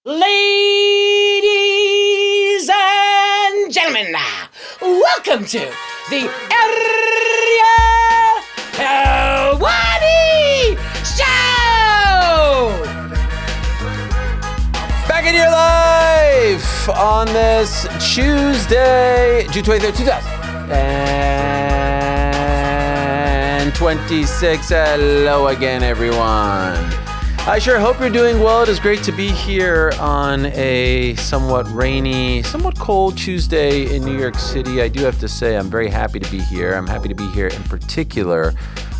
Ladies and gentlemen, welcome to the Ariel Helwani Show! Back in your life on this Tuesday, June 23rd, 2026. Hello again, everyone. I sure hope you're doing well. It is great to be here on a somewhat rainy, somewhat cold Tuesday in New York City. I do have to say I'm very happy to be here. I'm happy to be here in particular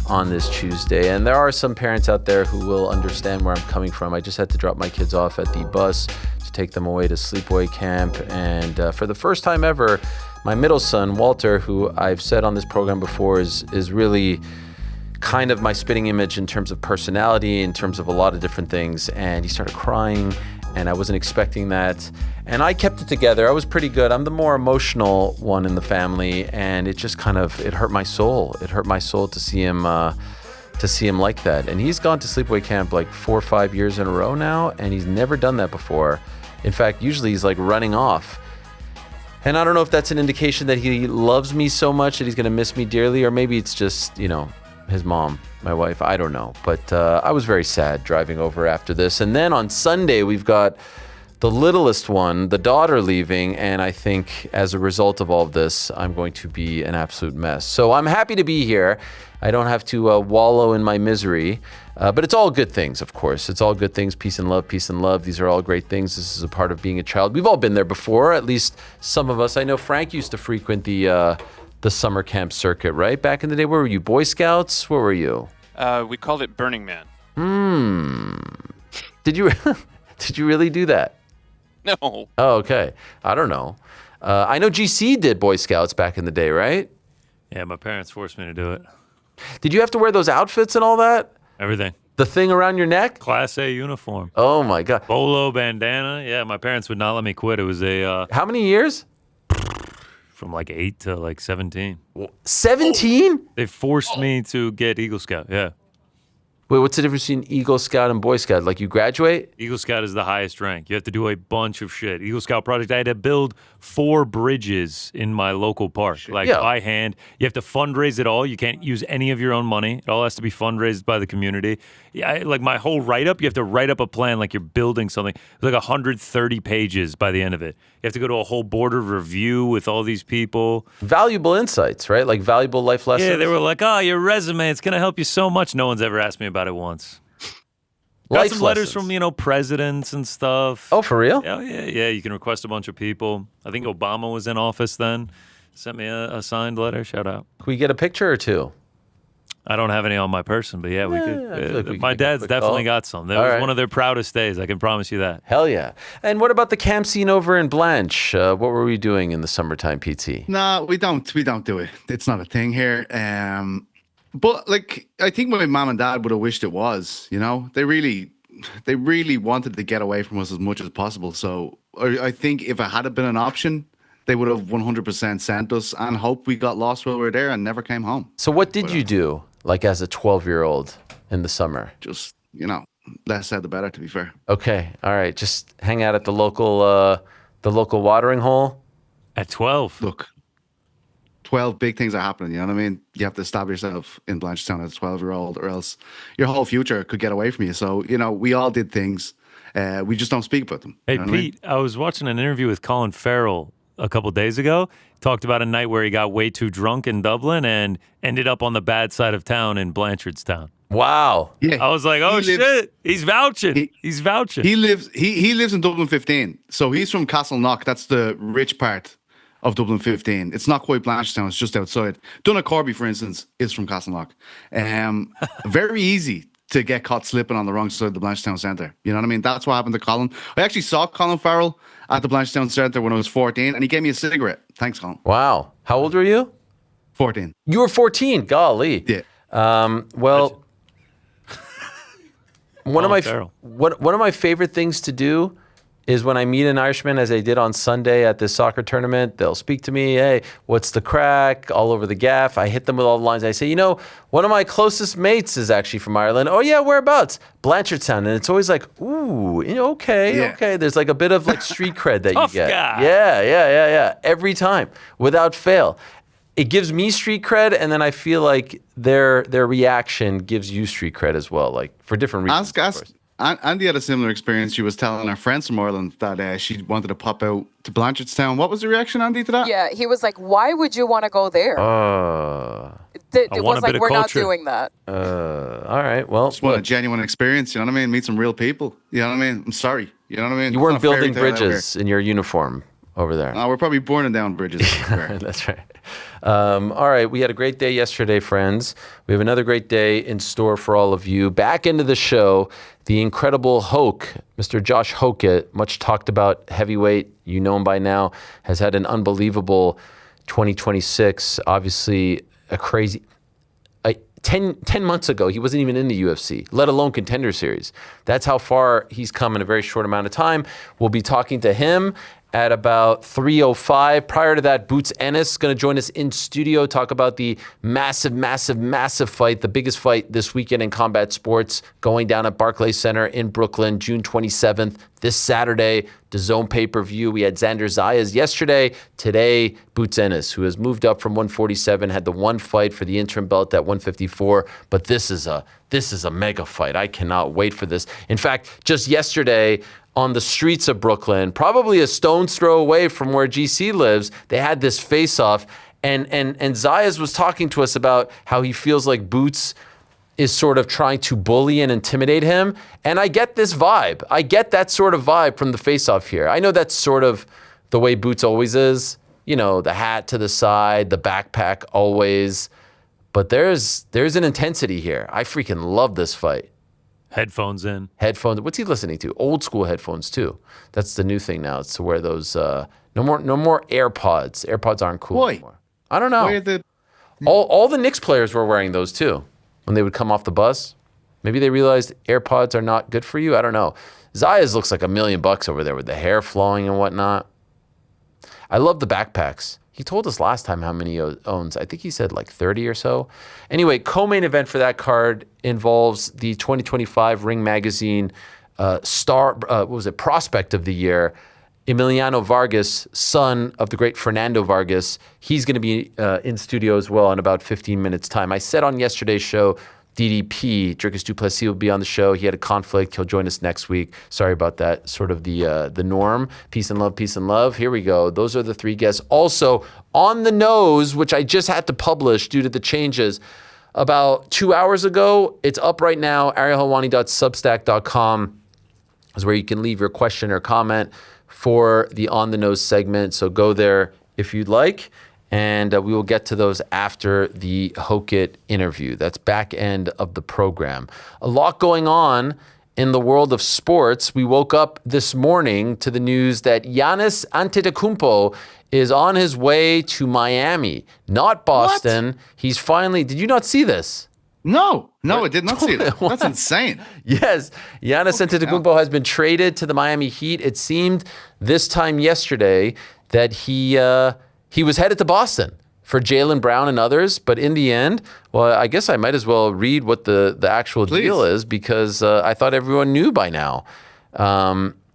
on this Tuesday. And there are some parents out there who will understand where I'm coming from. I just had to drop my kids off at the bus to take them away to sleepaway camp. And for the first time ever, my middle son, Walter, who I've said on this program before is really kind of my spitting image in terms of personality, in terms of a lot of different things. And he started crying, and I wasn't expecting that. And I kept it together. I was pretty good. I'm the more emotional one in the family, and it just it hurt my soul. It hurt my soul to see him like that. And he's gone to sleepaway camp like 4 or 5 years in a row now, and he's never done that before. In fact, usually he's like running off. And I don't know if that's an indication that he loves me so much that he's going to miss me dearly, or maybe it's just, his mom, my wife, I don't know. But I was very sad driving over after this. And then on Sunday, we've got the littlest one, the daughter, leaving. And I think as a result of all of this, I'm going to be an absolute mess. So I'm happy to be here. I don't have to wallow in my misery. But it's all good things, of course. It's all good things. Peace and love, peace and love. These are all great things. This is a part of being a child. We've all been there before, at least some of us. I know Frank used to frequent the summer camp circuit, right? Back in the day, where were you? Boy Scouts? Where were you? We called it Burning Man. Did you really do that? No. Oh, okay. I don't know. I know GC did Boy Scouts back in the day, right? Yeah, my parents forced me to do it. Did you have to wear those outfits and all that? Everything. The thing around your neck? Class A uniform. Oh my God. Bolo bandana. Yeah, my parents would not let me quit. It was a... How many years? From like 8 to like 17. 17? They forced me to get Eagle Scout, yeah. Wait, what's the difference between Eagle Scout and Boy Scout? Like, you graduate? Eagle Scout is the highest rank. You have to do a bunch of shit. Eagle Scout project, I had to build 4 bridges in my local park, by hand. You have to fundraise it all. You can't use any of your own money. It all has to be fundraised by the community. Yeah, like my whole write-up, you have to write up a plan like you're building something. It's like 130 pages by the end of it. You have to go to a whole board of review with all these people. Valuable insights, right? Like valuable life lessons. Yeah, they were like, your resume, it's going to help you so much. No one's ever asked me about it once. Got some letters from, presidents and stuff. Oh, for real? Yeah. You can request a bunch of people. I think Obama was in office then. Sent me a signed letter. Shout out. Can we get a picture or two? I don't have any on my person, but yeah, we could. Like My dad's definitely got some. That was one of their proudest days. I can promise you that. Hell yeah. And what about the camp scene over in Blanche? What were we doing in the summertime, PT? No, we don't do it. It's not a thing here. But I think my mom and dad would have wished it was. They really wanted to get away from us as much as possible. So I think if it had been an option, they would have 100% sent us and hope we got lost while we were there and never came home. So what did you do? Like as a 12-year-old in the summer? Just, less said the better, to be fair. Okay. All right. Just hang out at the local watering hole? At 12? Look, 12 big things are happening, you know what I mean? You have to establish yourself in Blanchetown as a 12-year-old or else your whole future could get away from you. So, we all did things. We just don't speak about them. Hey, you know Pete, I was watching an interview with Colin Farrell a couple days ago. Talked about a night where he got way too drunk in Dublin and ended up on the bad side of town in Blanchardstown. Wow. Yeah. I was like, shit. He's vouching. He's vouching. He lives in Dublin 15. So he's from Castleknock. That's the rich part of Dublin 15. It's not quite Blanchetown. It's just outside. Donagh Corby, for instance, is from Castleknock. Very easy to get caught slipping on the wrong side of the Blanchetown Centre. You know what I mean? That's what happened to Colin. I actually saw Colin Farrell at the Blanchetown Centre when I was 14, and he gave me a cigarette. Thanks, Colin. Wow. How old were you? 14. You were 14. Golly. Yeah. One of my favorite things to do is when I meet an Irishman, as I did on Sunday at this soccer tournament. They'll speak to me, hey, what's the crack? All over the gaff. I hit them with all the lines. I say, one of my closest mates is actually from Ireland. Oh, yeah, whereabouts? Blanchardstown. And it's always like, ooh, okay. There's like a bit of like street cred that you get. Guy. Yeah. Every time, without fail. It gives me street cred, and then I feel like their reaction gives you street cred as well, like for different reasons. Ask. Andy had a similar experience. She was telling her friends from Ireland that she wanted to pop out to Blanchardstown. What was the reaction, Andy, to that? Yeah, he was like, why would you want to go there? It was like, we're not doing that. All right, well. Just want a genuine experience, you know what I mean? Meet some real people, you know what I mean? I'm sorry, you know what I mean? You weren't building bridges in your uniform over there. No, we're probably burning down bridges. That's right. All right, we had a great day yesterday, friends. We have another great day in store for all of you. Back into the show, the incredible Mr. Josh Hokit, much talked about heavyweight, you know him by now, has had an unbelievable 2026. Obviously, a crazy... 10 months ago, he wasn't even in the UFC, let alone Contender Series. That's how far he's come in a very short amount of time. We'll be talking to him at about 3:05. Prior to that, Boots Ennis is going to join us in studio, talk about the massive fight, the biggest fight this weekend in combat sports, going down at Barclays Center in Brooklyn, June 27th, this Saturday, DAZN pay-per-view. We had Xander Zayas yesterday. Today, Boots Ennis, who has moved up from 147, had the one fight for the interim belt at 154, but this is a mega fight. I cannot wait for this. In fact, just yesterday, on the streets of Brooklyn, probably a stone's throw away from where GC lives, they had this face-off, and Zayas was talking to us about how he feels like Boots is sort of trying to bully and intimidate him, and I get this vibe. I get that sort of vibe from the face-off here. I know that's sort of the way Boots always is, the hat to the side, the backpack always, but there's an intensity here. I freaking love this fight. Headphones in. Headphones. What's he listening to? Old school headphones too. That's the new thing now. It's to wear those. No more AirPods. AirPods aren't cool anymore. I don't know. All the Knicks players were wearing those too when they would come off the bus. Maybe they realized AirPods are not good for you. I don't know. Zayas looks like $1 million over there with the hair flowing and whatnot. I love the backpacks. He told us last time how many he owns. I think he said like 30 or so. Anyway, co-main event for that card involves the 2025 Ring Magazine Prospect of the Year, Emiliano Vargas, son of the great Fernando Vargas. He's going to be in studio as well in about 15 minutes' time. I said on yesterday's show, DDP, Dricus du Plessis, will be on the show. He had a conflict. He'll join us next week. Sorry about that. Sort of the norm. Peace and love, peace and love. Here we go. Those are the three guests. Also, on the nose, which I just had to publish due to the changes, about 2 hours ago. It's up right now. arielhelwani.substack.com is where you can leave your question or comment for the On the Nose segment. So go there if you'd like. And we will get to those after the Hokit interview. That's back end of the program. A lot going on in the world of sports. We woke up this morning to the news that Giannis Antetokounmpo is on his way to Miami, not Boston. What? He's finally... Did you not see this? No, I did not see that. That's insane. Yes, Giannis Antetokounmpo has been traded to the Miami Heat. It seemed this time yesterday that he was headed to Boston for Jaylen Brown and others, but in the end, well, I guess I might as well read what the actual deal is because I thought everyone knew by now.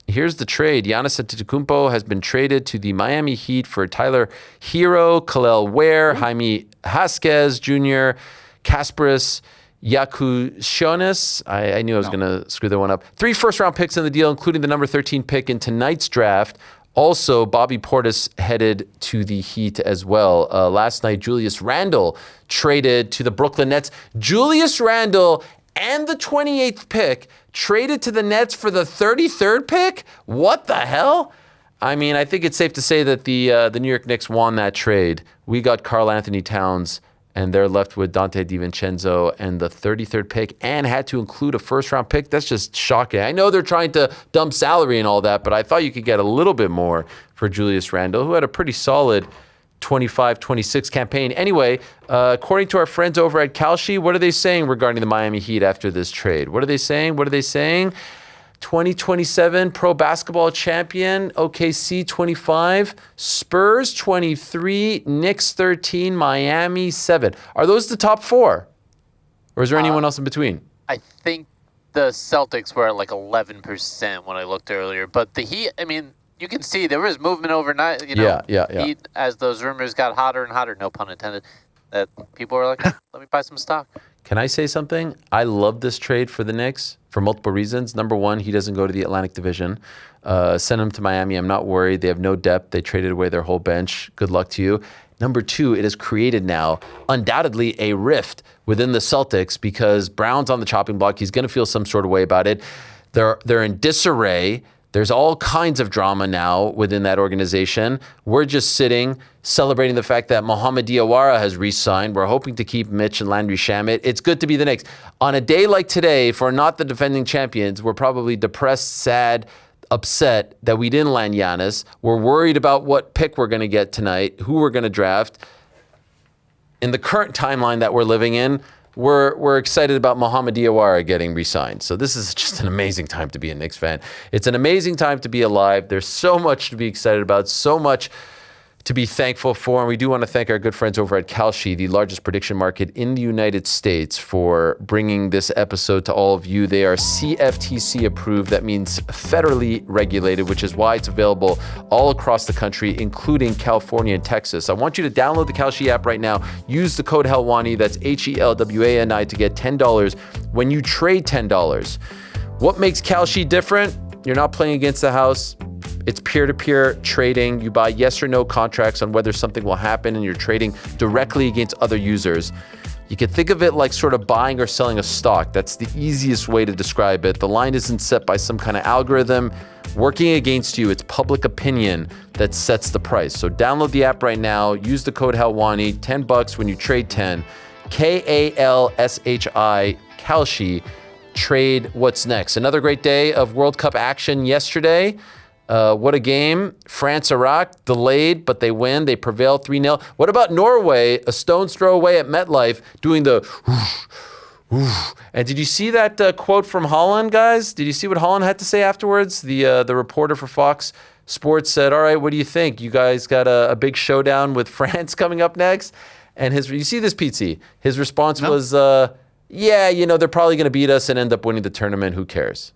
Here's the trade. Giannis Antetokounmpo has been traded to the Miami Heat for Tyler Hero, Kalel Ware, Jaime Vasquez Jr., Kasparis Yakushonis. I knew I was going to screw that one up. 3 first-round picks in the deal, including the number 13 pick in tonight's draft. Also, Bobby Portis headed to the Heat as well. Last night, Julius Randle traded to the Brooklyn Nets. Julius Randle and the 28th pick traded to the Nets for the 33rd pick? What the hell? I mean, I think it's safe to say that the New York Knicks won that trade. We got Karl Anthony Towns, and they're left with Dante DiVincenzo and the 33rd pick and had to include a first-round pick. That's just shocking. I know they're trying to dump salary and all that, but I thought you could get a little bit more for Julius Randle, who had a pretty solid 25-26 campaign. Anyway, according to our friends over at Kalshi, what are they saying regarding the Miami Heat after this trade? What are they saying? 2027 Pro Basketball Champion, OKC 25, Spurs 23, Knicks 13, Miami 7. Are those the top 4? Or is there anyone else in between? I think the Celtics were at like 11% when I looked earlier. But the Heat, I mean, you can see there was movement overnight. You know, Heat, as those rumors got hotter and hotter, no pun intended, that people were like, let me buy some stock. Can I say something? I love this trade for the Knicks for multiple reasons. Number one, he doesn't go to the Atlantic Division. Send him to Miami. I'm not worried. They have no depth. They traded away their whole bench. Good luck to you. Number two, it has created now undoubtedly a rift within the Celtics because Brown's on the chopping block. He's going to feel some sort of way about it. They're in disarray. There's all kinds of drama now within that organization. We're just sitting, celebrating the fact that Mohamed Diawara has re-signed. We're hoping to keep Mitch and Landry Shamet. It's good to be the Knicks. On a day like today, for not the defending champions, we're probably depressed, sad, upset that we didn't land Giannis. We're worried about what pick we're going to get tonight, who we're going to draft. In the current timeline that we're living in, we're excited about Mohamed Diawara getting re-signed. So this is just an amazing time to be a Knicks fan. It's an amazing time to be alive. There's so much to be excited about, so much to be thankful for. And we do want to thank our good friends over at Kalshi, the largest prediction market in the United States, for bringing this episode to all of you. They are CFTC approved. That means federally regulated, which is why it's available all across the country, including California and Texas. I want you to download the Kalshi app right now. Use the code Helwani, that's HELWANI, to get $10 when you trade $10. What makes Kalshi different? You're not playing against the house. It's peer-to-peer trading. You buy yes or no contracts on whether something will happen, and you're trading directly against other users. You can think of it like sort of buying or selling a stock. That's the easiest way to describe it. The line isn't set by some kind of algorithm working against you. It's public opinion that sets the price. So download the app right now. Use the code Helwani, $10 when you trade 10. KALSHI, Kalshi. Trade what's next. Another great day of World Cup action yesterday. What a game. France, Iraq, delayed, but they win. They prevail 3-0. What about Norway, a stone's throw away at MetLife, doing the And did you see that quote from Holland, guys? Did you see what Holland had to say afterwards? The reporter for Fox Sports said, all right, what do you think? You guys got a big showdown with France coming up next? And you see this, Pete? His response was, yeah, they're probably going to beat us and end up winning the tournament. Who cares?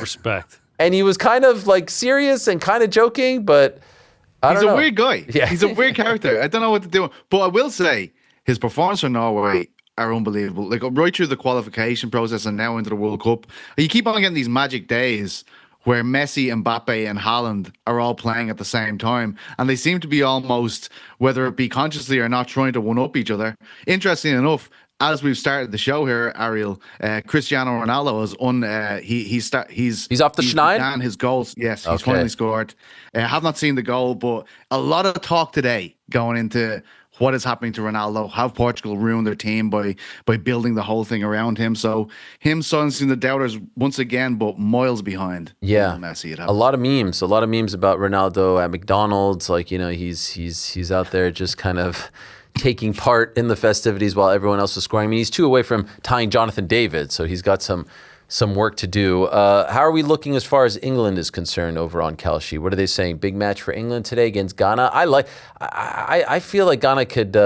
Respect. And he was kind of like serious and kind of joking, but I don't know. He's a weird guy. Yeah. He's a weird character. I don't know what to do. But I will say his performance for Norway are unbelievable. Like right through the qualification process and now into the World Cup. You keep on getting these magic days where Messi, Mbappe, and Haaland are all playing at the same time. And they seem to be almost, whether it be consciously or not, trying to one-up each other. Interesting enough, as we've started the show here, Ariel, Cristiano Ronaldo is he's off the schneid? And his goals, yes, he's finally scored. I have not seen the goal, but a lot of talk today going into what is happening to Ronaldo. Have Portugal ruined their team by building the whole thing around him? So him silencing the doubters once again, but miles behind. Yeah, Messi. A lot of memes about Ronaldo at McDonald's. Like he's out there just kind of taking part in the festivities while everyone else is scoring. I mean, he's 2 away from tying Jonathan David, so he's got some work to do. How are we looking as far as England is concerned over on Kalshi? What are they saying? Big match for England today against Ghana. I feel like Ghana could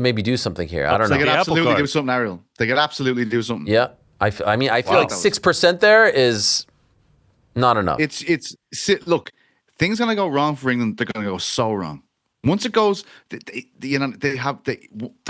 maybe do something here. I don't know. They could absolutely do something, Ariel. They could absolutely do something. Yeah, I feel like 6% there is not enough. Look, things gonna go wrong for England. They're gonna go so wrong. Once it goes, they're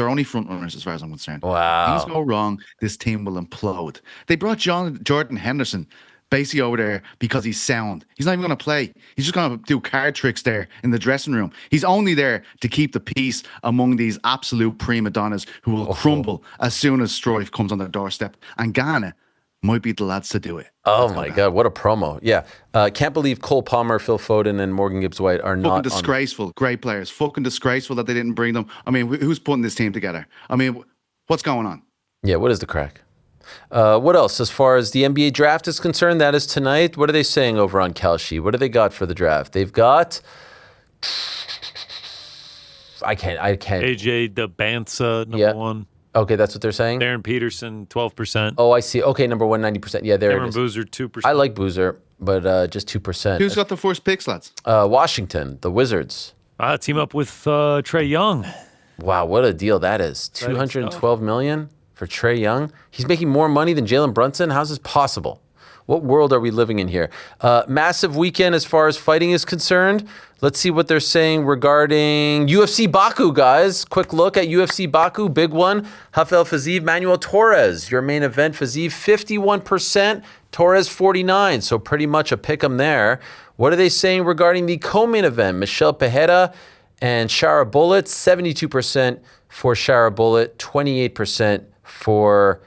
only front runners as far as I'm concerned. Wow. Things go wrong, this team will implode. They brought Jordan Henderson basically over there because he's sound. He's not even going to play. He's just going to do card tricks there in the dressing room. He's only there to keep the peace among these absolute prima donnas who will crumble as soon as strife comes on their doorstep. And Ghana might be the lads to do it. Oh my God, what a promo. Yeah. Can't believe Cole Palmer, Phil Foden, and Morgan Gibbs-White are not disgraceful. Great players. Fucking disgraceful that they didn't bring them. I mean, who's putting this team together? I mean, what's going on? Yeah, what is the crack? What else? As far as the NBA draft is concerned, that is tonight. What are they saying over on Kalshi? What do they got for the draft? They've got... I can't. AJ Dabansa, number one. Okay, that's what they're saying? Darren Peterson, 12%. Oh, I see. Okay, number 1, 90%. Yeah, there Cameron it is. Boozer, 2%. I like Boozer, but just 2%. Who's got the first picks, lads? Washington, the Wizards. Team up with Trey Young. Wow, what a deal that is. $212 million for Trey Young. He's making more money than Jalen Brunson. How's this possible? What world are we living in here? Massive weekend as far as fighting is concerned. Let's see what they're saying regarding UFC Baku, guys. Quick look at UFC Baku, big one. Rafael Fiziev, Manuel Torres, your main event. Fiziev 51%, Torres 49%. So pretty much a pick 'em there. What are they saying regarding the co-main event? Michelle Pereira and Shara Bullet, 72% for Shara Bullet, 28% for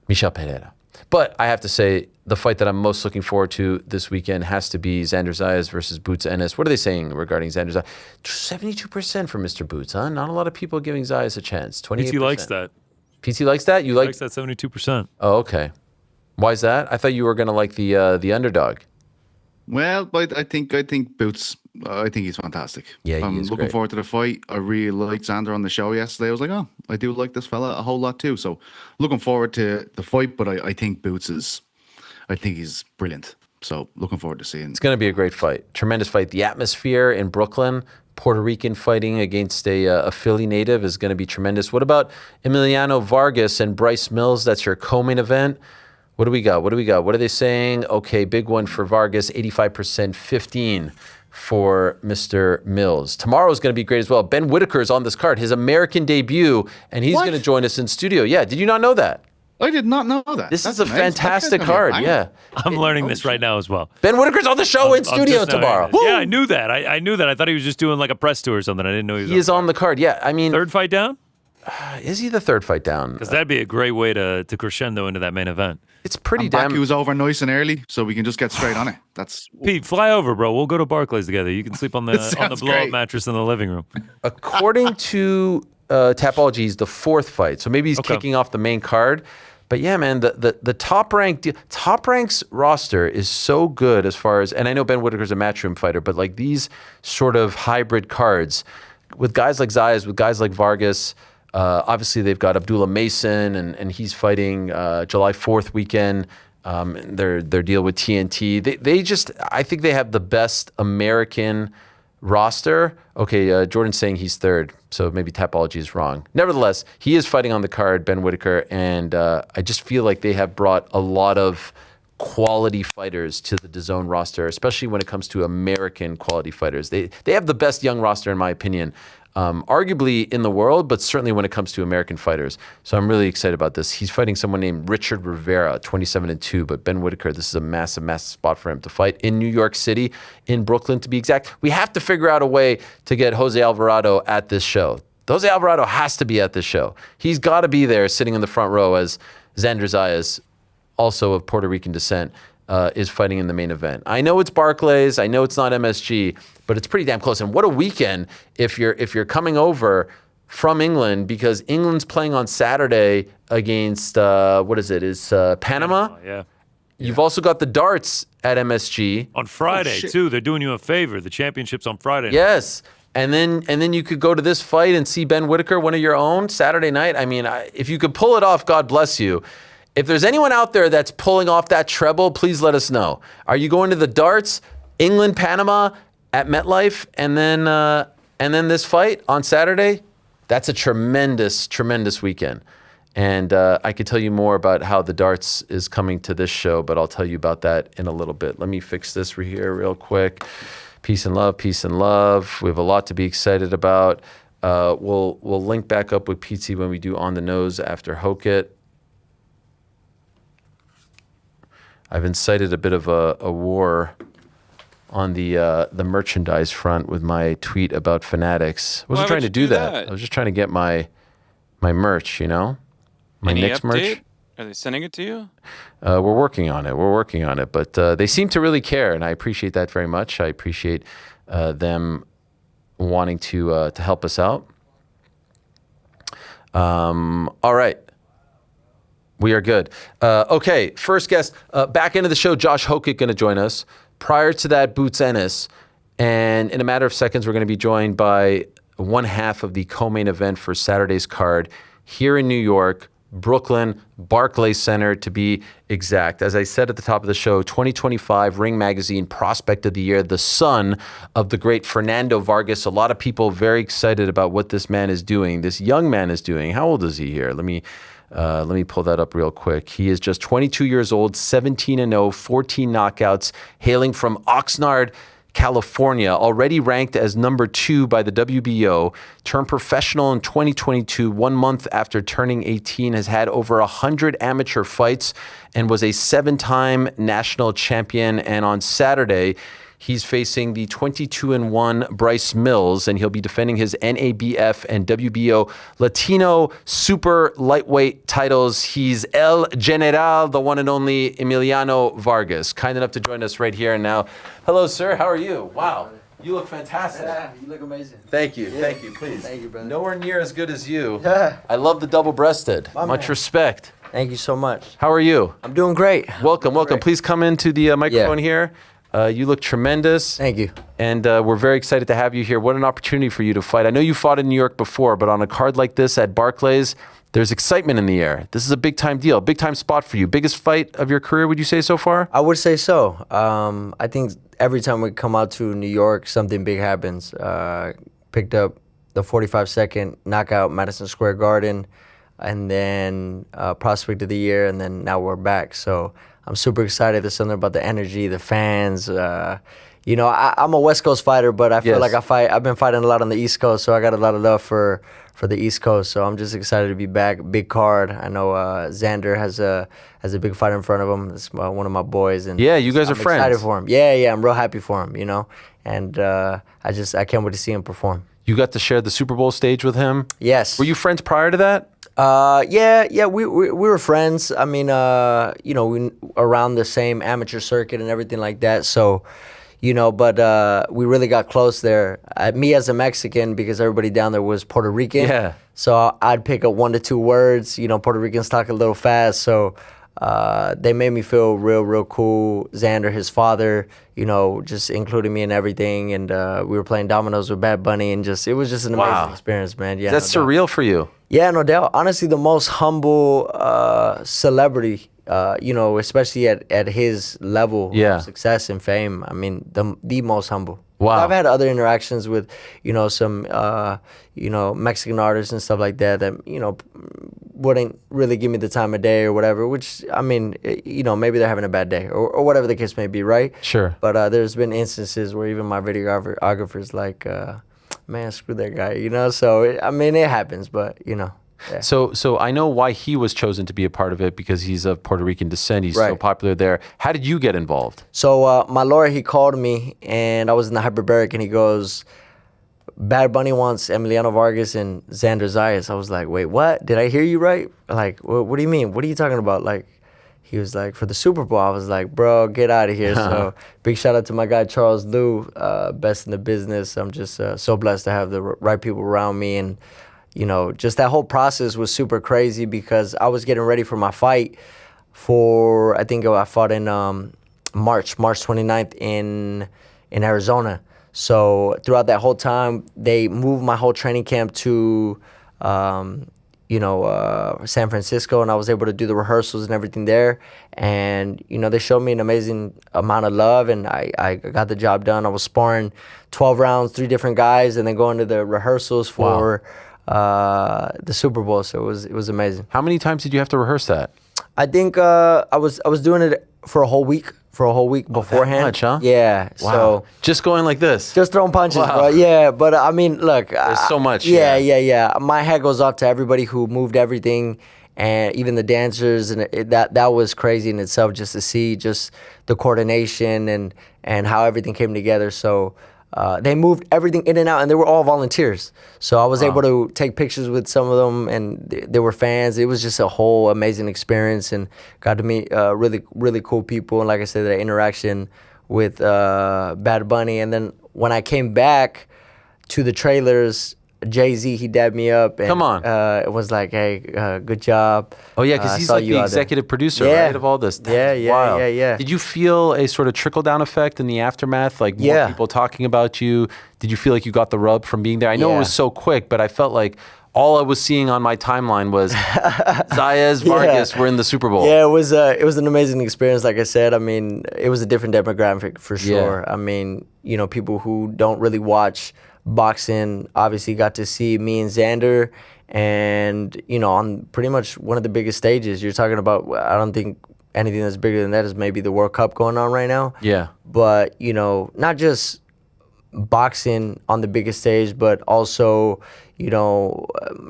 Michelle Pereira. But I have to say, the fight that I'm most looking forward to this weekend has to be Xander Zayas versus Boots Ennis. What are they saying regarding Xander Zayas? 72% for Mr. Boots, huh? Not a lot of people giving Zayas a chance. 28%. PT likes that. PT likes that? You likes that 72%. Oh, okay. Why is that? I thought you were going to like the underdog. Well, but I think Boots. I think he's fantastic. Yeah, I'm looking forward to the fight. I really liked Xander on the show yesterday. I was like, oh, I do like this fella a whole lot too. So looking forward to the fight. But I think Boots is. I think he's brilliant. So looking forward to seeing. It's going to be a great fight. Tremendous fight. The atmosphere in Brooklyn, Puerto Rican fighting against a Philly native is going to be tremendous. What about Emiliano Vargas and Bryce Mills? That's your co-main event. What do we got? What are they saying? Okay, big one for Vargas, 85%, 15% for Mr. Mills. Tomorrow's going to be great as well. Ben Whitaker is on this card, his American debut, and he's going to join us in studio. Yeah, did you not know that? I did not know that. This is a fantastic card. Yeah, I'm learning this right now as well. Ben Whitaker's on the show in studio tomorrow. Yeah, I knew that. I knew that. I thought he was just doing like a press tour or something. I didn't know he is on the card. Yeah, I mean, third fight down. Is he the third fight down? Because that'd be a great way to crescendo into that main event. It's pretty damn. Baku was over nice and early, so we can just get straight on it. That's Pete, fly over, bro. We'll go to Barclays together. You can sleep on the blow-up mattress in the living room. According to Tapology, he's the fourth fight, so maybe he's kicking off the main card. But yeah, man, the top rank's roster is so good as far as, and I know Ben Whitaker's a matchroom fighter, but like these sort of hybrid cards with guys like Zayas, with guys like Vargas. Obviously, they've got Abdullah Mason, and he's fighting July 4th weekend. Their deal with TNT. They just, I think they have the best American roster. Okay, Jordan's saying he's third, so maybe Tapology is wrong. Nevertheless, he is fighting on the card, Ben Whitaker, and I just feel like they have brought a lot of quality fighters to the DAZN roster, especially when it comes to American quality fighters. They have the best young roster, in my opinion. Arguably in the world, but certainly when it comes to American fighters. So I'm really excited about this. He's fighting someone named Richard Rivera, 27-2, but Ben Whitaker, this is a massive, massive spot for him to fight in New York City, in Brooklyn to be exact. We have to figure out a way to get Jose Alvarado at this show. Jose Alvarado has to be at this show. He's got to be there sitting in the front row as Xander Zayas, also of Puerto Rican descent, is fighting in the main event. I know it's Barclays. I know it's not MSG, but it's pretty damn close. And what a weekend if you're coming over from England, because England's playing on Saturday against Panama. Yeah. You've also got the darts at MSG on Friday too. They're doing you a favor. The championship's on Friday. Yes. And then you could go to this fight and see Ben Whitaker, one of your own, Saturday night. I mean, if you could pull it off, God bless you. If there's anyone out there that's pulling off that treble, please let us know. Are you going to the darts, England, Panama at MetLife, and then this fight on Saturday? That's a tremendous, tremendous weekend. And I could tell you more about how the darts is coming to this show, but I'll tell you about that in a little bit. Let me fix this here real quick. Peace and love, peace and love. We have a lot to be excited about. We'll link back up with PT when we do On the Nose after Hokit. I've incited a bit of a war on the merchandise front with my tweet about Fanatics. I wasn't trying to do that. I was just trying to get my merch, my Knicks merch. Are they sending it to you? We're working on it. But they seem to really care, and I appreciate that very much. I appreciate them wanting to help us out. All right. We are good. Okay, first guest, back into the show, Josh Hokit going to join us. Prior to that, Boots Ennis. And in a matter of seconds, we're going to be joined by one half of the co-main event for Saturday's card. here in New York, Brooklyn, Barclays Center to be exact. As I said at the top of the show, 2025 Ring Magazine Prospect of the Year, the son of the great Fernando Vargas. A lot of people very excited about what this man is doing, this young man is doing. How old is he here? Let me pull that up real quick. He is just 22 years old, 17-0, 14 knockouts, hailing from Oxnard, California, already ranked as number 2 by the WBO, turned professional in 2022, 1 month after turning 18, has had over 100 amateur fights and was a 7-time national champion. And on Saturday, he's facing the 22-1 Bryce Mills, and he'll be defending his NABF and WBO Latino super lightweight titles. He's El General, the one and only Emiliano Vargas, kind enough to join us right here and now. Hello, sir. How are you? Wow. You look fantastic. Yeah, you look amazing. Thank you. Yeah. Thank you. Please. Thank you, brother. Nowhere near as good as you. Yeah. I love the double-breasted. My Much man. respect. Thank you so much. How are you? I'm doing great. Welcome. Great. Please come into the microphone here. You look tremendous. Thank you. And we're very excited to have you here. What an opportunity for you to fight. I know you fought in New York before, but on a card like this at Barclays, there's excitement in the air. This is a big-time deal, big-time spot for you. Biggest fight of your career, would you say so far? I would say so. I think every time we come out to New York, something big happens. Picked up the 45-second knockout, Madison Square Garden, and then Prospect of the Year, and then now we're back. So I'm super excited. There's something about the energy, the fans. You know, I'm a West Coast fighter, but I feel like I've been fighting a lot on the East Coast, so I got a lot of love for the East Coast. So I'm just excited to be back. Big card. I know Xander has a big fight in front of him. It's one of my boys, and yeah, you guys are friends. I'm excited for him. Yeah, I'm real happy for him. You know, and I can't wait to see him perform. You got to share the Super Bowl stage with him. Yes. Were you friends prior to that? Yeah, we were friends. I mean, you know, we around the same amateur circuit and everything like that. So, you know, but we really got close there. Me as a Mexican, because everybody down there was Puerto Rican. Yeah. So I'd pick up 1 to 2 words. You know, Puerto Ricans talk a little fast. So they made me feel real cool. Xander, his father, you know, just including me in everything. And we were playing dominoes with Bad Bunny, and it was just an amazing experience, man. Yeah, that's surreal for you. Yeah, no doubt. Honestly, the most humble celebrity, you know, especially at his level of success and fame. I mean, the most humble. Wow. I've had other interactions with, you know, some, you know, Mexican artists and stuff like that, you know, wouldn't really give me the time of day or whatever, which, I mean, you know, maybe they're having a bad day or whatever the case may be, right? Sure. But there's been instances where even my videographer's like, man, screw that guy, you know? So, I mean, it happens, but, you know. Yeah. So I know why he was chosen to be a part of it, because he's of Puerto Rican descent. He's so popular there. How did you get involved? So my lawyer, he called me, and I was in the hyperbaric, and he goes, Bad Bunny wants Emiliano Vargas and Xander Zayas. I was like, wait, what? Did I hear you right? Like, what do you mean? What are you talking about? Like, he was like, for the Super Bowl. I was like, bro, get out of here. So big shout out to my guy, Charles Liu, best in the business. I'm just so blessed to have the right people around me. And, you know, just that whole process was super crazy, because I was getting ready for my fight I think I fought in March 29th in Arizona. So throughout that whole time, they moved my whole training camp to, you know, San Francisco, and I was able to do the rehearsals and everything there. And, you know, they showed me an amazing amount of love, and I got the job done. I was sparring 12 rounds, 3 different guys, and then going to the rehearsals for the Super Bowl. So it was amazing. How many times did you have to rehearse that? I think I was doing it for a whole week. Beforehand. That much, huh? Yeah. Wow. So just going like this. Just throwing punches, bro. Yeah, but I mean, look. There's so much. Yeah. My hat goes off to everybody who moved everything, and even the dancers, and that was crazy in itself, just to see just the coordination and how everything came together. So they moved everything in and out, and they were all volunteers. So I was able to take pictures with some of them, and they were fans. It was just a whole amazing experience, and got to meet really cool people. And like I said, the interaction with Bad Bunny. And then when I came back to the trailers, Jay-Z, he dabbed me up. And, Come on. It was like, hey, good job. Oh, yeah, because he's like the executive producer, right, of all this. Yeah. Did you feel a sort of trickle-down effect in the aftermath? Like more people talking about you? Did you feel like you got the rub from being there? I know it was so quick, but I felt like all I was seeing on my timeline was Zayas, Vargas were in the Super Bowl. Yeah, it was an amazing experience. Like I said, I mean, it was a different demographic for sure. Yeah. I mean, people who don't really watch boxing obviously got to see me and Xander, and on pretty much one of the biggest stages. You're talking about, I don't think anything that's bigger than that is maybe the World Cup going on right now. Yeah. But not just boxing on the biggest stage, but also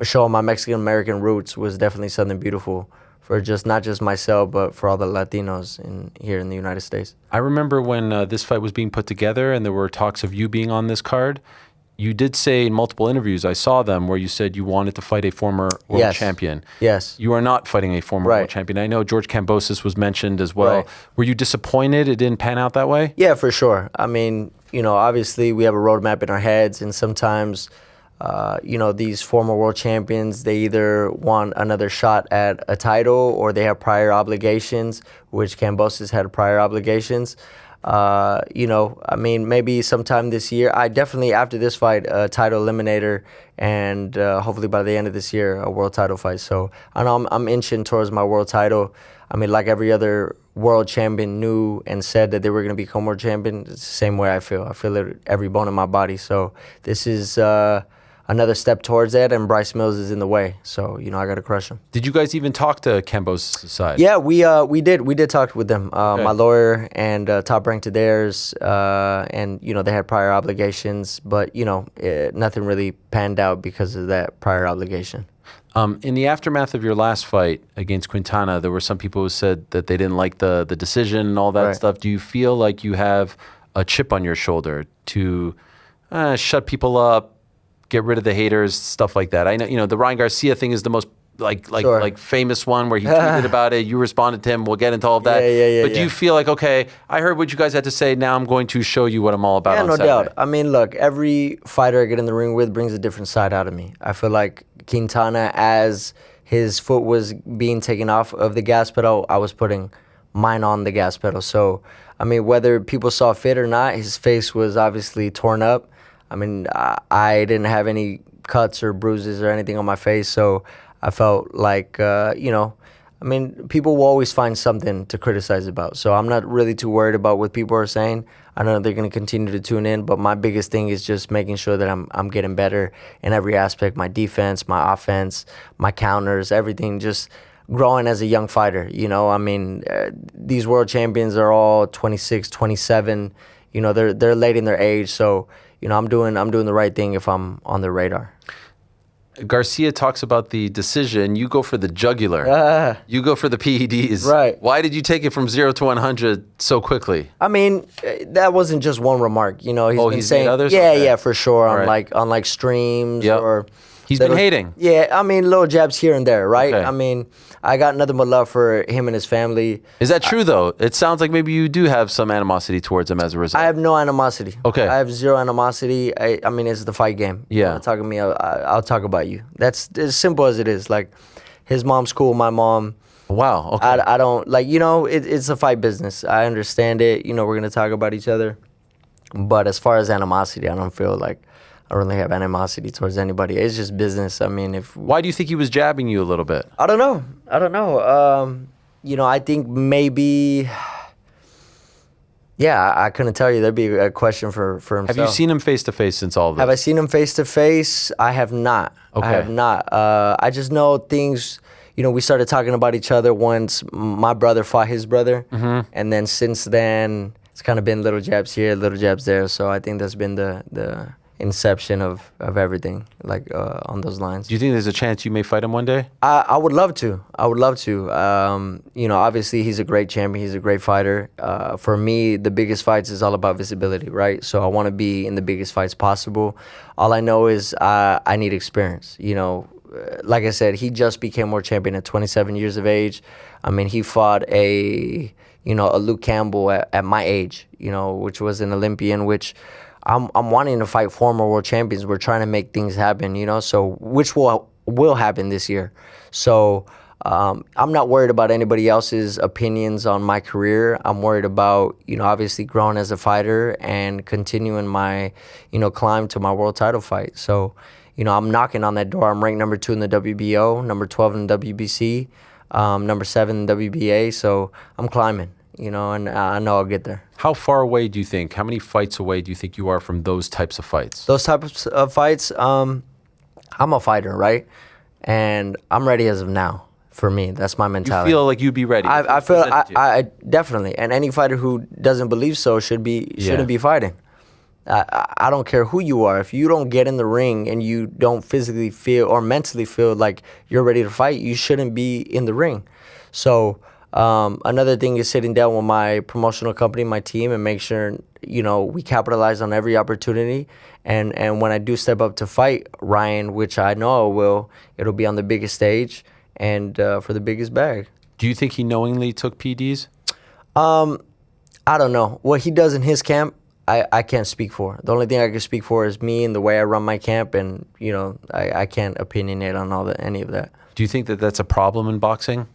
showing my Mexican American roots was definitely something beautiful for not just myself, but for all the Latinos here in the United States. I remember when this fight was being put together and there were talks of you being on this card. You did say in multiple interviews, I saw them, where you said you wanted to fight a former world champion. Yes. You are not fighting a former world champion. I know George Kambosos was mentioned as well. Right. Were you disappointed it didn't pan out that way? Yeah, for sure. I mean, obviously we have a roadmap in our heads, and sometimes, these former world champions, they either want another shot at a title or they have prior obligations, which Kambosos had prior obligations. I mean, maybe sometime this year. I definitely, after this fight, a title eliminator, and hopefully by the end of this year, a world title fight. So I know I'm inching towards my world title. I mean, like every other world champion knew and said that they were going to become world champion, it's the same way I feel. I feel it every bone in my body. So this is another step towards that, and Bryce Mills is in the way. So, I got to crush him. Did you guys even talk to Kambosos' side? Yeah, we did. We did talk with them. My lawyer and Top Rank to theirs, and, they had prior obligations, but, nothing really panned out because of that prior obligation. In the aftermath of your last fight against Quintana, there were some people who said that they didn't like the decision and all that stuff. Do you feel like you have a chip on your shoulder to shut people up, get rid of the haters, stuff like that? I know, the Ryan Garcia thing is the most like famous one where he tweeted about it. You responded to him. We'll get into all of that. Yeah. But do you feel like, okay, I heard what you guys had to say. Now I'm going to show you what I'm all about. Yeah, on no Saturday. doubt. I mean, look, every fighter I get in the ring with brings a different side out of me. I feel like Quintana, as his foot was being taken off of the gas pedal, I was putting mine on the gas pedal. So, I mean, whether people saw fit or not, his face was obviously torn up. I mean, I didn't have any cuts or bruises or anything on my face, so I felt like, I mean, people will always find something to criticize about. So I'm not really too worried about what people are saying. I know they're going to continue to tune in, but my biggest thing is just making sure that I'm getting better in every aspect, my defense, my offense, my counters, everything, just growing as a young fighter. I mean, these world champions are all 26, 27. They're late in their age, so I'm doing the right thing if I'm on the radar. Garcia talks about the decision. You go for the jugular. You go for the PEDs. Right. Why did you take it from 0 to 100 so quickly? I mean, that wasn't just one remark. He's been saying others. Yeah, for sure. Right. On like streams or. He's been hating. Yeah, I mean, little jabs here and there, right? Okay. I mean, I got nothing but love for him and his family. Is that true, though? It sounds like maybe you do have some animosity towards him as a result. I have no animosity. Okay. I have zero animosity. I mean, it's the fight game. Yeah. You wanna talk to me, I'll talk about you. That's as simple as it is. Like, his mom's cool, my mom. Wow, okay. I don't, it's a fight business. I understand it. We're going to talk about each other. But as far as animosity, I don't feel like I don't really have animosity towards anybody. It's just business. I mean, why do you think he was jabbing you a little bit? I don't know. I think maybe. Yeah, I couldn't tell you. That'd be a question for himself. Have you seen him face to face since all of this? Have I seen him face to face? I have not. Okay. I have not. I just know things. We started talking about each other once my brother fought his brother, and then since then it's kind of been little jabs here, little jabs there. So I think that's been the inception of everything, on those lines. Do you think there's a chance you may fight him one day? I would love to. Obviously he's a great champion. He's a great fighter. For me, the biggest fights is all about visibility, right? So I want to be in the biggest fights possible. All I know is I need experience. Like I said, he just became world champion at 27 years of age. I mean, he fought a Luke Campbell at my age, which was an Olympian, which I'm wanting to fight former world champions. We're trying to make things happen, so which will happen this year. So I'm not worried about anybody else's opinions on my career. I'm worried about, obviously growing as a fighter and continuing my, climb to my world title fight. So, I'm knocking on that door. I'm ranked number 2 in the WBO, number 12 in the WBC, number 7 in the WBA. So I'm climbing, and I know I'll get there. How far away do you think, how many fights away do you think you are from those types of fights? Those types of fights, I'm a fighter, right? And I'm ready as of now. For me, that's my mentality. You feel like you'd be ready? I feel I definitely, and any fighter who doesn't believe so shouldn't be fighting. I don't care who you are. If you don't get in the ring and you don't physically feel or mentally feel like you're ready to fight, you shouldn't be in the ring. So another thing is sitting down with my promotional company, my team, and make sure we capitalize on every opportunity. And when I do step up to fight Ryan, which I know I will, it'll be on the biggest stage and for the biggest bag. Do you think he knowingly took PDs? I don't know. What he does in his camp, I can't speak for. The only thing I can speak for is me and the way I run my camp, and I can't opinionate on any of that. Do you think that that's a problem in boxing?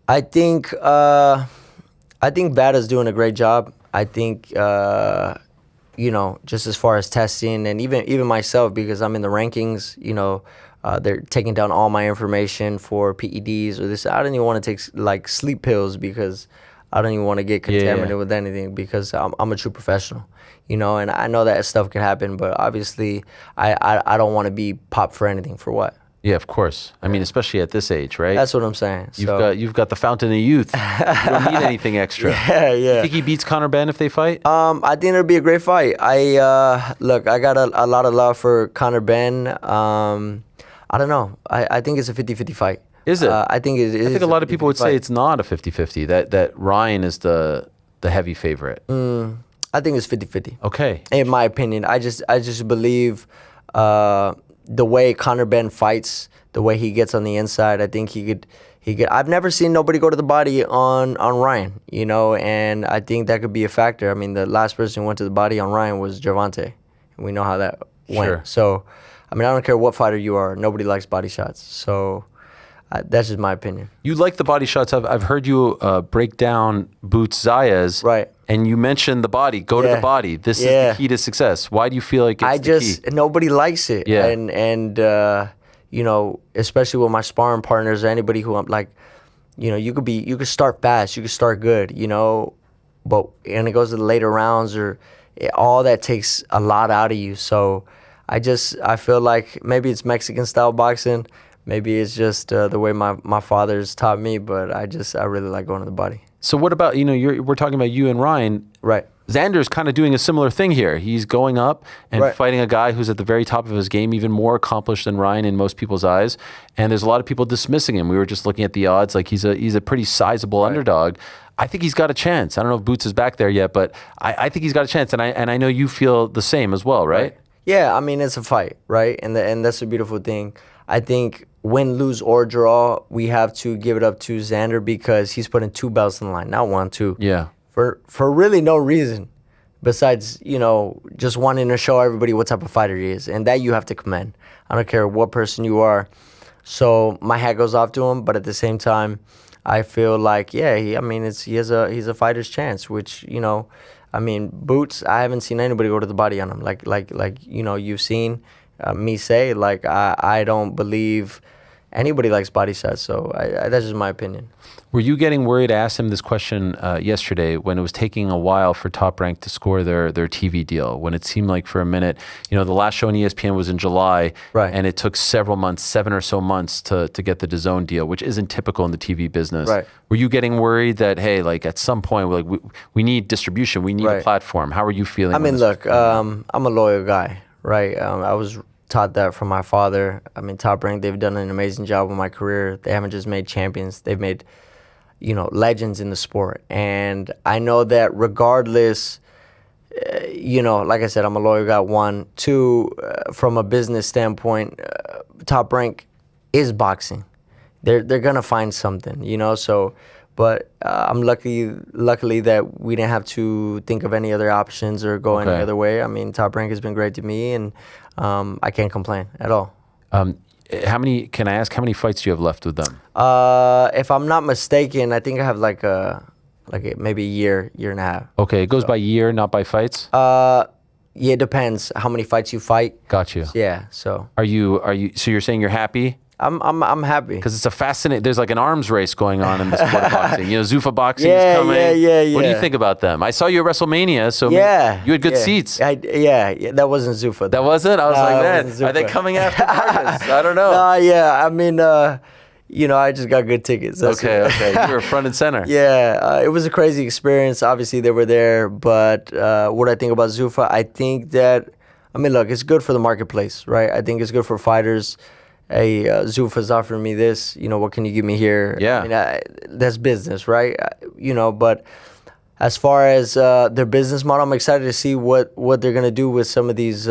I think Bada's doing a great job. I think just as far as testing and even myself, because I'm in the rankings, they're taking down all my information for PEDs or this. I don't even want to take like sleep pills because I don't even want to get contaminated with anything, because I'm a true professional, and I know that stuff can happen, but obviously I don't want to be popped for anything. For what? Yeah, of course. I mean, especially at this age, right? That's what I'm saying. You've got the fountain of youth. You don't need anything extra. Yeah. You think he beats Conor Benn if they fight? I think it'll be a great fight. I got a lot of love for Conor Benn. I don't know. I think it's a 50-50 fight. Is it? I think it is. I think a lot of people would say it's not a 50-50, that Ryan is the heavy favorite. I think it's 50-50. Okay. In my opinion, I just believe the way Conor Benn fights, the way he gets on the inside, I think he could. I've never seen nobody go to the body on Ryan, and I think that could be a factor. I mean, the last person who went to the body on Ryan was Gervonta, and we know how that went. Sure. So, I mean, I don't care what fighter you are, nobody likes body shots. So, that's just my opinion. You like the body shots. I've heard you break down Boots Zayas. Right. And you mentioned the body. Go to the body. This is the key to success. Why do you feel like it's the key? Nobody likes it. Yeah. And especially with my sparring partners or anybody who I'm like, you could start fast, you could start good, but and it goes to the later rounds all that takes a lot out of you. So I feel like maybe it's Mexican style boxing. Maybe it's just the way my father's taught me, but I really like going to the body. So what about, we're talking about you and Ryan. Right. Xander's kind of doing a similar thing here. He's going up and fighting a guy who's at the very top of his game, even more accomplished than Ryan in most people's eyes. And there's a lot of people dismissing him. We were just looking at the odds. Like he's a pretty sizable underdog. I think he's got a chance. I don't know if Boots is back there yet, but I think he's got a chance. And I know you feel the same as well, right? Yeah, I mean, it's a fight, right? And that's a beautiful thing. I think win, lose, or draw, we have to give it up to Xander because he's putting 2 belts in the line, not 1, 2. Yeah. For really no reason besides, just wanting to show everybody what type of fighter he is. And that you have to commend. I don't care what person you are. So my hat goes off to him, but at the same time, I feel like, he's a fighter's chance, which, Boots, I haven't seen anybody go to the body on him. Like you've seen me say, I don't believe anybody likes body shots. So that's just my opinion. Were you getting worried? I asked him this question yesterday when it was taking a while for Top Rank to score their TV deal, when it seemed like for a minute, the last show on ESPN was in July, right, and it took several months, 7 or so months to get the DAZN deal, which isn't typical in the TV business. Right. Were you getting worried that, hey, at some point, we need distribution, we need a platform? How are you feeling? I mean, look, I'm a loyal guy, right? I was taught that from my father. I mean, Top Rank, they've done an amazing job with my career. They haven't just made champions, they've made legends in the sport. And I know that regardless, like I said, I'm a loyal guy, 1. 2, from a business standpoint, Top Rank is boxing. They're gonna find something, so, but I'm luckily that we didn't have to think of any other options or go any other way. I mean, Top Rank has been great to me, and I can't complain at all. Can I ask how many fights do you have left with them? If I'm not mistaken, I think I have maybe a year and a half. Okay, it goes by year, not by fights. Yeah, it depends how many fights you fight. Got you. Yeah. So are you? So you're saying you're happy? I'm happy because it's a fascinating. There's like an arms race going on in the sport of boxing. Zuffa Boxing is coming. Yeah. What do you think about them? I saw you at WrestleMania, so you had good seats. Yeah, that wasn't Zuffa. That wasn't. I was like, man, are they coming after Vargas? I don't know. Yeah. I mean, I just got good tickets. Okay. You were front and center. Yeah, it was a crazy experience. Obviously, they were there, but what I think about Zuffa, I think that, look, it's good for the marketplace, right? I think it's good for fighters. Hey, Zuffa's offering me this. What can you give me here? Yeah. That's business, right? But as far as their business model, I'm excited to see what they're gonna do with some of these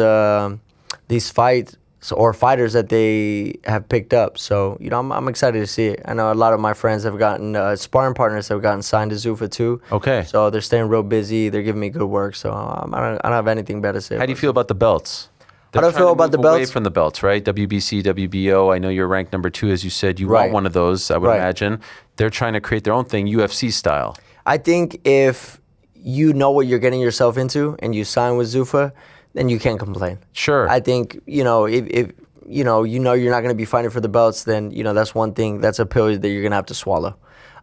fights or fighters that they have picked up. So I'm excited to see it. I know a lot of my friends have gotten sparring partners have gotten signed to Zuffa too. Okay. So they're staying real busy. They're giving me good work. So I don't have anything bad to say. How do you feel about the belts? How do I feel about the belts? Away from the belts, right? WBC, WBO. I know you're ranked number 2, as you said. You want one of those, I would imagine. They're trying to create their own ththing, UFC style. I think if you know what you're getting yourself into and you sign with Zuffa, then you can't complain. Sure. I think if you're not going to be fighting for the belts, then that's one thing. That's a pill that you're going to have to swallow.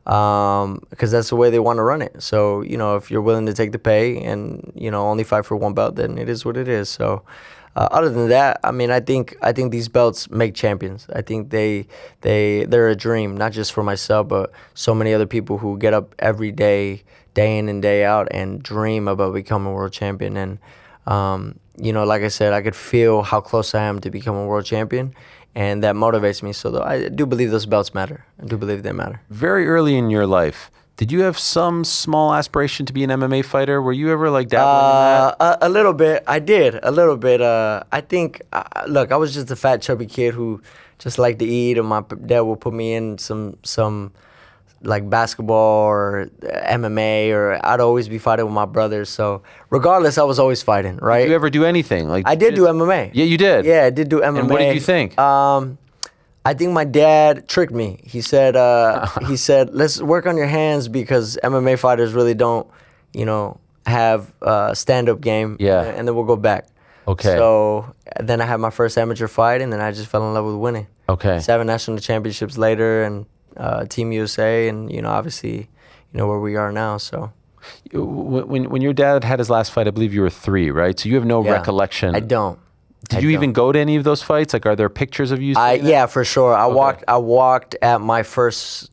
Because that's the way they want to run it. So if you're willing to take the pay and only fight for one belt, then it is what it is. So. Other than that, I think these belts make champions. I think they're a dream, not just for myself, but so many other people who get up every day in and day out, and dream about becoming a world champion. And like I said, I could feel how close I am to becoming a world champion, and that motivates me. So I do believe those belts matter. I do believe they matter. Very early in your life, did you have some small aspiration to be an MMA fighter? Were you ever dabbling in that? A little bit. I did. A little bit. I think, look, I was just a fat, chubby kid who just liked to eat, and my dad would put me in some basketball or MMA, or I'd always be fighting with my brothers. So regardless, I was always fighting, right? Did you ever do anything? I did do MMA. Yeah, you did? Yeah, I did do MMA. And what did you think? I think my dad tricked me. He said, let's work on your hands because MMA fighters really don't, have a stand-up game. Yeah. And then we'll go back. Okay. So then I had my first amateur fight, and then I just fell in love with winning. Okay. 7 national championships later, and Team USA, and, obviously, where we are now, so. When your dad had his last fight, I believe you were 3, right? So you have no recollection. I don't. Did you even go to any of those fights? Are there pictures of you? Yeah, for sure. I walked my first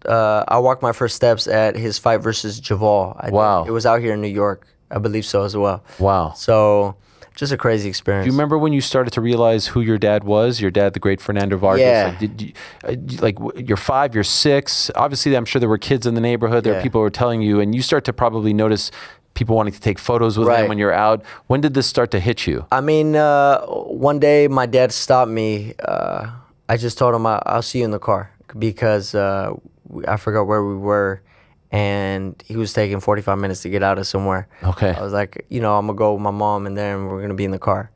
steps at his fight versus Javal. Wow. It was out here in New York. I believe so as well. Wow. So just a crazy experience. Do you remember when you started to realize who your dad was? Your dad, the great Fernando Vargas. Yeah. You're 5, you're 6. Obviously, I'm sure there were kids in the neighborhood. There were people who were telling you, and you start to probably notice people wanting to take photos with him when you're out. When did this start to hit you? One day my dad stopped me. I just told him, I'll see you in the car, because I forgot where we were, and he was taking 45 minutes to get out of somewhere. Okay. I was like, I'm going to go with my mom, and then we're going to be in the car.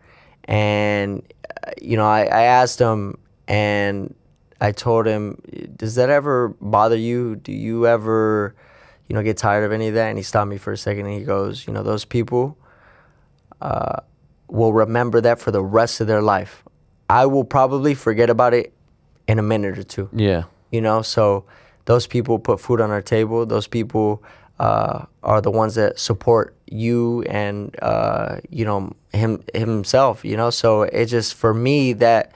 And, I asked him, and I told him, does that ever bother you? Do you ever get tired of any of that? And he stopped me for a second, and he goes, those people will remember that for the rest of their life. I will probably forget about it in a minute or two. Yeah. So those people put food on our table. Those people are the ones that support you and, himself, So it just, for me, that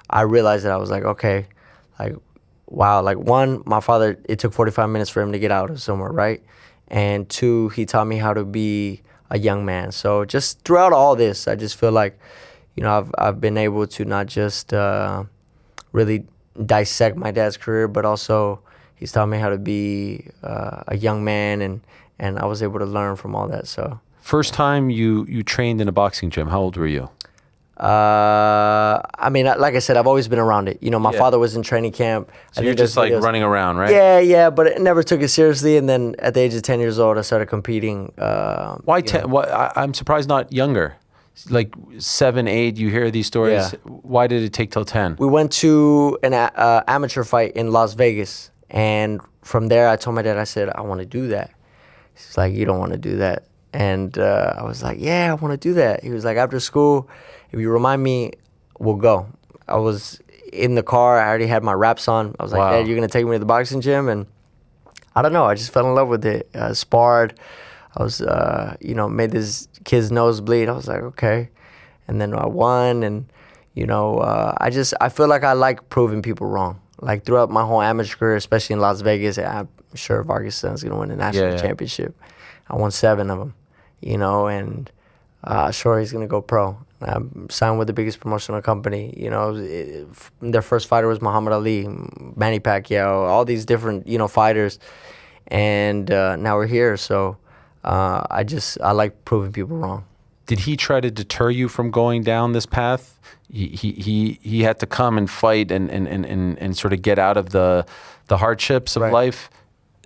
I realized that I was like, okay, wow, one, my father, it took 45 minutes for him to get out of somewhere, right? And 2, he taught me how to be a young man. So just throughout all this, I just feel like, I've been able to not just really dissect my dad's career, but also he's taught me how to be a young man, and I was able to learn from all that. So first time you trained in a boxing gym, how old were you? Like I said, I've always been around it. My father was in training camp. So you're just running around, right? Yeah, but I never took it seriously. And then at the age of 10 years old, I started competing. Why 10? I'm surprised not younger. like 7, 8, you hear these stories. Yeah. Why did it take till 10? We went to an amateur fight in Las Vegas, and from there I told my dad, I said, I want to do that. He's like, you don't want to do that. And I was like, yeah, I want to do that. He was like, after school, if you remind me, we'll go. I was in the car. I already had my wraps on. I was like, Wow. Dad, you're going to take me to the boxing gym? And I don't know. I just fell in love with it. Sparred. I was, made this kid's nose bleed. I was like, okay. And then I won. And, I feel like I like proving people wrong. Like throughout my whole amateur career, especially in Las Vegas, I'm sure Vargas' son's going to win the national championship. I won 7 of them, and sure he's going to go pro. I signed with the biggest promotional company. Their first fighter was Muhammad Ali, Manny Pacquiao, all these different, fighters. And now we're here. So I like proving people wrong. Did he try to deter you from going down this path? He had to come and fight and sort of get out of the hardships of life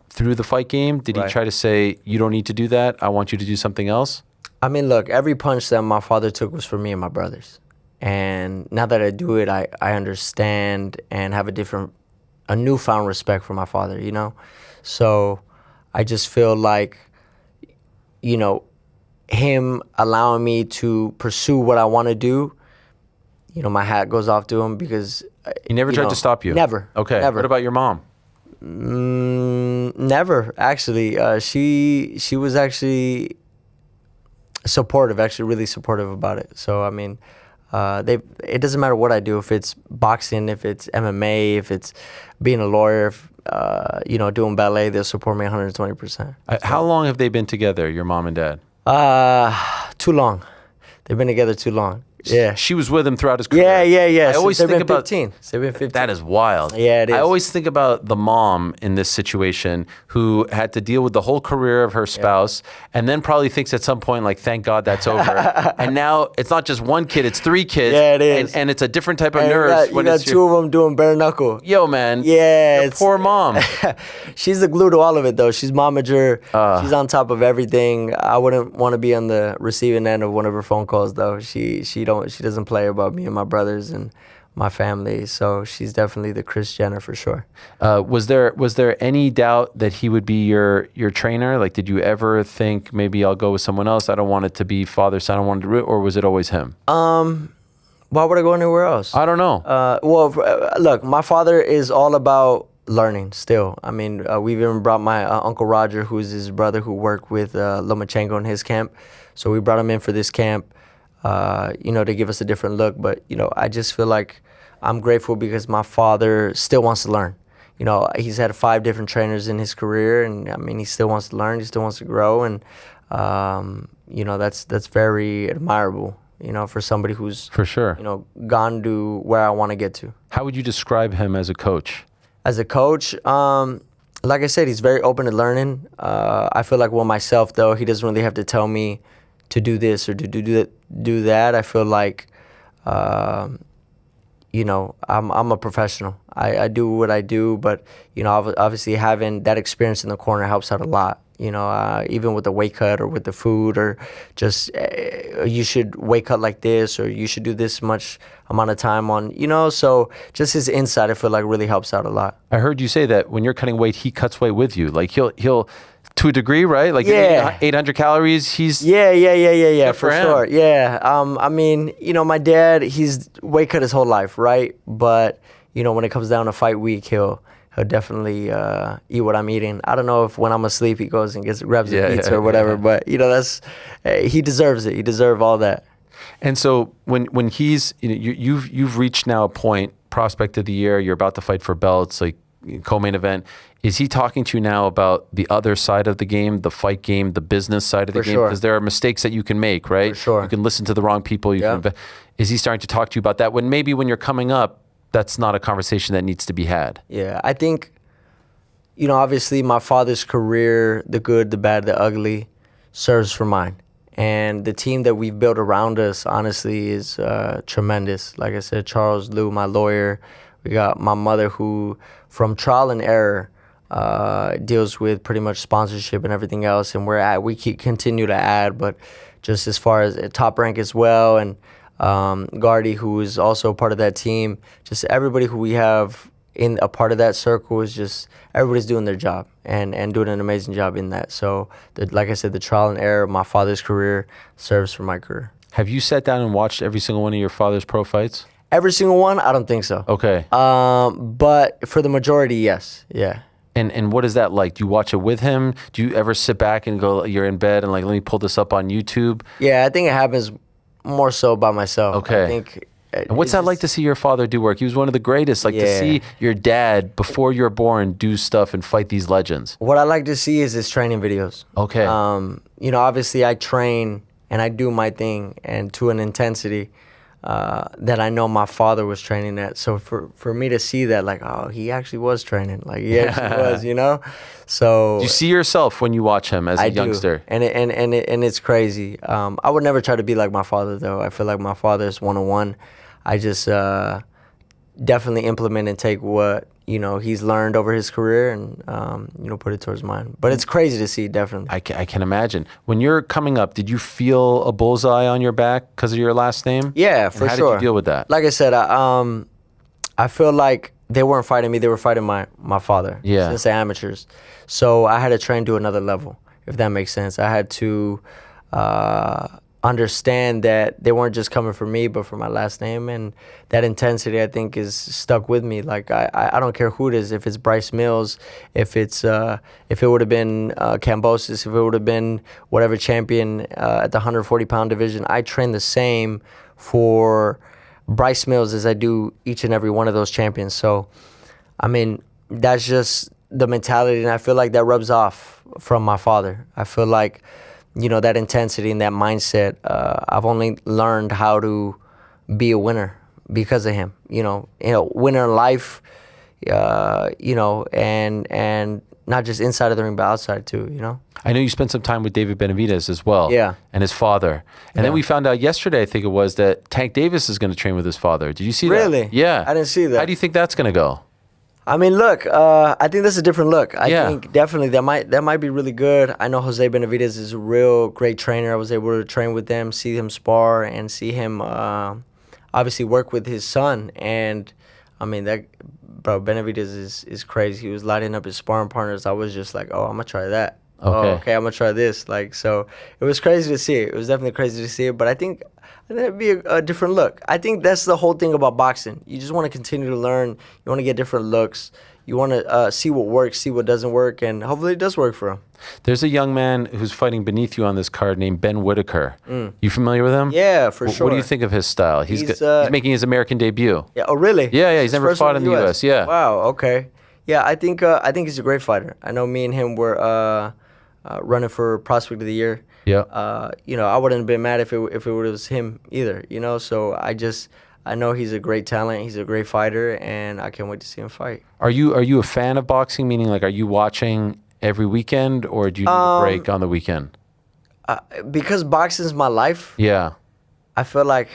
through the fight game. Did he try to say, you don't need to do that, I want you to do something else? I mean, look, every punch that my father took was for me and my brothers. And now that I do it, I understand and have a newfound respect for my father, So I just feel like, him allowing me to pursue what I want to do, my hat goes off to him because... He never tried to stop you? Never. Okay. Never. What about your mom? Never, actually. She was actually supportive, really supportive about it. So, I mean, it doesn't matter what I do, if it's boxing, if it's MMA, if it's being a lawyer, doing ballet, they'll support me 120%. How long have they been together, your mom and dad? Too long. They've been together too long. Yeah. She was with him throughout his career. Yeah. I always think about 15. They've been 15. That is wild. Yeah, it is. I always think about the mom in this situation who had to deal with the whole career of her spouse and then probably thinks at some point, like, thank God that's over. And now it's not just one kid, it's 3 kids. Yeah, it is. And it's a different type of And nerves. you got 2 of them doing bare knuckle. Yo, man. Yeah. Your poor mom. She's the glue to all of it, though. She's momager. She's on top of everything. I wouldn't want to be on the receiving end of one of her phone calls, though. She doesn't play about me and my brothers and my family. So she's definitely the Kris Jenner for sure. Was there any doubt that he would be your trainer? Like, did you ever think maybe I'll go with someone else? I don't want it to be father-son. I don't want it to, or was it always him? Why would I go anywhere else? I don't know. Look, my father is all about learning still. I mean, we've even brought my Uncle Roger, who's his brother who worked with Lomachenko in his camp. So we brought him in for this camp, to give us a different look. But, I just feel like I'm grateful because my father still wants to learn. He's had 5 different trainers in his career, and I mean, he still wants to learn. He still wants to grow, and that's very admirable. For somebody who's for sure, gone to where I want to get to. How would you describe him as a coach? As a coach, like I said, he's very open to learning. I feel like with myself, though, he doesn't really have to tell me to do this or to do that. I feel like, I'm a professional. I do what I do, but, obviously having that experience in the corner helps out a lot. Even with the weight cut or with the food or just you should weight cut like this or you should do this much amount of time on, so just his insight I feel like really helps out a lot. I heard you say that when you're cutting weight, he cuts weight with you. Like he'll to a degree, right? Like 800 calories, he's... Yeah, for sure. Yeah. I mean, my dad, he's weight cut his whole life, right? But, when it comes down to fight week, he'll definitely eat what I'm eating. I don't know if when I'm asleep he goes and grabs a pizza or whatever, but that's he deserves it. He deserves all that. And so when he's you've reached now a point, prospect of the year, you're about to fight for belts, like co-main event. Is he talking to you now about the other side of the game, the fight game, the business side of the game? Because there are mistakes that you can make, right? For sure. You can listen to the wrong people. Is he starting to talk to you about that when you're coming up? That's not a conversation that needs to be had. Yeah, I think, obviously my father's career, the good, the bad, the ugly, serves for mine. And the team that we've built around us, honestly, is tremendous. Like I said, Charles Liu, my lawyer. We got my mother who, from trial and error, deals with pretty much sponsorship and everything else. And we continue to add, but just as far as Top Rank as well, and Gardy, who is also part of that team. Just everybody who we have in a part of that circle is just everybody's doing their job and doing an amazing job in that. So, like I said, the trial and error of my father's career serves for my career. Have you sat down and watched every single one of your father's pro fights? Every single one? I don't think so. Okay. But for the majority, yes. Yeah. And what is that like? Do you watch it with him? Do you ever sit back and go, you're in bed and like, let me pull this up on YouTube? Yeah, I think it happens more so by myself. Okay. I think. And what's that like to see your father do work? He was one of the greatest. Like to see your dad, before you're born, do stuff and fight these legends. What I like to see is his training videos. Okay. You know, obviously I train and I do my thing and to an intensity that I know my father was training at. So for me to see that, like, oh, he actually was training. Like, he actually was, you know? So... Do you see yourself when you watch him as a youngster? And it's crazy. I would never try to be like my father, though. I feel like my father is one-on-one. I just definitely implement and take what, you know, he's learned over his career and, you know, put it towards mine. But it's crazy to see, definitely. I can imagine. When you're coming up, did you feel a bullseye on your back because of your last name? Yeah, for sure. How did you deal with that? Like I said, I feel like they weren't fighting me. They were fighting my father. Yeah. Since they're amateurs. So I had to train to another level, if that makes sense. I had to understand that they weren't just coming for me, but for my last name, and that intensity I think is stuck with me. Like I don't care who it is, if it's Bryce Mills, if it would have been Kambosos, if it would have been whatever champion at the 140-pound division. I train the same for Bryce Mills as I do each and every one of those champions. So, I mean, that's just the mentality, and I feel like that rubs off from my father. I feel like, you know, that intensity and that mindset, I've only learned how to be a winner because of him. You know, winner in life, you know, and not just inside of the ring, but outside too, you know? I know you spent some time with David Benavidez as well. Yeah. And his father. And then we found out yesterday, I think it was, that Tank Davis is going to train with his father. Did you see that? Really? Yeah. I didn't see that. How do you think that's going to go? I mean, look, I think that's a different look. I think definitely that might be really good. I know Jose Benavidez is a real great trainer. I was able to train with them, see him spar, and see him obviously work with his son. And I mean, Benavidez is crazy. He was lighting up his sparring partners. I was just like, oh, I'm gonna try that. Okay. Oh, okay, I'm gonna try this. Like, so it was crazy to see it. It was definitely crazy to see it. But I think that'd be a different look. I think that's the whole thing about boxing. You just want to continue to learn. You want to get different looks. You want to see what works, see what doesn't work, and hopefully it does work for him. There's a young man who's fighting beneath you on this card named Ben Whitaker. You familiar with him? Yeah, for sure. What do you think of his style? He's making his American debut. Yeah. Oh, really? Yeah. He's never fought in the U.S. Yeah. Wow. Okay. Yeah, I think he's a great fighter. I know me and him were running for Prospect of the Year. Yeah. You know, I wouldn't have been mad if it was him either. You know, so I know he's a great talent. He's a great fighter, and I can't wait to see him fight. Are you a fan of boxing? Meaning, like, are you watching every weekend, or do you need a break on the weekend? Because boxing's my life. Yeah. I feel like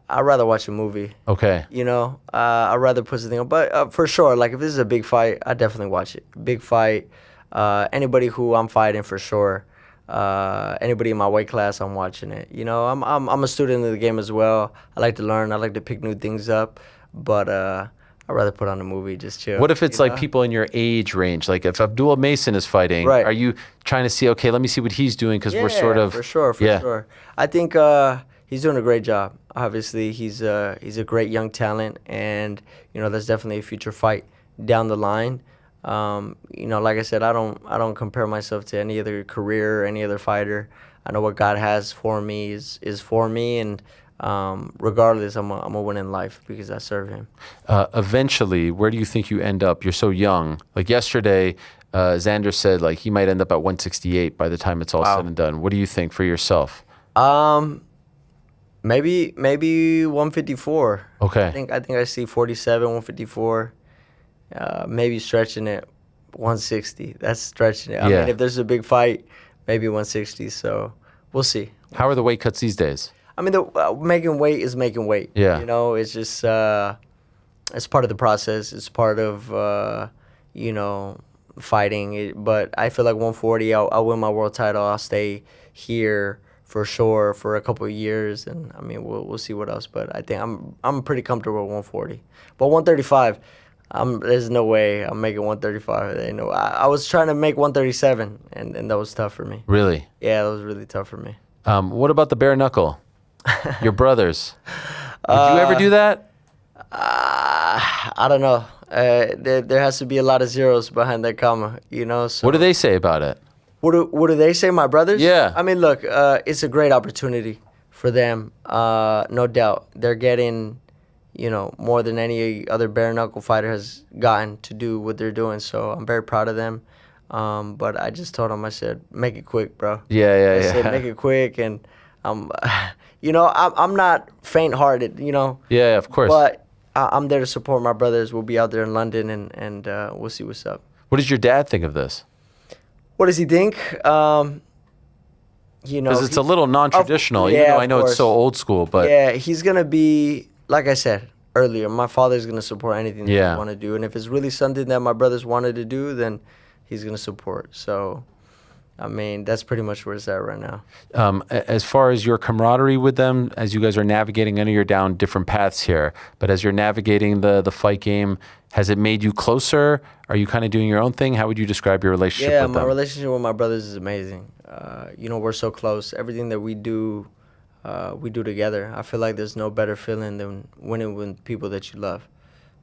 I'd rather watch a movie. Okay. You know, I'd rather put something on. But for sure, like, if this is a big fight, I definitely watch it. Big fight. Anybody who I'm fighting, for sure. Anybody in my weight class, I'm watching it. You know, I'm a student of the game as well. I like to learn. I like to pick new things up. But I'd rather put on a movie, just chill. What if it's like people in your age range? Like if Abdul Mason is fighting, are you trying to see, okay, let me see what he's doing because we're sort of... for sure. I think he's doing a great job. Obviously, he's a great young talent, and, you know, there's definitely a future fight down the line. You know, like I said, I don't compare myself to any other career or any other fighter. I know what God has for me is for me, and regardless, I'm a win in life because I serve Him. Eventually, where do you think you end up? You're so young. Like yesterday, Xander said like he might end up at 168 by the time it's all said and done. What do you think for yourself? Maybe 154. Okay. I think I see 47, 154. Maybe stretching it 160. That's stretching it. I mean, if there's a big fight, maybe 160. So we'll see. How are the weight cuts these days? I mean, making weight is making weight. Yeah. You know, it's just it's part of the process. It's part of you know, fighting. But I feel like 140, I'll win my world title. I'll stay here for sure for a couple of years, and I mean we'll see what else. But I think I'm pretty comfortable with 140. But 135, there's no way I'm making 135. I was trying to make 137, and that was tough for me. Really? Yeah, that was really tough for me. What about the bare knuckle? Your brothers? Would you ever do that? I don't know. There has to be a lot of zeros behind that comma, So What do they say about it? What do they say, my brothers? Yeah. I mean, look, it's a great opportunity for them, no doubt. They're getting, more than any other bare knuckle fighter has gotten to do what they're doing. So I'm very proud of them. But I just told them, I said, make it quick, bro. Yeah. I said, make it quick, and I'm not faint-hearted, Yeah, of course. But I'm there to support my brothers. We'll be out there in London, and we'll see what's up. What does your dad think of this? What does he think? Because it's a little non-traditional. Even though I know it's so old school, but yeah, he's gonna be, like I said earlier, my father's gonna support anything that I want to do, and if it's really something that my brothers wanted to do, then he's gonna support. So, I mean, that's pretty much where it's at right now. As far as your camaraderie with them, as you guys are navigating, I know you're down different paths here, but as you're navigating the fight game, has it made you closer? Are you kind of doing your own thing? How would you describe your relationship with them? Yeah, my relationship with my brothers is amazing. We're so close. Everything that we do together. I feel like there's no better feeling than winning with people that you love.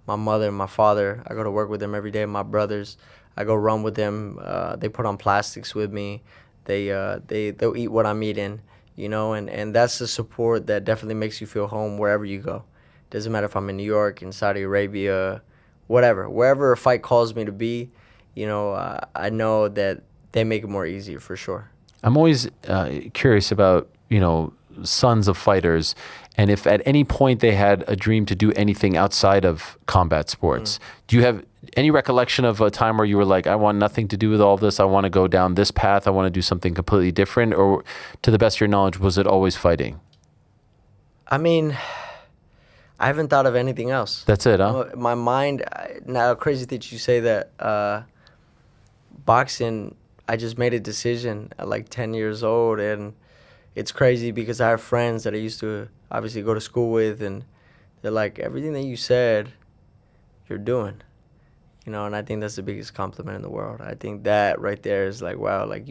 My mother and my father, I go to work with them every day. My brothers, I go run with them. They put on plastics with me. They'll eat what I'm eating, and that's the support that definitely makes you feel home wherever you go. Doesn't matter if I'm in New York, in Saudi Arabia, wherever a fight calls me to be, I know that they make it more easier for sure. I'm always curious about, sons of fighters, and if at any point they had a dream to do anything outside of combat sports. Do you have any recollection of a time where you were like, I want nothing to do with all this, I want to go down this path, I want to do something completely different? Or to the best of your knowledge, was it always fighting? I mean, I haven't thought of anything else. That's it, huh? My mind, now crazy that you say that, boxing, I just made a decision at like 10 years old, and it's crazy because I have friends that I used to obviously go to school with, and they're like, everything that you said, you're doing. And I think that's the biggest compliment in the world. I think that right there is like, wow, like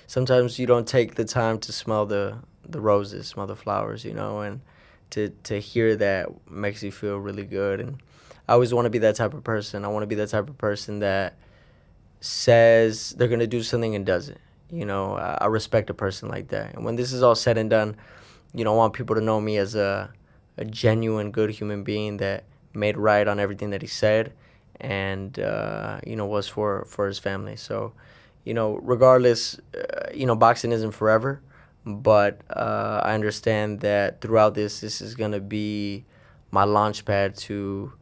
sometimes you don't take the time to smell the roses, smell the flowers, and to hear that makes you feel really good. And I always want to be that type of person. I want to be that type of person that says they're going to do something and does it. I respect a person like that. And when this is all said and done, I want people to know me as a genuine, good human being that made right on everything that he said, and was for his family. So, regardless, boxing isn't forever, but I understand that throughout this is gonna be my launch pad to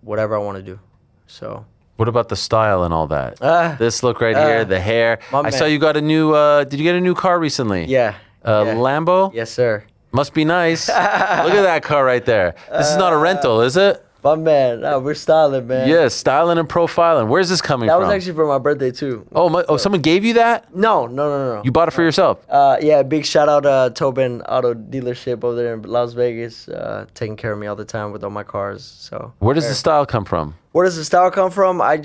whatever I want to do. So. What about the style and all that? This look right here, the hair. I saw you got a new. Did you get a new car recently? Yeah. Lambo? Yes, sir. Must be nice. Look at that car right there. This is not a rental, is it? My man, we're styling, man. Yeah, styling and profiling. Where's this coming from? That was actually for my birthday, too. Oh, someone gave you that? No. You bought it for yourself? Yeah, big shout out Tobin Auto Dealership over there in Las Vegas, taking care of me all the time with all my cars. So. Where does the style come from? Where does the style come from? I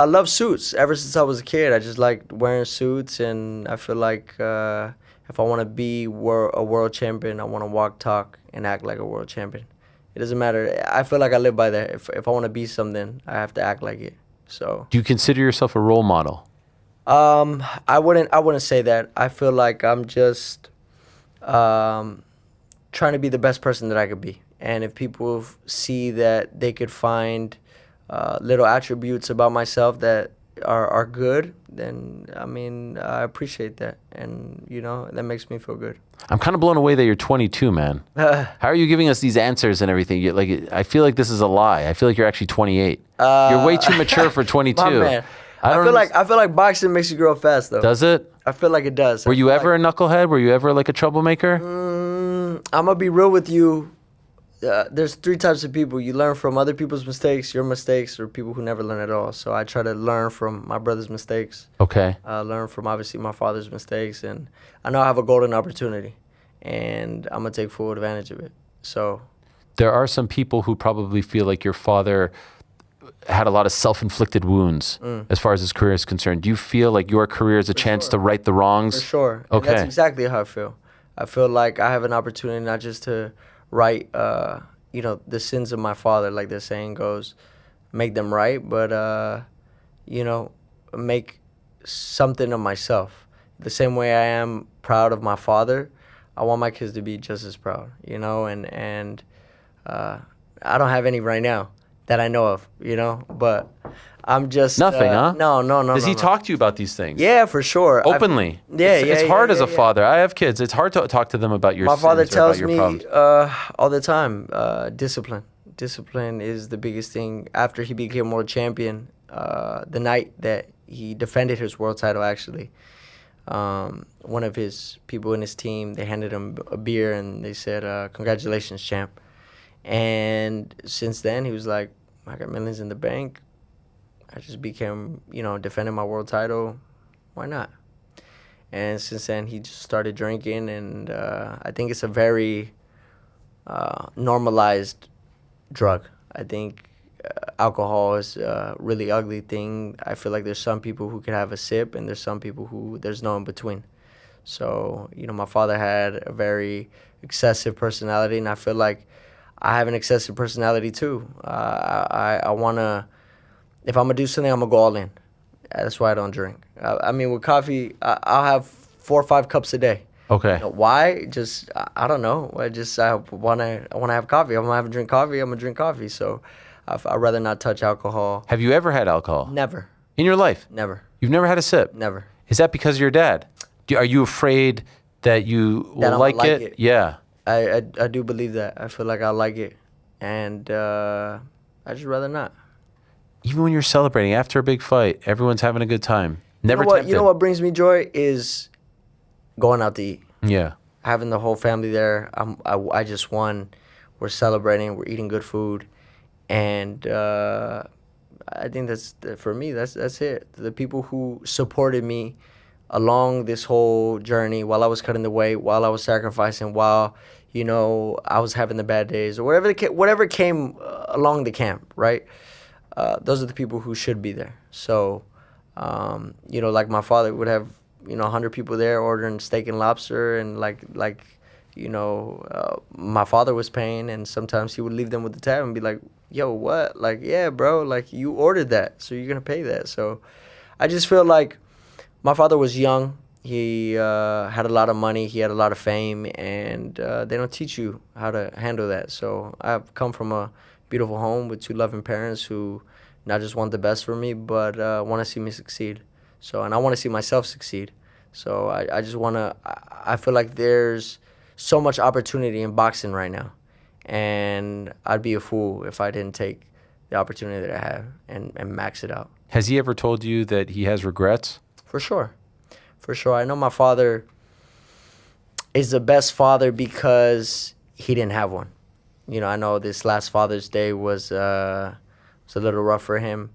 love suits. Ever since I was a kid, I just liked wearing suits, and I feel like if I want to be a world champion, I want to walk, talk, and act like a world champion. It doesn't matter. I feel like I live by that. If I want to be something, I have to act like it. So. Do you consider yourself a role model? I wouldn't say that. I feel like I'm just trying to be the best person that I could be. And if people see that they could find little attributes about myself that are good, then I appreciate that, and that makes me feel good. I'm kind of blown away that you're 22, man. How are you giving us these answers and everything? I feel like this is a lie. I feel like you're actually 28. You're way too mature for 22. My man. I feel like boxing makes you grow fast, though. Does it? I feel like it does. Were you ever a knucklehead? Were you ever like a troublemaker? I'm gonna be real with you. there's three types of people. You learn from other people's mistakes, your mistakes, or people who never learn at all. So I try to learn from my brother's mistakes. Okay. Learn from obviously my father's mistakes, and I know I have a golden opportunity, and I'm gonna take full advantage of it. So there are some people who probably feel like your father had a lot of self-inflicted wounds as far as his career is concerned. Do you feel like your career is a chance to right the wrongs? For sure. Okay. And that's exactly how I feel. I feel like I have an opportunity not just to right, the sins of my father, like the saying goes, make them right, but, make something of myself. The same way I am proud of my father, I want my kids to be just as proud, and I don't have any right now that I know of, but I'm just... Nothing, huh? No. Does he talk to you about these things? Yeah, for sure. Openly? It's hard as a father. I have kids. It's hard to talk to them about your My sins father or tells about your me problems. all the time, discipline. Discipline is the biggest thing. After he became world champion, the night that he defended his world title, actually, one of his people in his team, they handed him a beer and they said, congratulations, champ. And since then, he was like, I got millions in the bank. I just became, defending my world title. Why not? And since then, he just started drinking, and I think it's a very normalized drug. I think alcohol is a really ugly thing. I feel like there's some people who can have a sip, and there's some people who there's no in between. So, my father had a very excessive personality, and I feel like I have an excessive personality too. I want to, if I'm going to do something, I'm going to go all in. That's why I don't drink. With coffee, I'll have 4 or 5 cups a day. Okay. Why? Just, I don't know. I want to have coffee. I'm going to drink coffee. I'm going to drink coffee. So I'd rather not touch alcohol. Have you ever had alcohol? Never. In your life? Never. You've never had a sip? Never. Is that because of your dad? Are you afraid that you will like it? Yeah. I do believe that. I feel like I like it, and I just rather not. Even when you're celebrating after a big fight, everyone's having a good time. Never tempted. You know what brings me joy is going out to eat. Yeah. Having the whole family there. I just won. We're celebrating. We're eating good food, and I think that's for me. That's it. The people who supported me along this whole journey, while I was cutting the weight, while I was sacrificing, while I was having the bad days, or whatever came along the camp, right? Those are the people who should be there. So, like my father would have 100 people there ordering steak and lobster, and my father was paying, and sometimes he would leave them with the tab and be like, "Yo, what? Like, yeah, bro, like you ordered that, so you're gonna pay that." So, I just feel like my father was young. He had a lot of money. He had a lot of fame, and they don't teach you how to handle that. So I've come from a beautiful home with 2 loving parents who not just want the best for me, but want to see me succeed. So, and I want to see myself succeed. So I just want to, I feel like there's so much opportunity in boxing right now. And I'd be a fool if I didn't take the opportunity that I have and max it out. Has he ever told you that he has regrets? For sure. I know my father is the best father because he didn't have one. I know this last Father's Day was a little rough for him.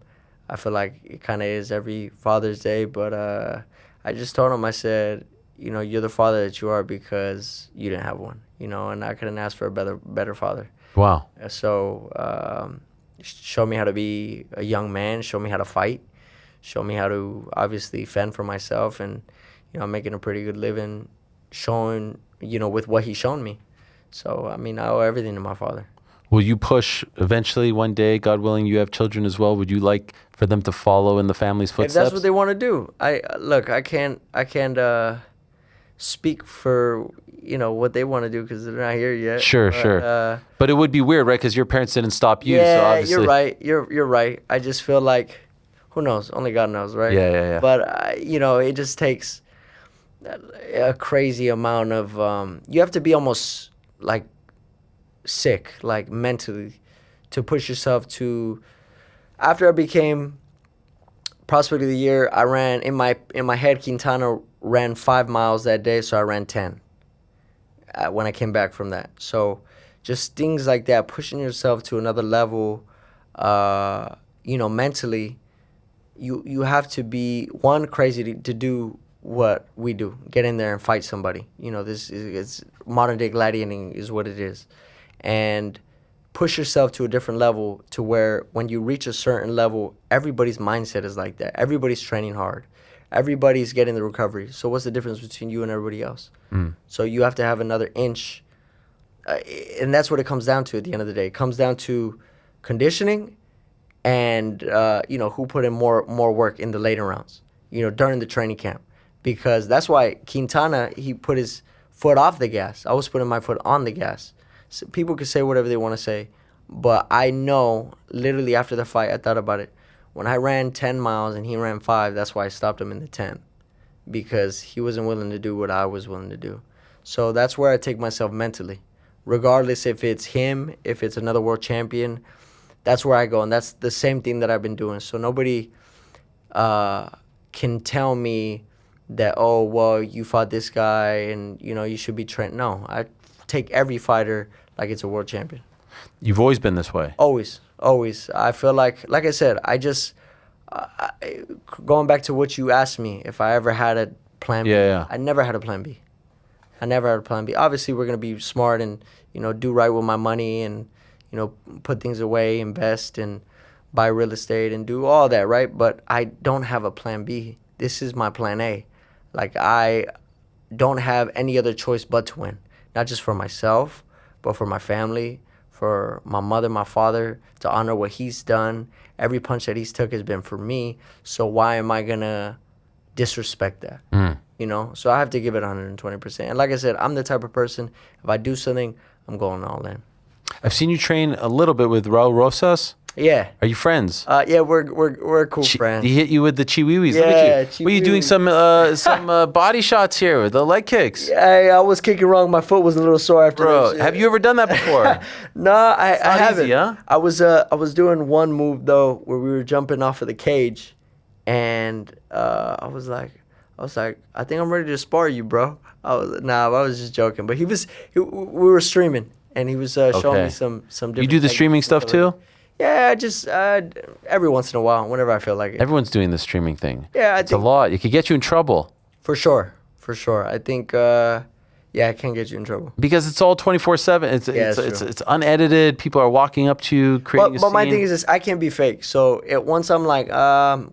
I feel like it kind of is every Father's Day, but I just told him, I said, you're the father that you are because you didn't have one, and I couldn't ask for a better father. Wow. So show me how to be a young man, show me how to fight, show me how to obviously fend for myself, and I'm making a pretty good living showing, with what he's shown me. So, I owe everything to my father. Will you push eventually one day, God willing, you have children as well? Would you like for them to follow in the family's footsteps? If that's what they want to do. I can't speak for, what they want to do because they're not here yet. Sure. But it would be weird, right? Because your parents didn't stop you. Yeah, so obviously... you're right. You're right. I just feel like, who knows? Only God knows, right? Yeah. But, it just takes a crazy amount of, you have to be almost like sick, like mentally, to push yourself to. After I became Prospect of the Year, I ran in my head. Quintana ran 5 miles that day, so I ran 10 when I came back from that. So just things like that, pushing yourself to another level, mentally, you have to be, one, crazy to do what we do, get in there and fight somebody. This is it's modern day gladiating is what it is. And push yourself to a different level to where when you reach a certain level, everybody's mindset is like that. Everybody's training hard. Everybody's getting the recovery. So what's the difference between you and everybody else? So you have to have another inch. And that's what it comes down to at the end of the day. It comes down to conditioning and, who put in more work in the later rounds, during the training camp. Because that's why Quintana, he put his foot off the gas. I was putting my foot on the gas. So people can say whatever they want to say, but I know, literally after the fight, I thought about it. When I ran 10 miles and he ran 5, that's why I stopped him in the 10, because he wasn't willing to do what I was willing to do. So that's where I take myself mentally. Regardless if it's him, if it's another world champion, that's where I go. And that's the same thing that I've been doing. So nobody can tell me that, oh, well, you fought this guy and, you should be trained. No, I take every fighter like it's a world champion. You've always been this way. Always. I feel like I said, going back to what you asked me, if I ever had a plan B. Yeah. I never had a plan B. Obviously, we're going to be smart and, do right with my money and, put things away, invest and buy real estate and do all that, right? But I don't have a plan B. This is my plan A. Like, I don't have any other choice but to win. Not just for myself, but for my family, for my mother, my father, to honor what he's done. Every punch that he's took has been for me. So why am I going to disrespect that? So I have to give it 120%. And like I said, I'm the type of person, if I do something, I'm going all in. I've seen you train a little bit with Raul Rosas. Yeah. Are you friends? Yeah, we're cool friends. He hit you with the chiwiwis. Yeah, Look at you. Were you doing some body shots here with the leg kicks? Yeah, I was kicking wrong. My foot was a little sore after Bro, that shit. have you ever done that before? No, I haven't. Easy, huh? I was doing one move though where we were jumping off of the cage, and I was like, I think I'm ready to spar you, bro. I was just joking. But we were streaming, and he was showing me some different. You do the streaming stuff too? Yeah, just every once in a while, whenever I feel like it. Everyone's doing the streaming thing. Yeah, it's a lot. It could get you in trouble. For sure. I think, it can get you in trouble. Because it's all 24/7. It's unedited. People are walking up to you, creating a scene. But my thing is this: I can't be fake. So once I'm like,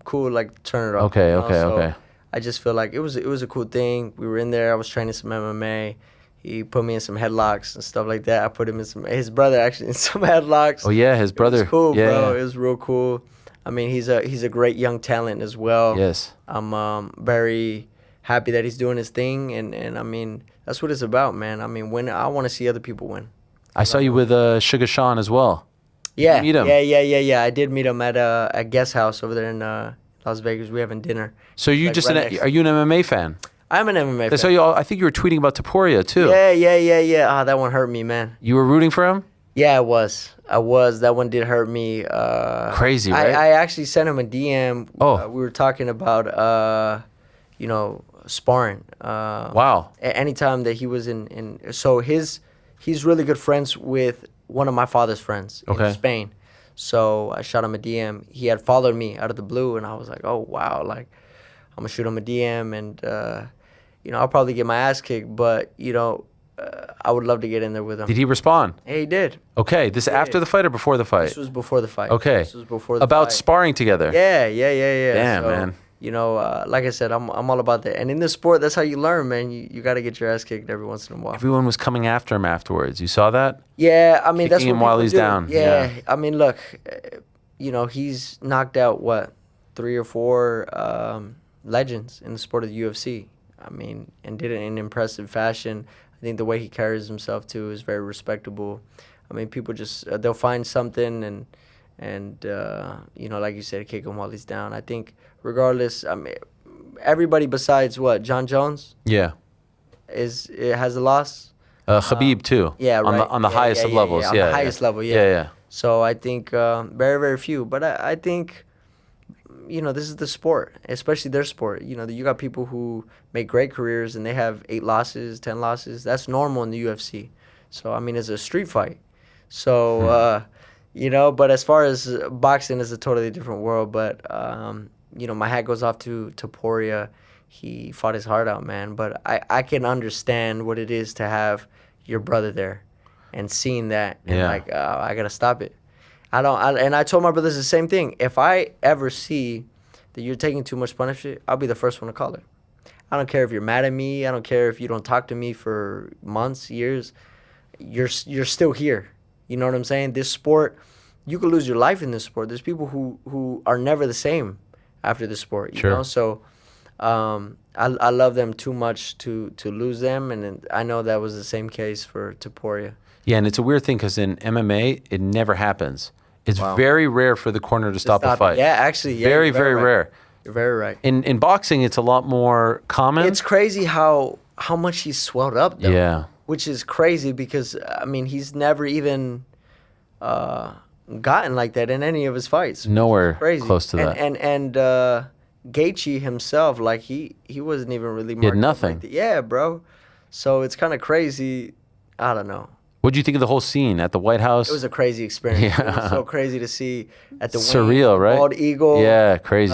cool, like turn it off. Okay. I just feel like it was a cool thing. We were in there. I was training some MMA. He put me in some headlocks and stuff like that. I put him in his brother actually in some headlocks. Oh yeah, his brother. It was cool, yeah. bro. It was real cool. I mean, he's a great young talent as well. Yes. I'm very happy that he's doing his thing, and I mean, that's what it's about, man. I mean, I want to see other people win. I saw you with Sugar Sean as well. Yeah. Meet him. Yeah. I did meet him at a guest house over there in Las Vegas. We having dinner. So you are you an MMA fan? I'm an MMA fan. I saw you. I think you were tweeting about Taporia too. Yeah. Ah, that one hurt me, man. You were rooting for him? Yeah, I was. That one did hurt me. Crazy, right? I actually sent him a DM. Oh. We were talking about, sparring. Wow. Anytime that he was in so he's really good friends with one of my father's friends in Spain. So I shot him a DM. He had followed me out of the blue, and I was like, oh, wow, like, I'm going to shoot him a DM, and, I'll probably get my ass kicked, but, I would love to get in there with him. Did he respond? Yeah, he did. Okay, this after the fight or before the fight? This was before the fight. Okay. This was before the about fight. sparring together? Yeah. Damn, so, man. Like I said, I'm all about that. And in this sport, that's how you learn, man. You got to get your ass kicked every once in a while. Everyone was coming after him afterwards. You saw that? Yeah, I mean, Kicking that's what him while he's do. down. Yeah, I mean, look, he's knocked out, 3 or 4 legends in the sport of the UFC. I mean, and did it in impressive fashion. I think the way he carries himself, too, is very respectable. I mean, people just, they'll find something and like you said, kick him while he's down. I think regardless, I mean, everybody besides John Jones? Yeah. has a loss. Khabib too. Yeah, right. On the highest of levels. On the highest level, Yeah. So I think very, very few. But I think, this is the sport, especially their sport. You got people who make great careers and they have 8 losses, 10 losses. That's normal in the UFC. So, I mean, it's a street fight. So, you know, but as far as boxing is a totally different world. But, you know, my hat goes off to Topuria. He fought his heart out, man. But I can understand what it is to have your brother there and seeing that. And like, I got to stop it. And I told my brothers the same thing. If I ever see that you're taking too much punishment, I'll be the first one to call it. I don't care if you're mad at me. I don't care if you don't talk to me for months, years. You're still here. You know what I'm saying? This sport, you could lose your life in this sport. There's people who are never the same after the sport. You know? So I love them too much to lose them, and I know that was the same case for Topuria. Yeah, and it's a weird thing because in MMA, it never happens. It's very rare for the corner to stop a fight. Yeah, actually. Yeah, very, very rare. You're very right. In boxing, it's a lot more common. It's crazy how much he's swelled up, though. Yeah. Which is crazy because, I mean, he's never even gotten like that in any of his fights. Nowhere close to that. And Gaethje himself, like, he wasn't even really marked. He had nothing. Yeah, bro. So it's kind of crazy. I don't know. What did you think of the whole scene at the White House? It was a crazy experience. Yeah. It was so crazy to see at the surreal, right? Bald eagle. Yeah, crazy.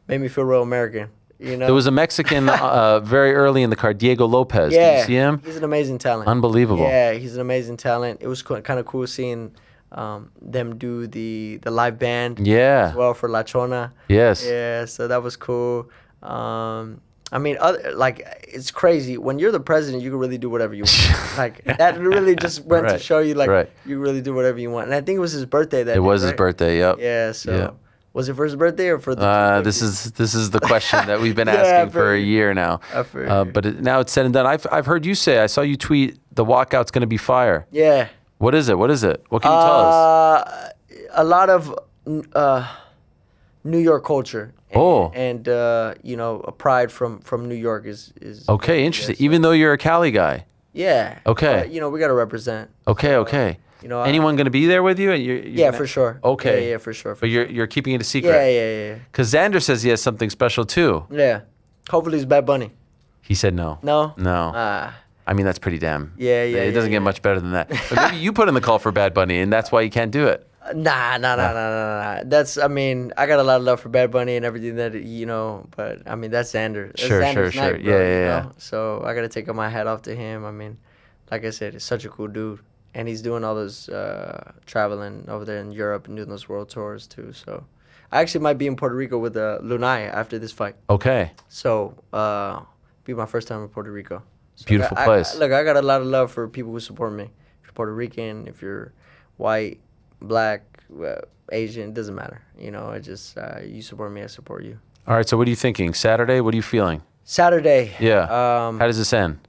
Made me feel real American. You know, there was a Mexican very early in the card, Diego Lopez. Yeah, did you see him? He's an amazing talent. Unbelievable. Yeah, he's an amazing talent. It was kind of cool seeing them do the live band. Yeah. As well for La Chona. Yes. Yeah, so that was cool. I mean, it's crazy. When you're the president, you can really do whatever you want. Like, that really just went to show you, like, you really do whatever you want. And I think it was his birthday that day. It was his birthday, yep. Yeah, so. Yep. Was it for his birthday or for the this is the question that we've been asking for a year now. But now it's said and done. I've heard you say, I saw you tweet, the walkout's going to be fire. Yeah. What is it? What can you tell us? A lot of New York culture. And you know, a pride from New York is okay, interesting. Even though you're a Cali guy. Yeah. Okay. You know, we got to represent. Okay. You know, anyone going to be there with you? Yeah, for sure. Okay. Yeah, for sure. But you're keeping it a secret. Yeah. Because Xander says he has something special too. Yeah. Hopefully it's Bad Bunny. He said no. No. I mean, that's pretty damn. Yeah. It doesn't get much better than that. But maybe you put in the call for Bad Bunny, and that's why you can't do it. Nah. That's, I mean, I got a lot of love for Bad Bunny and everything that, you know, but I mean, that's Xander. That's Sure. Night, bro, Yeah. You know? So I got to take my hat off to him. I mean, like I said, he's such a cool dude. And he's doing all those traveling over there in Europe and doing those world tours too. So I actually might be in Puerto Rico with Lunay after this fight. Okay. So be my first time in Puerto Rico. So beautiful place. Look, I got a lot of love for people who support me. If you're Puerto Rican, if you're white, black, Asian, it doesn't matter. You know, it just you support me, I support you. All right. So what are you thinking? Saturday? What are you feeling? Saturday. Yeah. How does this end?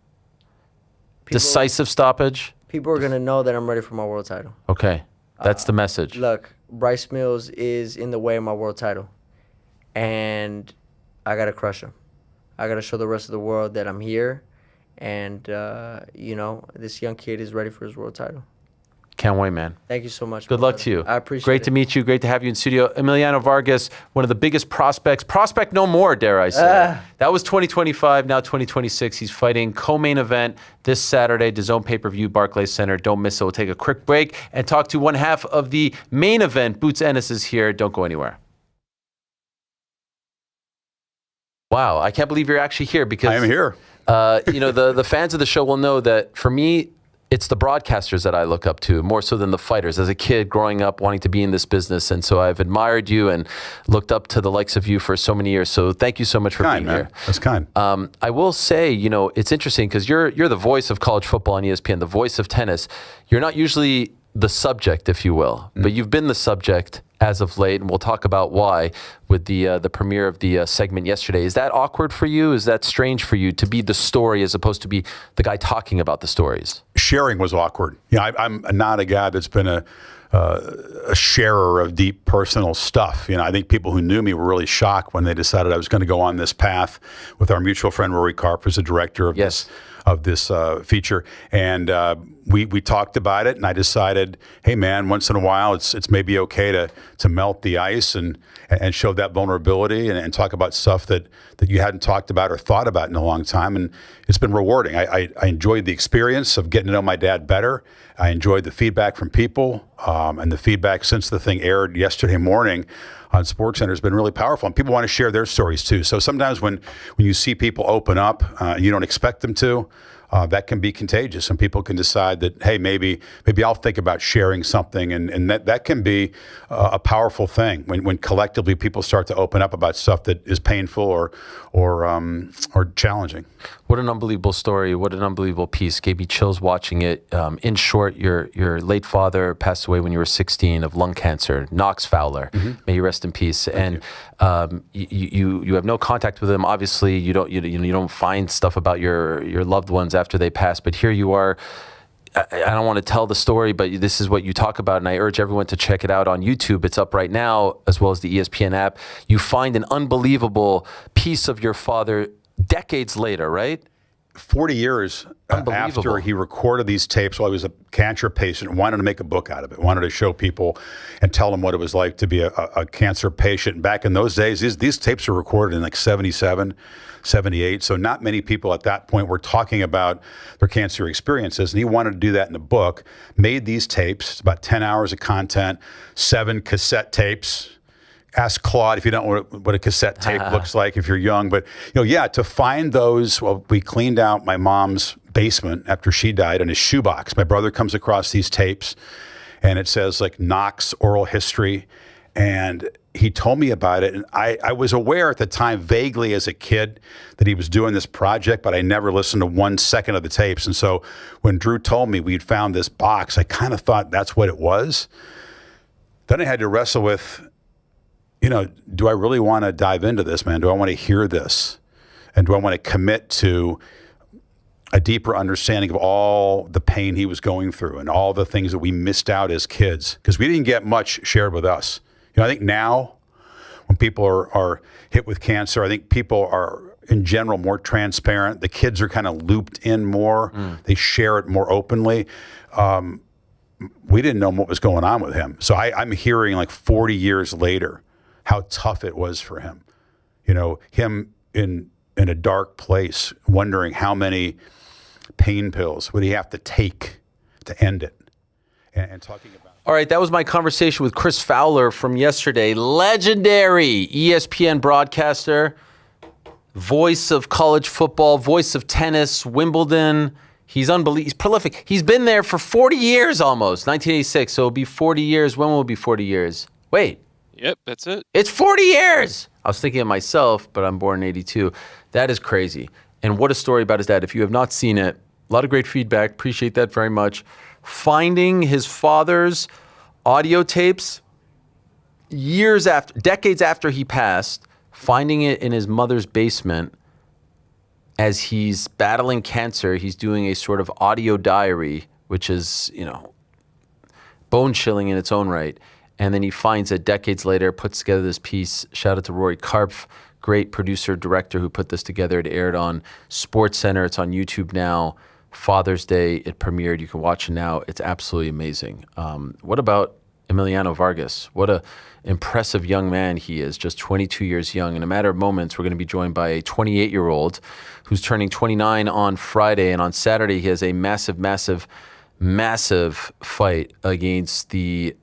Decisive stoppage? People are going to know that I'm ready for my world title. Okay. That's the message. Look, Bryce Mills is in the way of my world title. And I got to crush him. I got to show the rest of the world that I'm here. And, you know, this young kid is ready for his world title. Can't wait, man. Thank you so much. Good luck to you. I appreciate it. Great to meet you. Great to have you in studio. Emiliano Vargas, one of the biggest prospects. Prospect no more, dare I say. That was 2025, now 2026. He's fighting co-main event this Saturday, DAZN pay-per-view, Barclays Center. Don't miss it. We'll take a quick break and talk to one half of the main event. Boots Ennis is here. Don't go anywhere. Wow, I can't believe you're actually here because... I am here. You know, the fans of the show will know that for me, it's the broadcasters that I look up to more so than the fighters. As a kid growing up wanting to be in this business, and so I've admired you and looked up to the likes of you for so many years. So thank you so much for being here. That's kind. I will say, you know, it's interesting because you're the voice of college football on ESPN, the voice of tennis. You're not usually the subject, if you will, but you've been the subject as of late, and we'll talk about why with the premiere of the segment yesterday. Is that awkward for you? Is that strange for you to be the story as opposed to be the guy talking about the stories? Sharing was awkward. Yeah, I'm not a guy that's been a sharer of deep personal stuff. You know, I think people who knew me were really shocked when they decided I was going to go on this path with our mutual friend Rory Karp, who's the director of this of this feature. And we talked about it, and I decided, hey man, once in a while it's maybe okay to melt the ice and show that vulnerability and talk about stuff that you hadn't talked about or thought about in a long time. And it's been rewarding. I enjoyed the experience of getting to know my dad better. I enjoyed the feedback from people, and the feedback since the thing aired yesterday morning on SportsCenter has been really powerful, and people want to share their stories too. So sometimes when you see people open up, you don't expect them to. That can be contagious, and people can decide that, hey, maybe I'll think about sharing something, and that can be a powerful thing when collectively people start to open up about stuff that is painful or challenging. What an unbelievable story! What an unbelievable piece. Gave me chills watching it. In short, your late father passed away when you were 16 of lung cancer. Knox Fowler, may you rest in peace. Thank you. You have no contact with him. Obviously, you don't find stuff about your loved ones after they pass. But here you are. I don't want to tell the story, but this is what you talk about, and I urge everyone to check it out on YouTube. It's up right now, as well as the ESPN app. You find an unbelievable piece of your father decades later, right? 40 years after he recorded these tapes while he was a cancer patient, wanted to make a book out of it, wanted to show people and tell them what it was like to be a cancer patient. Back in those days, these tapes were recorded in like 77, 78. So not many people at that point were talking about their cancer experiences. And he wanted to do that in a book, made these tapes. It's about 10 hours of content, 7 cassette tapes. Ask Claude if you don't know what a cassette tape looks like if you're young. But, to find those, well, we cleaned out my mom's basement after she died in a shoebox. My brother comes across these tapes, and it says, like, Knox Oral History. And he told me about it. And I was aware at the time, vaguely as a kid, that he was doing this project, but I never listened to 1 second of the tapes. And so when Drew told me we'd found this box, I kind of thought that's what it was. Then I had to wrestle with, do I really want to dive into this, man? Do I want to hear this? And do I want to commit to a deeper understanding of all the pain he was going through and all the things that we missed out as kids? Because we didn't get much shared with us. I think now when people are hit with cancer, I think people are, in general, more transparent. The kids are kind of looped in more. They share it more openly. We didn't know what was going on with him. So I'm hearing, like, 40 years later, how tough it was for him. Him in a dark place, wondering how many pain pills would he have to take to end it, and talking about. All right, that was my conversation with Chris Fowler from yesterday. Legendary ESPN broadcaster, voice of college football, voice of tennis, Wimbledon. He's unbelievable. He's prolific. He's been there for 40 years almost, 1986. So it'll be 40 years. When will it be 40 years? Wait. Yep, that's it. It's 40 years. I was thinking of myself, but I'm born in 82. That is crazy. And what a story about his dad. If you have not seen it, a lot of great feedback. Appreciate that very much. Finding his father's audio tapes decades after he passed, finding it in his mother's basement as he's battling cancer. He's doing a sort of audio diary, which is, bone chilling in its own right. And then he finds it decades later, puts together this piece. Shout out to Rory Karpf, great producer, director who put this together. It aired on SportsCenter. It's on YouTube now. Father's Day, it premiered. You can watch it now. It's absolutely amazing. What about Emiliano Vargas? What a impressive young man he is, just 22 years young. In a matter of moments, we're going to be joined by a 28-year-old who's turning 29 on Friday. And on Saturday, he has a massive fight against the...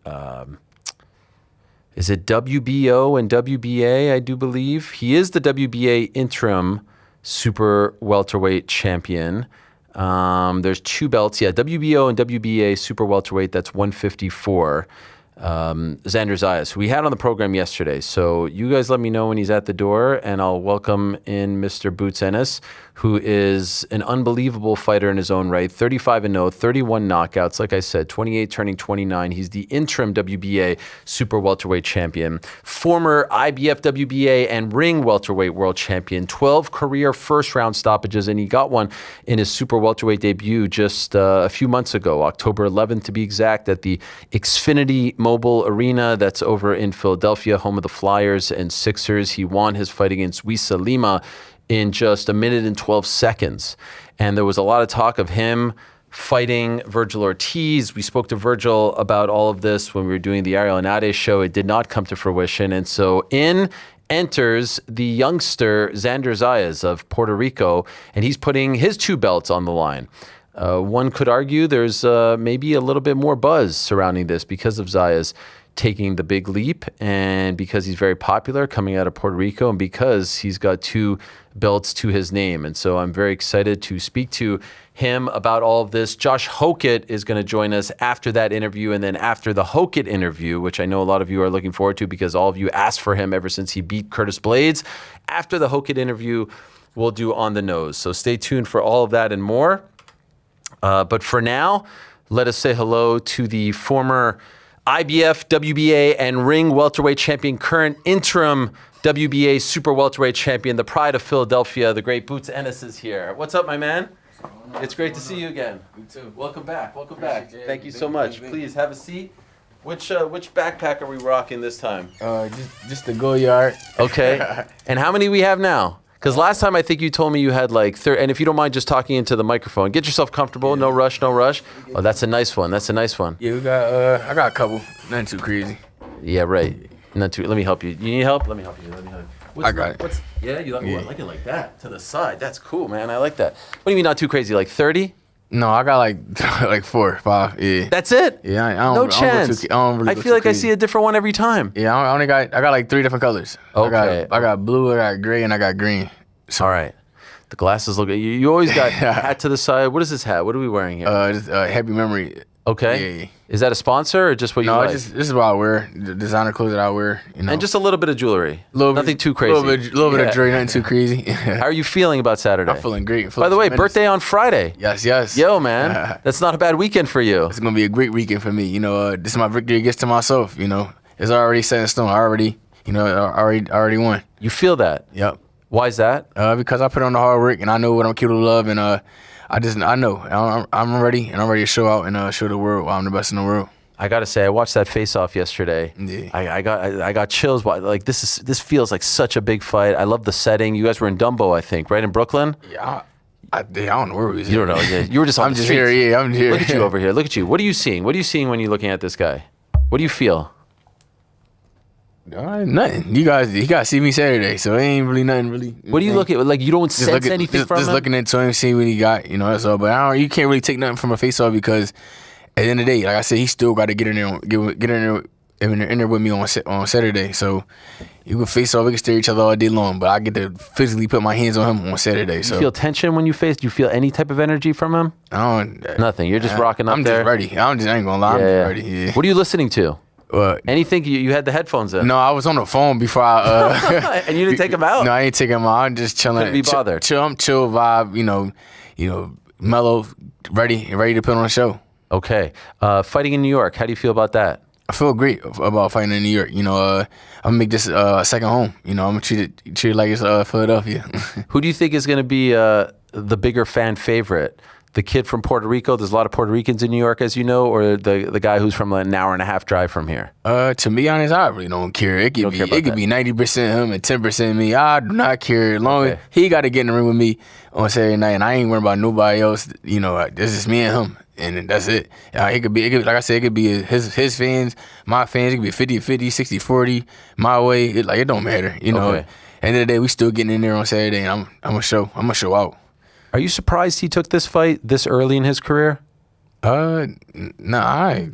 is it WBO and WBA, I do believe? He is the WBA interim super welterweight champion. There's 2 belts. Yeah, WBO and WBA super welterweight, that's 154. Xander Zayas, who we had on the program yesterday. So you guys let me know when he's at the door, and I'll welcome in Mr. Boots Ennis, who is an unbelievable fighter in his own right. 35-0, 31 knockouts. Like I said, 28 turning 29. He's the interim WBA super welterweight champion, former IBF WBA and ring welterweight world champion, 12 career first-round stoppages, and he got one in his super welterweight debut just a few months ago, October 11th to be exact, at the Xfinity Mobile Arena that's over in Philadelphia, home of the Flyers and Sixers. He won his fight against Wisa Lima in just 1 minute and 12 seconds. and there was a lot of talk of him fighting Virgil Ortiz. We spoke to Virgil about all of this when we were doing the Ariel Helwani Show. It did not come to fruition, and so in enters the youngster Xander Zayas of Puerto Rico, and he's putting his 2 belts on the line. One could argue there's maybe a little bit more buzz surrounding this because of Zayas taking the big leap, and because he's very popular coming out of Puerto Rico, and because he's got 2 belts to his name. And so I'm very excited to speak to him about all of this. Josh Hokit is going to join us after that interview, and then after the Hokit interview, which I know a lot of you are looking forward to because all of you asked for him ever since he beat Curtis Blades. After the Hokit interview, we'll do On the Nose. So stay tuned for all of that and more. But for now, let us say hello to the former IBF, WBA, and ring welterweight champion, current interim WBA super welterweight champion, the pride of Philadelphia, the great Boots Ennis is here. What's up, my man? It's great to see you again. You too. Welcome back. Welcome back. Thank you so much. Please have a seat. Which backpack are we rocking this time? Just the Goyard. Okay. And how many we have now? Because last time I think you told me you had like 30, and if you don't mind just talking into the microphone, get yourself comfortable. Yeah. No rush, no rush. Oh, that's a nice one. That's a nice one. Yeah, we got. I got a couple. Nothing too crazy. Yeah, right. Not too. Let me help you. You need help? Let me help you. I got it. Yeah, you like, I like it like that to the side. That's cool, man. I like that. What do you mean not too crazy? Like 30? No, I got like 4 or 5. Yeah. That's it? Yeah, I don't. No chance. I feel like I see a different one every time. Yeah, I got like 3 different colors. Okay. I got blue, I got gray, and I got green. So, all right. The glasses look. You always got hat to the side. What is this hat? What are we wearing here? Just, Happy Memory. Okay. Yeah. Is that a sponsor or just what you like? No, this is what I wear. The designer clothes that I wear. You know. And just a little bit of jewelry. Nothing too crazy. A little bit of jewelry, nothing too crazy. How are you feeling about Saturday? I'm feeling great. By the way, birthday on Friday. Yes. Yo, man. That's not a bad weekend for you. It's going to be a great weekend for me. You know, this is my victory against to myself. You know, it's already set in stone. I already won. You feel that? Yep. Why is that? Because I put on the hard work and I know what I'm capable of, and I know I'm ready, and I'm ready to show out and show the world why I'm the best in the world. I gotta say, I watched that face-off yesterday. Yeah. I got chills. Like this feels like such a big fight. I love the setting. You guys were in Dumbo, I think, right in Brooklyn. Yeah. I don't know where we was. You don't know. Yeah. You were just on I'm the just streets. here. Yeah, I'm here. Look at you over here. Look at you. What are you seeing? What are you seeing when you're looking at this guy? What do you feel? Nothing. You guys see me Saturday, so it ain't really nothing really. What do you look at? Like you don't sense anything from him? Just looking into him, see what he got, you know, that's all. But you can't really take nothing from a face-off because at the end of the day, like I said, he still got to get in there with me on Saturday. So you can face off, we can stare at each other all day long, but I get to physically put my hands on him on Saturday. So you feel tension when you face? Do you feel any type of energy from him? Nothing. You're just rocking up there. I'm just ready. I ain't gonna lie. I'm just ready. Yeah. What are you listening to? Anything? You had the headphones in? No, I was on the phone before I. And you didn't take them out? No, I ain't taking them out. I'm just chilling. Couldn't be bothered. I'm chill vibe. You know, mellow, ready to put on a show. Okay. Fighting in New York. How do you feel about that? I feel great about fighting in New York. You know, I'm gonna make this a second home. You know, I'm gonna treat it like it's Philadelphia. Who do you think is gonna be the bigger fan favorite? The kid from Puerto Rico, there's a lot of Puerto Ricans in New York, as you know, or the guy who's from an hour and a half drive from here? To be honest, I really don't care. It could be 90% him and 10% me. I do not care. As long as he got to get in the ring with me on Saturday night, and I ain't worried about nobody else. You know, it's just me and him, and that's it. It could be, like I said, it could be his fans, my fans. It could be 50-50, 60-40, my way. It don't matter. You know, at the end of the day, we still getting in there on Saturday, and I'm gonna show out. Are you surprised he took this fight this early in his career? No, I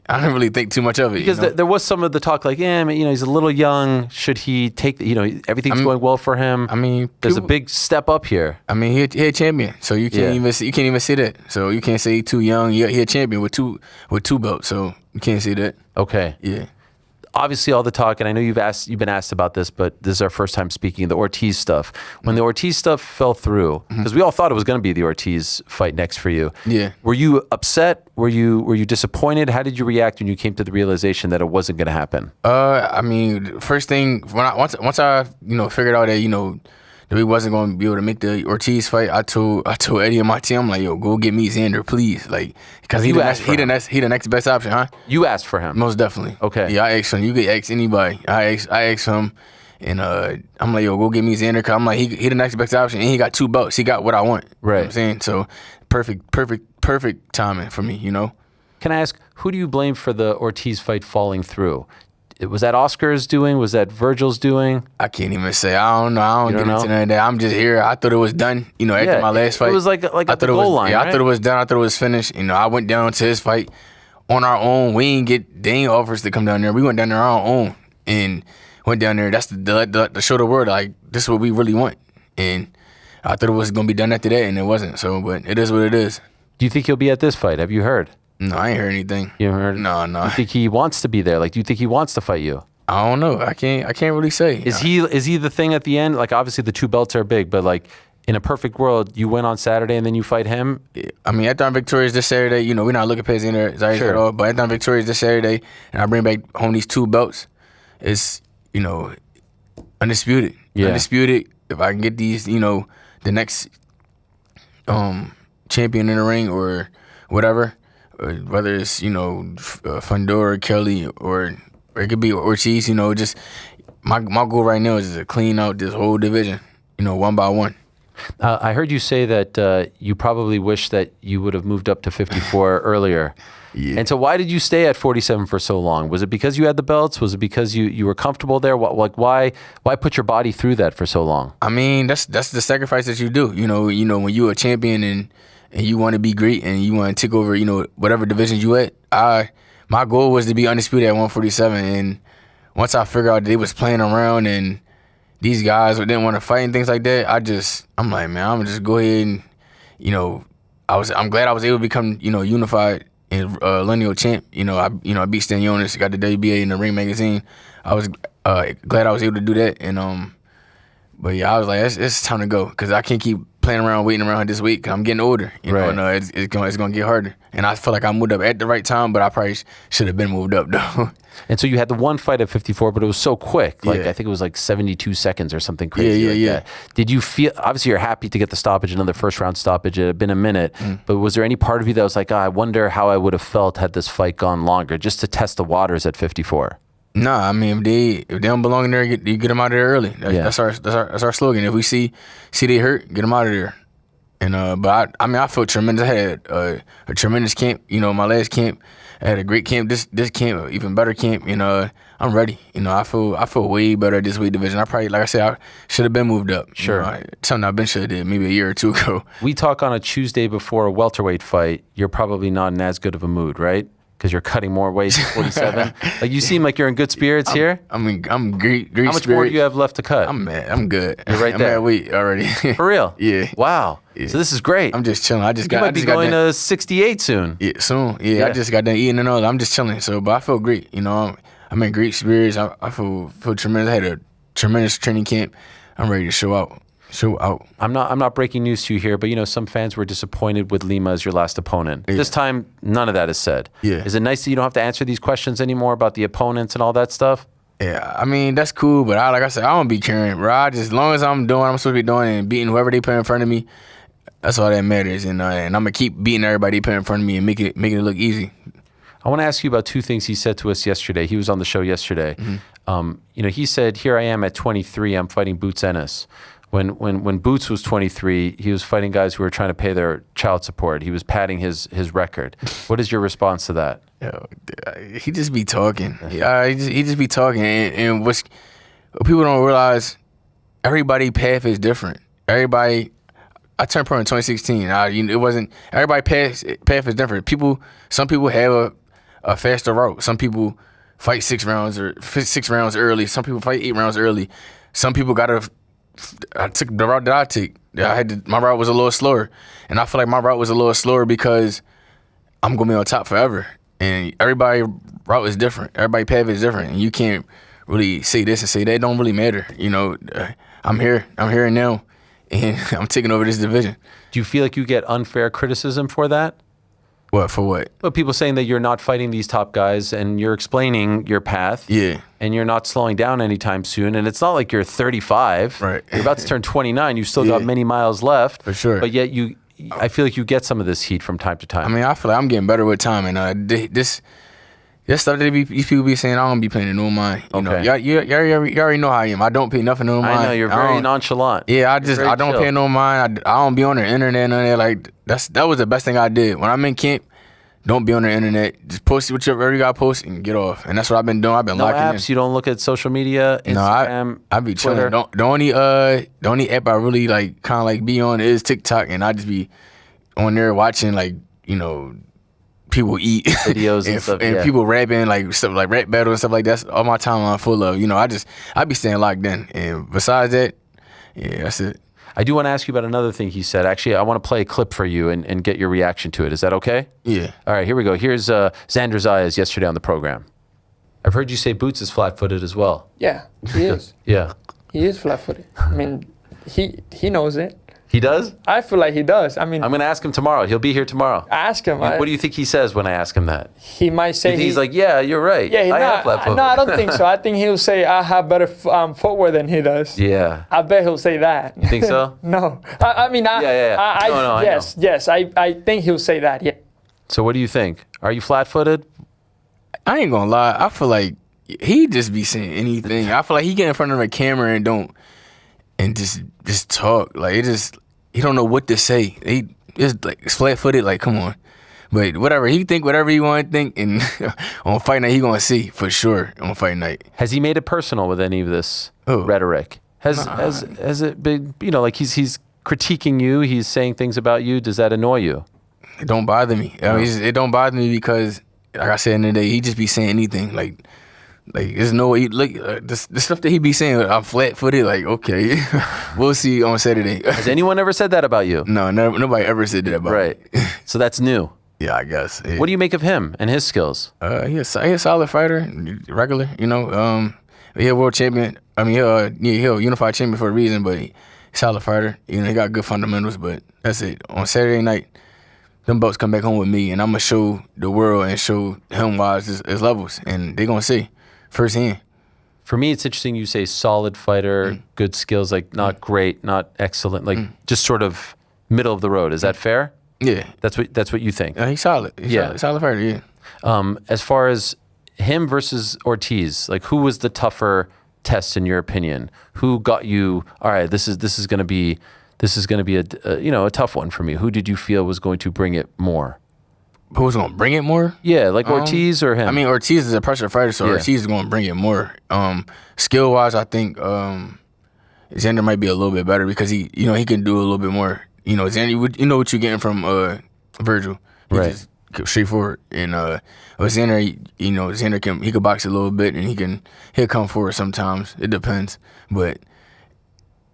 don't really think too much of it. Because there was some of the talk like, he's a little young. Should he take, everything's going well for him. I mean, there's a big step up here. I mean, he a champion, so you can't even say that. So you can't say he's too young. He a champion with two belts, so you can't say that. Okay. Yeah. Obviously, all the talk, and I know you've been asked about this, but this is our first time speaking, the Ortiz stuff. When the Ortiz stuff fell through, because we all thought it was going to be the Ortiz fight next for you. Yeah. Were you upset? Were you disappointed? How did you react when you came to the realization that it wasn't going to happen? I mean, first thing once I figured out that that we wasn't going to be able to make the Ortiz fight, I told Eddie and my team, I'm like, yo, go get me Xander, please, like, because he the next best option, huh? You asked for him. Most definitely. Okay. Yeah, I asked him. You could ask anybody. I asked him, And I'm like, yo, go get me Xander. Cause I'm like, he the next best option, and he got 2 belts. He got what I want. Right. You know what I'm saying? So perfect timing for me, you know? Can I ask, who do you blame for the Ortiz fight falling through? Was that Oscar's doing? Was that Virgil's doing? I can't even say. I don't know. I don't get into none of that. I'm just here. I thought it was done, you know, after my last fight. It was like at the goal line, Yeah, right? I thought it was done. I thought it was finished. You know, I went down to his fight on our own. They ain't offers to come down there. We went down there on our own and went down there. That's the show the world, like, this is what we really want. And I thought it was going to be done after that, and it wasn't. So, but it is what it is. Do you think he'll be at this fight? Have you heard? No, I ain't heard anything. You haven't heard? No. Do you think he wants to be there? Like, do you think he wants to fight you? I don't know. I can't really say. Is he the thing at the end? Like, obviously the 2 belts are big, but like in a perfect world, you win on Saturday and then you fight him. I mean, after I'm victorious this Saturday, you know, we're not looking past Xander Zayas at all. But after I'm victorious this Saturday and I bring back home these 2 belts, it's, you know, undisputed. Yeah. Undisputed. If I can get these, you know, the next champion in the ring or whatever, or whether it's, you know, Fundora, Kelly, or it could be Ortiz, you know, just my goal right now is to clean out this whole division, you know, one by one. I heard you say that you probably wish that you would have moved up to 54 earlier. Yeah. And so why did you stay at 47 for so long? Was it because you had the belts? Was it because you were comfortable there? Why put your body through that for so long? I mean, that's the sacrifice that you do. You know, when you're a champion and you want to be great and you want to take over, you know, whatever division you at. My goal was to be undisputed at 147, and once I figured out they was playing around and these guys didn't want to fight and things like that, I'm like, man, I'm gonna just go ahead and, you know, I'm glad I was able to become, you know, unified and lineal champ. You know, I beat Stan Jonas, got the WBA in the Ring magazine. I was glad I was able to do that, and but yeah, I was like, it's time to go because I can't keep playing around, waiting around this week. I'm getting older, you know, and it's gonna get harder. And I feel like I moved up at the right time, but I probably should have been moved up though. And so you had the one fight at 54, but it was so quick. Like, I think it was like 72 seconds or something crazy that. Did you feel, obviously you're happy to get the stoppage, another first round stoppage. It had been a minute, but was there any part of you that was like, I wonder how I would have felt had this fight gone longer, just to test the waters at 54? Nah, I mean, if they don't belong in there, you get them out of there early. That's our slogan. If we see they hurt, get them out of there. And but I felt tremendous. I had a tremendous camp. You know, my last camp, I had a great camp. This camp, even better camp. You know, I'm ready. You know, I feel way better at this weight division. I probably, like I said, I should have been moved up. Sure, you know, something I've been should have did maybe a year or 2 ago. We talk on a Tuesday before a welterweight fight. You're probably not in as good of a mood, right? Because you're cutting more weight at 47. Like, you seem like you're in good spirits here. I'm great How much more do you have left to cut? I'm good. You're right there. I'm at weight already. For real? Yeah. Wow. Yeah. So this is great. I'm just chilling. You might be going to 68 soon. Yeah, soon. Yeah, I just got done eating and all that. I'm just chilling. So, but I feel great. You know, I'm in great spirits. I feel tremendous. I had a tremendous training camp. I'm ready to show out. I'm not breaking news to you here, but you know, some fans were disappointed with Lima as your last opponent. Yeah. This time, none of that is said. Yeah. Is it nice that you don't have to answer these questions anymore about the opponents and all that stuff? Yeah, I mean, that's cool, but like I said, I don't be caring, bro. As long as I'm doing what I'm supposed to be doing and beating whoever they put in front of me, that's all that matters. And I'm gonna keep beating everybody they put in front of me and making it look easy. I want to ask you about 2 things he said to us yesterday. He was on the show yesterday. You know, he said, "Here I am at 23. I'm fighting Boots Ennis." When Boots was 23, he was fighting guys who were trying to pay their child support. He was padding his record. What is your response to that? He just be talking. He just be talking. And what people don't realize, everybody's path is different. I turned pro in 2016. It wasn't, everybody's path is different. Some people have a faster route. Some people fight 6 rounds early. Some people fight 8 rounds early. Some people I took the route that I take. My route was a little slower, and I feel like my route was a little slower because I'm gonna be on top forever. And everybody's route is different. Everybody's path is different, and you can't really say this and say that. It don't really matter. You know, I'm here and now, and I'm taking over this division. Do you feel like you get unfair criticism for that? What, for what? Well, people saying that you're not fighting these top guys and you're explaining your path. Yeah. And you're not slowing down anytime soon. And it's not like you're 35. Right. You're about to turn 29. You've still got many miles left. For sure. But yet I feel like you get some of this heat from time to time. I mean, I feel like I'm getting better with time. And That stuff that these people be saying, I don't be paying no mind. You know, you already know how I am. I don't pay nothing no mind. I know you're very nonchalant. Yeah, I don't pay no mind. I don't be on the internet none of that. Like that was the best thing I did when I'm in camp. Don't be on the internet. Just post whatever you got to post and get off. And that's what I've been doing. I've been locking in. You don't look at social media, Instagram, I be chilling. Twitter. The only app I really like kind of like be on is TikTok, and I just be on there watching like, you know, people eat videos and stuff, and people rapping like stuff like rap battle and stuff like that. That's all my timeline full of. You know, I be staying locked in. And besides that, yeah, that's it. I do want to ask you about another thing he said. Actually, I want to play a clip for you and get your reaction to it. Is that okay? Yeah. All right, here we go. Here's Xander Zayas yesterday on the program. I've heard you say Boots is flat-footed as well. Yeah, he is. Yeah. He is flat-footed. I mean, he knows it. He does? I feel like he does. I mean, I'm going to ask him tomorrow. He'll be here tomorrow. Ask him. What do you think he says when I ask him that? He might say he's like, yeah, you're right. Yeah, I have flat foot. No, I don't think so. I think he'll say I have better footwear than he does. Yeah. I bet he'll say that. You think so? No. I mean, yes. I think he'll say that. Yeah. So what do you think? Are you flat-footed? I ain't gonna lie. I feel like he just be saying anything. I feel like he get in front of a camera and just talk. Like he don't know what to say. He just like flat-footed. Like, come on. But whatever he think, whatever he want to think, and on fight night he gonna see for sure on fight night. Has he made it personal with any of this rhetoric? Has it been, you know, like he's critiquing you, he's saying things about you? Does that annoy you? It don't bother me. I mean, it don't bother me because, like I said in the day, he just be saying anything. Like there's no way. Look, the stuff that he be saying, I'm flat-footed. Like, okay, we'll see on Saturday. Has anyone ever said that about you? No, nobody ever said that about me. Right. So that's new. Yeah, I guess. Yeah. What do you make of him and his skills? He's a solid fighter, regular. You know, he a world champion. I mean, he a unified champion for a reason, but he's a solid fighter. You know, he got good fundamentals, but that's it. On Saturday night, them belts come back home with me, and I'm gonna show the world and show him why his levels, and they gonna see firsthand. For me, it's interesting you say solid fighter, good skills, like not great, not excellent, like just sort of middle of the road. Is that fair? Yeah. That's what you think? He's solid. Solid fighter, yeah. As far as him versus Ortiz, like who was the tougher test in your opinion? Who got you, all right, this is gonna be a tough one for me. Who did you feel was going to bring it more? Who was going to bring it more? Yeah, like Ortiz or him? I mean, Ortiz is a pressure fighter, so Ortiz is going to bring it more. Skill-wise, I think Xander might be a little bit better because he can do a little bit more. You know, Xander, you know what you're getting from Virgil. He's just straightforward. And Xander, Xander he could box a little bit and he'll come forward sometimes. It depends. But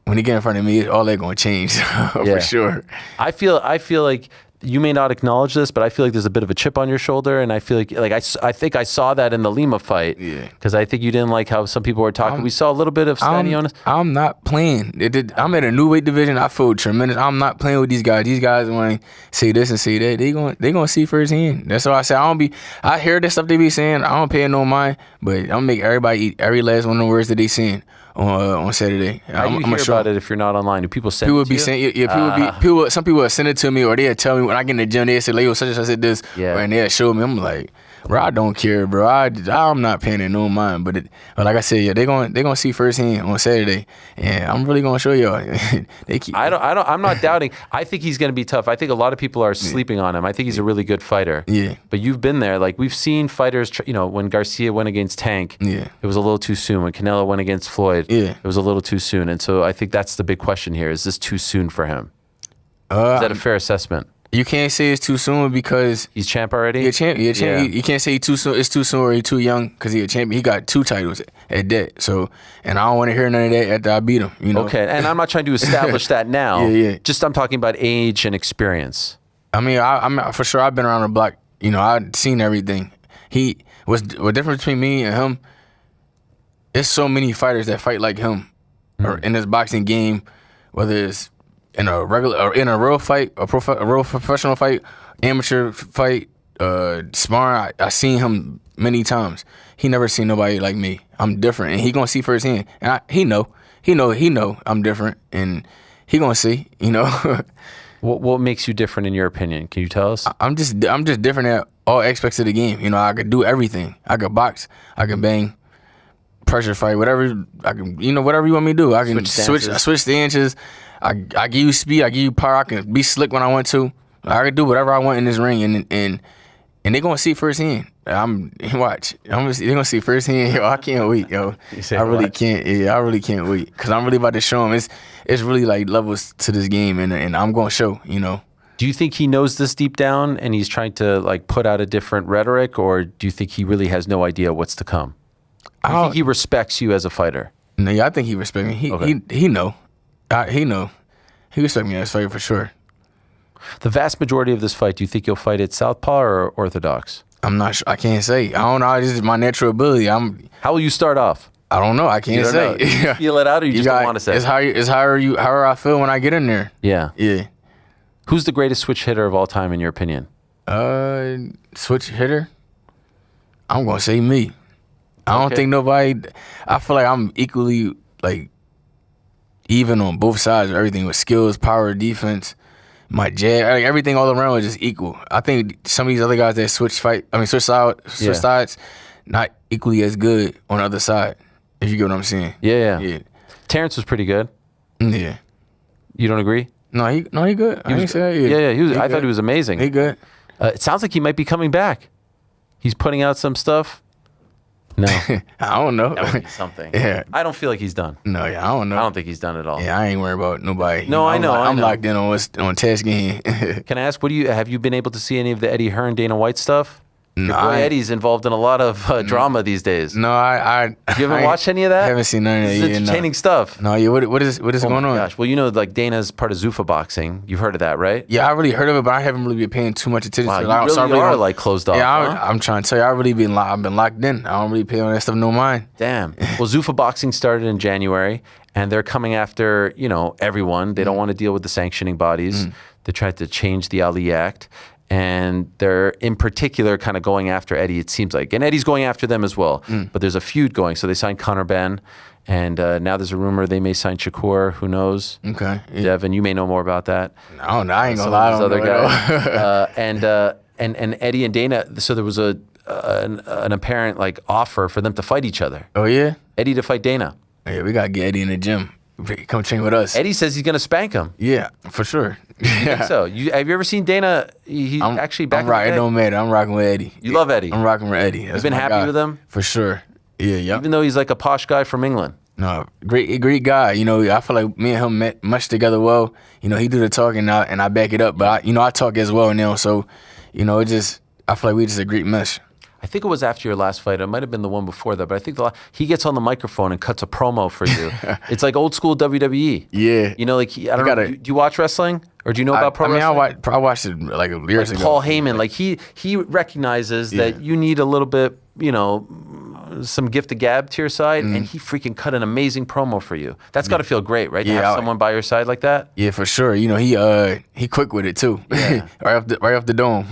when he get in front of me, all that going to change for sure. I feel like you may not acknowledge this, but I feel like there's a bit of a chip on your shoulder, and I feel like I think I saw that in the Lima fight. Yeah. Because I think you didn't like how some people were talking. We saw a little bit of Stanionis. I'm not playing. I'm at a new weight division. I feel tremendous. I'm not playing with these guys. These guys want to say this and say that. They gonna see firsthand. That's why I say I hear the stuff they be saying. I don't pay no mind, but I'm gonna make everybody eat every last one of the words that they saying on Saturday. How do you hear about it if you're not online? Do people send people it to be you? saying some people will send it to me, or they'll tell me when I get in the gym, they say, "Leo, such and such said this," and they'll show me. I'm like, bro, I don't care, bro. I'm not paying it no mind. But like I said, they gonna see firsthand on Saturday, and I'm really gonna show y'all. I'm not doubting. I think he's gonna be tough. I think a lot of people are sleeping on him. I think he's a really good fighter. Yeah. But you've been there. Like we've seen fighters. When Garcia went against Tank, it was a little too soon. When Canelo went against Floyd, it was a little too soon. And so I think that's the big question here: is this too soon for him? Is that a fair assessment? You can't say it's too soon because he's champ already. He's a champ. Yeah. You can't say too soon. It's too soon or he's too young because he's a champion. He got 2 titles at that. So, and I don't want to hear none of that after I beat him. You know. Okay, and I'm not trying to establish that now. Yeah. Just I'm talking about age and experience. I mean, I'm for sure. I've been around the block. You know, I've seen everything. What difference between me and him? There's so many fighters that fight like him, or in this boxing game, whether it's in a regular or in a real fight, a real professional fight, amateur fight, sparring. I seen him many times. He never seen nobody like me. I'm different, and he gonna see firsthand. And he know I'm different, and he gonna see. You know. What makes you different in your opinion? Can you tell us? I'm just different all aspects of the game. You know, I could do everything. I could box. I can bang, pressure fight, whatever. I can, you know, whatever you want me to do. I can switch the inches. I give you speed. I give you power. I can be slick when I want to. I can do whatever I want in this ring, and they're gonna see firsthand. They're gonna see firsthand. Yo, I can't wait, yo. I really can't. Yeah, I really can't wait because I'm really about to show them. It's really like levels to this game, and I'm gonna show. You know. Do you think he knows this deep down and he's trying to like put out a different rhetoric, or do you think he really has no idea what's to come? I think he respects you as a fighter. No, yeah, I think he respects me. He know. He know. He respects me as a fighter for sure. The vast majority of this fight, do you think you'll fight it southpaw or orthodox? I'm not sure. I can't say. I don't know. This is my natural ability. How will you start off? I don't know. I can't say. Do you feel it out, or you just don't want to say? It's how I feel when I get in there. Yeah. Yeah. Who's the greatest switch hitter of all time, in your opinion? Switch hitter? I'm going to say me. I don't think nobody... I feel like I'm equally, like, even on both sides of everything with skills, power, defense, my jab. Like, everything all around is just equal. I think some of these other guys that switch sides, not equally as good on the other side, if you get what I'm saying. Yeah. Terrence was pretty good. Yeah. You don't agree? No, he good. I didn't say that. Yeah. I thought he was amazing. He good. It sounds like he might be coming back. He's putting out some stuff. No. I don't know. That would be something. Yeah. I don't feel like he's done. No, yeah, I don't know. I don't think he's done at all. Yeah, I ain't worried about nobody. No, I know. I'm locked in on TAHS game. Can I ask, have you been able to see any of the Eddie Hearn, Dana White stuff? No, Your boy Eddie's involved in a lot of drama these days. No, You haven't watched any of that? I haven't seen none of that. It's entertaining stuff. No, yeah. What is going on? Gosh, well, you know, like Dana's part of Zuffa Boxing. You've heard of that, right? Yeah, I really heard of it, but I haven't really been paying too much attention to it. You really are like closed off. Yeah, huh? I'm trying to tell you, I've been locked in. I don't really pay on that stuff no mind. Damn. Well, Zuffa Boxing started in January, and they're coming after, you know, everyone. They don't want to deal with the sanctioning bodies. They tried to change the Ali Act. And they're in particular kind of going after Eddie, it seems like. And Eddie's going after them as well. But there's a feud going. So they signed Conor Benn. And now there's a rumor they may sign Shakur. Who knows? Okay. Yeah. Devin, you may know more about that. I don't know. I ain't going to lie. Other guys. And Eddie and Dana, so there was an apparent like offer for them to fight each other. Oh, yeah? Eddie to fight Dana. Yeah, we got to get Eddie in the gym. Come train with us. Eddie says he's going to spank him. Yeah, for sure. I think so. Have you ever seen Dana? He's actually back. It don't matter. I'm rocking with Eddie. You love Eddie. I'm rocking with Eddie. You've been happy with him? For sure. Yeah. Even though he's like a posh guy from England. No, great guy. You know, I feel like me and him met much together well. You know, he do the talking and I back it up. But I talk as well now. So, you know, I feel like we just a great mesh. I think it was after your last fight. It might have been the one before that, but I think he gets on the microphone and cuts a promo for you. It's like old school WWE. Yeah. You know, like, I don't know, do you watch wrestling? Or do you know about pro wrestling? I watched it like years ago. Paul Heyman, like he recognizes that you need a little bit, you know, some gift of gab to your side, and he freaking cut an amazing promo for you. That's got to feel great, right? To have someone by your side like that. Yeah, for sure. You know, he quick with it too. Yeah. right off the dome.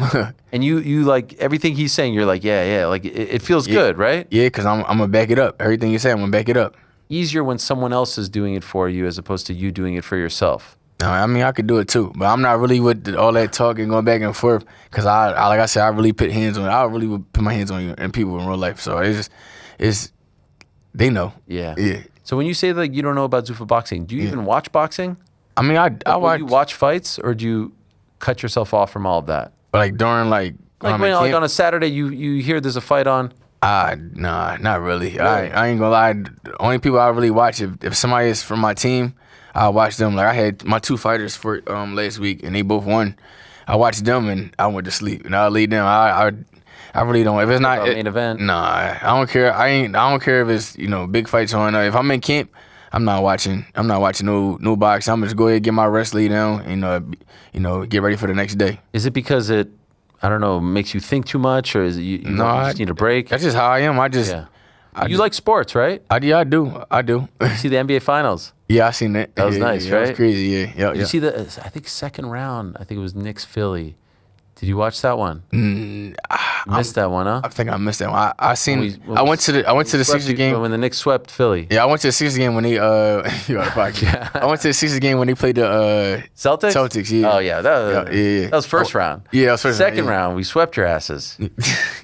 And you like everything he's saying. You're like, yeah. Like it feels good, right? Yeah, because I'm gonna back it up. Everything you say, I'm gonna back it up. Easier when someone else is doing it for you as opposed to you doing it for yourself. No, I mean, I could do it too, but I'm not really with all that talking, going back and forth, because I like I said, I really put hands on. I really would put my hands on you and people in real life. So it's they know. Yeah. So when you say that you don't know about Zuffa Boxing, do you even watch boxing? I mean, I watch. Do you watch fights, or do you cut yourself off from all of that? Like during like on a Saturday, you hear there's a fight on. Nah, not really. I ain't gonna lie. The only people I really watch if somebody is from my team, I watch them. Like I had my 2 fighters for last week, and they both won. I watched them, and I went to sleep, and I leave them. I really don't. If it's not main event, nah, I don't care. I don't care if it's big fights on. If I'm in camp, I'm not watching. No box. I'm just go ahead, get my rest, lay down, and get ready for the next day. Is it because it, I don't know, makes you think too much, or is it you just need a break? That's just how I am. You like sports, right? I do. You see the NBA Finals? Yeah, I seen that. That was nice, right? That was crazy, yeah. You see I think second round, I think it was Knicks Philly. Did you watch that one? Missed that one, huh? I think I missed that one. I went to the Sixers game when the Knicks swept Philly. Yeah, I went to the Sixers game when they I went to the Sixers game when they played the Celtics. Celtics, yeah. Oh yeah, that was first round. Yeah, that was first Second round, round, we swept your asses.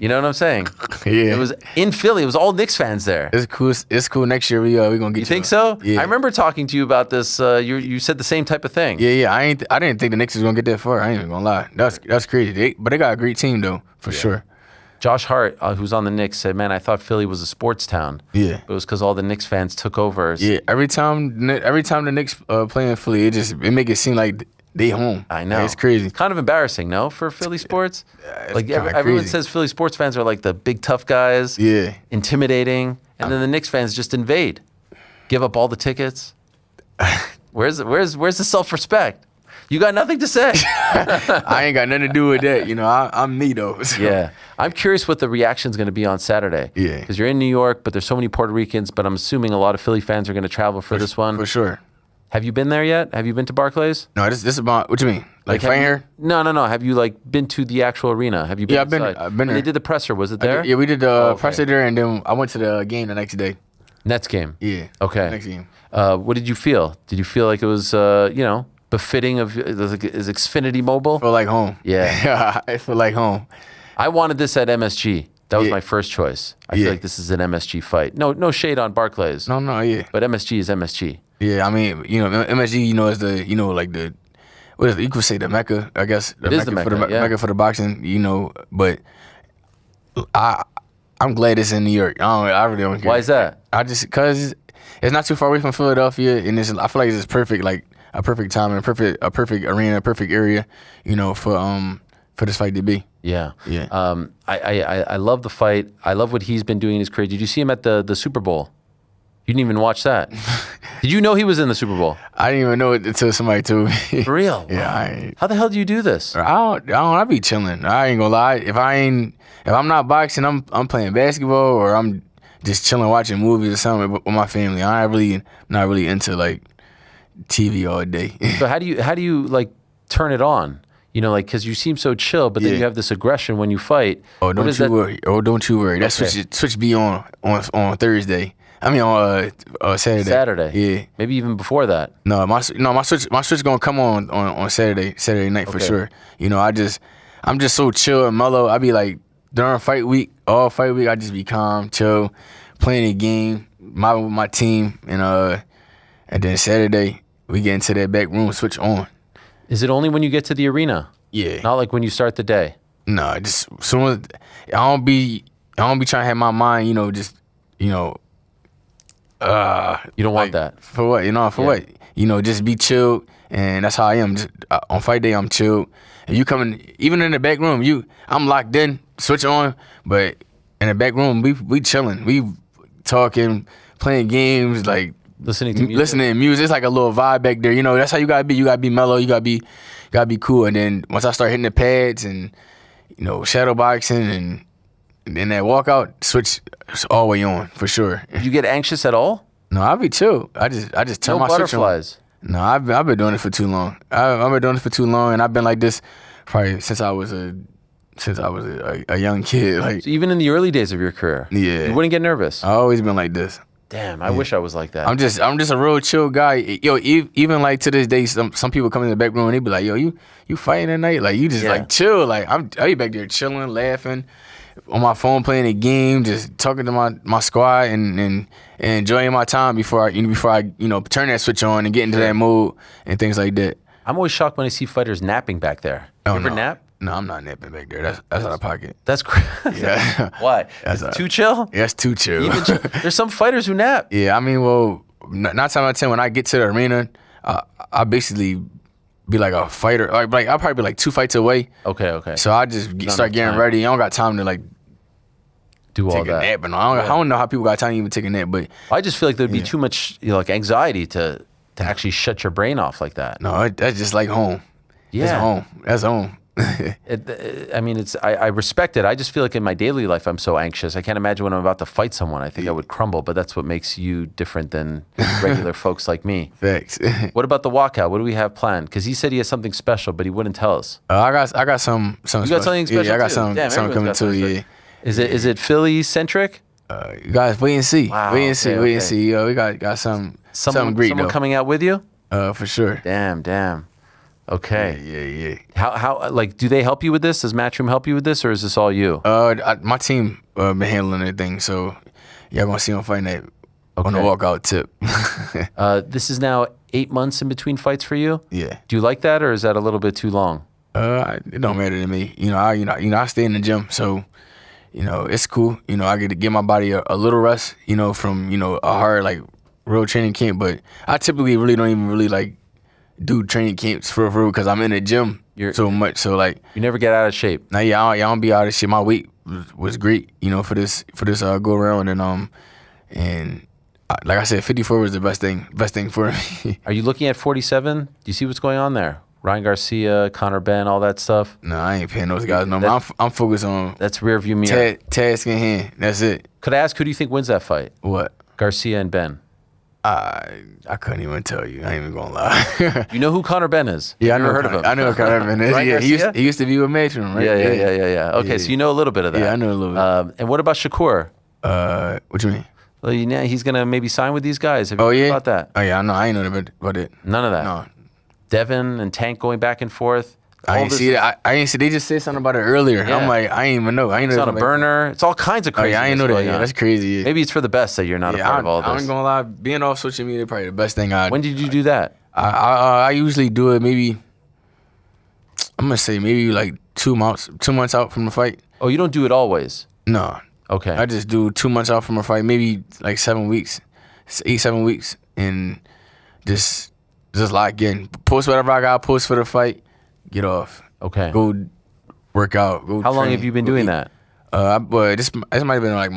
You know what I'm saying? Yeah. It was in Philly. It was all Knicks fans there. It's cool. It's cool. Next year we gonna get. You think so? Yeah. I remember talking to you about this. You said the same type of thing. Yeah. I didn't think the Knicks was gonna get that far. I ain't even gonna lie. That's crazy. But they got a great team though, for sure. Josh Hart, who's on the Knicks, said, "Man, I thought Philly was a sports town. Yeah, but it was because all the Knicks fans took over." Yeah, every time the Knicks play in Philly, it make it seem like they home. I know. It's crazy. It's kind of embarrassing, no, for Philly sports. Like everyone crazy. says, Philly sports fans are like the big tough guys. Yeah, intimidating, and then the Knicks fans just invade, give up all the tickets. Where's the self-respect? You got nothing to say. I ain't got nothing to do with that. You know, I'm me though. So. Yeah. I'm curious what the reaction's going to be on Saturday. Yeah. Because you're in New York, but there's so many Puerto Ricans, but I'm assuming a lot of Philly fans are going to travel for this one. For sure. Have you been there yet? Have you been to Barclays? No, this is about, what you mean? Like right here? No. Have you been to the actual arena? Have you been inside? I've been there. They did the presser. Was it there? Yeah, we did the presser there, and then I went to the game the next day. Nets game? Yeah. Okay. Next game. What did you feel? Did you feel like it was, befitting of is Xfinity Mobile? I feel like home. Yeah. I feel like home. I wanted this at MSG. That was my first choice. I feel like this is an MSG fight. No shade on Barclays. No, yeah. But MSG is MSG. Yeah, I mean, MSG, is the, like the, what is it? You could say the Mecca, I guess. It is the Mecca, Mecca for the boxing, but I'm glad it's in New York. I really don't care. Why is that? Because it's not too far away from Philadelphia, and I feel like it's just perfect, like a perfect time and a perfect arena, perfect area, for this fight to be. Yeah. Yeah. I love the fight. I love what he's been doing in his career. Did you see him at the Super Bowl? You didn't even watch that. Did you know he was in the Super Bowl? I didn't even know it until somebody told me. For real? Yeah. How the hell do you do this? I be chilling. I ain't gonna lie. If I'm not boxing, I'm playing basketball or I'm just chilling watching movies or something with my family. I'm not really into like TV all day. So how do you like turn it on? Because you seem so chill, but then you have this aggression when you fight. Oh, don't you worry. That switch be on Thursday. I mean on Saturday. Saturday. Yeah. Maybe even before that. No, my switch gonna come on Saturday night for sure. I'm just so chill and mellow. I be like during all fight week, I just be calm, chill, playing a game, with my team, and then Saturday we get into that back room, switch on. Is it only when you get to the arena? Yeah. Not like when you start the day? No, just soon as I don't be trying to have my mind, you don't want that. For what? For what? Just be chilled, and that's how I am. Just, on fight day, I'm chilled. And you coming, even in the back room, I'm locked in, switch on, but in the back room, we chilling. We talking, playing games, like listening to music. It's like a little vibe back there. That's how you gotta be. You gotta be mellow. You gotta be cool. And then once I start hitting the pads and shadow boxing and then that walkout, switch all the way on for sure. Did you get anxious at all? No, I be chill. I just turn my butterflies. Switch on. No, I've been doing it for too long. I've been doing it for too long, and I've been like this probably since I was a young kid. Like so even in the early days of your career. Yeah. You wouldn't get nervous. I always been like this. Damn, I wish I was like that. I'm just a real chill guy. Yo, even like to this day, some people come in the back room and they be like, "Yo, you fighting tonight? Like you just like chill? Like I be back there chilling, laughing, on my phone playing a game, just talking to my squad and enjoying my time before I turn that switch on and get into that mode and things like that." I'm always shocked when I see fighters napping back there. You ever nap? No, I'm not napping back there. That's out of pocket. That's crazy. Yeah. Why? Too chill? Yeah, it's too chill. There's some fighters who nap. Yeah, I mean, well, 9 times out of 10, when I get to the arena, I basically be like a fighter. Like I'll probably be like 2 fights away. Okay. So I just start getting ready. I don't got time to like do all take a nap. And I don't know how people got time to even take a nap. But I just feel like there'd be too much like anxiety to actually shut your brain off like that. No, that's just like home. Yeah. That's home. I respect it. I just feel like in my daily life, I'm so anxious. I can't imagine when I'm about to fight someone. I think I would crumble, but that's what makes you different than regular folks like me. Thanks. What about the walkout? What do we have planned? Because he said he has something special, but he wouldn't tell us. I got some. You got something special? Yeah, I got too? something coming too. Yeah. Is it Philly centric? You guys, wait and see. Wow, wait and see. okay, Wait and see. We got something great. Someone coming out with you? For sure. Damn. Okay. Yeah. How like do they help you with this? Does Matchroom help you with this, or is this all you? My team been handling everything, so y'all gonna see them fighting that on the walkout tip. This is now 8 months in between fights for you. Yeah. Do you like that, or is that a little bit too long? It don't matter to me. I stay in the gym, so it's cool. I get to give my body a little rest. From a hard like real training camp, but I typically really don't even really like do training camps for real because I'm in the gym so much. So like you never get out of shape. Nah, I don't be out of shit. My weight was great, for this go around, and like I said, 54 was the best thing for me. Are you looking at 47? Do you see what's going on there? Ryan Garcia, Conor Benn, all that stuff. No, I ain't paying those guys no more. I'm focused on that's rear view mirror. TAHS in hand. That's it. Could I ask who do you think wins that fight? What? Garcia and Benn. I couldn't even tell you. I ain't even gonna lie. You know who Conor Benn is? Yeah, I never heard of him. I know who Conor Benn is. Ryan Yeah, he used to be with Matchroom, right? Yeah. Okay, so you know a little bit of that. Yeah, I know a little bit. And what about Shakur? What you mean? Well, he's gonna maybe sign with these guys. Have you heard about that? Oh yeah, I know. I ain't know about it. None of that. No. Devin and Tank going back and forth. I ain't see that. I ain't see. They just said something about it earlier. Yeah. I'm like, I ain't even know. I ain't it's know on a burner. It's all kinds of crazy. Oh, yeah, I ain't know that. Yeah, that's crazy. Yeah. Maybe it's for the best that you're not a part of all this. I ain't gonna lie. Being off social media is probably the best thing I. When did you do that? I usually do it maybe. I'm gonna say maybe like 2 months out from the fight. Oh, you don't do it always? No. Okay. I just do 2 months out from a fight, maybe like 7 weeks, 7 weeks, and just lock in. Post whatever I got. Post for the fight. Get off. Okay. Go work out. Go How long train, have you been doing that? But this might have been like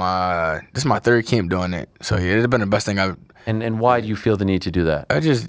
this is my third camp doing it. So yeah, it's been the best thing I've. And why do you feel the need to do that? I just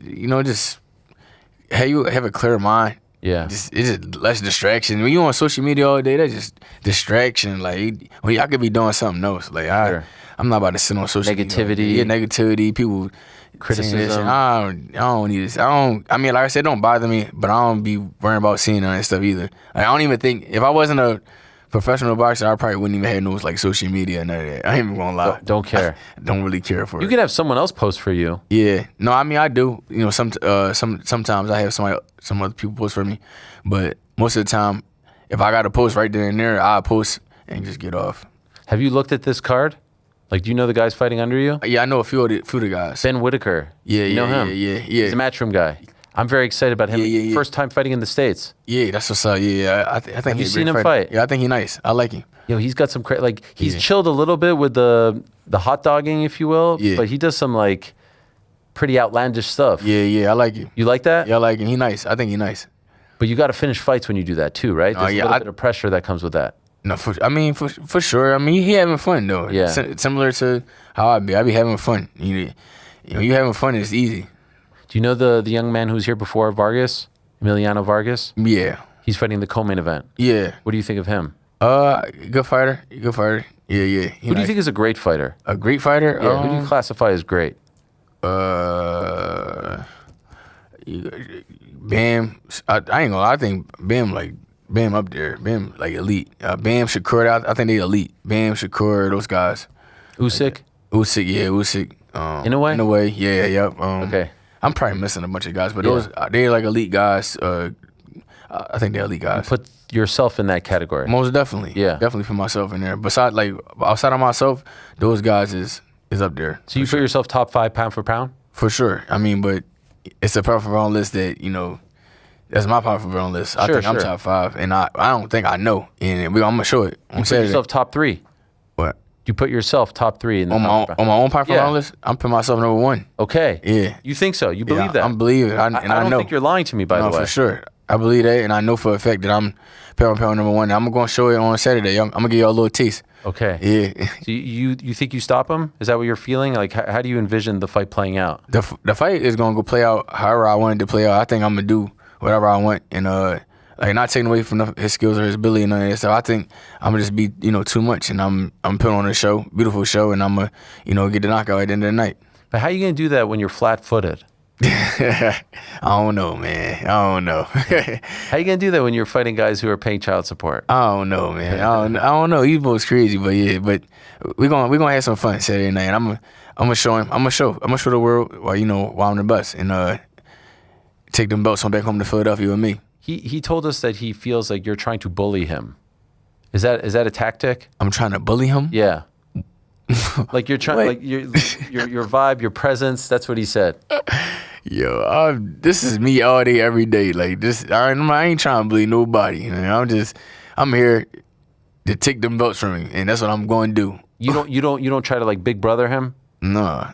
have a clear mind. Yeah. It's just less distraction. When you on social media all day, that's just distraction. Like I could be doing something else. Like I'm not about to sit on social negativity. Media. Yeah, negativity. People. Criticism. I don't need this. I mean, like I said, it don't bother me, but I don't be worrying about seeing none of that stuff either. Like, I don't even think if I wasn't a professional boxer, I probably wouldn't even have no like social media and none of that. I ain't even gonna lie. Don't care. I don't really care for it. You can have someone else post for you. Yeah. No, I mean I do. Sometimes I have some other people post for me, but most of the time, if I got to post right there and there, I post and just get off. Have you looked at this card? Like, do you know the guys fighting under you? Yeah, I know a few of the guys. Ben Whitaker. Yeah, you know him? Yeah. He's a Matchroom guy. I'm very excited about him. Yeah. First time fighting in the States. Yeah, that's what's up. Yeah, I think Have you seen him fight? Yeah, I think he's nice. I like him. Yo, he's got some he's chilled a little bit with the hot dogging, if you will. Yeah. But he does some like pretty outlandish stuff. Yeah, I like him. You like that? Yeah, I like him. He's nice. I think he's nice. But you got to finish fights when you do that too, right? There's a little bit of pressure that comes with that. No, for sure. I mean, he having fun though. Yeah. Similar to how I be having fun. You having fun. It's easy. Do you know the young man who was here before, Vargas, Emiliano Vargas? Yeah. He's fighting the co-main event. Yeah. What do you think of him? Good fighter. Yeah. Who do you think is a great fighter? A great fighter? Yeah. Who do you classify as great? Bam. I ain't gonna lie. I think Bam up there. Bam like elite. Bam, Shakur. I think they elite. Bam, Shakur. Those guys. Usyk. Yeah. Usyk. In a way. Yeah. Yep. Okay. I'm probably missing a bunch of guys, but those they're like elite guys. I think they're elite guys. You put yourself in that category. Most definitely. Yeah. Definitely put myself in there. Besides, like outside of myself, those guys is up there. So you put yourself top 5 pound for pound? For sure. I mean, but it's a pound for pound list that that's my pound for pound list. I think I'm top 5, and I don't think I know, and I'm gonna show it on You Saturday. put yourself top 3. What? You put yourself top 3 in the on my own pound for pound list. I'm putting myself number 1. Okay. Yeah. You think so? You believe that? I believe it. I don't know. think you're lying to me, by the way. For sure. I believe that, and I know for a fact that I'm pound for pound number 1. I'm going to show it on Saturday. I'm going to give y'all a little taste. Okay. Yeah. So you think you stop him? Is that what you're feeling? Like, how do you envision the fight playing out? The fight is going to go play out however I want it to play out. I think I'm going to do whatever I want, and like not taking away from his skills or his ability and none of that stuff. I think I'm gonna just be, too much, and I'm putting on a show, beautiful show, and I'm gonna, get the knockout at the end of the night. But how are you gonna do that when you're flat-footed? I don't know, man. I don't know. How you gonna do that when you're fighting guys who are paying child support? I don't know, man. I don't know. Evo's crazy, but yeah. But we're gonna have some fun Saturday night. And I'm gonna show him. I'm gonna show the world why I'm the best, and take them belts on back home to Philadelphia with me. He told us that he feels like you're trying to bully him. Is that a tactic? I'm trying to bully him? Yeah. Like you're trying, like your vibe, your presence. That's what he said. Yo, this is me all day, every day. Like this, I ain't trying to bully nobody. I'm here to take them belts from him, and that's what I'm going to do. You don't try to like big brother him. No,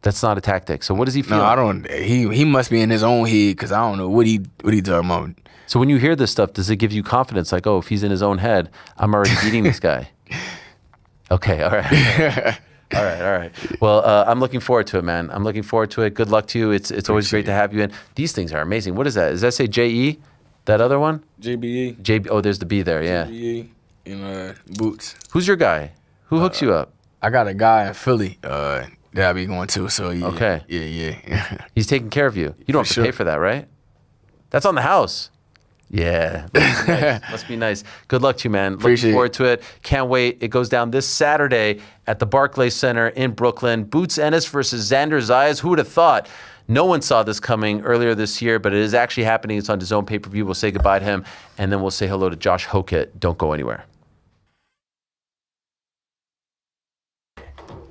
that's not a tactic. So what does he feel? No, I don't. He must be in his own head because I don't know what he talking about. So when you hear this stuff, does it give you confidence? Like, oh, if he's in his own head, I'm already beating this guy. Okay, all right. All right. Well, I'm looking forward to it, man. I'm looking forward to it. Good luck to you. It's always great to have you in. These things are amazing. What is that? Does that say J-E? That other one? JBE. JB. Oh, there's the B there, yeah. JBE in boots. Who's your guy? Who hooks you up? I got a guy in Philly that I'll be going to, so yeah. Okay. Yeah. He's taking care of you. You don't have to pay for that, right? That's on the house. Yeah, must be nice. Good luck to you, man. Looking forward to it. Can't wait. It goes down this Saturday at the Barclays Center in Brooklyn. Boots Ennis versus Xander Zayas. Who would have thought? No one saw this coming earlier this year, but it is actually happening. It's on DAZN pay-per-view. We'll say goodbye to him, and then we'll say hello to Josh Hokit. Don't go anywhere.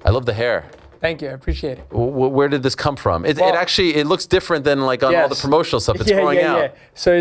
I love the hair. Thank you. I appreciate it. Where did this come from? It looks different than like on all the promotional stuff. It's growing out. Yeah. So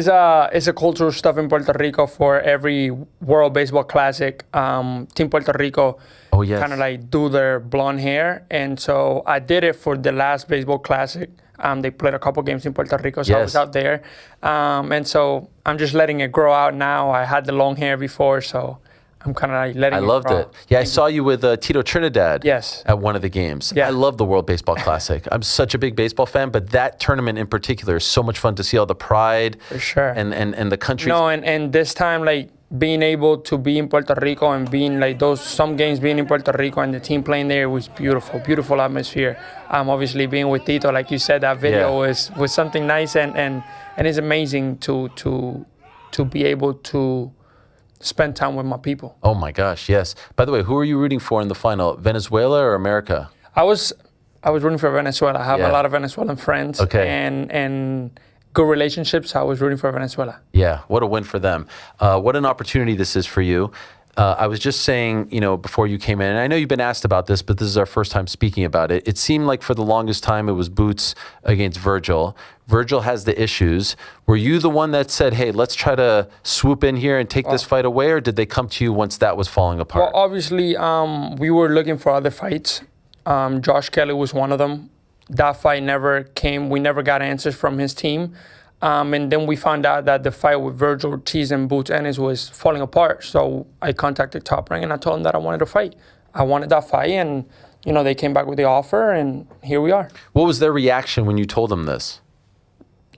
it's a cultural stuff in Puerto Rico for every World Baseball Classic. Team Puerto Rico kind of like do their blonde hair. And so I did it for the last Baseball Classic. They played a couple games in Puerto Rico, so I was out there. And so I'm just letting it grow out now. I had the long hair before, so I'm kind of like letting it grow. I loved it. Yeah, I saw you with Tito Trinidad at one of the games. Yeah. I love the World Baseball Classic. I'm such a big baseball fan, but that tournament in particular is so much fun to see all the pride for sure. and the countries. No, and this time, like, being able to be in Puerto Rico and being like some games being in Puerto Rico and the team playing there was beautiful atmosphere. Obviously being with Tito, like you said, that video was something nice and it's amazing to be able to spend time with my people. Oh my gosh, yes. By the way, who are you rooting for in the final? Venezuela or America? I was rooting for Venezuela. I have a lot of Venezuelan friends and good relationships. I was rooting for Venezuela. Yeah, what a win for them. What an opportunity this is for you. I was just saying, before you came in, and I know you've been asked about this, but this is our first time speaking about it. It seemed like for the longest time it was Boots against Virgil. Virgil has the issues. Were you the one that said, hey, let's try to swoop in here and take this fight away, or did they come to you once that was falling apart? Well, obviously, we were looking for other fights. Josh Kelly was one of them. That fight never came. We never got answers from his team. And then we found out that the fight with Virgil Ortiz and Boots Ennis was falling apart. So I contacted Top Rank and I told them that I wanted to fight. I wanted that fight, and they came back with the offer, and here we are. What was their reaction when you told them this?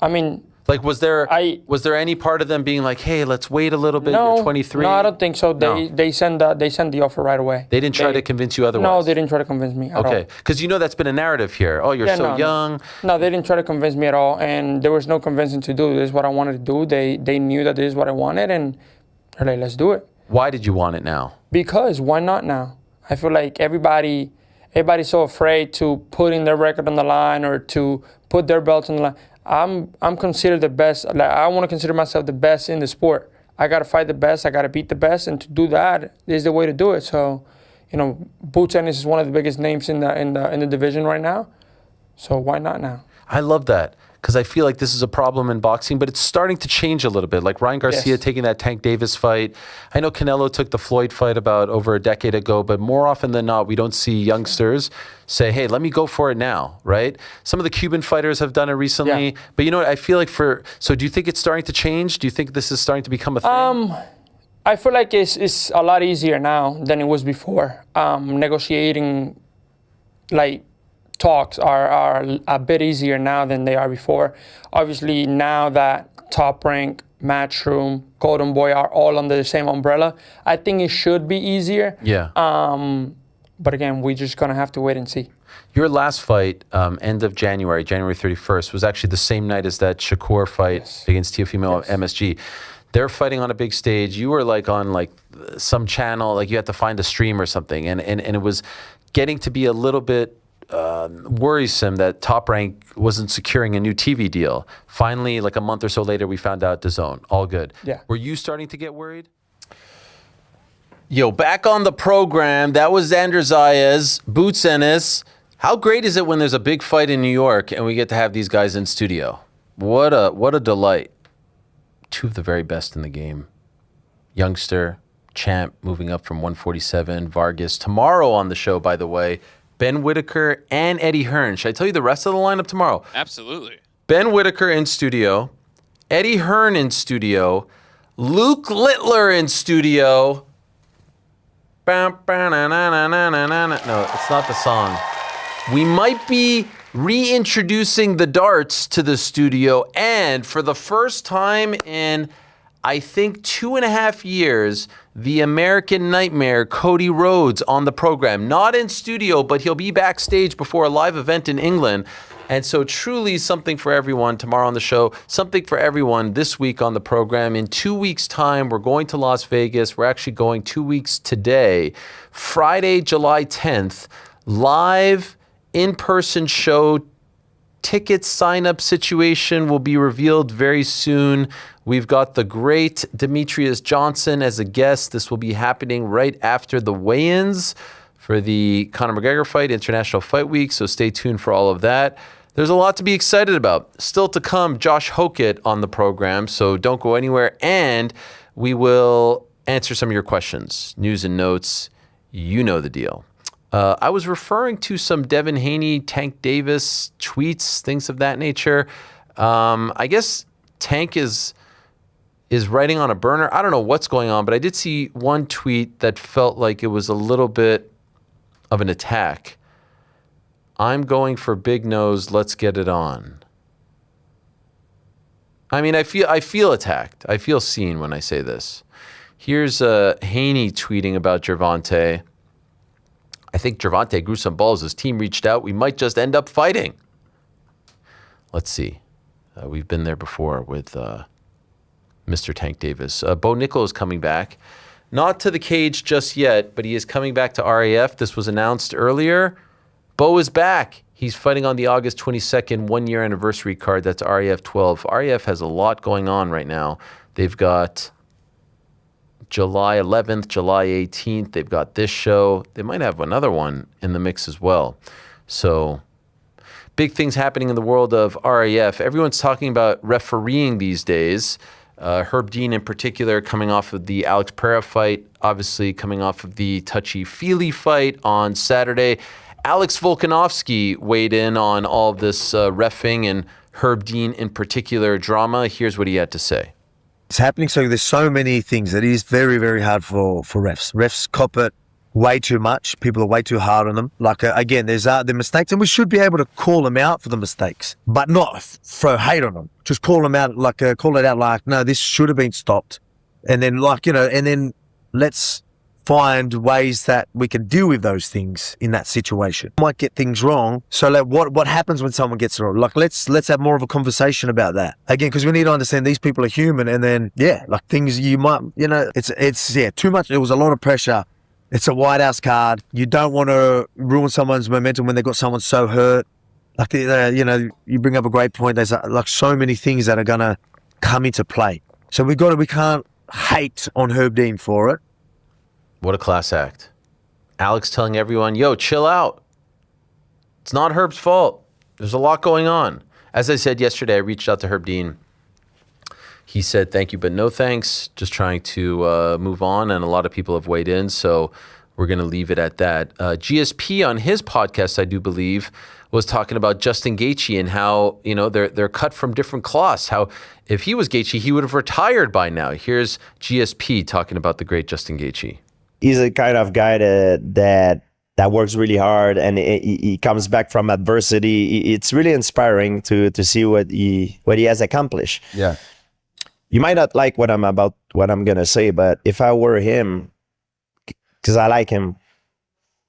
I mean, like, was there any part of them being like, hey, let's wait a little bit, you're 23? No, I don't think so. They sent the offer right away. They didn't try to convince you otherwise? No, they didn't try to convince me at all. Okay, because that's been a narrative here. Oh, you're so young. No, they didn't try to convince me at all, and there was no convincing to do. This is what I wanted to do. They knew that this is what I wanted, and they're like, let's do it. Why did you want it now? Because why not now? I feel like everybody's so afraid to put in their record on the line or to put their belts on the line. I'm considered the best. Like, I want to consider myself the best in the sport. I got to fight the best. I got to beat the best, and to do that is the way to do it. So, Boots Ennis is one of the biggest names in the division right now. So why not now? I love that, because I feel like this is a problem in boxing, but it's starting to change a little bit. Like Ryan Garcia taking that Tank Davis fight. I know Canelo took the Floyd fight about over a decade ago, but more often than not, we don't see youngsters say, hey, let me go for it now, right? Some of the Cuban fighters have done it recently, but you know what? I feel like so do you think it's starting to change? Do you think this is starting to become a thing? I feel like it's a lot easier now than it was before. Negotiating, like, talks are a bit easier now than they are before. Obviously, now that Top Rank Matchroom, Golden Boy are all under the same umbrella. I think it should be easier. Yeah. But again, we're just going to have to wait and see. Your last fight, end of January 31st, was actually the same night as that Shakur fight against Teofimo MSG. They're fighting on a big stage. You were like on like some channel, like you had to find a stream or something. And it was getting to be a little bit worrisome that Top Rank wasn't securing a new TV deal. Finally, like a month or so later, we found out DAZN. All good. Yeah. Were you starting to get worried? Yo, back on the program, that was Xander Zayas, Boots Ennis. How great is it when there's a big fight in New York and we get to have these guys in studio? What a delight. Two of the very best in the game. Youngster, champ, moving up from 147, Vargas. Tomorrow on the show, by the way, Ben Whitaker and Eddie Hearn. Should I tell you the rest of the lineup tomorrow? Absolutely. Ben Whitaker in studio, Eddie Hearn in studio, Luke Littler in studio. No, it's not the song. We might be reintroducing the darts to the studio, and for the first time in, I think, 2.5 years, the American Nightmare, Cody Rhodes, on the program. Not in studio, but he'll be backstage before a live event in England. And so truly something for everyone tomorrow on the show, something for everyone this week on the program. In 2 weeks' time, we're going to Las Vegas. We're actually going 2 weeks today, Friday, July 10th, live in-person show. Ticket sign-up situation will be revealed very soon. We've got the great Demetrius Johnson as a guest. This will be happening right after the weigh-ins for the Conor McGregor fight, International Fight Week, so stay tuned for all of that. There's a lot to be excited about. Still to come, Josh Hokit on the program, so don't go anywhere. And we will answer some of your questions, news and notes. You know the deal. I was referring to some Devin Haney, Tank Davis tweets, things of that nature. I guess Tank is writing on a burner. I don't know what's going on, but I did see one tweet that felt like it was a little bit of an attack. I'm going for big nose. Let's get it on. I mean, I feel attacked. I feel seen when I say this. Here's Haney tweeting about Gervonta. I think Gervonta grew some balls. His team reached out. We might just end up fighting. Let's see. We've been there before with Mr. Tank Davis. Bo Nickel is coming back. Not to the cage just yet, but he is coming back to RAF. This was announced earlier. Bo is back. He's fighting on the August 22nd one-year anniversary card. That's RAF 12. RAF has a lot going on right now. They've got July 11th, July 18th. They've got this show. They might have another one in the mix as well. So big things happening in the world of RAF. Everyone's talking about refereeing these days. Herb Dean in particular coming off of the Alex Pereira fight, obviously coming off of the touchy-feely fight on Saturday. Alex Volkanovski weighed in on all of this reffing and Herb Dean in particular drama. Here's what he had to say. It's happening, so there's so many things that it is very, very hard for refs. Refs cop it way too much. People are way too hard on them. Like, again, there's the mistakes, and we should be able to call them out for the mistakes, but not throw hate on them. Just call them out, like, call it out like, no, this should have been stopped. And then, like, and then let's find ways that we can deal with those things in that situation. Might get things wrong. So like what happens when someone gets it wrong? Like let's have more of a conversation about that. Again, because we need to understand these people are human, and then like things you might, it's too much. It was a lot of pressure. It's a White House card. You don't want to ruin someone's momentum when they've got someone so hurt. Like you bring up a great point. There's like so many things that are gonna come into play. So we can't hate on Herb Dean for it. What a class act. Alex telling everyone, yo, chill out. It's not Herb's fault. There's a lot going on. As I said yesterday, I reached out to Herb Dean. He said, thank you, but no thanks. Just trying to move on, and a lot of people have weighed in, so we're going to leave it at that. GSP on his podcast, I do believe, was talking about Justin Gaethje and how, they're cut from different cloths. How if he was Gaethje, he would have retired by now. Here's GSP talking about the great Justin Gaethje. He's a kind of guy that works really hard, and he comes back from adversity. It's really inspiring to see what he has accomplished. Yeah. you might not like what I'm gonna say, but if I were him, because I like him,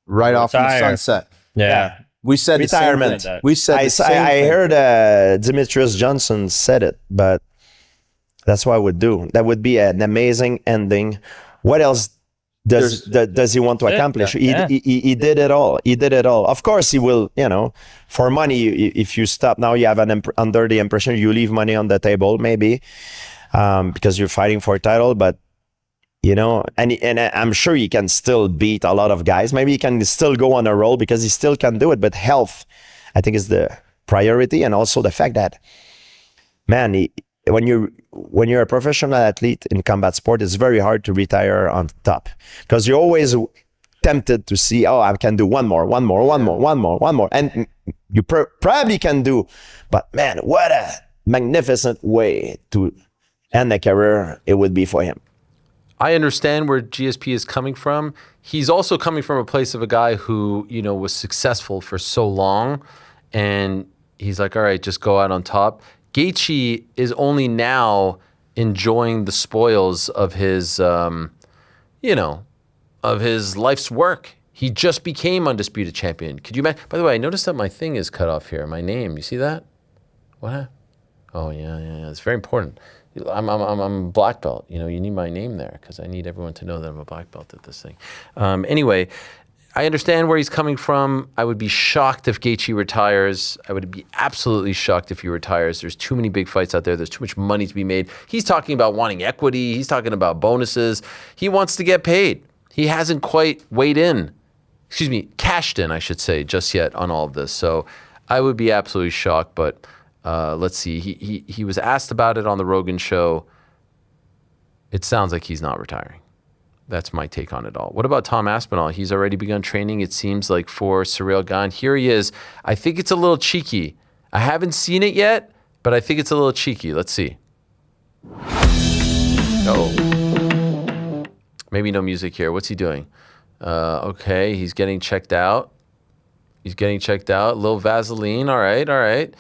right off in the sunset. Yeah. We said retirement. The same thing. We said the same I thing. heard Demetrius Johnson said it, but that's what I would do. That would be an amazing ending. What else does he want to accomplish? He did it all. He did it all. Of course, he will. For money, if you stop now, you have under the impression you leave money on the table, maybe because you're fighting for a title, but. And I'm sure he can still beat a lot of guys. Maybe he can still go on a roll because he still can do it. But health, I think, is the priority, and also the fact that, man, when you're a professional athlete in combat sport, it's very hard to retire on top because you're always tempted to see, I can do one more, and you probably can do. But man, what a magnificent way to end a career it would be for him. I understand where GSP is coming from. He's also coming from a place of a guy who, was successful for so long, and he's like, all right, just go out on top. Gaethje is only now enjoying the spoils of his, of his life's work. He just became undisputed champion. Could you imagine? By the way, I noticed that my thing is cut off here. My name, you see that? What? Oh yeah. It's very important. I'm a black belt. You need my name there because I need everyone to know that I'm a black belt at this thing. Anyway, I understand where he's coming from. I would be shocked if Gaethje retires. I would be absolutely shocked if he retires. There's too many big fights out there. There's too much money to be made. He's talking about wanting equity. He's talking about bonuses. He wants to get paid. He hasn't quite cashed in, I should say, just yet on all of this. So I would be absolutely shocked, but let's see. He was asked about it on the Rogan show. It sounds like he's not retiring. That's my take on it all. What about Tom Aspinall? He's already begun training, it seems like, for Ciryl Gane. Here he is. I think it's a little cheeky. I haven't seen it yet, but I think it's a little cheeky. Let's see. Oh. Maybe no music here. What's he doing? Okay, he's getting checked out. A little Vaseline. All right.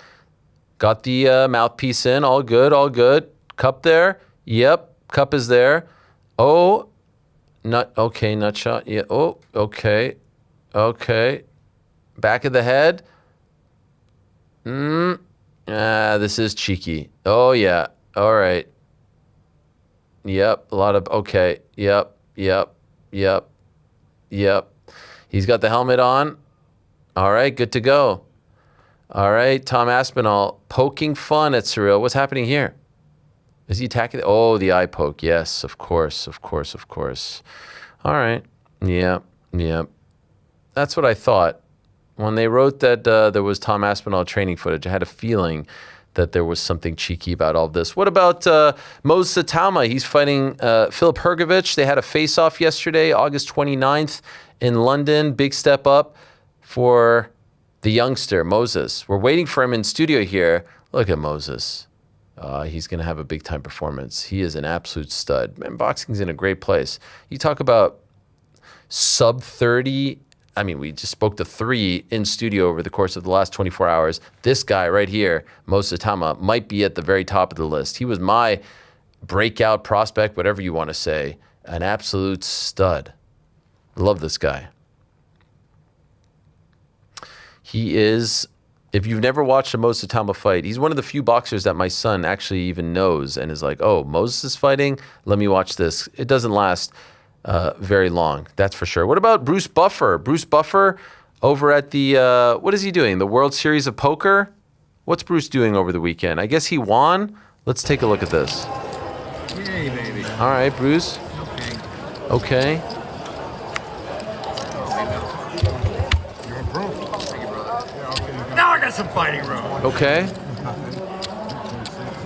Got the mouthpiece in. All good. Cup there. Yep, cup is there. Oh, nut shot. Yeah. Oh, okay. Back of the head. This is cheeky. Oh, yeah. All right. Yep, a lot of, okay. Yep. He's got the helmet on. All right, good to go. All right, Tom Aspinall poking fun at Ciryl. What's happening here? Is he attacking? Oh, the eye poke. Yes, of course. All right. Yep. That's what I thought. When they wrote that there was Tom Aspinall training footage, I had a feeling that there was something cheeky about all this. What about Moses Satama? He's fighting Filip Hrgovic. They had a face-off yesterday, August 29th in London. Big step up for the youngster, Moses. We're waiting for him in studio here. Look at Moses. He's going to have a big-time performance. He is an absolute stud. Man, boxing's in a great place. You talk about sub-30. I mean, we just spoke to 3 in studio over the course of the last 24 hours. This guy right here, Moses Satama, might be at the very top of the list. He was my breakout prospect, whatever you want to say. An absolute stud. Love this guy. He is, if you've never watched a Moses Satama fight, he's one of the few boxers that my son actually even knows and is like, oh, Moses is fighting? Let me watch this. It doesn't last very long, that's for sure. What about Bruce Buffer? Bruce Buffer over at the, what is he doing? The World Series of Poker? What's Bruce doing over the weekend? I guess he won. Let's take a look at this. Yay, baby. All right, Bruce. Okay. You're a pro. Thank you, brother. Now I got some fighting room. Okay.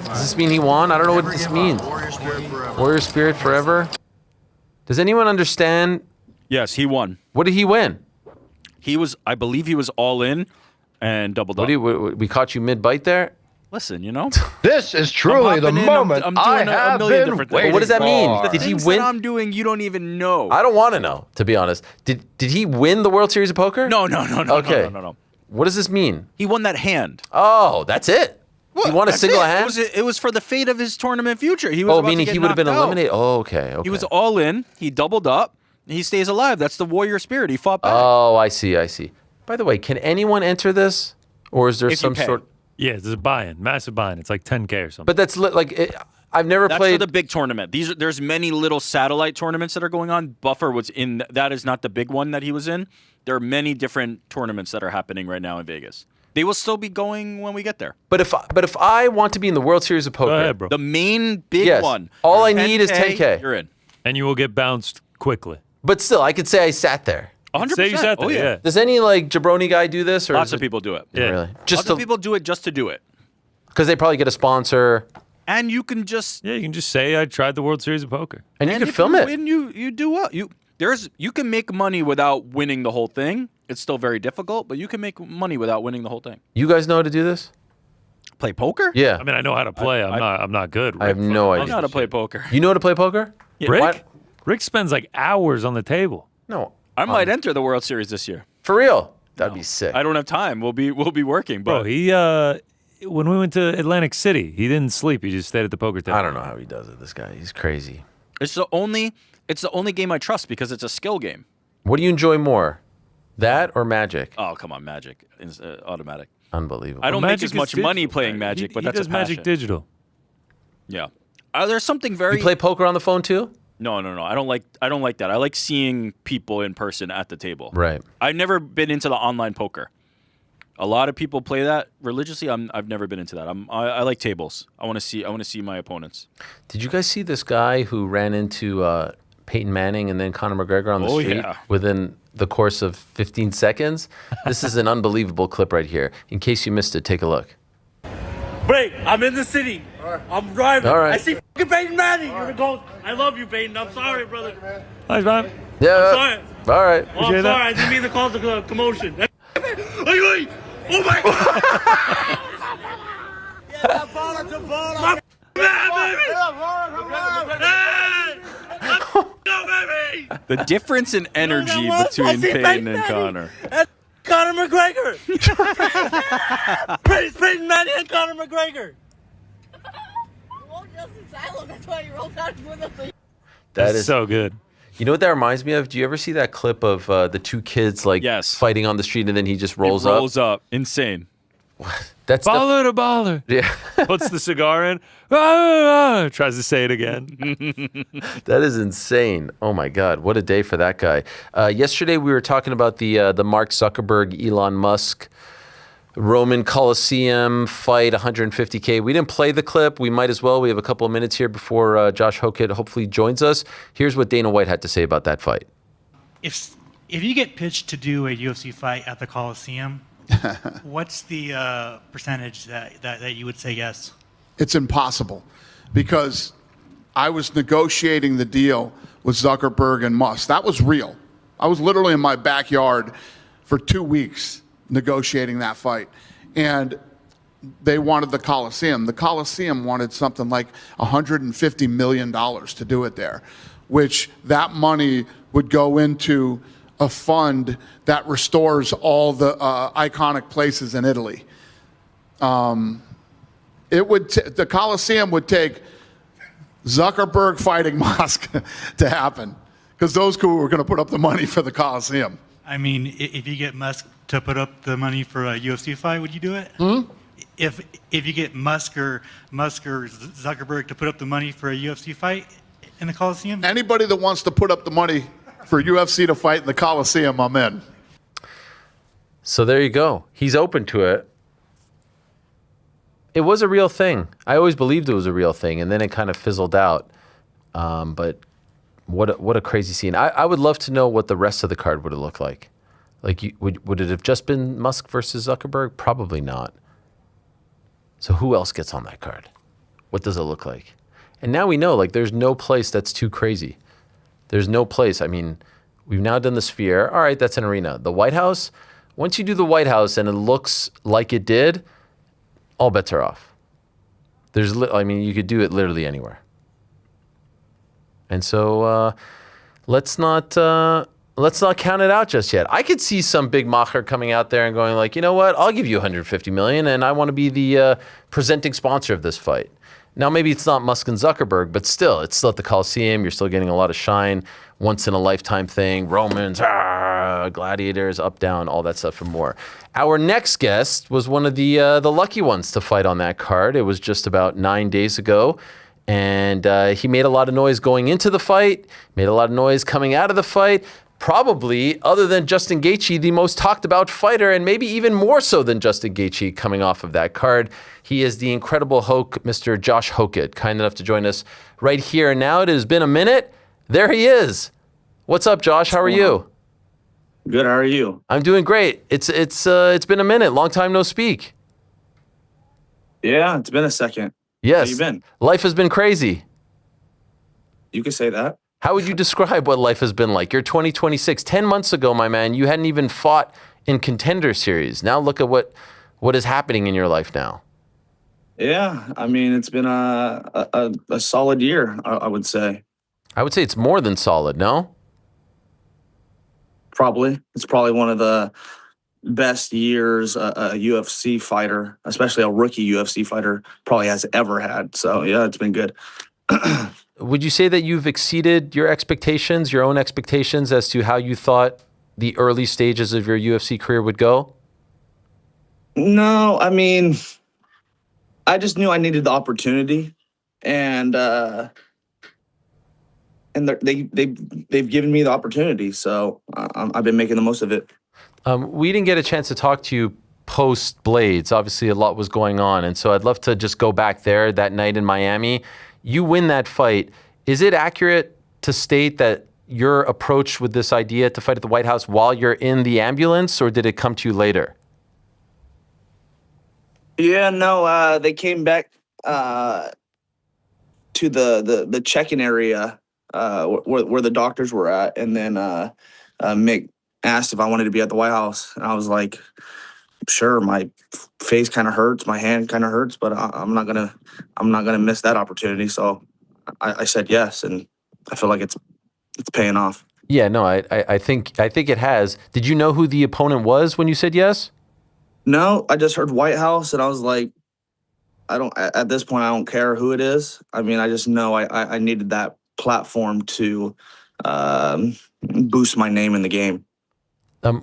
Does this mean he won? I don't know what this means. Warrior spirit forever. Warrior spirit forever? Does anyone understand? Yes, he won. What did he win? I believe he was all in and doubled up. We caught you mid-bite there? Listen, you know. This is truly the moment I'm I doing a have million been different waiting things. What does that mean? The Did he things win? that I'm doing, you don't even know. I don't want to know, to be honest. Did he win the World Series of Poker? No. Okay. No. What does this mean? He won that hand. Oh, that's it? He won a That's single it. hand? It was for the fate of his tournament future. He was meaning he would have been eliminated? Oh, okay. He was all in. He doubled up. He stays alive. That's the warrior spirit. He fought back. Oh, I see. By the way, can anyone enter this? Or is there some sort... Yeah, there's a buy-in, massive buy-in. It's like 10K or something. But that's I've never That's played... for the big tournament. There's many little satellite tournaments that are going on. Buffer was in... That is not the big one that he was in. There are many different tournaments that are happening right now in Vegas. They will still be going when we get there. But if I want to be in the World Series of Poker... Go ahead, bro. The main big one. All I need is 10K. You're in. And you will get bounced quickly. But still, I could say I sat there. 100%. Say you sat there, yeah. Does any jabroni guy do this? Or Lots of people do it. Yeah. Really? Lots of people do it just to do it. Because they probably get a sponsor. And you can just... Yeah, you can just say I tried the World Series of Poker. And you can if film you it. Win, you do well. You can make money without winning the whole thing. It's still very difficult, but you can make money without winning the whole thing. You guys know how to do this? Play poker? Yeah. I mean, I know how to play. I'm not good. I have no idea. I know how to play poker. You know how to play poker? Yeah. Rick spends like hours on the table. No. I might enter the World Series this year. For real? That'd be sick. I don't have time. We'll be working, Bro, but he when we went to Atlantic City, he didn't sleep. He just stayed at the poker table. I don't know how he does it. This guy, he's crazy. it's the only game I trust because it's a skill game. What do you enjoy more, that or Magic? Oh, come on, Magic. It's automatic. Unbelievable. I don't make Magic as is much money digital. playing Magic, but he that's does a passion. Magic digital. Yeah. There's something very... You play poker on the phone too? No. I don't like that. I like seeing people in person at the table. Right. I've never been into the online poker. A lot of people play that religiously. I've never been into that. I like tables. I want to see my opponents. Did you guys see this guy who ran into Peyton Manning and then Conor McGregor on the street within the course of 15 seconds? This is an unbelievable clip right here. In case you missed it, take a look. Wait, I'm in the city. I'm driving. All right. I see fucking Peyton Manning. You're the GOAT. I love you, Peyton. I'm sorry, brother. Thanks, man. Yeah. I'm sorry. All right. Oh, I'm sorry. I didn't mean to cause a commotion. Oh my God! My baby! The difference in energy between Peyton and Conor. Conor McGregor! Peyton Manning and Conor McGregor! That is so good. You know what that reminds me of? Do you ever see that clip of the two kids fighting on the street and then he just rolls up? Rolls up. Insane. That's baller to baller. Yeah. Puts the cigar in. Tries to say it again. That is insane. Oh my God, what a day for that guy. Yesterday we were talking about the Mark Zuckerberg, Elon Musk, Roman Coliseum fight, 150K. We didn't play the clip. We might as well. We have a couple of minutes here before Josh Hokit hopefully joins us. Here's what Dana White had to say about that fight. If you get pitched to do a UFC fight at the Coliseum, what's the percentage that you would say yes? It's impossible because I was negotiating the deal with Zuckerberg and Musk. That was real. I was literally in my backyard for 2 weeks negotiating that fight. And they wanted the Coliseum. The Coliseum wanted something like $150 million to do it there, which that money would go into a fund that restores all the iconic places in Italy. The Coliseum would take Zuckerberg fighting Musk to happen because those two were going to put up the money for the Coliseum. I mean, if you get Musk to put up the money for a UFC fight, would you do it? If you get Musk or Zuckerberg to put up the money for a UFC fight in the Coliseum? Anybody that wants to put up the money for UFC to fight in the Coliseum, I'm in. So there you go. He's open to it. It was a real thing. I always believed it was a real thing, and then it kind of fizzled out. But what a crazy scene. I would love to know what the rest of the card would have looked like. Like, would it have just been Musk versus Zuckerberg? Probably not. So who else gets on that card? What does it look like? And now we know, like, there's no place that's too crazy. There's no place. I mean, we've now done the Sphere. All right, that's an arena. The White House, once you do the White House and it looks like it did, all bets are off. You could do it literally anywhere. And so let's not let's not count it out just yet. I could see some big macher coming out there and going like, you know what, I'll give you $150 million and I want to be the presenting sponsor of this fight. Now, maybe it's not Musk and Zuckerberg, but still, it's still at the Coliseum. You're still getting a lot of shine, once in a lifetime thing. Romans, gladiators, up, down, all that stuff and more. Our next guest was one of the lucky ones to fight on that card. It was just about 9 days ago. And he made a lot of noise going into the fight, made a lot of noise coming out of the fight. Probably, other than Justin Gaethje, the most talked about fighter, and maybe even more so than Justin Gaethje coming off of that card. He is the incredible Hoke, Mr. Josh Hokit, kind enough to join us right here and now. It has been a minute. There he is. What's up, Josh? How are you? Good. How are you? I'm doing great. It's been a minute. Long time no speak. Yeah, it's been a second. Yes. How you been? Life has been crazy. You could say that. How would you describe what life has been like? You're 2026. 10 months ago, my man, you hadn't even fought in Contender Series. Now look at what is happening in your life now. Yeah, I mean, it's been a solid year, I would say. I would say it's more than solid, no? Probably. It's probably one of the best years a UFC fighter, especially a rookie UFC fighter, probably has ever had. So, yeah, it's been good. Would you say that you've exceeded your expectations, your own expectations as to how you thought the early stages of your UFC career would go? No, I mean, I just knew I needed the opportunity, and they've given me the opportunity, so I've been making the most of it. We didn't get a chance to talk to you post Blades. Obviously, a lot was going on, and so I'd love to just go back there that night in Miami. You win that fight. Is it accurate to state that your approach with this idea to fight at the White House while you're in the ambulance, or did it come to you later? Yeah, no, they came back to the check-in area where the doctors were at, and then Mick asked if I wanted to be at the White House, and I was like, sure. My face kind of hurts, my hand kind of hurts, but I'm not gonna miss that opportunity. So I said yes, and I feel like it's paying off. Yeah, no, I think it has. Did you know who the opponent was when you said yes? No, I just heard White House, and I was like, at this point, I don't care who it is. I mean, I just know I needed that platform to boost my name in the game.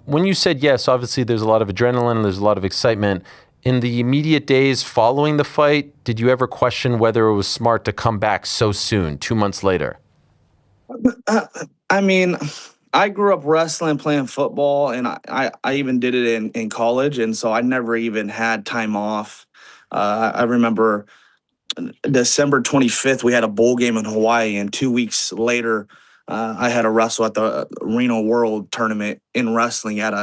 When you said yes, obviously there's a lot of adrenaline, there's a lot of excitement. In the immediate days following the fight, did you ever question whether it was smart to come back so soon, 2 months later? I mean, I grew up wrestling, playing football, and I even did it in college, and so I never even had time off. I remember December 25th, we had a bowl game in Hawaii, and 2 weeks later, I had a wrestle at the Reno World Tournament in wrestling at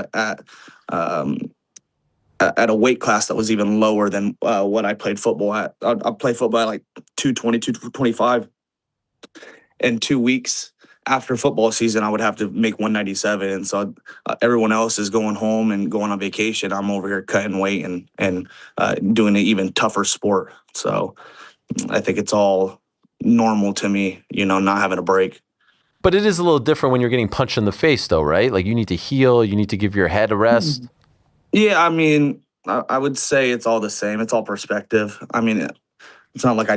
a weight class that was even lower than what I played football at. I played football at like 220, 225. In 2 weeks after football season, I would have to make 197. And so everyone else is going home and going on vacation. I'm over here cutting weight and doing an even tougher sport. So I think it's all normal to me, not having a break. But it is a little different when you're getting punched in the face, though, right? Like, you need to heal, you need to give your head a rest. Yeah, I mean, I would say it's all the same. It's all perspective. I mean, it's not like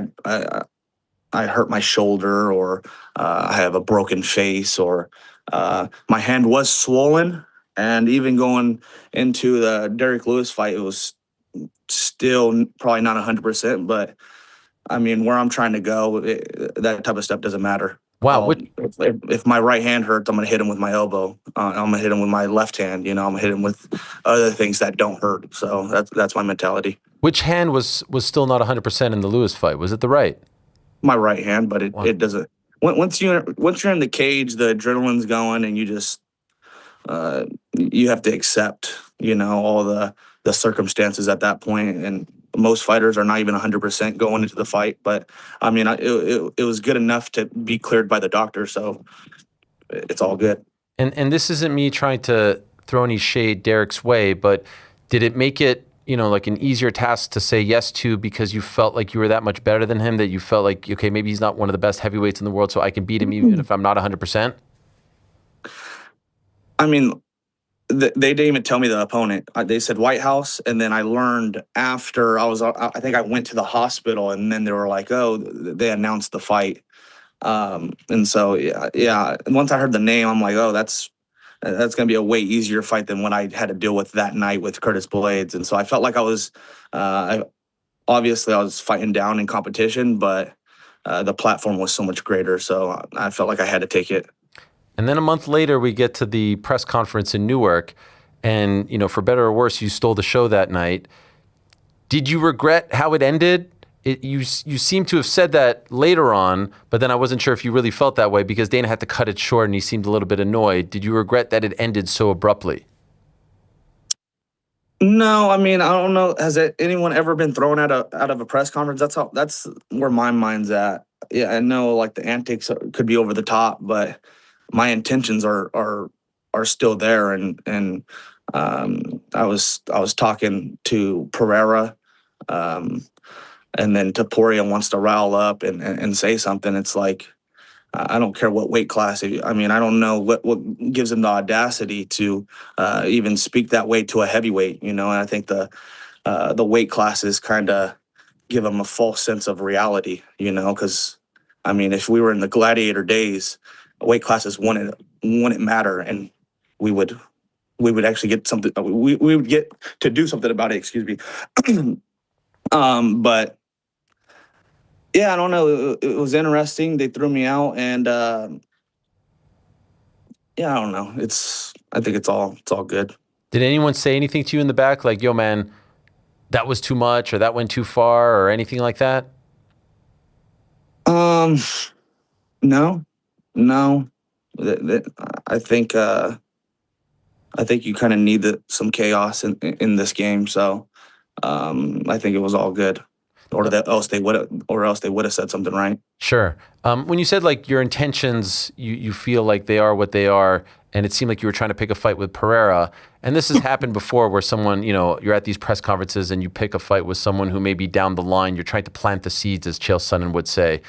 I hurt my shoulder or I have a broken face or my hand was swollen. And even going into the Derrick Lewis fight, it was still probably not 100%. But, I mean, where I'm trying to go, that type of stuff doesn't matter. Wow. If my right hand hurts, I'm going to hit him with my elbow. I'm going to hit him with my left hand. I'm going to hit him with other things that don't hurt. So that's my mentality. Which hand was still not 100% in the Lewis fight? Was it the right? My right hand, but it doesn't. Once you're in the cage, the adrenaline's going, and you just you have to accept, all the circumstances at that point. And most fighters are not even 100% going into the fight. But I mean, it was good enough to be cleared by the doctor, so it's all good. And this isn't me trying to throw any shade Derrick's way, but did it make it, like an easier task to say yes to because you felt like you were that much better than him, that you felt like, okay, maybe he's not one of the best heavyweights in the world, so I can beat him even if I'm not 100%? I mean, they didn't even tell me the opponent. They said White House, and then I learned after I think I went to the hospital, and then they were like, "Oh, they announced the fight." And so yeah. And once I heard the name, I'm like, "Oh, that's gonna be a way easier fight than what I had to deal with that night with Curtis Blades." And so I felt like I was, obviously, I was fighting down in competition, but the platform was so much greater, so I felt like I had to take it. And then a month later, we get to the press conference in Newark, and for better or worse, you stole the show that night. Did you regret how it ended? You seem to have said that later on, but then I wasn't sure if you really felt that way because Dana had to cut it short, and he seemed a little bit annoyed. Did you regret that it ended so abruptly? No, I mean, I don't know. Has anyone ever been thrown out of a press conference? That's where my mind's at. Yeah, I know like the antics could be over the top, but my intentions are still there. And I was talking to Pereira, and then Taporia wants to rile up and say something. It's like, I don't care what weight class. I mean, I don't know what gives him the audacity to even speak that way to a heavyweight, And I think the weight classes kind of give him a false sense of reality, Because I mean, if we were in the gladiator days, weight classes wouldn't matter, and we would actually get something. We would get to do something about it. Excuse me. But. Yeah, I don't know. It was interesting. They threw me out, and yeah, I don't know. I think it's all good. Did anyone say anything to you in the back, like, "Yo, man, that was too much," or "That went too far," or anything like that? No. I think you kind of need some chaos in this game. So I think it was all good. Or else they would have said something right. Sure. When you said like your intentions, you feel like they are what they are, and it seemed like you were trying to pick a fight with Pereira, and this has happened before where someone, you're at these press conferences and you pick a fight with someone who may be down the line, you're trying to plant the seeds, as Chael Sonnen would say.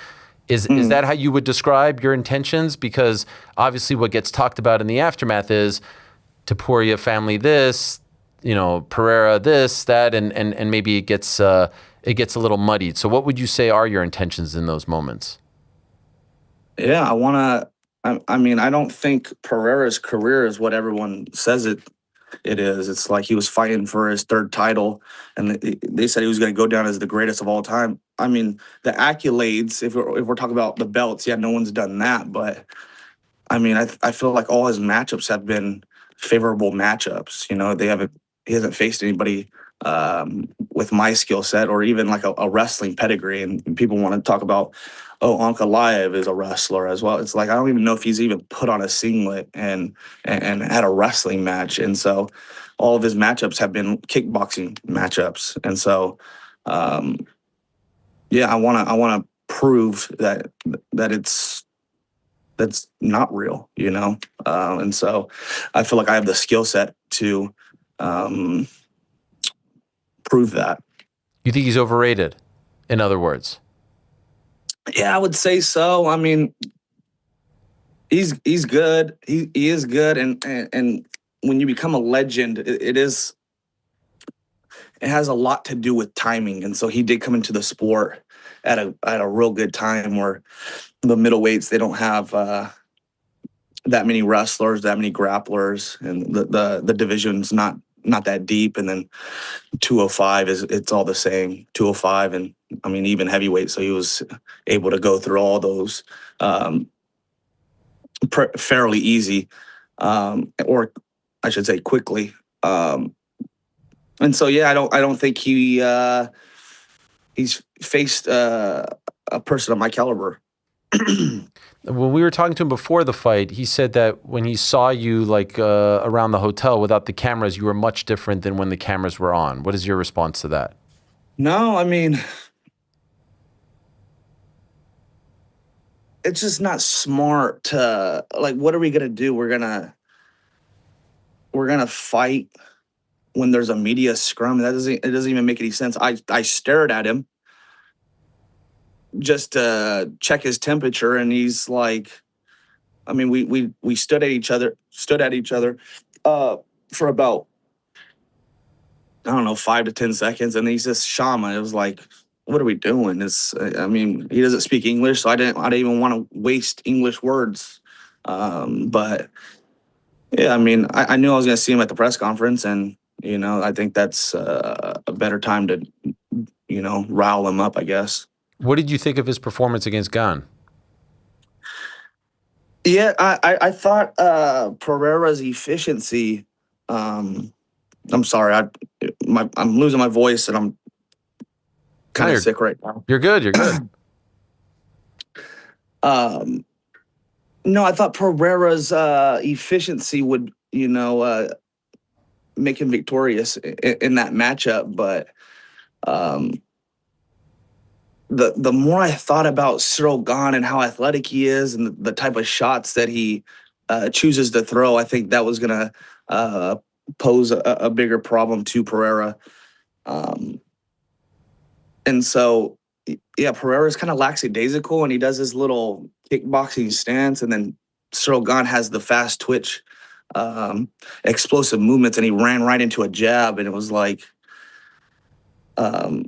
Is that how you would describe your intentions? Because obviously what gets talked about in the aftermath is Taporia family this, Pereira this, that, and maybe it gets a little muddied. So what would you say are your intentions in those moments? Yeah, I mean, I don't think Pereira's career is what everyone says it is. It's like he was fighting for his third title, and they said he was going to go down as the greatest of all time. I mean, the accolades, if we're talking about the belts, yeah, no one's done that. But, I mean, I feel like all his matchups have been favorable matchups. He hasn't faced anybody with my skill set or even like a wrestling pedigree. And people want to talk about, Ankalaev is a wrestler as well. It's like, I don't even know if he's even put on a singlet and had a wrestling match. And so all of his matchups have been kickboxing matchups. And so, yeah, I want to prove that that's not real, and so I feel like I have the skill set to prove that. You think he's overrated, in other words? Yeah, I would say so. I mean, he's good. He is good, and when you become a legend, it has a lot to do with timing. And so he did come into the sport at a real good time where the middleweights, they don't have that many wrestlers, that many grapplers, and the division's not that deep. And then 205 it's all the same, 205, and I mean even heavyweight. So he was able to go through all those fairly easy, or I should say quickly. And so yeah, I don't think he's faced a person of my caliber. When we were talking to him before the fight, he said that when he saw you like around the hotel without the cameras, you were much different than when the cameras were on. What is your response to that? No, I mean, it's just not smart to, like, what are we gonna do? We're gonna fight when there's a media scrum. It doesn't even make any sense. I stared at him just to check his temperature, and he's like, I mean, we stood at each other for about, I don't know, 5 to 10 seconds, and he's just Shama. It was like, what are we doing? I mean, he doesn't speak English, so I didn't even want to waste English words. But yeah, I mean, I knew I was going to see him at the press conference, and I think that's a better time to, rile him up, I guess. What did you think of his performance against Gane? Yeah, I thought Pereira's efficiency. I'm sorry, I'm losing my voice, and I'm kind of sick right now. You're good. You're good. No, I thought Pereira's efficiency would, make him victorious in that matchup. But the more I thought about Cyril Gane and how athletic he is and the type of shots that he chooses to throw, I think that was going to pose a bigger problem to Pereira. And so, yeah, Pereira's kind of lackadaisical, and he does his little kickboxing stance, and then Cyril Gane has the fast twitch, explosive movements, and he ran right into a jab, and it was like, I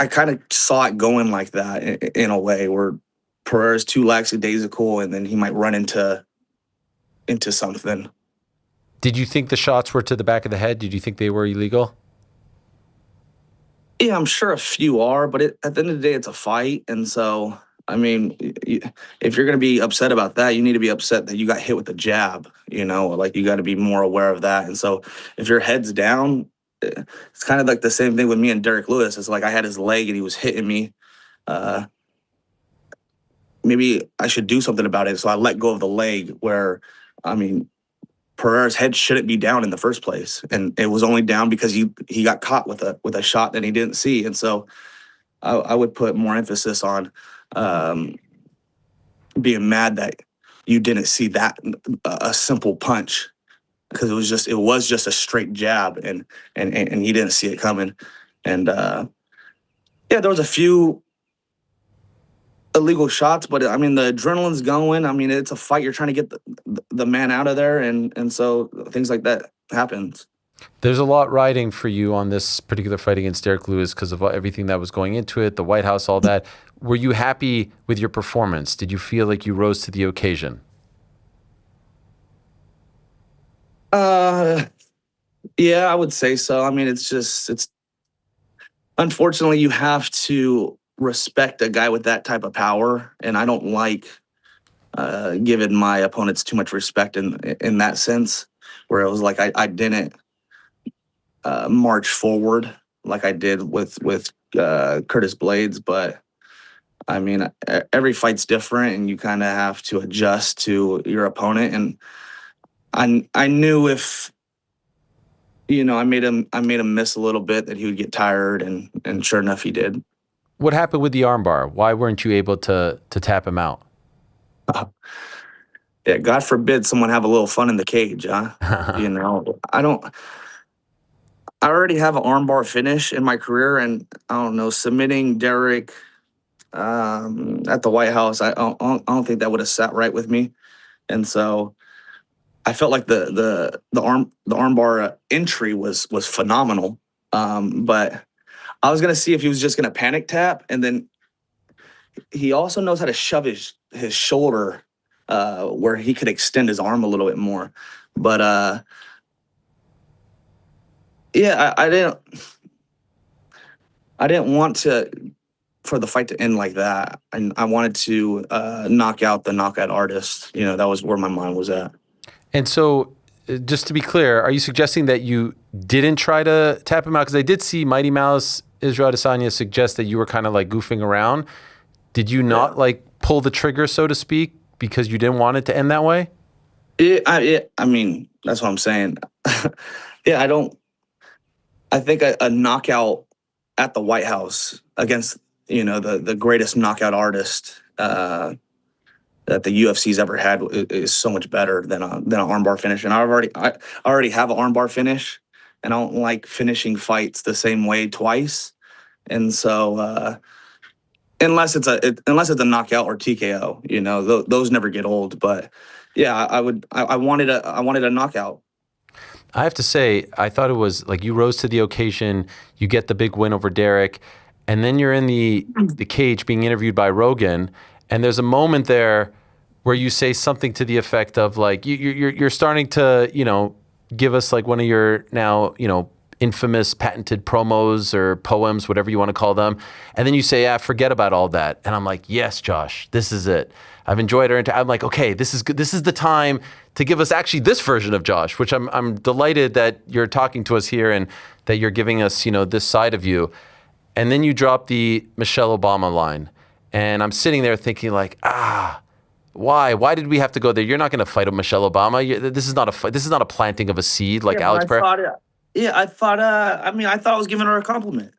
kind of saw it going like that in a way where Pereira's too lackadaisical, and then he might run into something. Did you think the shots were to the back of the head? Did you think they were illegal? Yeah, I'm sure a few are, but at the end of the day, it's a fight. And so, I mean, if you're going to be upset about that, you need to be upset that you got hit with a jab, like you got to be more aware of that. And so if your head's down, it's kind of like the same thing with me and Derek Lewis. It's like I had his leg and he was hitting me. Maybe I should do something about it. So I let go of the leg where, I mean, Pereira's head shouldn't be down in the first place, and it was only down because he got caught with a shot that he didn't see. And so I would put more emphasis on being mad that you didn't see that a simple punch, because it was just a straight jab, and he didn't see it coming. And yeah, there was a few illegal shots, but I mean, the adrenaline's going. I mean, it's a fight. You're trying to get the man out of there, and so things like that happens. There's a lot riding for you on this particular fight against Derek Lewis because of everything that was going into it, the White House, all that. Were you happy with your performance? Did you feel like you rose to the occasion? Yeah, I would say so. I mean, it's unfortunately, you have to respect a guy with that type of power, and I don't like giving my opponents too much respect in that sense, where it was like I didn't march forward like I did with Curtis Blades. But I mean, every fight's different, and you kind of have to adjust to your opponent. And I knew if I made him miss a little bit that he would get tired, and sure enough, he did. What happened with the armbar? Why weren't you able to tap him out? Yeah, God forbid someone have a little fun in the cage, huh? I already have an armbar finish in my career, and I don't know, submitting Derek at the White House, I don't think that would have sat right with me. And so I felt like the armbar entry was phenomenal. But I was gonna see if he was just gonna panic tap, and then he also knows how to shove his shoulder where he could extend his arm a little bit more. But yeah, I didn't want for the fight to end like that. I wanted to knock out the knockout artist. That was where my mind was at. And so, just to be clear, are you suggesting that you didn't try to tap him out? Because I did see Mighty Mouse Israel Adesanya suggest that you were kind of like goofing around. Did you not like pull the trigger, so to speak, because you didn't want it to end that way? I mean, that's what I'm saying. Yeah, I think a knockout at the White House against, the greatest knockout artist that the UFC's ever had is so much better than an armbar finish. And I already have an armbar finish, and I don't like finishing fights the same way twice. And so, unless it's a knockout or TKO. You know, those never get old. But yeah, I wanted a knockout. I have to say, I thought it was like you rose to the occasion. You get the big win over Derek, and then you're in the cage being interviewed by Rogan, and there's a moment there where you say something to the effect of like you're starting to, you know, give us like one of your now, you know, infamous patented promos or poems, whatever you want to call them. And then you say, forget about all that. And I'm like, yes, Josh, this is it. I've enjoyed her. I'm like, okay, this is good. This is the time to give us actually this version of Josh, which I'm delighted that you're talking to us here and that you're giving us, you know, this side of you. And then you drop the Michelle Obama line. And I'm sitting there thinking like, why? Why did we have to go there? You're not going to fight with Michelle Obama. This is not a fight. This is not a planting of a seed like Alex Pereira. I thought I was giving her a compliment.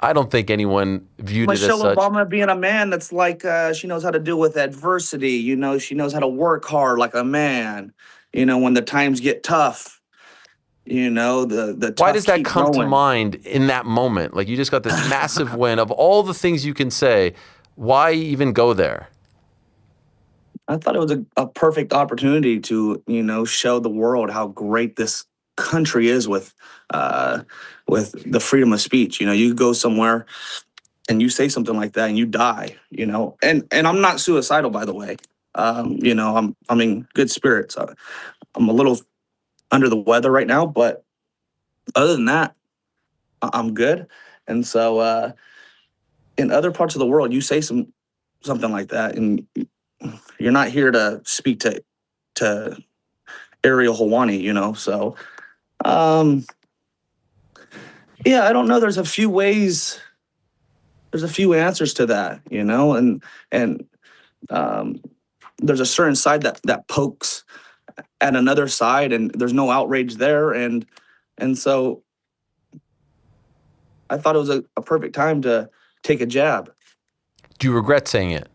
I don't think anyone viewed it as such. Michelle Obama being a man that's like, she knows how to deal with adversity. You know, she knows how to work hard like a man. You know, when the times get tough, you know, the Why does that come to mind in that moment? Like you just got this massive win of all the things you can say. Why even go there? I thought it was a perfect opportunity to, you know, show the world how great this country is with the freedom of speech. You know, you go somewhere and you say something like that and you die, you know, and I'm not suicidal, by the way. You know, I'm in good spirits. I'm a little under the weather right now, but other than that, I'm good. And so in other parts of the world, you say something like that and you're not here to speak to Ariel Helwani, you know, so yeah, I don't know. There's a few ways. There's a few answers to that, you know, and there's a certain side that pokes at another side, and there's no outrage there, and so I thought it was a perfect time to take a jab. Do you regret saying it?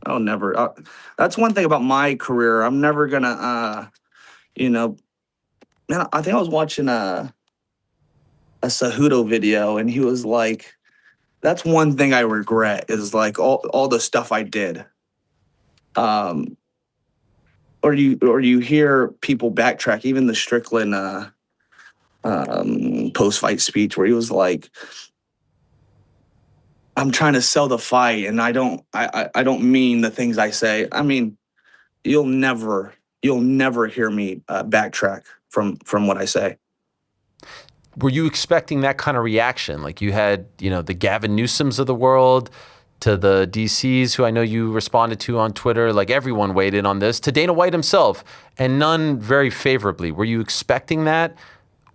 Oh, never. That's one thing about my career. I'm never gonna, you know. Man, I think I was watching a Cejudo video, and he was like, "That's one thing I regret is like all the stuff I did." Or you hear people backtrack, even the Strickland post-fight speech where he was like, "I'm trying to sell the fight, and I don't mean the things I say." I mean, you'll never hear me backtrack from what I say. Were you expecting that kind of reaction? Like you had, you know, the Gavin Newsoms of the world, to the DCs who I know you responded to on Twitter, like everyone weighed in on this, to Dana White himself, and none very favorably. Were you expecting that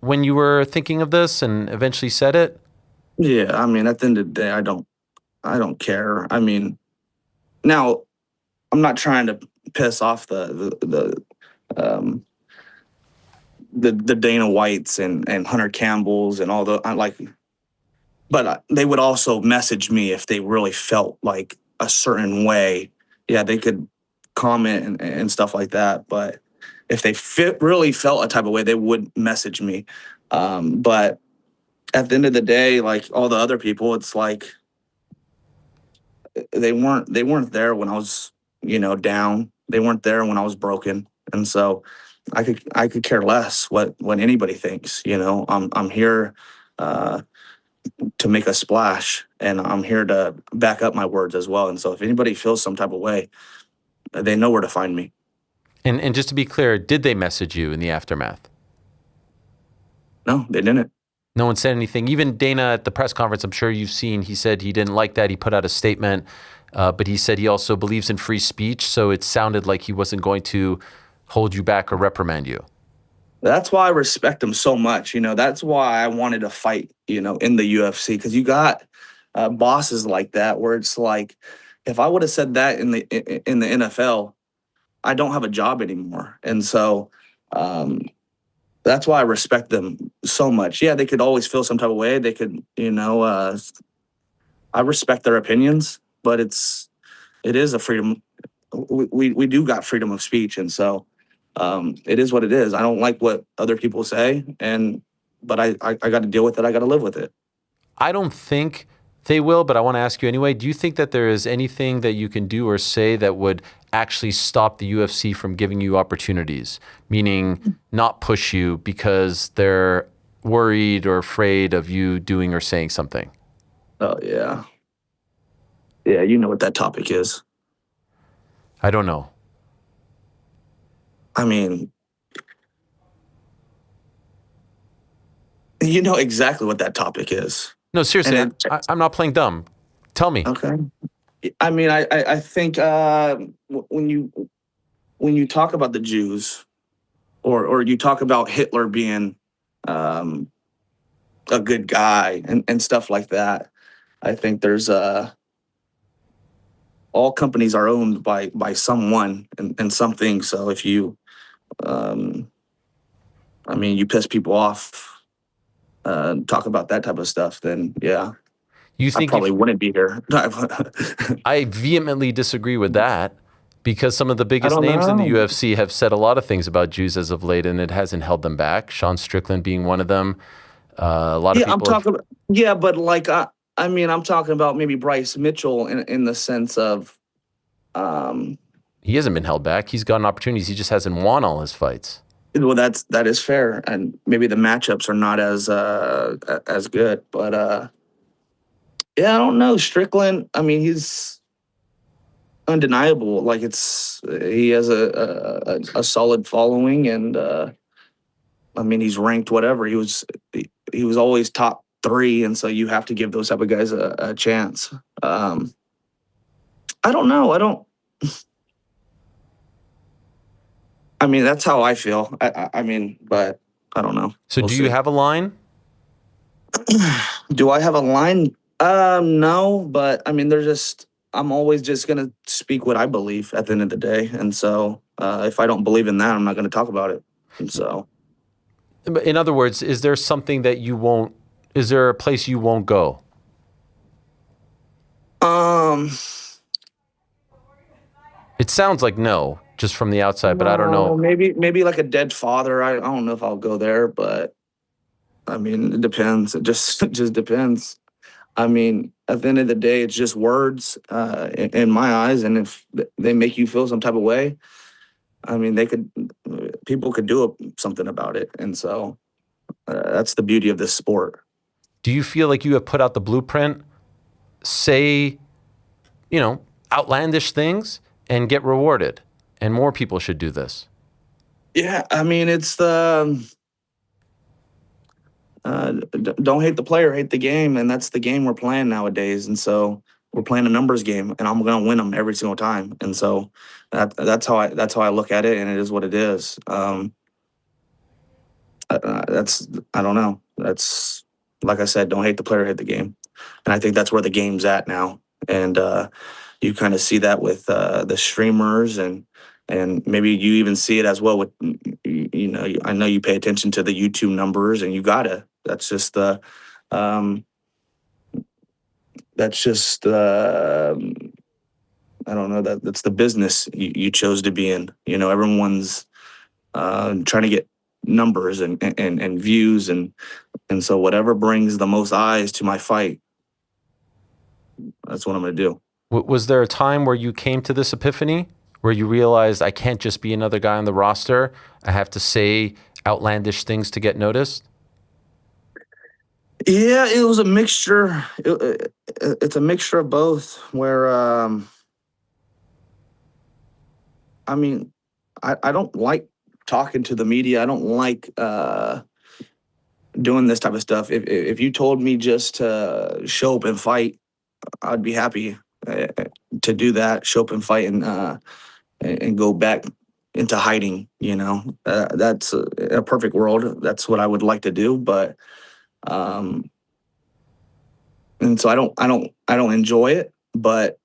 when you were thinking of this and eventually said it? Yeah, I mean, at the end of the day, I don't care. I mean, now I'm not trying to piss off the Dana Whites and Hunter Campbells and all but they would also message me if they really felt like a certain way. Yeah, they could comment and stuff like that. But if they really felt a type of way, they would message me. But at the end of the day, like all the other people, it's like they weren't there when I was, you know, down. They weren't there when I was broken. And so I could care less what anybody thinks. You know, I'm here to make a splash, and I'm here to back up my words as well. And so if anybody feels some type of way, they know where to find me. And just to be clear, did they message you in the aftermath? No, they didn't. No one said anything. Even Dana at the press conference, I'm sure you've seen, he said he didn't like that. He put out a statement, but he said he also believes in free speech. So it sounded like he wasn't going to hold you back or reprimand you. That's why I respect him so much. You know, that's why I wanted to fight, you know, in the UFC, because you got bosses like that where it's like, if I would have said that in the NFL, I don't have a job anymore. And so that's why I respect them so much. Yeah, they could always feel some type of way. They could, you know, I respect their opinions, but it is a freedom. We do got freedom of speech. And so it is what it is. I don't like what other people say, but I got to deal with it. I got to live with it. I don't think They will, but I want to ask you anyway, do you think that there is anything that you can do or say that would actually stop the UFC from giving you opportunities, meaning not push you because they're worried or afraid of you doing or saying something? Oh, yeah. Yeah, you know what that topic is. I don't know. I mean, you know exactly what that topic is. No, seriously, I'm not playing dumb. Tell me. Okay. I mean, I think when you talk about the Jews, or you talk about Hitler being a good guy and stuff like that, I think there's all companies are owned by someone and something. So if you, you piss people off, talk about that type of stuff, then yeah. You think I probably wouldn't be here. I vehemently disagree with that because some of the biggest names in the UFC have said a lot of things about Jews as of late, and it hasn't held them back. Sean Strickland being one of them. A lot of people. I'm talking about, but like I'm talking about maybe Bryce Mitchell in the sense of. He hasn't been held back. He's gotten opportunities. He just hasn't won all his fights. Well, that is fair, and maybe the matchups are not as good, but. Yeah, I don't know. Strickland, I mean, he's undeniable. Like he has a solid following, and I mean, he's ranked whatever. He was always top 3, and so you have to give those type of guys a chance. I don't know. I mean, that's how I feel. I mean, but I don't know. So do you have a line? Do I have a line? No, but I mean, I'm always just going to speak what I believe at the end of the day. And so, if I don't believe in that, I'm not going to talk about it. And so. In other words, is there something that is there a place you won't go? It sounds like no, just from the outside, but I don't know. Maybe like a dead father. I don't know if I'll go there, but I mean, it depends. It just depends. I mean, at the end of the day, it's just words in my eyes, and if they make you feel some type of way, I mean, people could do something about it, and so that's the beauty of this sport. Do you feel like you have put out the blueprint, say, outlandish things, and get rewarded, and more people should do this? Yeah, I mean, it's the. Don't hate the player, hate the game, and that's the game we're playing nowadays. And so we're playing a numbers game, and I'm going to win them every single time. And so that's how I look at it, and it is what it is. I don't know. That's, like I said, don't hate the player, hate the game, and I think that's where the game's at now. And you kind of see that with the streamers, and maybe you even see it as well with, I know you pay attention to the YouTube numbers, and you gotta. That's just I don't know, that's the business you chose to be in. Everyone's trying to get numbers and views, and so whatever brings the most eyes to my fight, that's what I'm gonna do. Was there a time where you came to this epiphany, where you realized I can't just be another guy on the roster, I have to say outlandish things to get noticed? Yeah, it was a mixture. It's a mixture of both, where I mean, I don't like talking to the media. I don't like doing this type of stuff. If you told me just to show up and fight, I'd be happy to do that, show up and fight, and go back into hiding. That's a perfect world. That's what I would like to do, but and so I don't enjoy it, but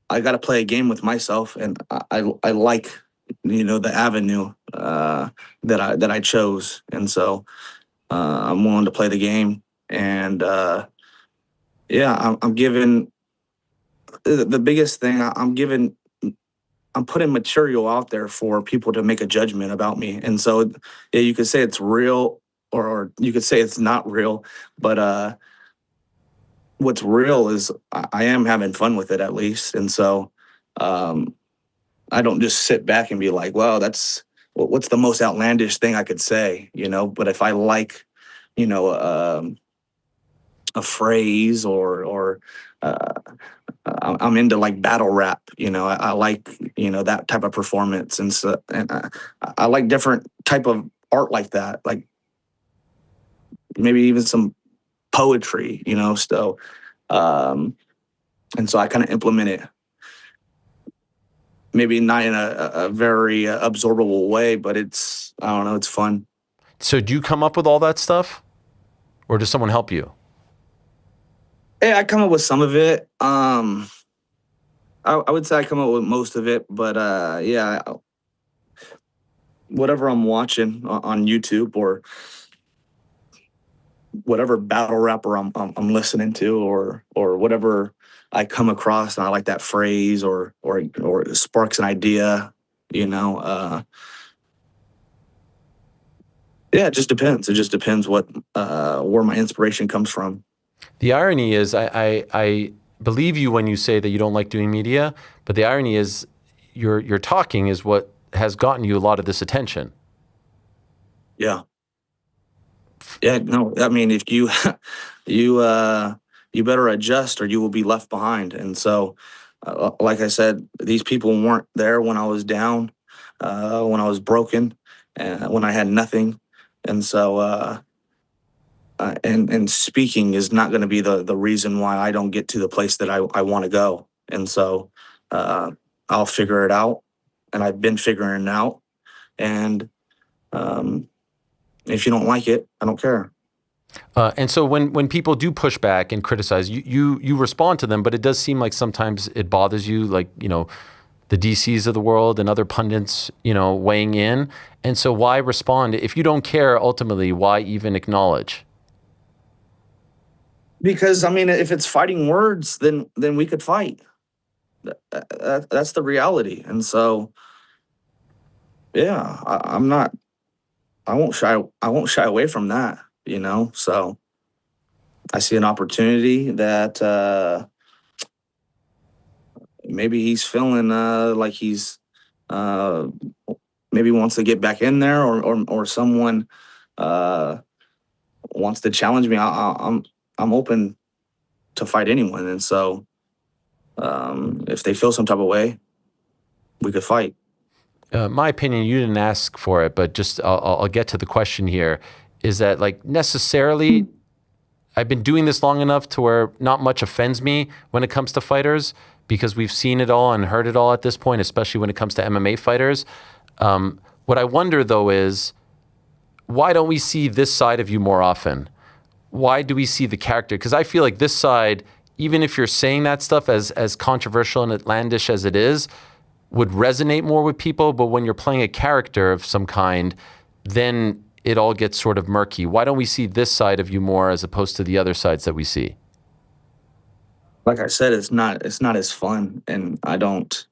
I got to play a game with myself, and I like the avenue that I chose, and so I'm willing to play the game, and I'm giving the biggest thing. I'm putting material out there for people to make a judgment about me, and so yeah, you could say it's real, or you could say it's not real, but what's real is I am having fun with it at least. And so I don't just sit back and be like, well, what's the most outlandish thing I could say, but if I like, a phrase or I'm into like battle rap, I like, that type of performance. And so, and I like different type of art like that, like maybe even some poetry, so, and so I kind of implement it, maybe not in a very absorbable way, but I don't know, it's fun. So do you come up with all that stuff, or does someone help you? Yeah, I come up with some of it. I would say I come up with most of it, but yeah, whatever I'm watching on YouTube or whatever battle rapper I'm listening to, or whatever I come across, and I like that phrase or it sparks an idea, yeah, it just depends. It just depends what where my inspiration comes from. The irony is, I believe you when you say that you don't like doing media, but the irony is your talking is what has gotten you a lot of this attention. Yeah. Yeah, no, I mean, if you you better adjust or you will be left behind. And so, like I said, these people weren't there when I was down, when I was broken, when I had nothing. And so, and speaking is not going to be the reason why I don't get to the place that I want to go. And so, I'll figure it out, and I've been figuring it out. And if you don't like it, I don't care. And so when people do push back and criticize, you respond to them, but it does seem like sometimes it bothers you, like, the DCs of the world and other pundits, weighing in. And so why respond? If you don't care, ultimately, why even acknowledge? Because, I mean, if it's fighting words, then we could fight. That's the reality. And so, yeah, I won't shy away from that, so I see an opportunity that maybe he's feeling like he's maybe wants to get back in there, or someone wants to challenge me. I'm open to fight anyone. And so if they feel some type of way, we could fight. My opinion, you didn't ask for it, but just I'll get to the question here, is that, like, necessarily I've been doing this long enough to where not much offends me when it comes to fighters, because we've seen it all and heard it all at this point, especially when it comes to MMA fighters. What I wonder, though, is why don't we see this side of you more often? Why do we see the character? Because I feel like this side, even if you're saying that stuff as controversial and outlandish as it is, would resonate more with people. But when you're playing a character of some kind, then it all gets sort of murky. Why don't we see this side of you more as opposed to the other sides that we see? Like I said, it's not as fun, and I don't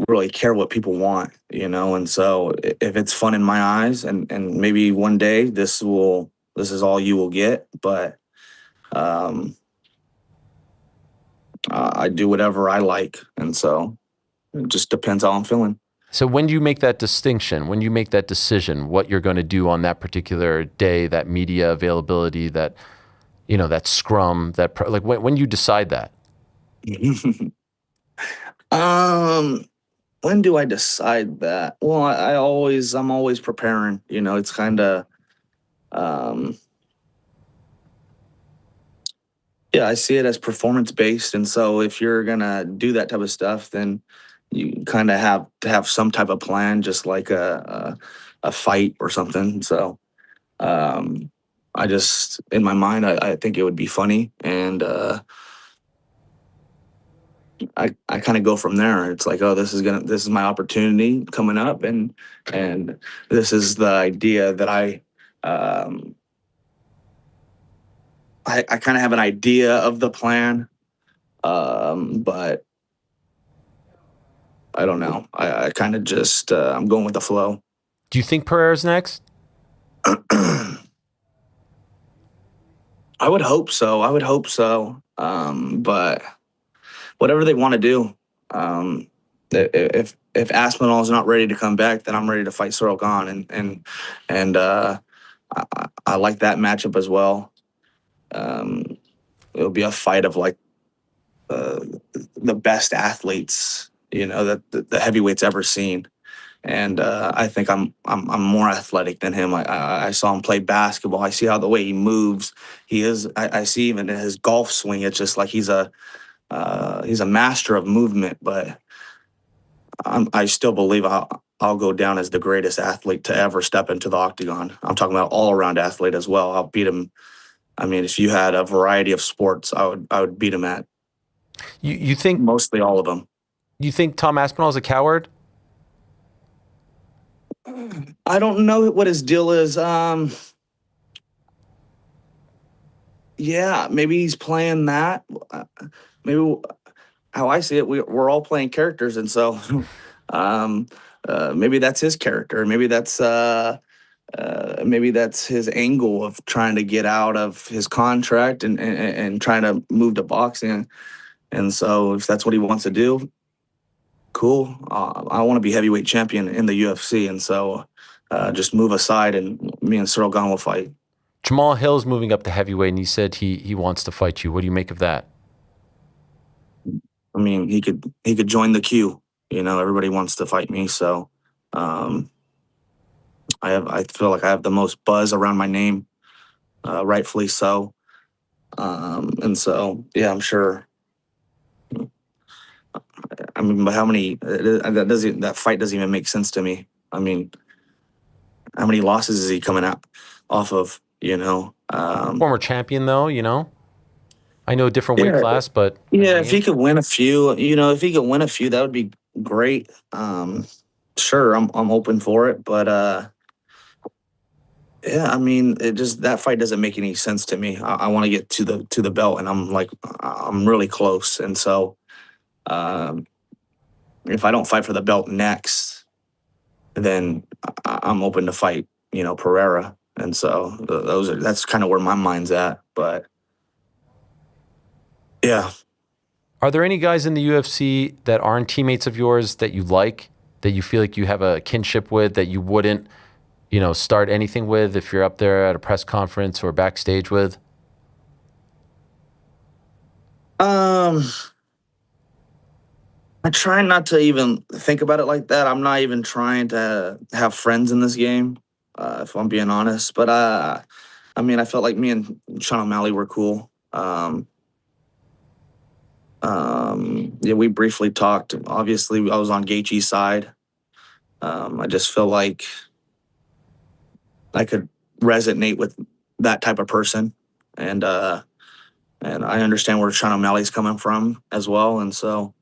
really care what people want, and so if it's fun in my eyes, and maybe one day this is all you will get, but I do whatever I like, and so it just depends how I'm feeling. So when do you make that distinction, when you make that decision, what you're going to do on that particular day, that media availability, that, that scrum, like when you decide that? When do I decide that? Well, I'm always preparing, it's kind of, yeah, I see it as performance based. And so if you're going to do that type of stuff, then you kind of have to have some type of plan, just like a fight or something. So, I just, in my mind, I think it would be funny, and I kind of go from there. It's like, oh, this is my opportunity coming up, and this is the idea that I kind of have an idea of the plan, but I don't know. I kind of just I'm going with the flow. Do you think Pereira's next? I would hope so. But whatever they want to do. If Aspinall's not ready to come back, then I'm ready to fight Cyril Gahn, and I like that matchup as well. It'll be a fight of like the best athletes, that the heavyweight's ever seen. And I think I'm more athletic than him. I saw him play basketball. I see how the way he moves. I see even in his golf swing. It's just like he's a master of movement. But I still believe I'll go down as the greatest athlete to ever step into the octagon. I'm talking about all-around athlete as well. I'll beat him. I mean, if you had a variety of sports, I would beat him at. You think mostly all of them? You think Tom Aspinall is a coward? I don't know what his deal is. Yeah, maybe he's playing that. Maybe how I see it, we're all playing characters, and so maybe that's his character. Maybe that's his angle of trying to get out of his contract and trying to move to boxing. And so if that's what he wants to do, cool. I want to be heavyweight champion in the UFC, and so just move aside, and me and Cyril Gahn will fight. Jamal Hill's moving up to heavyweight, and he said he wants to fight you. What do you make of that? I mean, he could join the queue. Everybody wants to fight me, so I feel like I have the most buzz around my name, rightfully so. And so, yeah, I'm sure. I mean, but how many? That fight doesn't even make sense to me. I mean, how many losses is he coming out off of? Former champion, though. I know a different weight class, but yeah, if he could win a few, that would be great. Sure, I'm open for it, but yeah, I mean, that fight doesn't make any sense to me. I want to get to the belt, and I'm really close, and so. If I don't fight for the belt next, then I'm open to fight, Pereira. And so that's kind of where my mind's at. But yeah. Are there any guys in the UFC that aren't teammates of yours that you like, that you feel like you have a kinship with, that you wouldn't, start anything with if you're up there at a press conference or backstage with? I try not to even think about it like that. I'm not even trying to have friends in this game, if I'm being honest. But I mean, I felt like me and Sean O'Malley were cool. Yeah, we briefly talked. Obviously, I was on Gaethje's side. I just feel like I could resonate with that type of person, and I understand where Sean O'Malley's coming from as well, and so.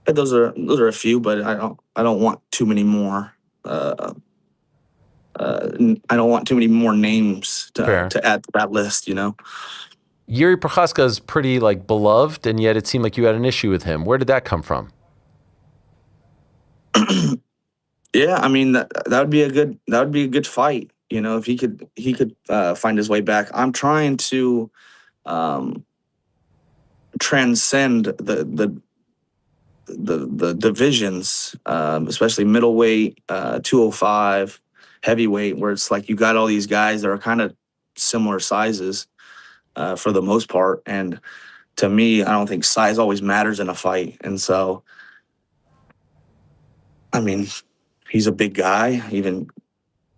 Those are a few, but I don't want too many more. I don't want too many more names to add to that list. Yuri Prochazka is pretty beloved, and yet it seemed like you had an issue with him. Where did that come from? Yeah, I mean that would be a good fight. If he could find his way back. I'm trying to transcend the divisions, especially middleweight, 205, heavyweight, where it's like you got all these guys that are kind of similar sizes for the most part. And to me, I don't think size always matters in a fight. And so, I mean, he's a big guy. Even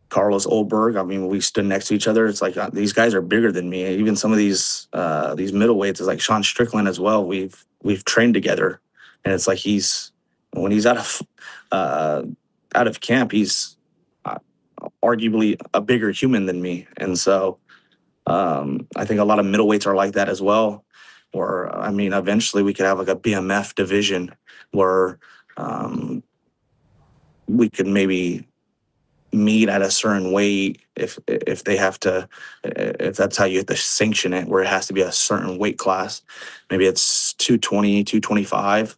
Carlos Oldberg, I mean, we stood next to each other. It's like these guys are bigger than me. Even some of these middleweights is like Sean Strickland as well. We've trained together. And it's like when he's out of camp, he's arguably a bigger human than me. And so I think a lot of middleweights are like that as well. Or, I mean, eventually we could have a BMF division where we could maybe meet at a certain weight if they have to, if that's how you have to sanction it, where it has to be a certain weight class. Maybe it's 220, 225.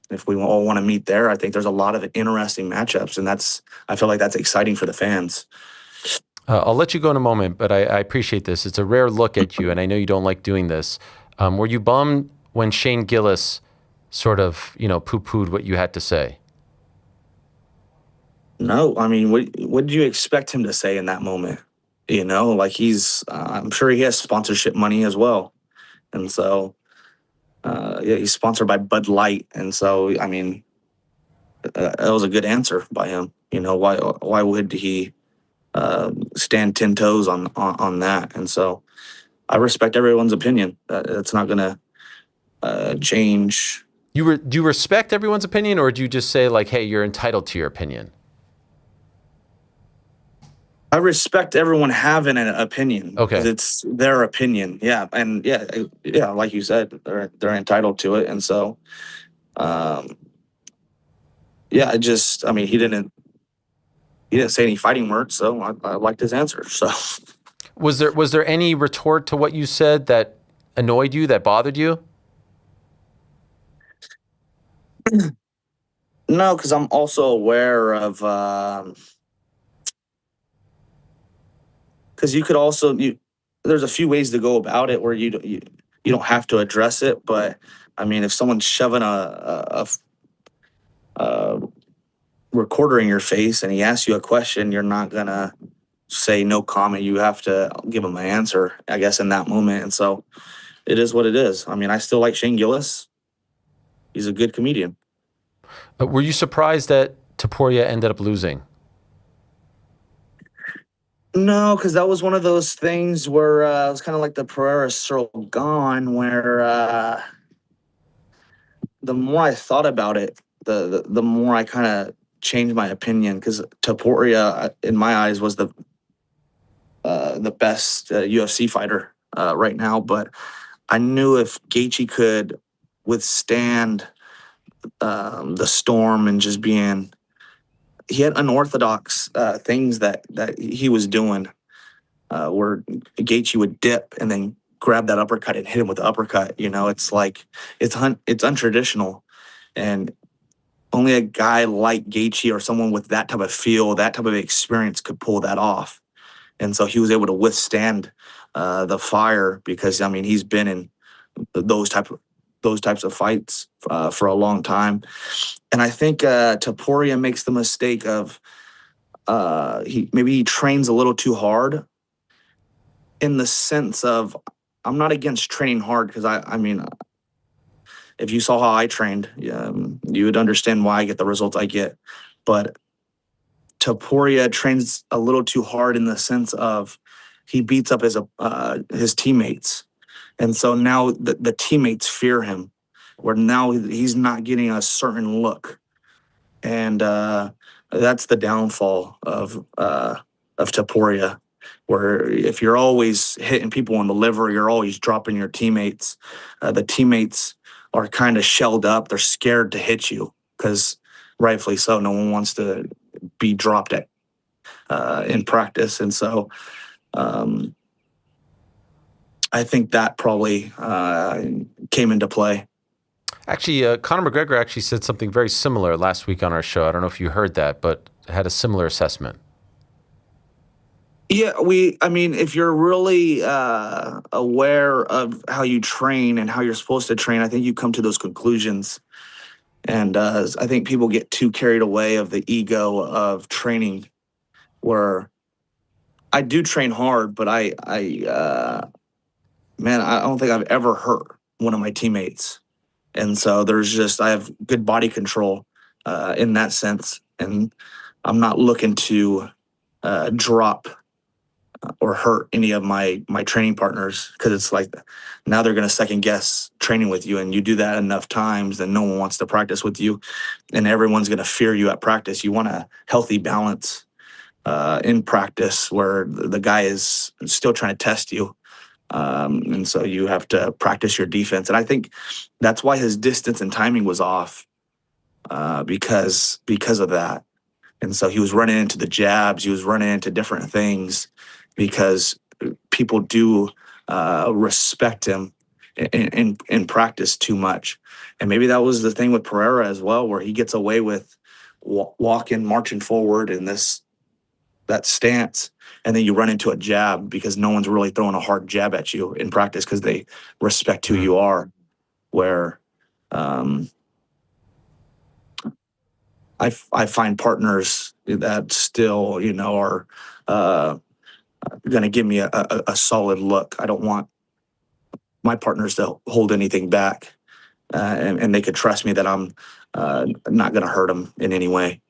If we all want to meet there, I think there's a lot of interesting matchups, and I feel like that's exciting for the fans. I'll let you go in a moment, but I appreciate this. It's a rare look at you, and I know you don't like doing this. Were you bummed when Shane Gillis sort of, poo-pooed what you had to say? No, I mean, what did you expect him to say in that moment? Like I'm sure he has sponsorship money as well. And so, he's sponsored by Bud Light. And so, I mean, that was a good answer by him. Why would he stand 10 toes on that? And so I respect everyone's opinion. It's not going to change. Do you respect everyone's opinion, or do you just say like, hey, you're entitled to your opinion? I respect everyone having an opinion. Okay. Because it's their opinion. Yeah. And yeah, like you said, they're entitled to it. And so, he didn't say any fighting words, so I liked his answer. So Was there any retort to what you said that annoyed you, that bothered you? No, because I'm also aware of because you could also there's a few ways to go about it where you don't have to address it. But I mean, if someone's shoving a recorder in your face and he asks you a question, you're not gonna say no comment. You have to give him an answer, I guess, in that moment. And so it is what it is. I mean, I still like Shane Gillis. He's a good comedian. Were you surprised that Topuria ended up losing? No, because that was one of those things where it was kind of like the Pereira Sorgan, where the more I thought about it, the more I kind of changed my opinion. Because Topuria, in my eyes, was the best UFC fighter right now. But I knew if Gaethje could withstand the storm and just being, he had unorthodox things that he was doing, where Gaethje would dip and then grab that uppercut and hit him with the uppercut. It's like it's untraditional, and only a guy like Gaethje or someone with that type of feel, that type of experience could pull that off. And so he was able to withstand the fire because he's been in those types of fights for a long time. And I think Topuria makes the mistake of he trains a little too hard, in the sense of, I'm not against training hard, because I mean, if you saw how I trained, you would understand why I get the results I get. But Topuria trains a little too hard in the sense of he beats up his teammates. And so now the teammates fear him, where now he's not getting a certain look. And that's the downfall of Topuria, where if you're always hitting people in the liver, you're always dropping your teammates. The teammates are kind of shelled up. They're scared to hit you because, rightfully so, no one wants to be dropped in practice. And so I think that probably came into play. Actually, Conor McGregor actually said something very similar last week on our show. I don't know if you heard that, but had a similar assessment. Yeah, if you're really aware of how you train and how you're supposed to train, I think you come to those conclusions. And I think people get too carried away of the ego of training, where I do train hard, but I don't think I've ever hurt one of my teammates. And so I have good body control in that sense. And I'm not looking to drop or hurt any of my training partners, because it's like now they're going to second guess training with you, and you do that enough times, then no one wants to practice with you, and everyone's going to fear you at practice. You want a healthy balance in practice where the guy is still trying to test you. And so you have to practice your defense. And I think that's why his distance and timing was off, because of that. And so he was running into the jabs, he was running into different things, because people do respect him in practice too much. And maybe that was the thing with Pereira as well, where he gets away with marching forward in this that stance, and then you run into a jab because no one's really throwing a hard jab at you in practice because they respect who you are. Where I find partners that still, are going to give me a solid look. I don't want my partners to hold anything back, and they could trust me that I'm not going to hurt them in any way.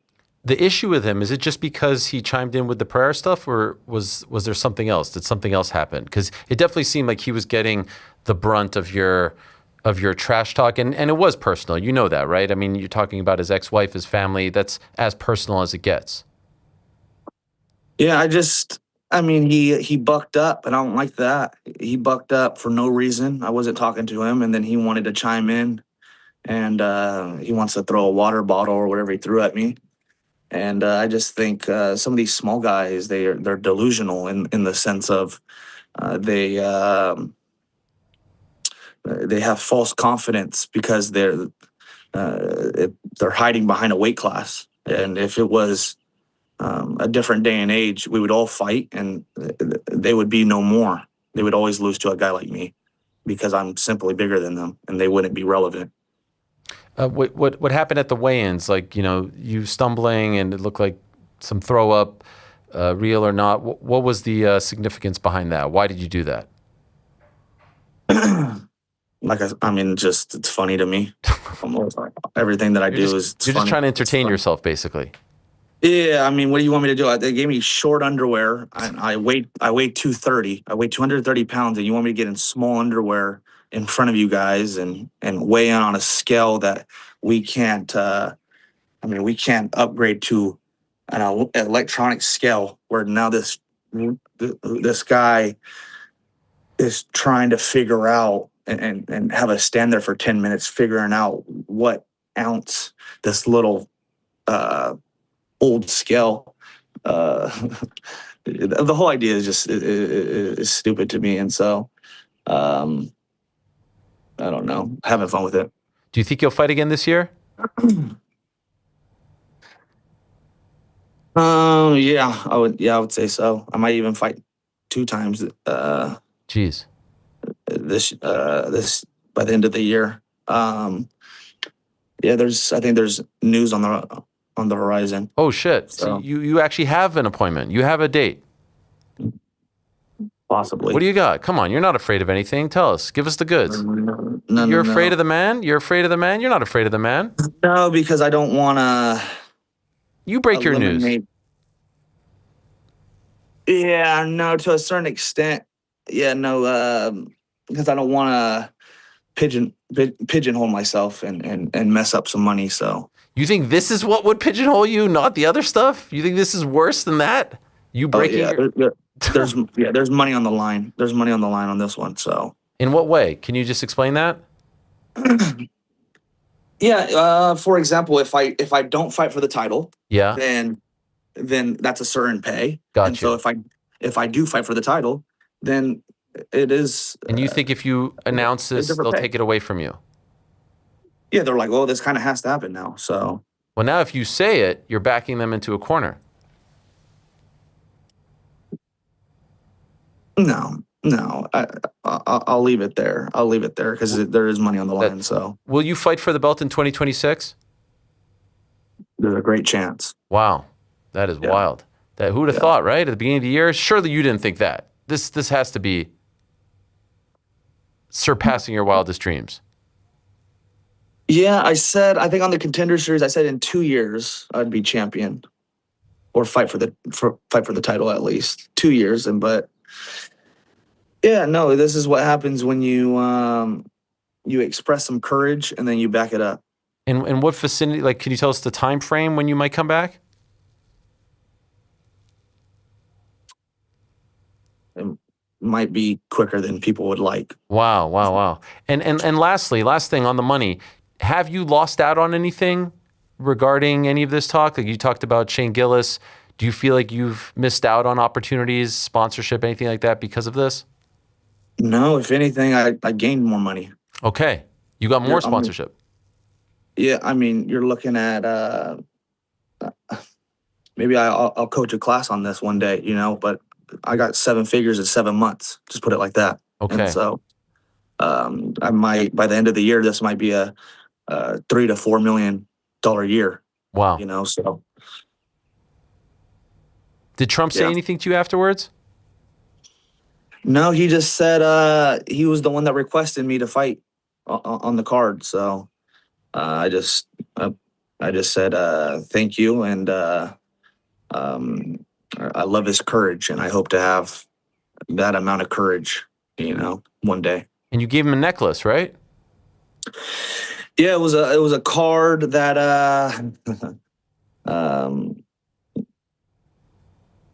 The issue with him, is it just because he chimed in with the prayer stuff, or was there something else? Did something else happen? Because it definitely seemed like he was getting the brunt of your trash talk, and it was personal. You know that, right? I mean, you're talking about his ex-wife, his family. That's as personal as it gets. Yeah, he bucked up, and I don't like that. He bucked up for no reason. I wasn't talking to him, and then he wanted to chime in, and he wants to throw a water bottle or whatever he threw at me. And I just think some of these small guys, they're delusional in the sense of they have false confidence because they're hiding behind a weight class. And if it was a different day and age, we would all fight, and they would be no more. They would always lose to a guy like me because I'm simply bigger than them, and they wouldn't be relevant. What happened at the weigh-ins? Like, you stumbling and it looked like some throw up, real or not. What was the significance behind that? Why did you do that? Just it's funny to me. Everything that I do is you're funny. just trying to entertain yourself, basically. Yeah, what do you want me to do? They gave me short underwear. I weigh 230. I weigh 230 pounds, and you want me to get in small underwear in front of you guys and weigh in on a scale that we can't we can't upgrade to an electronic scale, where now this guy is trying to figure out and have us stand there for 10 minutes figuring out what ounce this little old scale. The whole idea is just is stupid to me, and so I don't know, having fun with it. Do you think you'll fight again this year? Yeah, I would say so. I might even fight 2 times. Jeez. This by the end of the year. I think there's news on the horizon. Oh shit! So you actually have an appointment. You have a date. Possibly. What do you got? Come on, you're not afraid of anything. Tell us. Give us the goods. You're afraid of the man? You're afraid of the man? You're not afraid of the man? No, because I don't want to. You break your news. Yeah, no, to a certain extent. Yeah, no, because I don't want to pigeonhole myself and mess up some money. So you think this is what would pigeonhole you, not the other stuff? You think this is worse than that? You breaking? There's money on the line. There's money on the line on this one. So in what way? Can you just explain that? Yeah. For example, if I don't fight for the title, then that's a certain pay. Gotcha. And so if I do fight for the title, then it is. And you think if you announce this, they'll take it away from you? Yeah, they're like, well, this kind of has to happen now. So. Well, now if you say it, you're backing them into a corner. No, I'll leave it there. I'll leave it there because there is money on the line. So, will you fight for the belt in 2026? There's a great chance. Wow, that is wild. That who would have thought, right? At the beginning of the year, surely you didn't think that. This has to be surpassing your wildest dreams. Yeah, I think on the Contender Series, I said in 2 years I'd be champion, or fight for the title at least 2 years. But yeah, no, this is what happens when you express some courage and then you back it up. And what vicinity? Like, can you tell us the time frame when you might come back? It might be quicker than people would like. Wow. And lastly, last thing on the money. Have you lost out on anything regarding any of this talk? Like you talked about Shane Gillis. Do you feel like you've missed out on opportunities, sponsorship, anything like that because of this? No, if anything, I gained more money. Okay. You got more sponsorship. Yeah, I mean, you're looking at maybe I'll coach a class on this one day, but I got 7 figures in 7 months, just put it like that. Okay. And so I might, by the end of the year, this might be a $3 to $4 million year. Wow. So. Did Trump say anything to you afterwards? No, he just said he was the one that requested me to fight on the card. So I just said thank you, and I love his courage, and I hope to have that amount of courage, one day. And you gave him a necklace, right? Yeah, it was a card that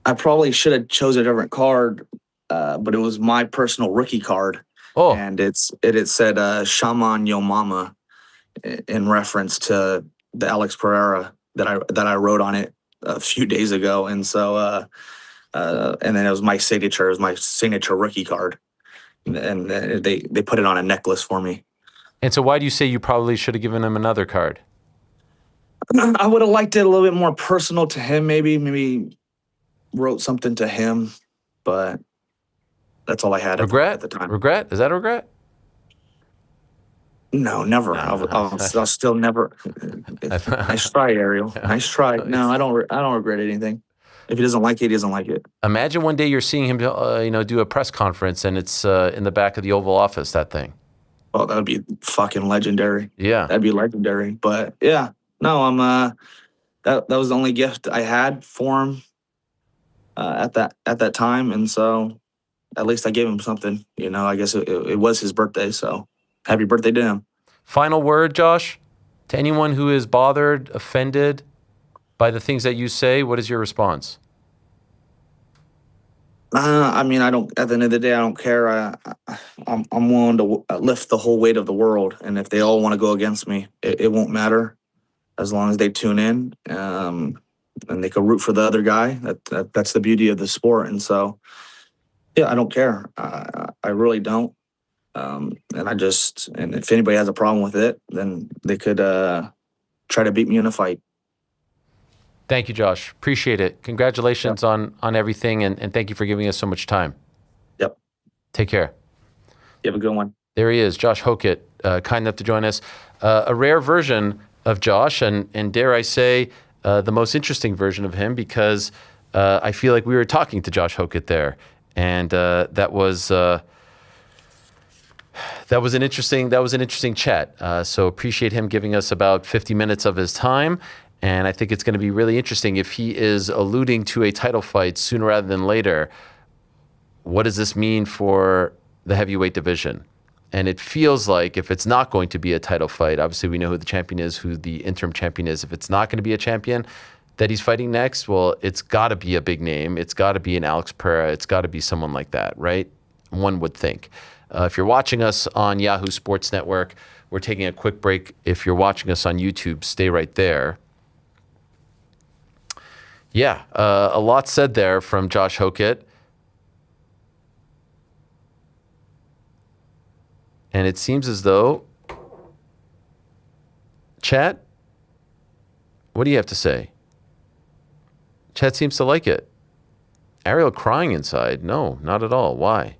I probably should have chose a different card, but it was my personal rookie card. Oh, and it said "Shaman Yo Mama" in reference to the Alex Pereira that I wrote on it a few days ago, and so and then it was my signature. It was my signature rookie card, and they put it on a necklace for me. And so why do you say you probably should have given him another card? I would have liked it a little bit more personal to him, maybe wrote something to him, but that's all I had Regret? at the time. Regret? Is that a regret? No, never. I'll still never. Nice try, Ariel. Nice try. No, I don't regret anything. If he doesn't like it, he doesn't like it. Imagine one day you're seeing him, do a press conference, and it's in the back of the Oval Office. That thing. Oh, that would be fucking legendary. Yeah, that'd be legendary. But yeah, no, I'm. That was the only gift I had for him at that time, and so at least I gave him something. I guess it was his birthday, so happy birthday to him. Final word, Josh, to anyone who is bothered, offended by the things that you say. What is your response? I mean, I don't. At the end of the day, I don't care. I'm willing to lift the whole weight of the world, and if they all want to go against me, it won't matter, as long as they tune in, and they can root for the other guy. That's the beauty of the sport, and so, yeah, I don't care. I really don't, and if anybody has a problem with it, then they could try to beat me in a fight. Thank you, Josh. Appreciate it. Congratulations on everything, and thank you for giving us so much time. Yep. Take care. You have a good one. There he is, Josh Hokit, kind enough to join us. A rare version of Josh, and dare I say, the most interesting version of him, because I feel like we were talking to Josh Hokit there, and that was an interesting chat. So appreciate him giving us about 50 minutes of his time. And I think it's going to be really interesting if he is alluding to a title fight sooner rather than later. What does this mean for the heavyweight division? And it feels like if it's not going to be a title fight, obviously we know who the champion is, who the interim champion is. If it's not going to be a champion that he's fighting next, well, it's got to be a big name. It's got to be an Alex Pereira. It's got to be someone like that, right? One would think. If you're watching us on Yahoo Sports Network, we're taking a quick break. If you're watching us on YouTube, stay right there. Yeah, a lot said there from Josh Hokit. And it seems as though, chat, what do you have to say? Chat seems to like it. Ariel crying inside. No, not at all. Why?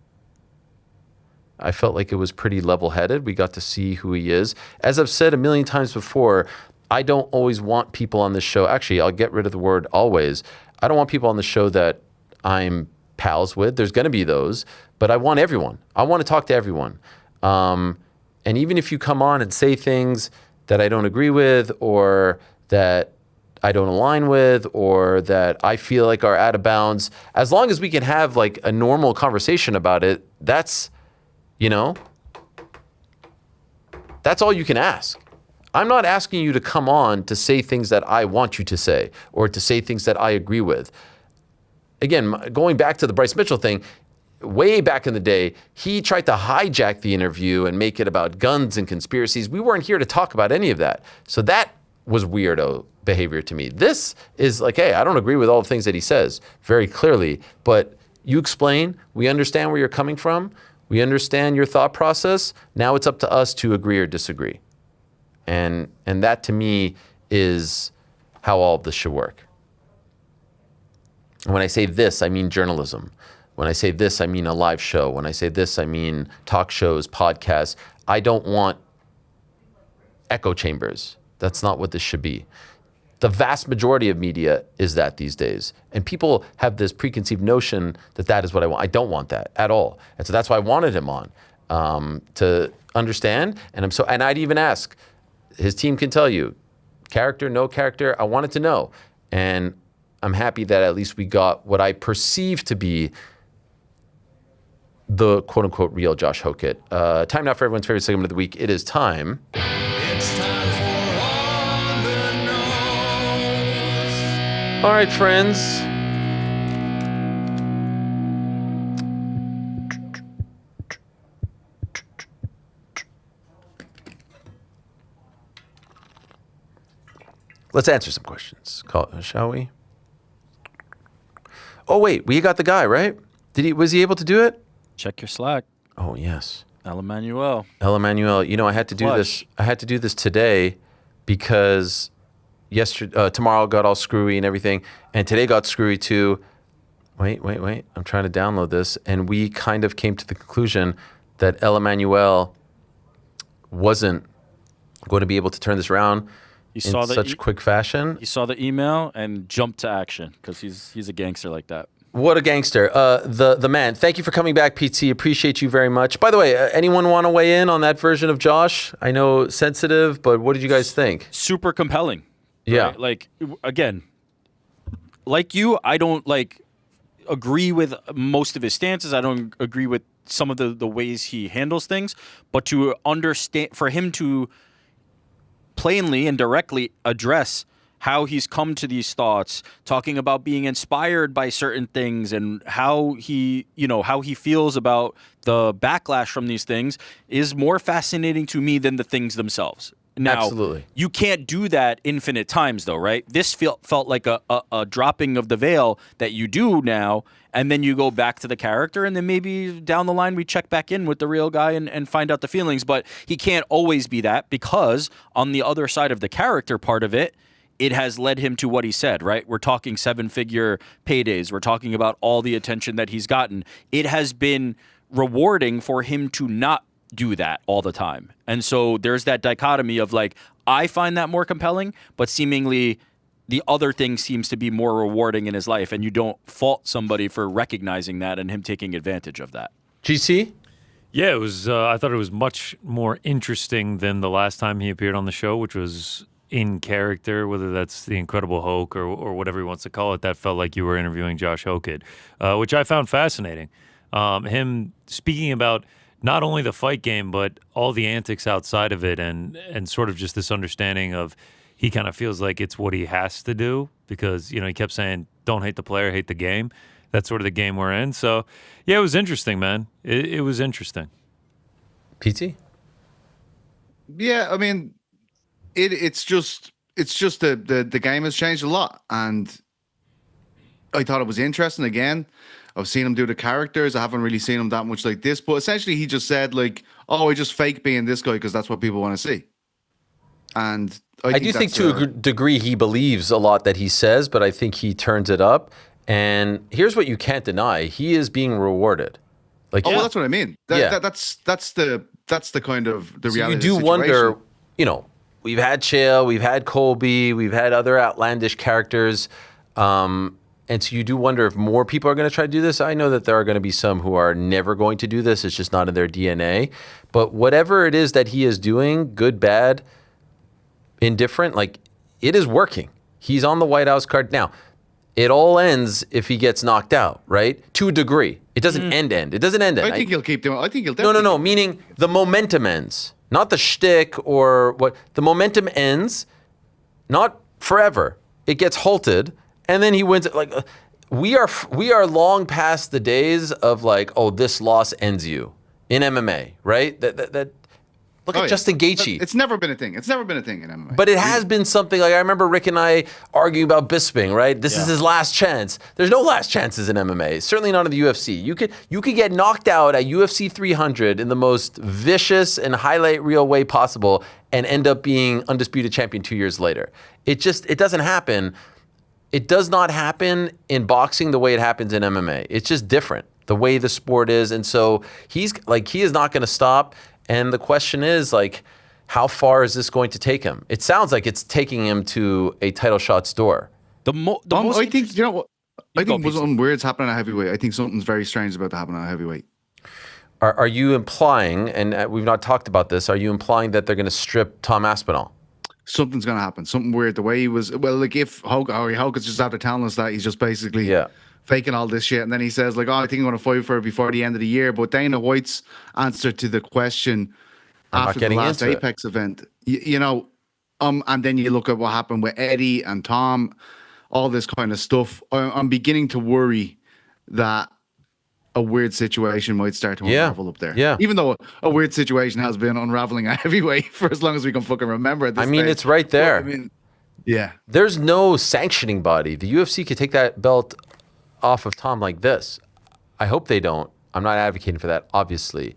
I felt like it was pretty level-headed. We got to see who he is. As I've said a million times before, I don't always want people on this show. Actually, I'll get rid of the word always. I don't want people on the show that I'm pals with. There's going to be those, but I want everyone. I want to talk to everyone. And even if you come on and say things that I don't agree with, or that I don't align with, or that I feel like are out of bounds, as long as we can have like a normal conversation about it, that's all you can ask. I'm not asking you to come on to say things that I want you to say, or to say things that I agree with. Again, going back to the Bryce Mitchell thing, way back in the day, he tried to hijack the interview and make it about guns and conspiracies. We weren't here to talk about any of that. So that was weirdo behavior to me. This is like, hey, I don't agree with all the things that he says very clearly, but you explain, we understand where you're coming from, we understand your thought process. Now it's up to us to agree or disagree. And that to me is how all of this should work. When I say this, I mean journalism. When I say this, I mean a live show. When I say this, I mean talk shows, podcasts. I don't want echo chambers. That's not what this should be. The vast majority of media is that these days. And people have this preconceived notion that that is what I want. I don't want that at all. And so that's why I wanted him on, to understand. And I'd even ask, his team can tell you, character, no character, I wanted to know. And I'm happy that at least we got what I perceive to be the quote unquote real Josh Hokit. Time now for everyone's favorite segment of the week. It is time. It's time for On the Nose. All right, friends. Let's answer some questions, shall we? Oh wait, we got the guy, right? Was he able to do it? Check your Slack. Oh yes. El Emmanuel. You know, I had to do this. I had to do this today because tomorrow got all screwy and everything, and today got screwy too. Wait. I'm trying to download this, and we kind of came to the conclusion that El Emmanuel wasn't going to be able to turn this around in such quick fashion. He saw the email and jumped to action because he's a gangster like that. What a gangster. The man. Thank you for coming back, PT. Appreciate you very much. By the way, anyone want to weigh in on that version of Josh? I know sensitive, but what did you guys think? Super compelling. Yeah. Right? Like, again, like you, I don't agree with most of his stances. I don't agree with some of the ways he handles things, but to understand, for him to plainly and directly address how he's come to these thoughts, talking about being inspired by certain things and how he feels about the backlash from these things is more fascinating to me than the things themselves. Now, absolutely. You can't do that infinite times, though, right? This felt like a dropping of the veil that you do now, and then you go back to the character, and then maybe down the line we check back in with the real guy and find out the feelings. But he can't always be that, because on the other side of the character part of it, it has led him to what he said, right? We're talking 7-figure paydays. We're talking about all the attention that he's gotten. It has been rewarding for him to not do that all the time. And so there's that dichotomy of I find that more compelling, but seemingly the other thing seems to be more rewarding in his life, and you don't fault somebody for recognizing that and him taking advantage of that. GC? Yeah, it was. I thought it was much more interesting than the last time he appeared on the show, which was in character, whether that's the Incredible Hulk or whatever he wants to call it. That felt like you were interviewing Josh Hokit, which I found fascinating. Him speaking about not only the fight game, but all the antics outside of it, and sort of just this understanding of he kind of feels like it's what he has to do because, he kept saying, don't hate the player, hate the game. That's sort of the game we're in. So, yeah, it was interesting, man. It was interesting. PT? Yeah, I mean, it's just the game has changed a lot, and I thought it was interesting. Again, I've seen him do the characters. I haven't really seen him that much like this, but essentially he just said I just fake being this guy because that's what people want to see. And I do think to a degree he believes a lot that he says, but I think he turns it up. And here's what you can't deny: he is being rewarded. Well, that's what I mean. That's the kind of the reality. You do of the wonder, we've had Chael, we've had Colby, we've had other outlandish characters. And so you do wonder if more people are going to try to do this. I know that there are going to be some who are never going to do this. It's just not in their DNA. But whatever it is that he is doing, good, bad, indifferent, it is working. He's on the White House card. Now, it all ends if he gets knocked out, right? To a degree. It doesn't end. It doesn't end. I think he'll keep doing it. I think he'll definitely. No. Meaning the momentum ends. Not the shtick or what. The momentum ends, not forever. It gets halted. And then he wins. We are long past the days of this loss ends you in MMA, right? Look at Justin Gaethje. It's never been a thing. It's never been a thing in MMA. But it has been something. I remember Rick and I arguing about Bisping, right? This is his last chance. There's no last chances in MMA. Certainly not in the UFC. You could get knocked out at UFC 300 in the most vicious and highlight reel way possible and end up being undisputed champion 2 years later. It doesn't happen. It does not happen in boxing the way it happens in MMA. It's just different, the way the sport is. And so he is not going to stop. And the question is, like, how far is this going to take him? It sounds like it's taking him to a title shot's door. I think, you know what? I think something weird's happening at heavyweight. I think something's very strange is about to happen at heavyweight. Are you implying, and we've not talked about this, are you implying that they're going to strip Tom Aspinall? Something's going to happen. Something weird. The way he was, well, like if Hokit's just after telling us that he's just basically faking all this shit. And then he says, like, oh, I think I'm going to fight for it before the end of the year. But Dana White's answer to the question after the last Apex event, you know, and then you look at what happened with Eddie and Tom, all this kind of stuff. I'm beginning to worry that a weird situation might start to unravel up there. Yeah. Even though a weird situation has been unraveling at heavyweight for as long as we can fucking remember it. I mean, it's right there. But, I mean, yeah. There's no sanctioning body. The UFC could take that belt off of Tom like this. I hope they don't. I'm not advocating for that, obviously.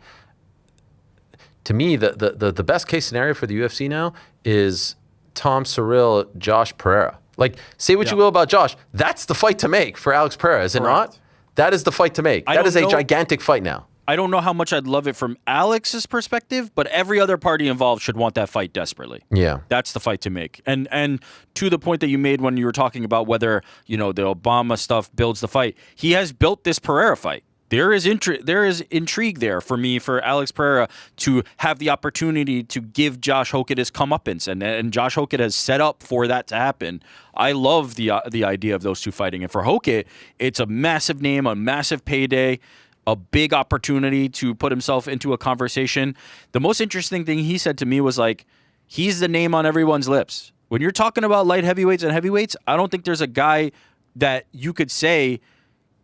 To me, the best case scenario for the UFC now is Tom Cyril, Josh Pereira. Like, say what you will about Josh. That's the fight to make for Alex Pereira, is it not? That is the fight to make. That is a gigantic fight now. I don't know how much I'd love it from Alex's perspective, but every other party involved should want that fight desperately. Yeah. That's the fight to make. And to the point that you made when you were talking about whether, you know, the Obama stuff builds the fight, he has built this Pereira fight. There is intrigue there for me, for Alex Pereira to have the opportunity to give Josh Hokit his comeuppance, and Josh Hokit has set up for that to happen. I love the idea of those two fighting, and for Hokit, it's a massive name, a massive payday, a big opportunity to put himself into a conversation. The most interesting thing he said to me was, like, he's the name on everyone's lips. When you're talking about light heavyweights and heavyweights, I don't think there's a guy that you could say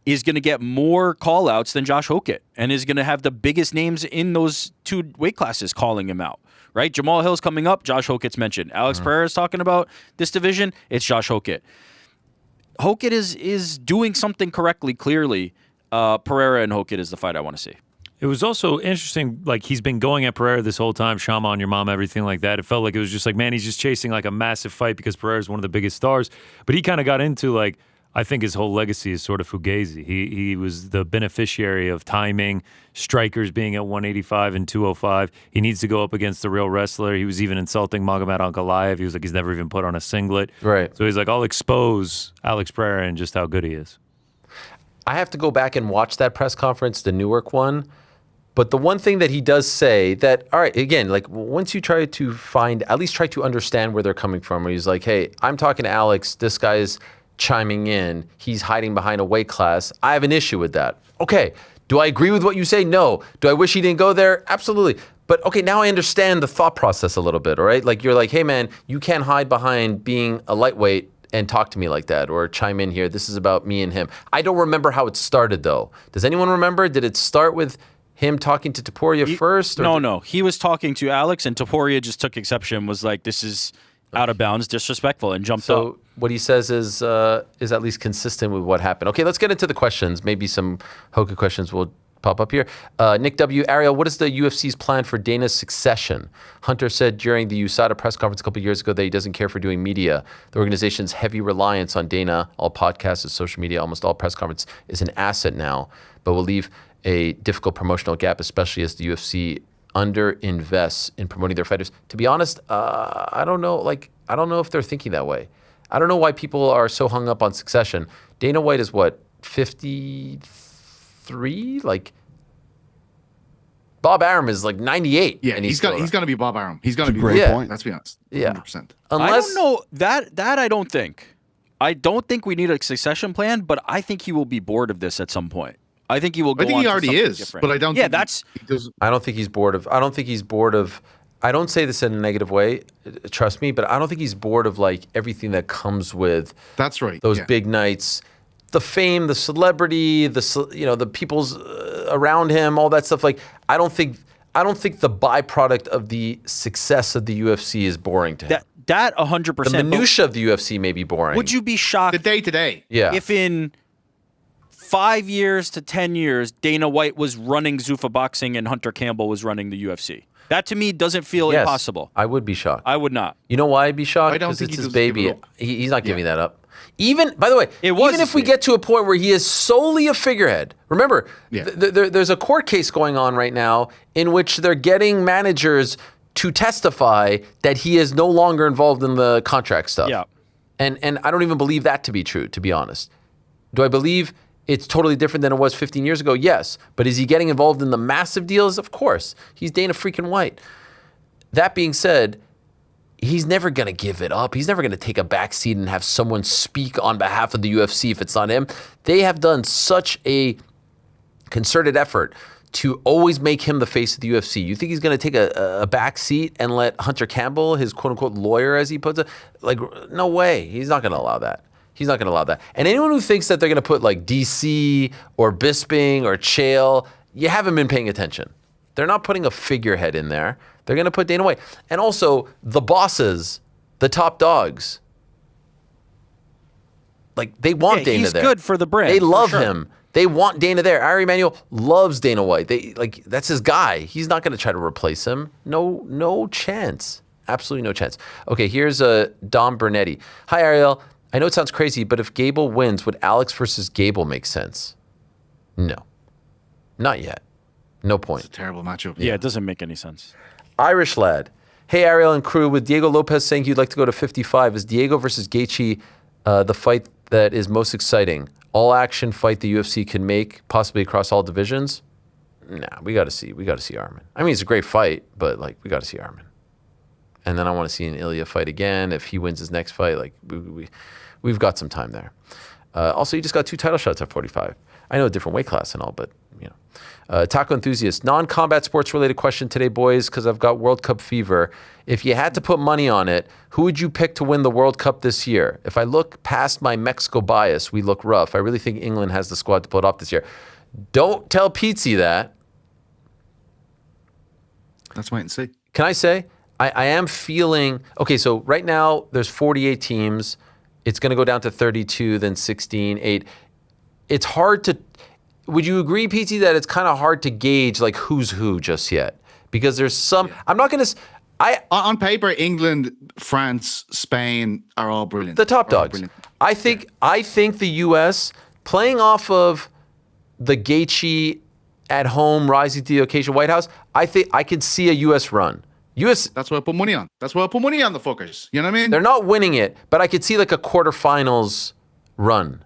is going to get more call-outs than Josh Hokit and is going to have the biggest names in those two weight classes calling him out, right? Jamal Hill's coming up, Josh Hokit's mentioned. Alex Pereira's talking about this division, it's Josh Hokit. Hokit is doing something correctly, clearly. Pereira and Hokit is the fight I want to see. It was also interesting, like, he's been going at Pereira this whole time, Shama on your mom, everything like that. It felt like it was just like, man, he's just chasing like a massive fight because Pereira's one of the biggest stars. But he kind of got into, like, I think his whole legacy is sort of fugazi. He was the beneficiary of timing, strikers being at 185 and 205. He needs to go up against the real wrestler. He was even insulting Magomed Ankalaev. He was like, he's never even put on a singlet. Right. So he's like, I'll expose Alex Pereira and just how good he is. I have to go back and watch that press conference, the Newark one. But the one thing that he does say that, all right, again, like, once you try to find, at least try to understand where they're coming from, where he's like, hey, I'm talking to Alex, this guy's chiming in, he's hiding behind a weight class. I have an issue with that. Okay, do I agree with what you say? No. Do I wish he didn't go there? Absolutely. But okay, now I understand the thought process a little bit, all right? Like, you're like, hey man, you can't hide behind being a lightweight and talk to me like that or chime in here. This is about me and him. I don't remember how it started though. Does anyone remember? Did it start with him talking to Topuria first? Or no. He was talking to Alex and Topuria just took exception, was like, this is out of bounds, disrespectful, and jumped up. So what he says is at least consistent with what happened. Okay, let's get into the questions. Maybe some Hokit questions will pop up here. Nick W. Ariel, what is the UFC's plan for Dana's succession? Hunter said during the USADA press conference a couple of years ago that he doesn't care for doing media. The organization's heavy reliance on Dana, all podcasts, social media, almost all press conference is an asset now, but will leave a difficult promotional gap, especially as the UFC underinvests in promoting their fighters. To be honest, I don't know. Like, I don't know if they're thinking that way. I don't know why people are so hung up on succession. Dana White is what, 53? Like, Bob Arum is like 98. Yeah, and he's gonna be Bob Arum. He's gonna be great point. Let's be honest. 100%. Yeah. I don't know that I don't think. I don't think we need a succession plan, but I think he will be bored of this at some point. I think he will go I think on he to already something is, different. but I don't. Yeah, think that's. he does. I don't think he's bored of. I don't say this in a negative way, trust me, but I don't think he's bored of like everything that comes with. That's right. Those big nights, the fame, the celebrity, the people's around him, all that stuff. Like, I don't think the byproduct of the success of the UFC is boring to him. That 100%. The minutia of the UFC may be boring. Would you be shocked? The day-to-day. Yeah. If in 5 years to 10 years, Dana White was running Zuffa Boxing and Hunter Campbell was running the UFC. That to me doesn't feel impossible. I would be shocked. I would not. You know why I'd be shocked? I don't think it's he his does baby. give it up. He's not giving that up. Even, by the way, even if we get to a point where he is solely a figurehead, remember, there's a court case going on right now in which they're getting managers to testify that he is no longer involved in the contract stuff. Yeah. And I don't even believe that to be true, to be honest. Do I believe it's totally different than it was 15 years ago? Yes. But is he getting involved in the massive deals? Of course. He's Dana freaking White. That being said, he's never going to give it up. He's never going to take a back seat and have someone speak on behalf of the UFC if it's not him. They have done such a concerted effort to always make him the face of the UFC. You think he's going to take a back seat and let Hunter Campbell, his quote-unquote lawyer, as he puts it, like, no way. He's not going to allow that. He's not going to allow that. And anyone who thinks that they're going to put like DC or Bisping or Chael, you haven't been paying attention. They're not putting a figurehead in there. They're going to put Dana White. And also, the bosses, the top dogs, like, they want Dana he's there. He's good for the brand. They love him. They want Dana there. Ari Emanuel loves Dana White. That's his guy. He's not going to try to replace him. No chance. Absolutely no chance. Okay, here's Dom Bernetti. Hi, Ariel. I know it sounds crazy, but if Gable wins, would Alex versus Gable make sense? No. Not yet. No point. It's a terrible matchup. Yeah, it doesn't make any sense. Irish lad. Hey, Ariel and crew. With Diego Lopez saying he'd like to go to 55, is Diego versus Gaethje the fight that is most exciting? All-action fight the UFC can make, possibly across all divisions? Nah, we got to see Arman. I mean, it's a great fight, but like, we got to see Arman. And then I want to see an Ilya fight again. If he wins his next fight, like, we've got some time there. Also, you just got 2 title shots at 45. I know a different weight class and all, but you know. Taco enthusiast, non-combat sports related question today, boys, because I've got World Cup fever. If you had to put money on it, who would you pick to win the World Cup this year? If I look past my Mexico bias, we look rough. I really think England has the squad to pull it off this year. Don't tell Pizzi that. Let's wait and see. Can I say, I am feeling, okay, so right now there's 48 teams. It's going to go down to 32, then 16, 8. It's hard to, would you agree, Pizzi, that it's kind of hard to gauge like who's who just yet? Because there's some, I'm not going to, on paper, England, France, Spain are all brilliant. The top dogs. I think the U.S. playing off of the Gaethje at home, rising to the occasion, White House. I think I could see a U.S. run. That's what I put money on. That's what I put money on the fuckers. You know what I mean? They're not winning it, but I could see like a quarterfinals run.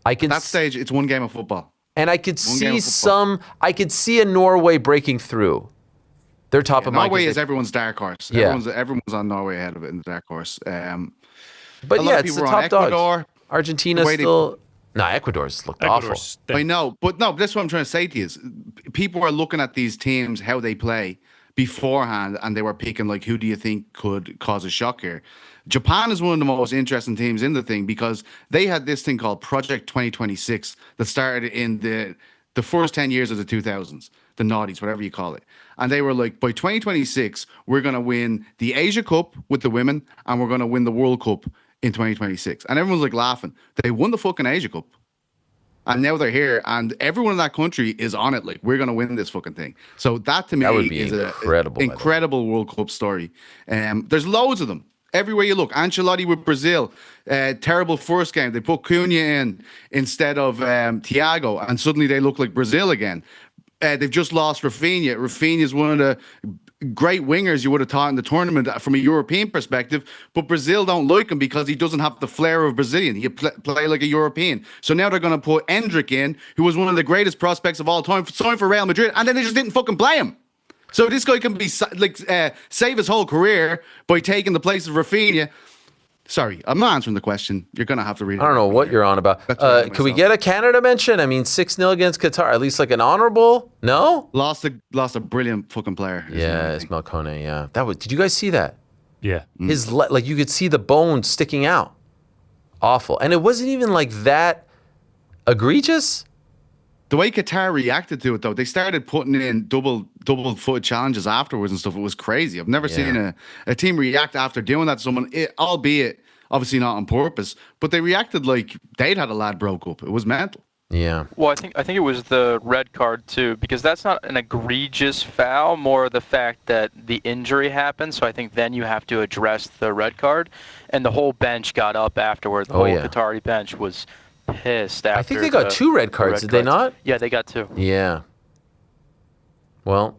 That stage, it's one game of football. And I could I could see a Norway breaking through. They're top of mind. Norway is everyone's dark horse. Yeah. Everyone's on Norway ahead of it in the dark horse. But yeah, it's the top dogs. Argentina still. No, Ecuador's looked awful. I know, but no, that's what I'm trying to say to you is people are looking at these teams, how they play beforehand, and they were picking like, who do you think could cause a shock here? Japan is one of the most interesting teams in the thing because they had this thing called Project 2026 that started in the first 10 years of the 2000s, the noughties, whatever you call it. And they were like, by 2026, we're going to win the Asia Cup with the women and we're going to win the World Cup in 2026. And everyone's like laughing. They won the fucking Asia Cup. And now they're here and everyone in that country is on it. Like, we're going to win this fucking thing. So that to me is an incredible World Cup story. There's loads of them. Everywhere you look. Ancelotti with Brazil. Terrible first game. They put Cunha in instead of Thiago and suddenly they look like Brazil again. They've just lost Rafinha. Rafinha is one of the great wingers you would have thought in the tournament from a European perspective, but Brazil don't like him because he doesn't have the flair of Brazilian. He play like a European. So now they're going to put Endrick in, who was one of the greatest prospects of all time, signed for Real Madrid, and then they just didn't fucking play him. So this guy can be save his whole career by taking the place of Rafinha. Sorry, I'm not answering the question. You're going to have to read it. I don't know what you're on about. Could we get a Canada mention? I mean, 6-0 against Qatar. At least like an honorable? No? Lost a brilliant fucking player. Yeah, Ismail Kone, yeah. Did you guys see that? Yeah. His like you could see the bone sticking out. Awful. And it wasn't even like that egregious. The way Qatar reacted to it, though, they started putting in double foot challenges afterwards and stuff. It was crazy. I've never seen a team react after doing that to someone, albeit obviously not on purpose, but they reacted like they'd had a lad broke up. It was mental. Yeah. Well, I think it was the red card too, because that's not an egregious foul, more the fact that the injury happened. So I think then you have to address the red card, and the whole bench got up afterward. The whole Qatari bench was pissed after. I think they got 2 red cards, did they not? Yeah, they got 2. Yeah. Well,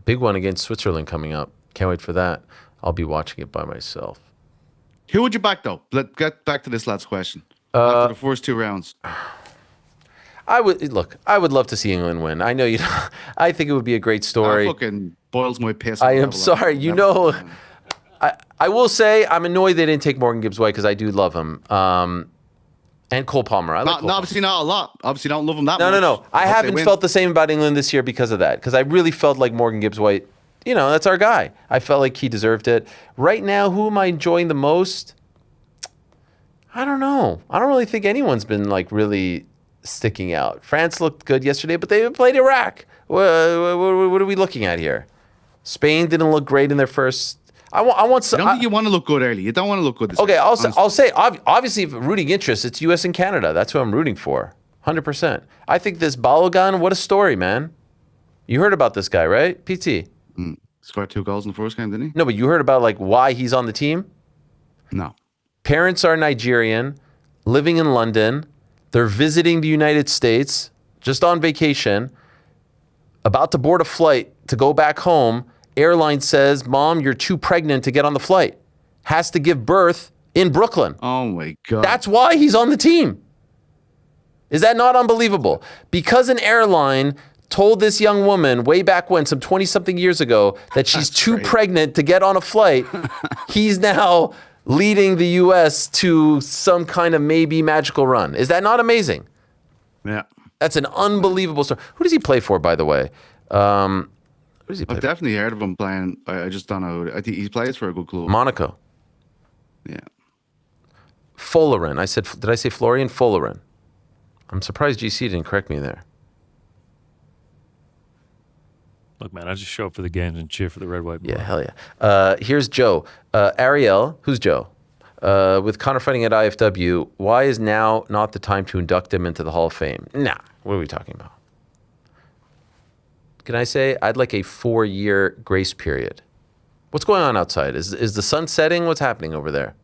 big one against Switzerland coming up. Can't wait for that. I'll be watching it by myself. Who would you back, though? Let's get back to this last question. After the first 2 rounds. I would love to see England win. I know you. I think it would be a great story. That fucking boils my piss. I am sorry. You know, I will say I'm annoyed they didn't take Morgan Gibbs White because I do love him. And Cole Palmer. Obviously not a lot. Obviously don't love him that much. No. I haven't felt the same about England this year because of that. Because I really felt like Morgan Gibbs White, that's our guy. I felt like he deserved it. Right now, who am I enjoying the most? I don't know. I don't really think anyone's been like really sticking out. France looked good yesterday, but they played Iraq. What are we looking at here? Spain didn't look great in their first. I want some. I don't think you want to look good early. You don't want to look good. Okay, I'll say obviously, if rooting interest, it's U.S. and Canada. That's who I'm rooting for, 100%. I think this Balogun, what a story, man. You heard about this guy, right, PT? Scored 2 goals in the first game, didn't he? No, but you heard about like why he's on the team? No. Parents are Nigerian, living in London. They're visiting the United States, just on vacation, about to board a flight to go back home. Airline says, Mom, you're too pregnant to get on the flight. Has to give birth in Brooklyn. Oh, my God. That's why he's on the team. Is that not unbelievable? Because an airline told this young woman way back when, some 20-something years ago, that she's too pregnant to get on a flight, he's now leading the U.S. to some kind of maybe magical run. Is that not amazing? Yeah. That's an unbelievable story. Who does he play for, by the way? I've definitely heard of him playing. I just don't know. I think he plays for a good club. Monaco. Yeah. Folarin. Did I say Florian? Folarin. I'm surprised GC didn't correct me there. Look, man, I just show up for the games and cheer for the red, white, blue. Yeah, hell yeah. Here's Joe. Ariel, who's Joe? With Conor fighting at IFW, why is now not the time to induct him into the Hall of Fame? Nah, what are we talking about? Can I say I'd like a 4-year grace period? What's going on outside? Is the sun setting? What's happening over there?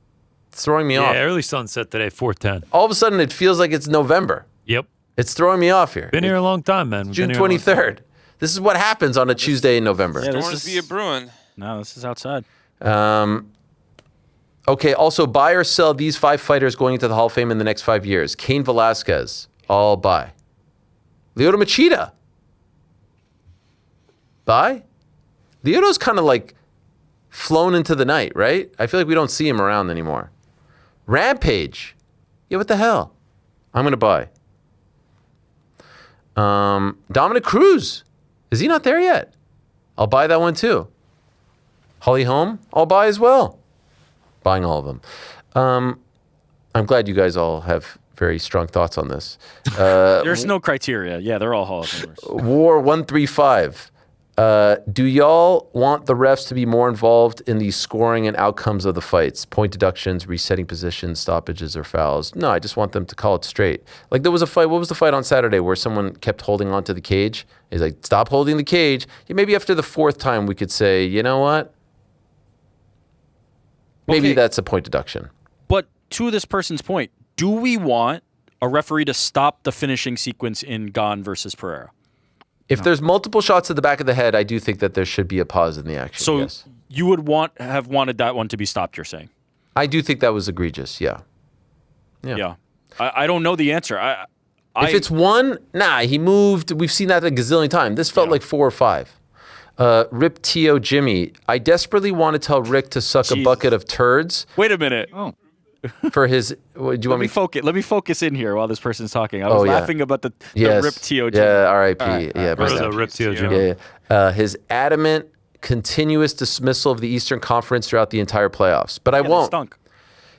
It's throwing me off. Yeah, early sunset today, 4:10. All of a sudden, it feels like it's November. Yep. It's throwing me off here. Been here a long time, man. June 23rd. This is what happens on a Tuesday in November. Yeah, this is brewing. No, this is outside. Okay, also buy or sell these 5 fighters going into the Hall of Fame in the next 5 years. Cain Velasquez, all buy. Lyoto Machida, buy. Lyoto's kind of like flown into the night, right? I feel like we don't see him around anymore. Rampage, yeah, what the hell? I'm going to buy. Dominic Cruz, is he not there yet? I'll buy that one too. Holly Holm, I'll buy as well. Buying all of them. I'm glad you guys all have very strong thoughts on this. There's no criteria. Yeah, they're all Hall of Famers. War 135. Do y'all want the refs to be more involved in the scoring and outcomes of the fights? Point deductions, resetting positions, stoppages, or fouls? No, I just want them to call it straight. Like there was a fight, what was the fight on Saturday where someone kept holding onto the cage? He's like, stop holding the cage. Yeah, maybe after the 4th time we could say, you know what? Maybe that's a point deduction. But to this person's point, do we want a referee to stop the finishing sequence in Gane versus Pereira? If there's multiple shots to the back of the head, I do think that there should be a pause in the action. So yes. You would have wanted that one to be stopped, you're saying? I do think that was egregious, yeah. Yeah. I don't know the answer. If it's 1, nah, he moved. We've seen that a gazillion times. This felt like 4 or 5. Rip Tio Jimmy, I desperately want to tell Rick to suck a bucket of turds. Wait a minute. For his, do you want me? Let me focus in here while this person's talking. I was laughing about the Rip Tio Jimmy. Yeah, R.I.P. Rip Tio Jimmy. His adamant, continuous dismissal of the Eastern Conference throughout the entire playoffs. But I won't. Stunk.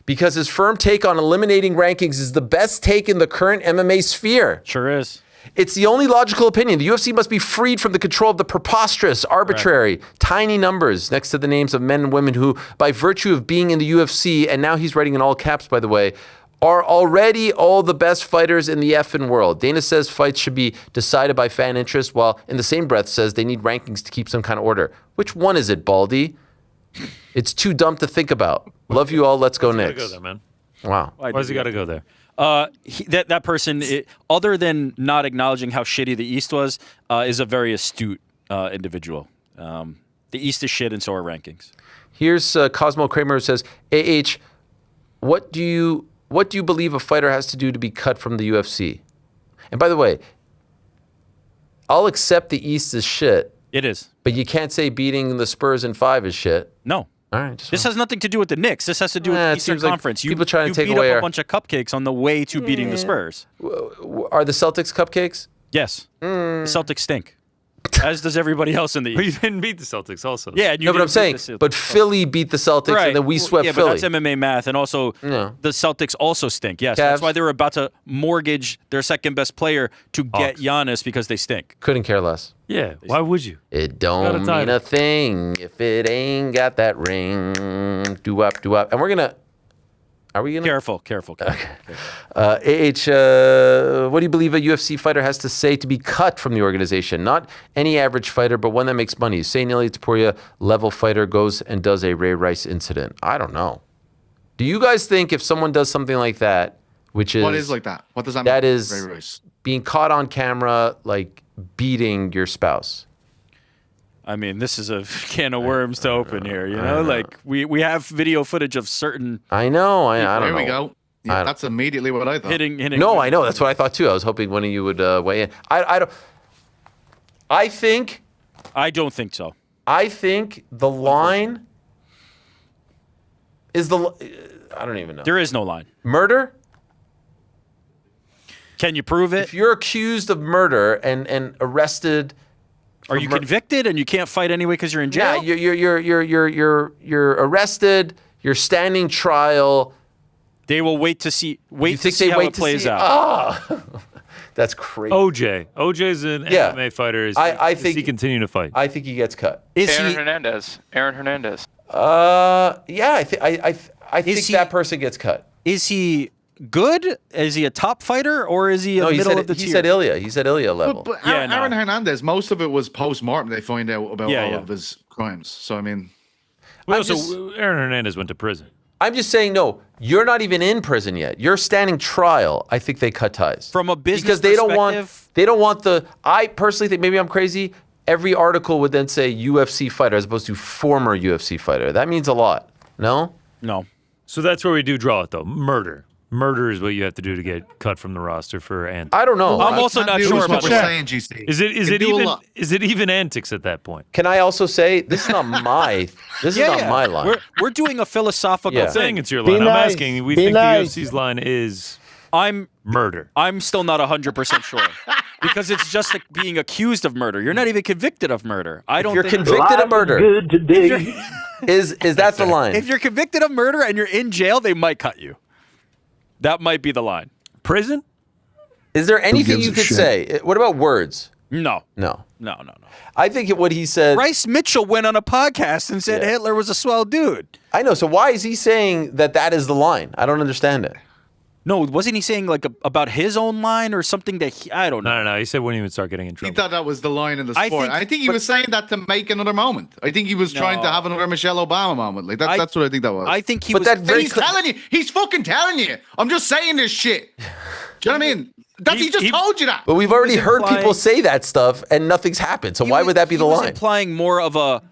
Because his firm take on eliminating rankings is the best take in the current MMA sphere. Sure is. It's the only logical opinion. The UFC must be freed from the control of the preposterous, arbitrary, tiny numbers next to the names of men and women who, by virtue of being in the UFC, and now he's writing in all caps, by the way, are already all the best fighters in the effing world. Dana says fights should be decided by fan interest, while in the same breath says they need rankings to keep some kind of order. Which one is it, Baldy? It's too dumb to think about. Love you all. Let's go Knicks. Go there, man. Wow. Why's he got to go there? That person, other than not acknowledging how shitty the East was, is a very astute individual. The East is shit, and so are rankings. Here's Cosmo Kramer who says, AH, what do you believe a fighter has to do to be cut from the UFC? And by the way, I'll accept the East is shit. It is. But you can't say beating the Spurs in 5 is shit. No. All right. This has nothing to do with the Knicks. This has to do with the Eastern Conference. People trying to take beat away up a bunch of cupcakes on the way to beating the Spurs. Are the Celtics cupcakes? Yes. The Celtics stink. As does everybody else in the East. But you didn't beat the Celtics also. Yeah. No, but I'm saying, but Philly beat the Celtics and then we swept Philly. But that's MMA math. And also, the Celtics also stink. Yes. That's why they were about to mortgage their second best player to get Giannis because they stink. Couldn't care less. Yeah. Why would you? It don't mean a thing if it ain't got that ring. Do-up. And we're going to... Are we going to... Careful. Okay. what do you believe a UFC fighter has to say to be cut from the organization? Not any average fighter, but one that makes money. Say Neely Taporia level fighter goes and does a Ray Rice incident. I don't know. Do you guys think if someone does something like that, which is... What is like that? What does that mean? That is Ray Rice. Being caught on camera, like beating your spouse. I mean, this is a can of worms to open here, you know? Like, we have video footage of certain... I know. I don't know. There we go. Yeah, that's immediately what I thought. Hitting no, I know. That's what I thought, too. I was hoping one of you would weigh in. I don't... I don't think so. I think the line is the... I don't even know. There is no line. Murder? Can you prove it? If you're accused of murder and arrested... Are you convicted and you can't fight anyway because you're in jail? Yeah, you're arrested. You're standing trial. They will wait to see how it plays out. That's crazy. OJ's an MMA fighter. Does he continue to fight? I think he gets cut. Aaron Hernandez. Yeah, I think that person gets cut. Is he good? Is he a top fighter or is he middle of the tier? He said Ilya. He said Ilya level. But Aaron Hernandez, most of it was post-mortem. They find out about all of his crimes. So, I mean... So Aaron Hernandez went to prison. I'm just saying, no, you're not even in prison yet. You're standing trial. I think they cut ties. From a business because they don't want the... I personally think, maybe I'm crazy, every article would then say UFC fighter as opposed to former UFC fighter. That means a lot. No? No. So that's where we do draw it, though. Murder. Murder is what you have to do to get cut from the roster for antics. I don't know. I'm also not sure about that. Is it even antics at that point? Can I also say this is not my my line. We're doing a philosophical thing. I'm saying it's your line. I'm asking. We think the UFC's line is murder. I'm still not 100% sure because it's just like being accused of murder. You're not even convicted of murder. If you're convicted of murder. Is that the line? If you're convicted of murder and you're in jail, they might cut you. That might be the line. Prison? Is there anything you could say? What about words? No. No. I think what he said... Bryce Mitchell went on a podcast and said Hitler was a swell dude. I know. So why is he saying that is the line? I don't understand it. No, wasn't he saying like about his own line or something that I don't know. No. He said wouldn't even start getting in trouble. He thought that was the line in the sport. I think he was saying that to make another moment. I think he was trying to have another Michelle Obama moment. Like that's what I think that was. I think he was. he's telling you. He's fucking telling you. I'm just saying this shit. Do you know what I mean? He just told you that. But we've already heard people say that stuff and nothing's happened. So why would that be the line? He was implying more of a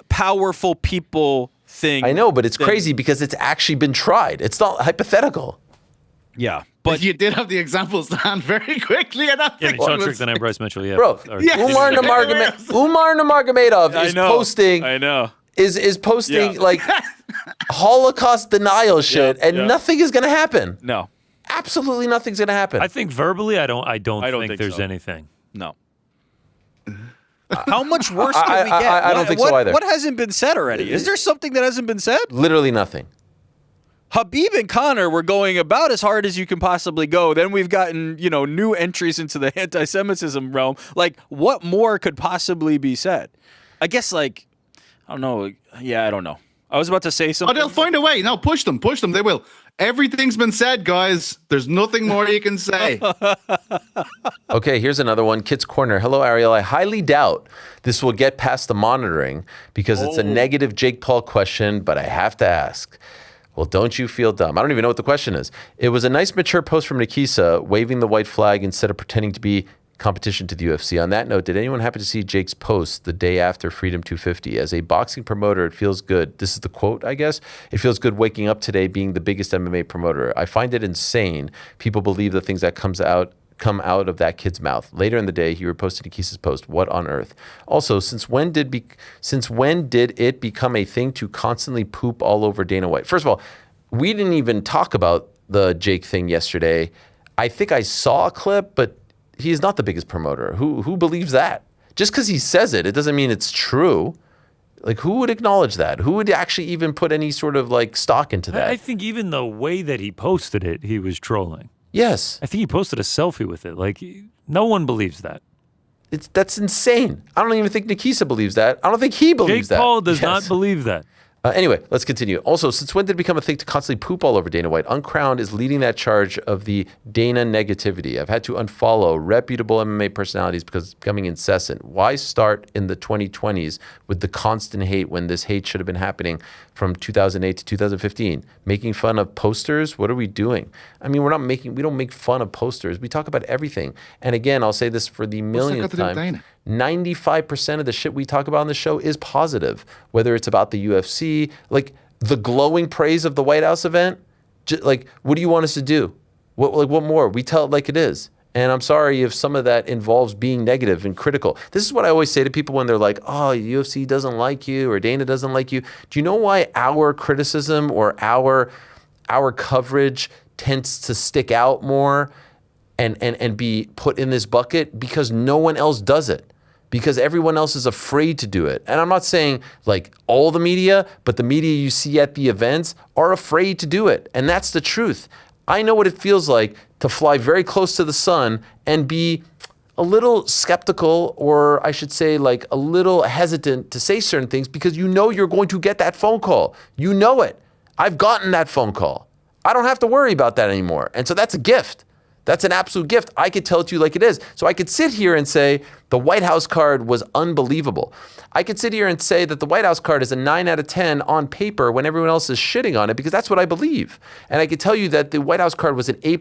powerful people thing. I know, but it's crazy because it's actually been tried. It's not hypothetical. Yeah, but you did have the examples down very quickly. And Trick than Bryce Mitchell. Yeah, bro. Umar Nurmagomedov is posting. I know. Is posting like Holocaust denial shit, and nothing is going to happen. No, absolutely nothing's going to happen. I think verbally, I don't think there's anything. No. How much worse can we get? I don't think so either. What hasn't been said already? Is there something that hasn't been said? Literally nothing. Habib and Conor were going about as hard as you can possibly go. Then we've gotten, new entries into the anti-Semitism realm. Like, what more could possibly be said? I guess, I don't know. Yeah, I don't know. I was about to say something. Oh, they'll find a way. No, push them. They will. Everything's been said, guys. There's nothing more you can say. Okay, here's another one. Kit's Corner. Hello, Ariel. I highly doubt this will get past the monitoring because it's a negative Jake Paul question, but I have to ask. Well, don't you feel dumb? I don't even know what the question is. It was a nice, mature post from Nikisa, waving the white flag instead of pretending to be competition to the UFC. On that note, did anyone happen to see Jake's post the day after Freedom 250? As a boxing promoter, it feels good. This is the quote, I guess. It feels good waking up today being the biggest MMA promoter. I find it insane. People believe the things that come out of that kid's mouth. Later in the day, he reposted Nikisa's post. What on earth? Also, since when did it become a thing to constantly poop all over Dana White? First of all, we didn't even talk about the Jake thing yesterday. I think I saw a clip, but he is not the biggest promoter. Who believes that? Just because he says it, it doesn't mean it's true. Like, who would acknowledge that? Who would actually even put any sort of like stock into that? I think even the way that he posted it, he was trolling. Yes. I think he posted a selfie with it. Like, no one believes that. That's insane. I don't even think Nikisa believes that. I don't think he believes that. Jake Paul does not believe that. Anyway, let's continue. Also, since when did it become a thing to constantly poop all over Dana White? Uncrowned is leading that charge of the Dana negativity. I've had to unfollow reputable MMA personalities because it's becoming incessant. Why start in the 2020s with the constant hate when this hate should have been happening from 2008 to 2015? Making fun of posters? What are we doing? I mean, we don't make fun of posters. We talk about everything. And again, I'll say this for the millionth time. 95% of the shit we talk about on the show is positive, whether it's about the UFC, like the glowing praise of the White House event. Like, what do you want us to do? What more? We tell it like it is. And I'm sorry if some of that involves being negative and critical. This is what I always say to people when they're like, oh, UFC doesn't like you or Dana doesn't like you. Do you know why our criticism or our coverage tends to stick out more and be put in this bucket? Because no one else does it. Because everyone else is afraid to do it. And I'm not saying like all the media, but the media you see at the events are afraid to do it. And that's the truth. I know what it feels like to fly very close to the sun and be a little skeptical, or I should say like a little hesitant to say certain things because you know you're going to get that phone call. You know it. I've gotten that phone call. I don't have to worry about that anymore. And so that's a gift. That's an absolute gift. I could tell it to you like it is. So I could sit here and say the White House card was unbelievable. I could sit here and say that the White House card is a 9 out of 10 on paper when everyone else is shitting on it because that's what I believe. And I could tell you that the White House card was an A++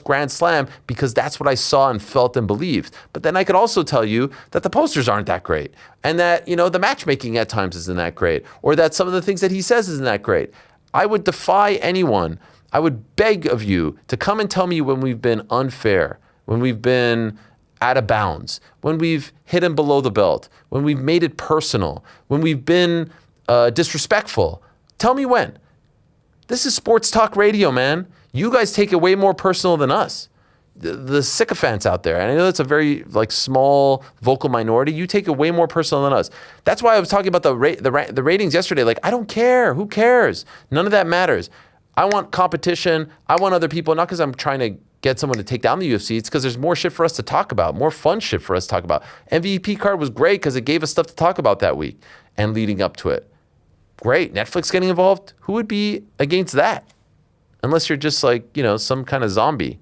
Grand Slam because that's what I saw and felt and believed. But then I could also tell you that the posters aren't that great and that, you know, the matchmaking at times isn't that great or that some of the things that he says isn't that great. I would defy anyone. I would beg of you to come and tell me when we've been unfair, when we've been out of bounds, when we've hit him below the belt, when we've made it personal, when we've been disrespectful. Tell me when. This is sports talk radio, man. You guys take it way more personal than us. The sycophants out there, and I know it's a very like small vocal minority, you take it way more personal than us. That's why I was talking about the ratings yesterday. Like, I don't care. Who cares? None of that matters. I want competition. I want other people, not because I'm trying to get someone to take down the UFC. It's because there's more shit for us to talk about, more fun shit for us to talk about. MVP card was great because it gave us stuff to talk about that week and leading up to it. Great. Netflix getting involved. Who would be against that? Unless you're just like, you know, some kind of zombie.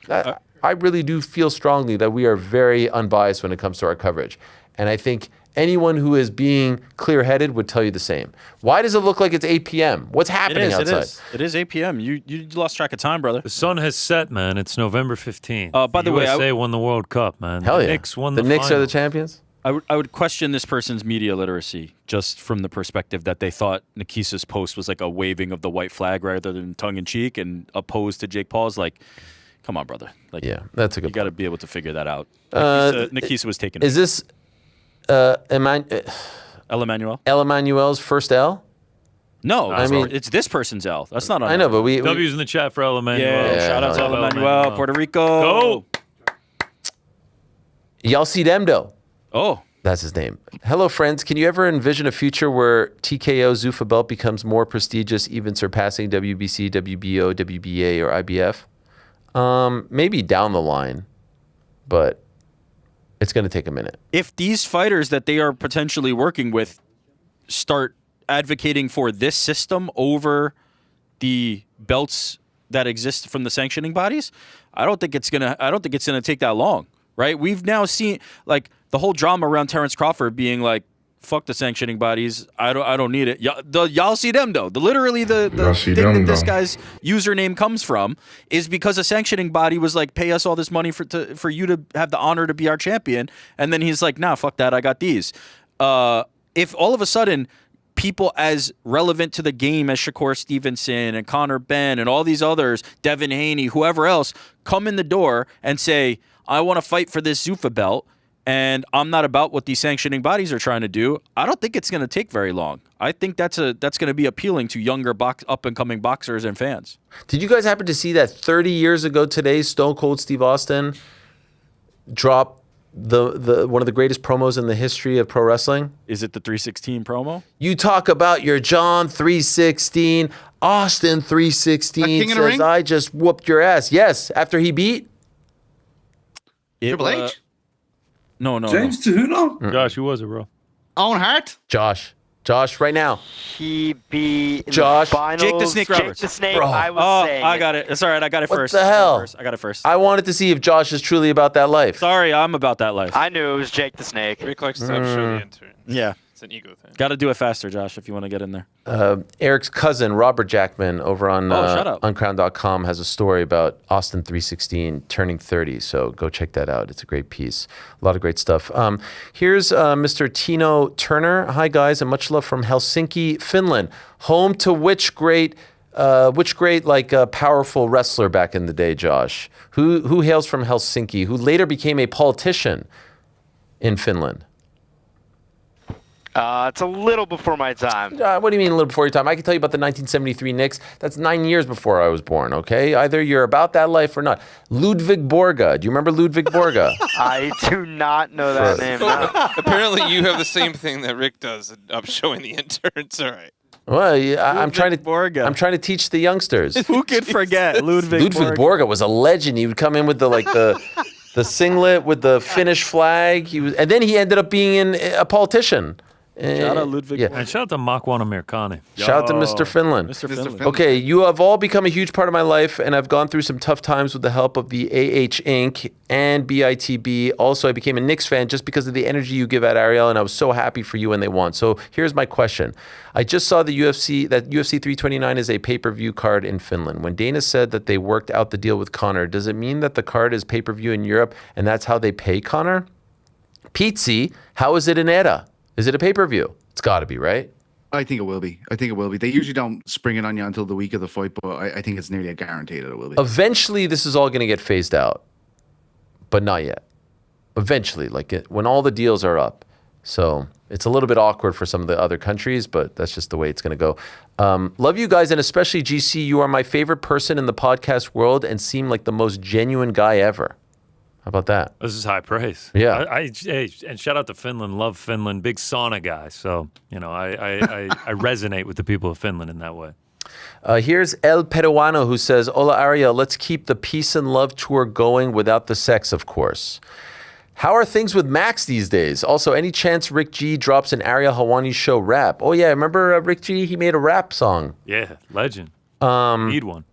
I really do feel strongly that we are very unbiased when it comes to our coverage. And I think anyone who is being clear-headed would tell you the same. Why does it look like it's 8 p.m.? What's happening outside? It is 8 p.m. You lost track of time, brother. The sun has set, man. It's November 15th. By the way, USA won the World Cup, man. Hell yeah. The Knicks won the Knicks final. are the champions? I would question this person's media literacy just from the perspective that they thought Nikisa's post was like a waving of the white flag rather than tongue-in-cheek and opposed to Jake Paul's. Like, come on, brother. Like, yeah, that's a good You got to be able to figure that out. Nikisa was taking Is this El Emmanuel? El Emmanuel's first L? No, I mean, it's this person's L. That's not on I know, but we W's in the chat for El Emmanuel. Yeah, shout out to El Emmanuel, Puerto Rico. Go! Y'all see them, though. Oh. That's his name. Hello, friends. Can you ever envision a future where TKO Zuffa belt becomes more prestigious, even surpassing WBC, WBO, WBA, or IBF? Maybe down the line, but it's going to take a minute. If these fighters that they are potentially working with start advocating for this system over the belts that exist from the sanctioning bodies, I don't think it's gonna take that long, right? We've now seen like the whole drama around Terrence Crawford being like, "Fuck the sanctioning bodies. I don't need it." Y'all see them though. Literally the thing that this guy's username comes from is because a sanctioning body was like, "Pay us all this money for you to have the honor to be our champion," and then he's like, "Nah, fuck that. I got these." If all of a sudden people as relevant to the game as Shakur Stevenson and Conor Benn and all these others, Devin Haney, whoever else, come in the door and say, "I want to fight for this Zuffa belt, and I'm not about what these sanctioning bodies are trying to do," I don't think it's going to take very long. I think that's going to be appealing to younger up-and-coming boxers and fans. Did you guys happen to see that 30 years ago today, Stone Cold Steve Austin dropped the one of the greatest promos in the history of pro wrestling? Is it the 316 promo? You talk about your John 316, Austin 316 King of the says, Ring? "I just whooped your ass." Yes, after he beat Triple H? No. James Tahuno? Josh, who was it, bro? Owen Hart? Josh, right now. He beat Josh. the finals. Jake the Snake Roberts. Jake the Snake. Bro. I was saying. I got it. It's all right. I got it What first. the hell? I got it first. I wanted to see if Josh is truly about that life. Sorry, I'm about that life. I knew it was Jake the Snake. Rick likes to show the intern. Yeah. It's an ego thing. Got to do it faster, Josh, if you want to get in there. Eric's cousin, Robert Jackman, over on shout out. uncrown.com has a story about Austin 316 turning 30. So go check that out. It's a great piece. A lot of great stuff. Here's Mr. Tino Turner. Hi, guys, and much love from Helsinki, Finland. Home to which great powerful wrestler back in the day, Josh? Who hails from Helsinki, who later became a politician in Finland? It's a little before my time. What do you mean a little before your time? I can tell you about the 1973 Knicks. That's 9 years before I was born, okay? Either you're about that life or not. Ludwig Borga. Do you remember Ludwig Borga? I do not know that name. No. Apparently, you have the same thing that Rick does of showing the interns. All right. Well, I'm trying Borga. I'm trying to teach the youngsters. Who could forget Ludwig Borga was a legend. He would come in with the singlet with the Finnish flag. And then he ended up being a politician. Shout out Ludwig. Yeah. And shout out to Makwan Amerikani. Shout out to Mr. Finland. Mr. Finland. Okay, you have all become a huge part of my life, and I've gone through some tough times with the help of the AH Inc. and BITB. Also, I became a Knicks fan just because of the energy you give out, Ariel, and I was so happy for you when they won. So here's my question. I just saw that UFC 329 is a pay-per-view card in Finland. When Dana said that they worked out the deal with Conor, does it mean that the card is pay-per-view in Europe, and that's how they pay Conor? Pizzi, how is it in ETA? Is it a pay-per-view? It's got to be, right? I think it will be. They usually don't spring it on you until the week of the fight, but I think it's nearly a guarantee that it will be. Eventually, this is all going to get phased out, but not yet. Eventually, when all the deals are up. So it's a little bit awkward for some of the other countries, but that's just the way it's going to go. Love you guys, and especially GC. You are my favorite person in the podcast world and seem like the most genuine guy ever. How about that? This is high praise. Yeah. And shout out to Finland. Love Finland. Big sauna guy. So, I resonate with the people of Finland in that way. Here's El Peruano who says, Hola, Ariel. Let's keep the peace and love tour going without the sex, of course. How are things with Max these days? Also, any chance Rick G drops an Ariel Helwani Show rap? Oh, yeah. Remember Rick G? He made a rap song. Yeah. Legend. Need one.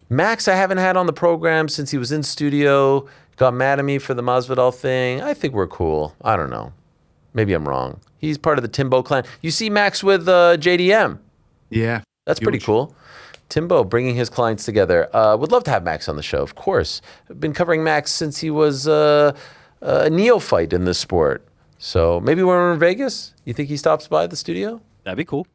Max, I haven't had on the program since he was in studio. Got mad at me for the Masvidal thing. I think we're cool. I don't know. Maybe I'm wrong. He's part of the Timbo clan. You see Max with JDM. Yeah. That's pretty cool. Timbo bringing his clients together. Would love to have Max on the show, of course. I've been covering Max since he was a neophyte in this sport. So maybe when we're in Vegas, you think he stops by the studio? That'd be cool.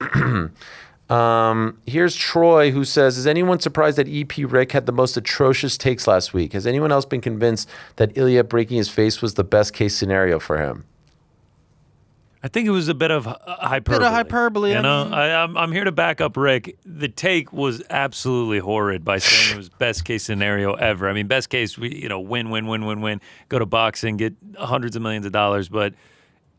Here's Troy who says, is anyone surprised that EP Rick had the most atrocious takes last week? Has anyone else been convinced that Ilya breaking his face was the best case scenario for him? I think it was a bit of hyperbole. You know, I'm here to back up Rick. The take was absolutely horrid by saying it was best case scenario ever. I mean, best case, win, go to boxing, get hundreds of millions of dollars. But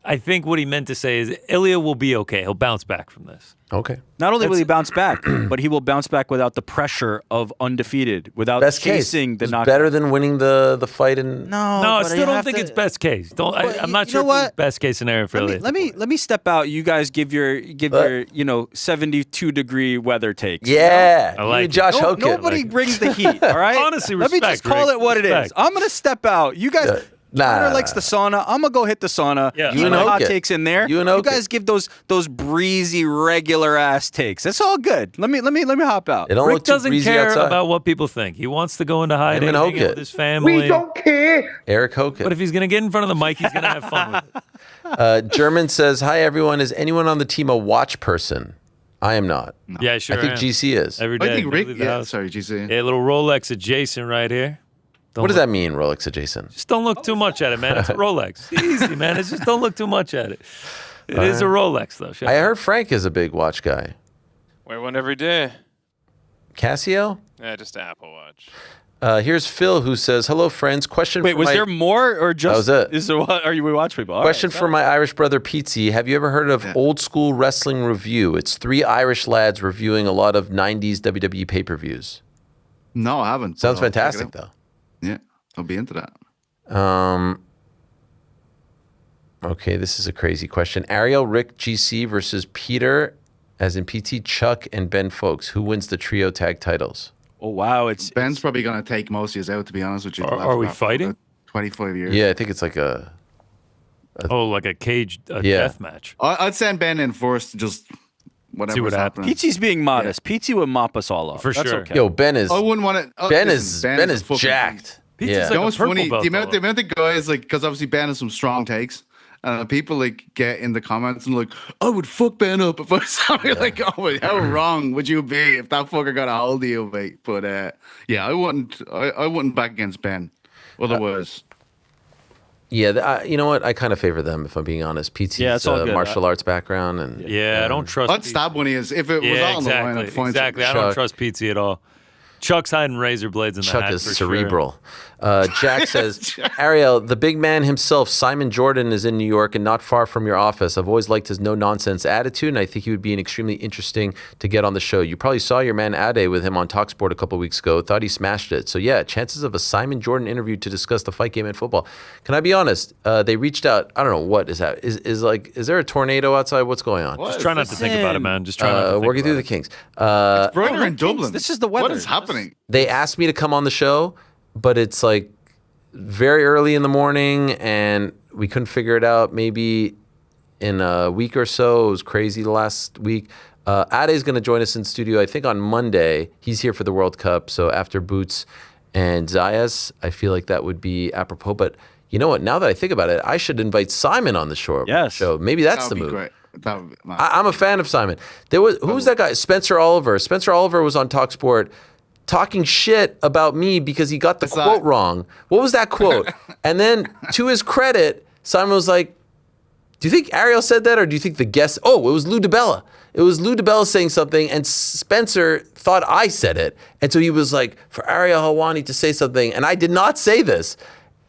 I think what he meant to say is Ilya will be okay. He'll bounce back from this. Okay. Not only will he bounce back, but he will bounce back without the pressure of undefeated, without chasing the knockout. Better than winning the fight. No, I still don't think it's best case. I'm not sure if it's best case scenario for Ilya. Let me step out. You guys give your 72-degree weather takes. Yeah, I like Josh Hokit. Nobody brings the heat. All right. Honestly, let me just call it what it is. I'm gonna step out. You guys. Turner likes the sauna. I'm gonna go hit the sauna. Yeah. You know hot takes in there. You guys give those breezy, regular ass takes. That's all good. Let me hop out. Rick doesn't care about what people think. He wants to go into hiding, hang out with his family. We don't care. Eric Hokit. But if he's gonna get in front of the mic, he's gonna have fun with it. German says, "Hi everyone. Is anyone on the team a watch person? I am not. No. Yeah, sure. I think GC is. Every day. I think Rick. Yeah, sorry, GC. Hey, little Rolex adjacent right here. What does that mean, Rolex adjacent? Just don't look too much at it, man. It's a Rolex. Easy, man. It's just don't look too much at it. It is a Rolex, though. I heard Frank is a big watch guy. Wear one every day. Casio? Yeah, just Apple Watch. Here's Phil who says, "Hello, friends. Question. Wait, was there more or just? That was it. Is there what? Are you watch people? All Question right, for my Irish brother Pizzi. Have you ever heard of Old School Wrestling Review? It's 3 Irish lads reviewing a lot of 90s WWE pay-per-views. No, I haven't. Sounds fantastic, though. Yeah, I'll be into that. Okay, this is a crazy question. Ariel, Rick, GC versus Peter, as in PT, Chuck, and Ben Folks. Who wins the trio tag titles? Oh, wow. Ben's probably going to take most of us out, to be honest with you. Are we fighting? 25 years. Yeah, I think it's like a like a cage death match. I'd send Ben in first, just whatever. See what happens. Pizzi's being modest. Pizzi would mop us all up. For That's sure. Okay. Yo, Ben is. I wouldn't want it. Ben is jacked. Pizzi's The like a purple funny, belt, the amount of guys, like, because obviously Ben has some strong takes. People like get in the comments and like, I would fuck Ben up if I saw you. Like, oh, how wrong would you be if that fucker got a hold of you, mate? But yeah, I wouldn't back against Ben. Otherwise, yeah, you know what? I kind of favor them if I'm being honest. PT's martial arts background and I don't trust. I'd stab when he is if it was all on the line. I'd find exactly. I don't trust Pizzi at all. Chuck's hiding razor blades in the Chuck hat is for cerebral. Jack says, Ariel, the big man himself, Simon Jordan, is in New York and not far from your office. I've always liked his no-nonsense attitude, and I think he would be an extremely interesting to get on the show. You probably saw your man Ade with him on TalkSport a couple weeks ago. Thought he smashed it. So yeah, chances of a Simon Jordan interview to discuss the fight game and football. Can I be honest? They reached out. I don't know what is that. Is there a tornado outside? What's going on? Just try not to think about it, man. Just try not to think working through about the Kings. It's brighter in Dublin. This is the weather. What is happening? They asked me to come on the show, but it's like very early in the morning and we couldn't figure it out. Maybe in a week or so. It was crazy last week. Ade's going to join us in studio, I think on Monday. He's here for the World Cup. So after Boots and Zayas, I feel like that would be apropos. But you know what? Now that I think about it, I should invite Simon on the show. Maybe that's the move. Great. I'm a fan of Simon. Who was that guy? Spencer Oliver. Spencer Oliver was on TalkSport talking shit about me because he got the quote wrong. What was that quote? And then to his credit, Simon was like, do you think Ariel said that or do you think the guest? Oh, it was Lou DiBella. It was Lou DiBella saying something and Spencer thought I said it. And so he was like, for Ariel Helwani to say something. And I did not say this.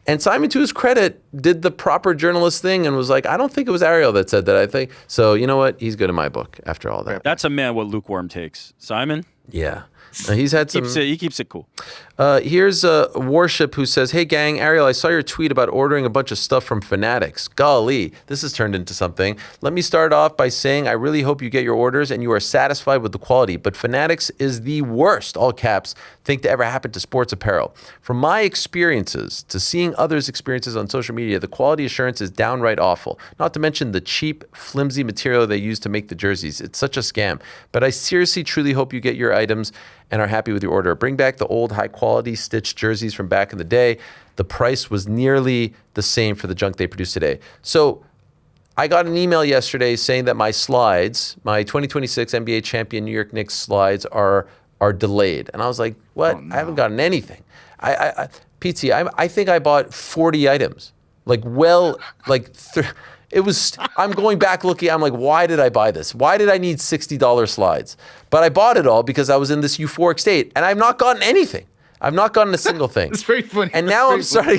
And Simon, to his credit, did the proper journalist thing and was like, I don't think it was Ariel that said that, I think. So you know what? He's good in my book after all that. That's a man with lukewarm takes. Simon? Yeah. He's had some. He keeps it cool. Here's Warship who says, "Hey gang, Ariel, I saw your tweet about ordering a bunch of stuff from Fanatics. Golly, this has turned into something. Let me start off by saying I really hope you get your orders and you are satisfied with the quality. But Fanatics is the worst, all caps, thing to ever happen to sports apparel. From my experiences to seeing others' experiences on social media, the quality assurance is downright awful. Not to mention the cheap, flimsy material they use to make the jerseys. It's such a scam. But I seriously, truly hope you get your items and are happy with your order. Bring back the old high-quality stitched jerseys from back in the day. The price was nearly the same for the junk they produce today." So I got an email yesterday saying that my slides, my 2026 NBA champion New York Knicks slides are delayed. And I was like, what? I haven't gotten anything. PT, I think I bought 40 items. I'm going back looking, I'm like, why did I buy this? Why did I need $60 slides? But I bought it all because I was in this euphoric state and I've not gotten anything. I've not gotten a single thing. It's very funny. And now I'm starting,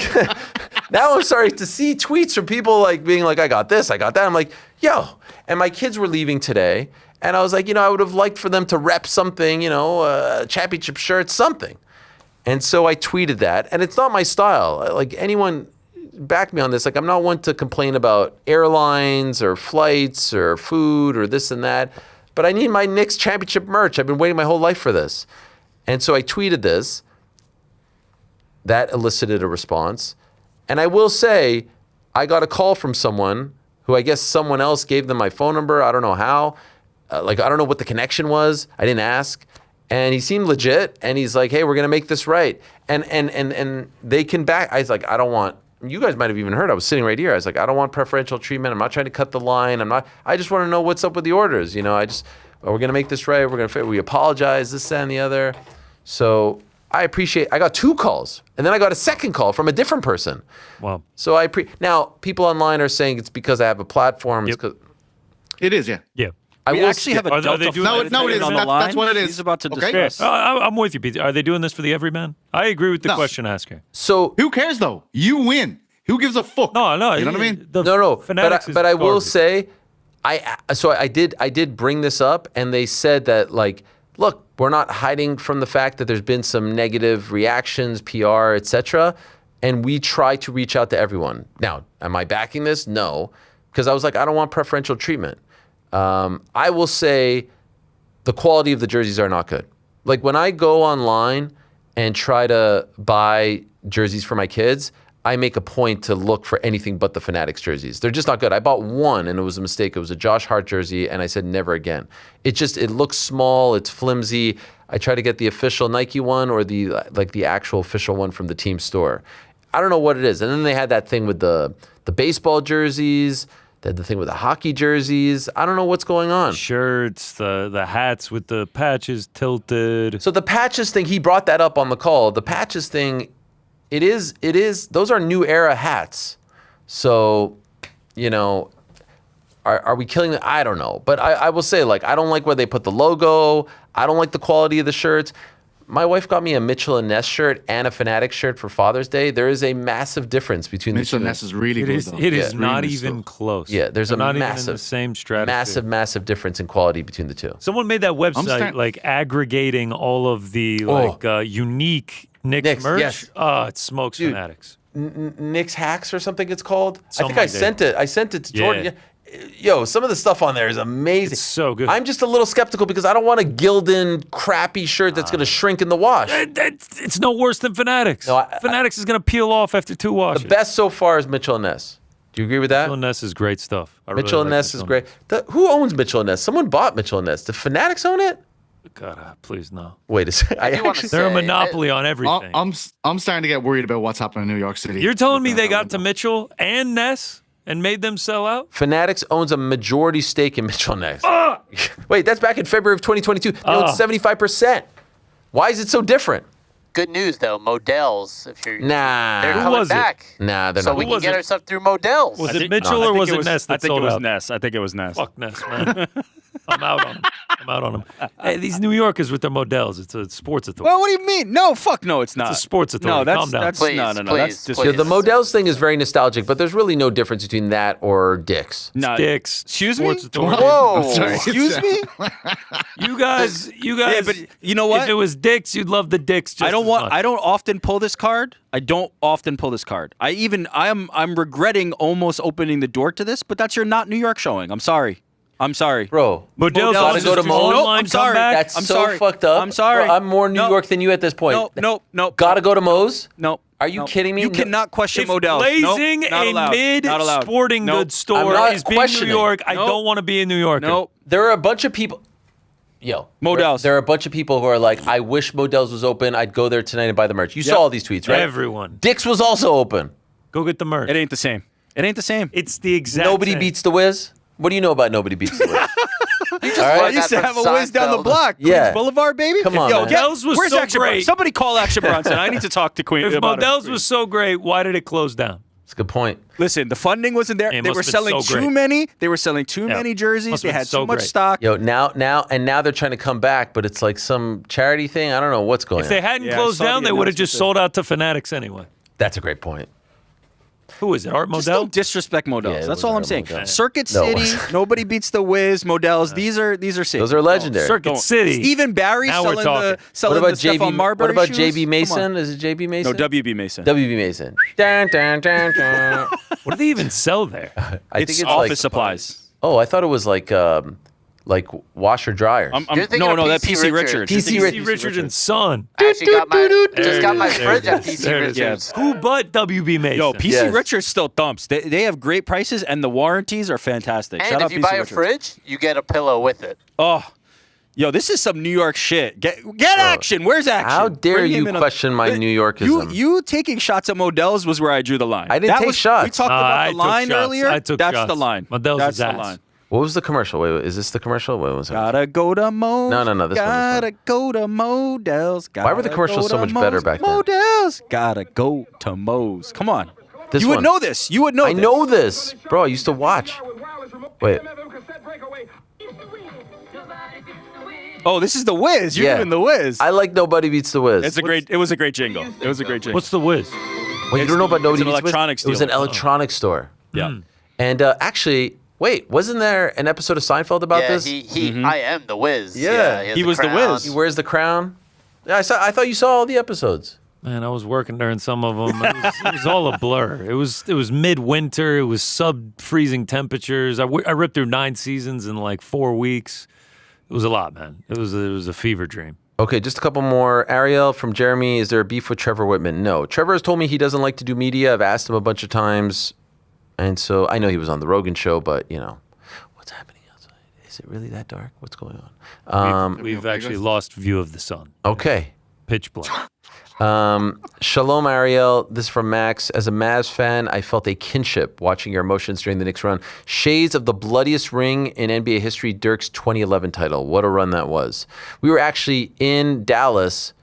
Now I'm starting to see tweets from people like being like, I got this, I got that. I'm like, yo. And my kids were leaving today. And I was like, I would have liked for them to rep something, championship shirt, something. And so I tweeted that. And it's not my style. Like anyone back me on this. Like I'm not one to complain about airlines or flights or food or this and that. But I need my Knicks championship merch. I've been waiting my whole life for this. And so I tweeted this. That elicited a response. And I will say, I got a call from someone who I guess someone else gave them my phone number. I don't know how. I don't know what the connection was. I didn't ask. And he seemed legit. And he's like, hey, we're going to make this right. And they can back. I was like, I don't want, you guys might have even heard, I was sitting right here. I was like, I don't want preferential treatment. I'm not trying to cut the line. I just want to know what's up with the orders. We're going to make this right. We apologize, this, that, and the other. So I got 2 calls. And then I got a second call from a different person. Wow. So now people online are saying it's because I have a platform. Yep. It is, yeah. Yeah. We actually have a Delta flight No, it is. on the line. That's what it is. He's about to Okay. discuss. I'm with you, Pete. Are they doing this for the everyman? I agree with the question asker. So who cares though? You win. Who gives a fuck? No. You know what I mean? No. Fanatics But I will garbage. say, I did bring this up, and they said that look, we're not hiding from the fact that there's been some negative reactions, PR, etc. And we try to reach out to everyone. Now, am I backing this? No, because I was like, I don't want preferential treatment. I will say the quality of the jerseys are not good. Like when I go online and try to buy jerseys for my kids, I make a point to look for anything but the Fanatics jerseys. They're just not good. I bought one and it was a mistake. It was a Josh Hart jersey and I said never again. It looks small, it's flimsy. I try to get the official Nike one or the actual official one from the team store. I don't know what it is. And then they had that thing with the baseball jerseys. They had the thing with the hockey jerseys. I don't know what's going on. Shirts, the hats with the patches tilted. So the patches thing, he brought that up on the call. The patches thing, it is, those are new era hats. So, are we killing them? I don't know. But I will say, I don't like where they put the logo. I don't like the quality of the shirts. My wife got me a Mitchell & Ness shirt and a Fanatics shirt for Father's Day. There is a massive difference between Mitchell the two. Ness is really good. It is not even close. Yeah, there's They're a not massive, even in the same stratosphere. massive difference in quality between the two. Someone made that website aggregating all of the unique Knicks merch. Yes. Oh, it smokes Fanatics. Knicks Hacks or something it's called. Something I think I sent it to Jordan. Yeah. Yo, some of the stuff on there is amazing. It's so good. I'm just a little skeptical because I don't want a Gildan crappy shirt that's going to shrink in the wash. It's no worse than Fanatics. No, Fanatics is going to peel off after 2 washes. The best so far is Mitchell & Ness. Do you agree with that? Mitchell & Ness is great stuff. Mitchell & Ness is great. Who owns Mitchell & Ness? Someone bought Mitchell & Ness. Did Fanatics own it? God, please no. Wait a second. They're a monopoly on everything. I'm starting to get worried about what's happening in New York City. You're telling me they got to Mitchell and Ness and made them sell out? Fanatics owns a majority stake in Mitchell & Ness. Wait, that's back in February of 2022. They own 75%. Why is it so different? Good news though, Modell's. If you're they're Who coming was it? back. Nah, they're so not. we can get our stuff through Modell's. Was it Mitchell or was it Ness that I think sold it was out? Ness. I think it was Ness. Fuck Ness, man. I'm out on them. Hey, these New Yorkers with their Models. It's a sports authority. Well, what do you mean? No, fuck no, it's not. It's a sports authority. No, that's Calm down. that's Please, no. That's please. Yeah, the Models thing is very nostalgic, but there's really no difference between that or Dick's. No, Dicks. Excuse me? Sports authority. Whoa! Excuse me? You guys. Yeah, but you know what? If it was Dick's, you'd love the Dick's. Just I don't as want. much. I don't often pull this card. I'm regretting almost opening the door to this, but that's your not New York showing. I'm sorry. Bro, Modell's gotta go to is Mo's. online I'm sorry. comeback. That's I'm so sorry. fucked up. I'm sorry. Bro, I'm more New No. York than you at this point. No. Gotta go to Mo's? No. Are you kidding me? You cannot question If Modell's. blazing Nope, not a allowed. mid Not allowed. sporting Nope. goods store not is being New questioning. York, I Nope. don't want to be a New Yorker. Nope. There are a bunch of people. Yo, Modell's. There are a bunch of people who are like, I wish Modell's was open. I'd go there tonight and buy the merch. You saw all these tweets, right? Everyone. Dick's was also open. Go get the merch. It ain't the same. It's the exact Nobody same. beats the Wiz. What do you know about Nobody Beats the Wiz? I used to have a whiz down the block. Yeah. Queens Boulevard, baby. Come on, man. Modell's was where's so Action great. Somebody call Action Bronson. I need to talk to Queen. If about it. Modell's was so great, why did it close down? That's a good point. Listen, the funding wasn't there. It They must were have been selling so too great. many. They were selling too many jerseys. Must They have been had so too much great. stock. Yo, now they're trying to come back, but it's like some charity thing. I don't know what's going If on. they hadn't Yeah, I closed saw down, the they would have just announcement. sold out to Fanatics anyway. That's a great point. Who is it? Art Just Modell? don't disrespect Models. Yeah, it That's was all I'm Art saying. Modell. Circuit No. City, nobody beats the Wiz. Models, these are safe. Those are legendary. Circuit City. Stephen Barry Now we're selling talking. the selling What about the Stephon Marbury What about shoes? JB Come Mason? on. Is it JB Mason? No, WB Mason. WB Mason. Dun, dun, dun, dun. What do they even sell there? I It's think it's office like supplies. Oh, I thought it was like washer dryers. You're thinking no, of that PC PC Richards. PC Richards and Son. I actually got my There fridge it at is. PC There it is. Richards. Who but WB Mason? Yo, PC Yes. Richards still thumps. They have great prices and the warranties are fantastic. And Shout if out you PC buy a Richards. fridge, you get a pillow with it. Oh, yo, this is some New York shit. Get action. Where's action? How dare Bring him you in question my New Yorkism? You taking shots at Models was where I drew the line. I didn't That take was, shots. We talked I about the took line shots. earlier. I took That's shots. the line. Models' That's the ass. line. What was the commercial? Wait, is this the commercial? Wait, one second. Gotta go to Mo. No, this one. Gotta go to Models. Why were the commercials so much better back then? Models. Gotta go to Mo's. Come on. This you one. would know this. You would know I this. know this, bro. I used to watch. Wait. Oh, this is the Wiz. You're Yeah. doing the Wiz. I like Nobody Beats the Wiz. It was a great jingle. It was a great jingle. What's the Wiz? Wait, you don't know about Nobody it's an Beats the Wiz? electronics It was an dealer. electronics store. Yeah. And actually, wait, wasn't there an episode of Seinfeld about Yeah, this? I am the Wiz. Yeah. has He the was the crown. Wiz. He wears the crown. Yeah, I thought you saw all the episodes. Man, I was working during some of them. It was all a blur. It was midwinter. It was sub-freezing temperatures. I ripped through 9 seasons in like 4 weeks. It was a lot, man. It was a fever dream. Okay, just a couple more. Ariel from Jeremy, is there a beef with Trevor Whitman? No. Trevor has told me he doesn't like to do media. I've asked him a bunch of times. And so I know he was on the Rogan show, but, what's happening outside? Is it really that dark? What's going on? We've actually lost view of the sun. Okay. Pitch black. Shalom, Ariel. This is from Max. As a Mavs fan, I felt a kinship watching your emotions during the Knicks run. Shades of the bloodiest ring in NBA history, Dirk's 2011 title. What a run that was. We were actually in Dallas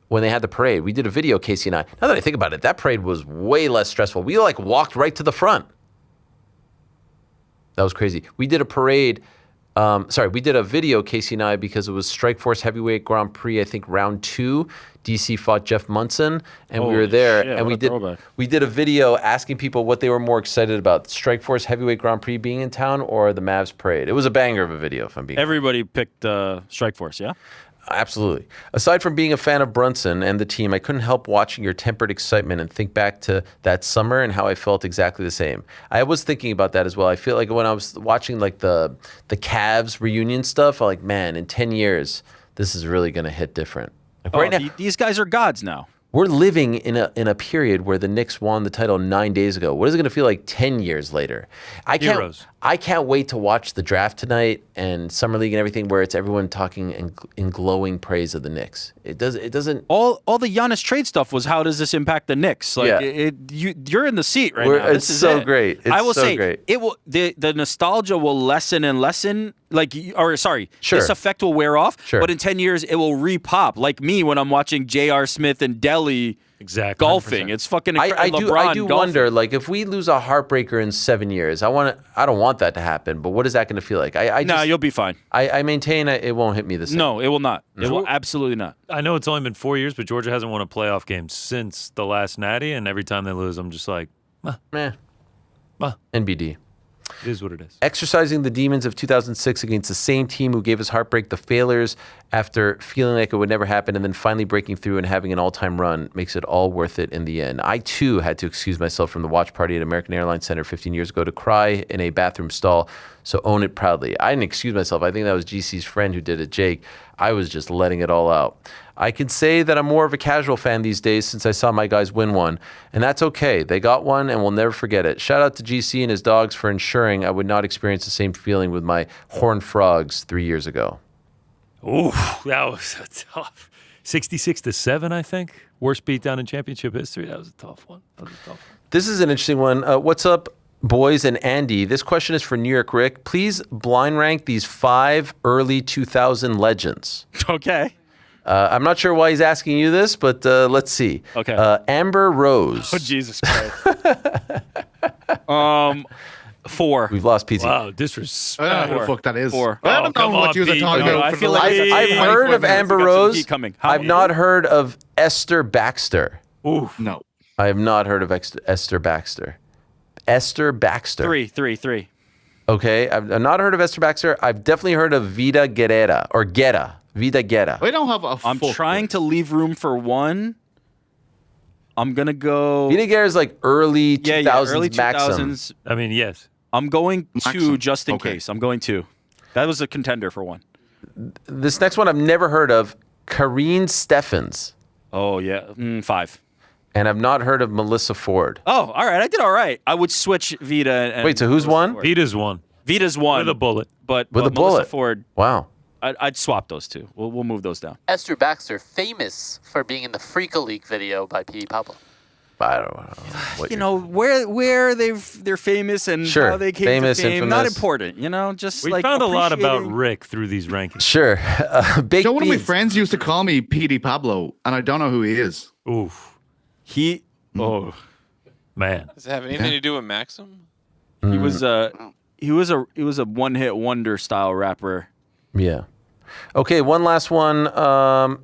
when they had the parade. We did a video, Casey and I. Now that I think about it, that parade was way less stressful. We walked right to the front. That was crazy. We did a parade. We did a video, Casey and I, because it was Strikeforce Heavyweight Grand Prix, I think round 2. DC fought Jeff Munson, and we were there, and we did a video asking people what they were more excited about: Strikeforce Heavyweight Grand Prix being in town or the Mavs parade. It was a banger of a video, if I'm being Everybody picked Strikeforce, yeah? Absolutely. Aside from being a fan of Brunson and the team, I couldn't help watching your tempered excitement and think back to that summer and how I felt exactly the same. I was thinking about that as well. I feel like when I was watching the Cavs reunion stuff, I'm like, man, in 10 years, this is really going to hit different. Right now, these guys are gods now. we're living in a period where the Knicks won the title 9 days ago. What is it going to feel like 10 years later? I can't wait to watch the draft tonight and Summer League and everything, where it's everyone talking in glowing praise of the Knicks. It doesn't. All the Giannis trade stuff was, how does this impact the Knicks? Like you're in the seat right now. It's so great. It's I will so say great. it will. The nostalgia will lessen and lessen. Sure. This effect will wear off. Sure. But in 10 years, it will repop. Like me when I'm watching J.R. Smith and Delhi golfing. 100%. It's fucking I incredible. do wonder, like, if we lose a heartbreaker in 7 years, I don't want that to happen. But what is that going to feel like? No, you'll be fine. I maintain it won't hit me the same. No, it will not. It will absolutely not. I know it's only been 4 years, but Georgia hasn't won a playoff game since the last Natty, and every time they lose, I'm just like, NBD. It is what it is. Exercising the demons of 2006 against the same team who gave us heartbreak, the failures, after feeling like it would never happen, and then finally breaking through and having an all-time run makes it all worth it in the end. I, too, had to excuse myself from the watch party at American Airlines Center 15 years ago to cry in a bathroom stall, so own it proudly. I didn't excuse myself. I think that was GC's friend who did it, Jake. I was just letting it all out. I can say that I'm more of a casual fan these days since I saw my guys win one, and that's okay. They got one, and we'll never forget it. Shout out to GC and his dogs for ensuring I would not experience the same feeling with my Horned Frogs 3 years ago. Ooh, that was a tough. 66-7, I think. Worst beatdown in championship history. That was a tough one. This is an interesting one. What's up, boys and Andy? This question is for New York Rick. Please blind rank these 5 early 2000 legends. Okay. I'm not sure why he's asking you this, but let's see. Okay. Amber Rose. Oh, Jesus Christ. 4. We've lost PT. Wow, disrespect. I don't know who the fuck that is. 4. I don't know what you were talking about. I feel for the like last I've 20 heard of minutes. Amber got some Rose. heat coming. I've not heard of Esther Baxter. Ooh. No. I have not heard of Esther Baxter. Esther Baxter. Three. Okay, I've not heard of Esther Baxter. I've definitely heard of Vida Guerrera or Guerra. Vida Guerra. We don't have a I'm trying to leave room for one. I'm gonna go. Vida Guerra is like early 2000s early Maxim. 2000s. I mean, yes. I'm going Maxim. two just in Okay. case. I'm going two. That was a contender for one. This next one I've never heard of. Karine Steffens. Oh yeah, 5. And I've not heard of Melissa Ford. Oh, all right. I did all right. I would switch Vita. And Wait, so who's won? Vita's won. Vita's one With a bullet. but With a Melissa bullet. Ford. Wow. I'd swap those two. We'll move those down. Esther Baxter, famous for being in the Freaka League video by P. Pablo. I don't know. What You know where they're famous and Sure, how they came famous, to fame. Not infamous. important. You know, just We like found a lot about appreciating- Rick through these rankings. Sure. Baked Joe, one of my beans. friends used to call me PD Pablo, and I don't know who he is. Oof. He. Oh man. Does it have anything to do with Maxim? He was a one-hit wonder style rapper. Yeah. Okay, one last one.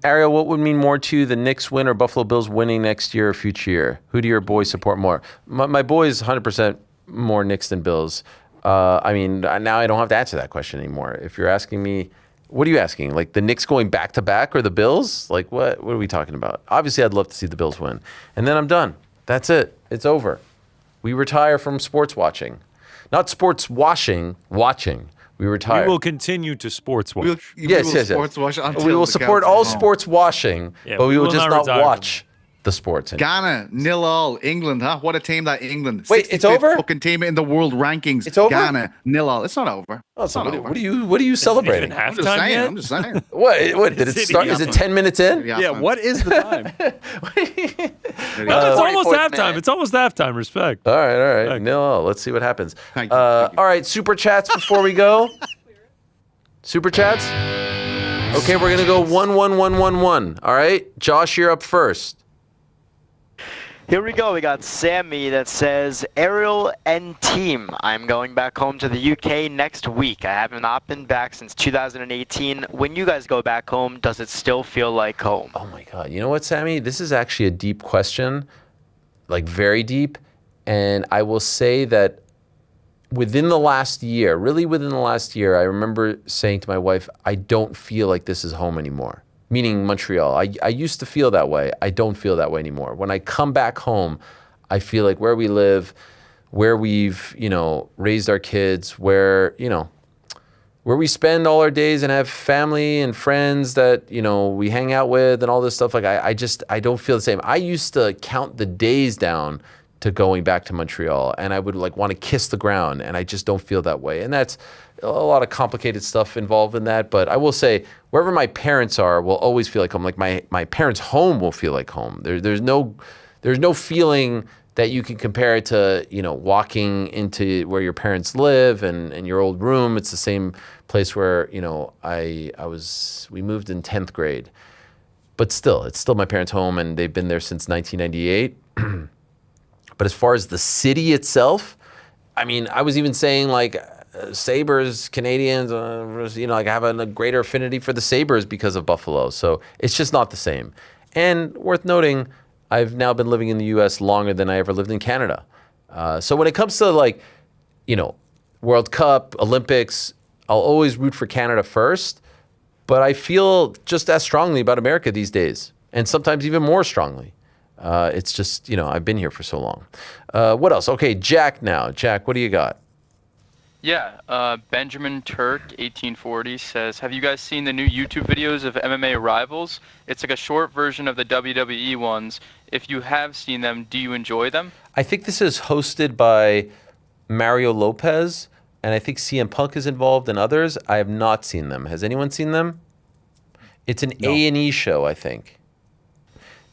Ariel, what would mean more to you, the Knicks win or Buffalo Bills winning next year or future year? Who do your boys support more? My boys 100% more Knicks than Bills. I mean, now I don't have to answer that question anymore. If you're asking me, what are you asking? Like the Knicks going back to back or the Bills? Like what are we talking about? Obviously, I'd love to see the Bills win. And then I'm done. That's it. It's over. We retire from sports watching. Not sports washing, watching. We retire. We will continue to sports watch. Yes. Sports wash until We will the support cows all come home. sports washing, Yeah, but we we will will just not not retire from watch the sports. Ghana, 0-0. England, huh? What a team that England. Wait, it's 65th over? Fucking team in the world rankings. It's over? Ghana, 0-0. It's not over. Oh, It's so not what, over. what are you celebrating? I'm just saying. I'm just saying. What did it start? Is it 10 minutes in? Yeah. What is the time? It's almost halftime. It's almost halftime. Respect. All right. No, let's see what happens. Thank you. All right, super chats before we go. Super chats. Okay, we're gonna go 1-1-1-1-1. All right, Josh, you're up first. Here we go. We got Sammy that says, Ariel and team, I'm going back home to the UK next week. I have not been back since 2018. When you guys go back home, does it still feel like home? Oh my God. You know what, Sammy? This is actually a deep question, like very deep. And I will say that within the last year, really within the last year, I remember saying to my wife, I don't feel like this is home anymore. Meaning Montreal. I used to feel that way. I don't feel that way anymore. When I come back home, I feel like where we live, where we've, raised our kids, where we spend all our days and have family and friends that, we hang out with and all this stuff. Like I don't feel the same. I used to count the days down to going back to Montreal, and I would want to kiss the ground, and I just don't feel that way. And that's a lot of complicated stuff involved in that. But I will say, wherever my parents are will always feel like home. Like my parents' home will feel like home. There's no feeling that you can compare it to, walking into where your parents live and your old room. It's the same place where, we moved in 10th grade. But still, it's still my parents' home, and they've been there since 1998. But as far as the city itself, I mean, I was even saying Sabres, Canadians, I have a greater affinity for the Sabres because of Buffalo. So it's just not the same. And worth noting, I've now been living in the U.S. longer than I ever lived in Canada. So when it comes to World Cup, Olympics, I'll always root for Canada first. But I feel just as strongly about America these days, and sometimes even more strongly. It's just, I've been here for so long. What else? Okay, Jack now. Jack, what do you got? Yeah, Benjamin Turk, 1840, says, have you guys seen the new YouTube videos of MMA Rivals? It's like a short version of the WWE ones. If you have seen them, do you enjoy them? I think this is hosted by Mario Lopez, and I think CM Punk is involved and others. I have not seen them. Has anyone seen them? It's an A&E show, I think.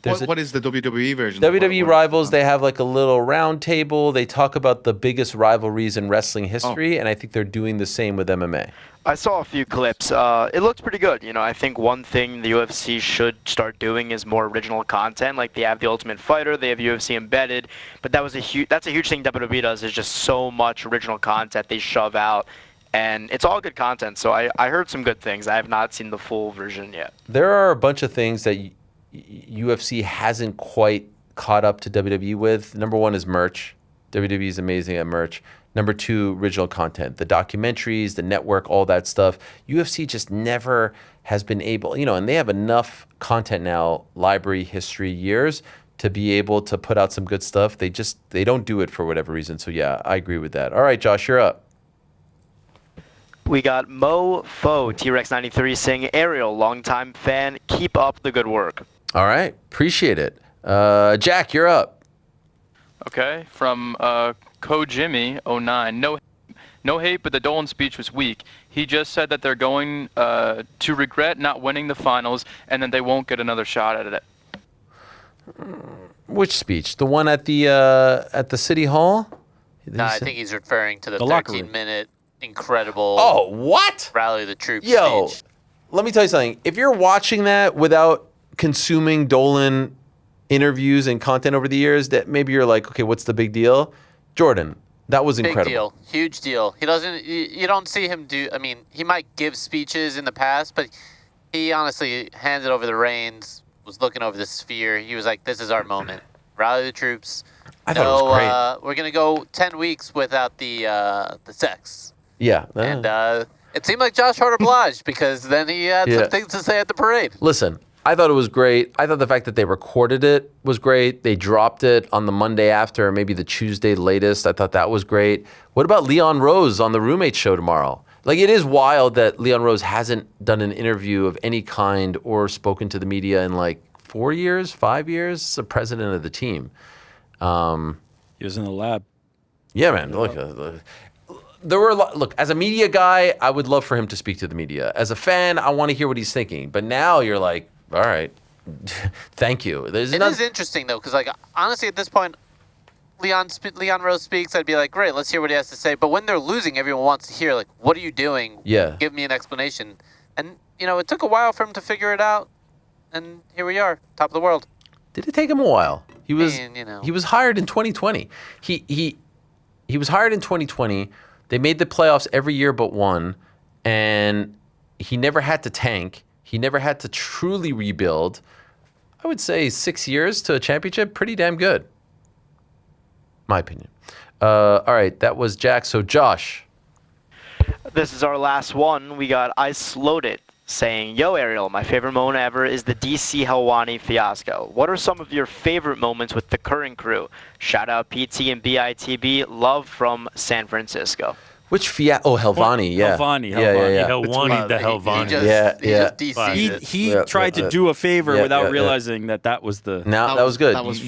What is the WWE version? WWE Rivals, they have a little round table. They talk about the biggest rivalries in wrestling history, and I think they're doing the same with MMA. I saw a few clips. It looked pretty good. I think one thing the UFC should start doing is more original content. Like they have The Ultimate Fighter, they have UFC Embedded, but that's a huge thing WWE does, is just so much original content they shove out. And it's all good content, so I heard some good things. I have not seen the full version yet. There are a bunch of things that UFC hasn't quite caught up to WWE with. Number one is merch. WWE is amazing at merch. Number two, original content, the documentaries, the network, all that stuff. UFC just never has been able, and they have enough content now, library, history, years, to be able to put out some good stuff. They don't do it for whatever reason. So yeah, I agree with that. All right, Josh, you're up. We got Mo Fo, T-Rex 93 saying, Ariel, longtime fan, keep up the good work. All right, appreciate it. Jack, you're up. Okay, from Jimmy 09. No hate, but the Dolan speech was weak. He just said that they're going to regret not winning the finals, and then they won't get another shot at it. Which speech? The one at the city hall? No, I think he's referring to the 13-minute incredible. Oh, what? Rally the troops. Yo, speech. let me tell you something. If you're watching that without consuming Dolan interviews and content over the years, that maybe you're like, okay, what's the big deal? Jordan, that was incredible. Big deal, huge deal. He doesn't. You don't see him do. I mean, he might give speeches in the past, but he honestly handed over the reins. Was looking over the sphere. He was like, "This is our moment. Rally the troops." I thought it was great. We're gonna go 10 weeks without the sex. Yeah. And it seemed like Josh heart obliged because then he had some things to say at the parade. Listen, I thought it was great. I thought the fact that they recorded it was great. They dropped it on the Monday after, or maybe the Tuesday latest. I thought that was great. What about Leon Rose on the Roommate Show tomorrow? Like, it is wild that Leon Rose hasn't done an interview of any kind or spoken to the media in like 4 years, 5 years. He's the president of the team. He was in the lab. Yeah, man. Look, there were look, as a media guy, I would love for him to speak to the media. As a fan, I want to hear what he's thinking. But now you're like, all right, thank you. It is interesting though, because like honestly, at this point, Leon Rose speaks. I'd be like, great, let's hear what he has to say. But when they're losing, everyone wants to hear like, what are you doing? Yeah. Give me an explanation. And it took a while for him to figure it out, and here we are, top of the world. Did it take him a while? He was hired in 2020. He was hired in 2020. They made the playoffs every year but one, and he never had to tank. He never had to truly rebuild. I would say 6 years to a championship, pretty damn good. My opinion. All right, that was Jack. So Josh. This is our last one. We got Ice Loaded saying, Yo, Ariel, my favorite moment ever is the DC Helwani fiasco. What are some of your favorite moments with the current crew? Shout out PT and BITB. Love from San Francisco. Which Helwani, yeah. Helwani. Helwani, the Helwani. He tried to do a favor without realizing that was the... No, that was good. That was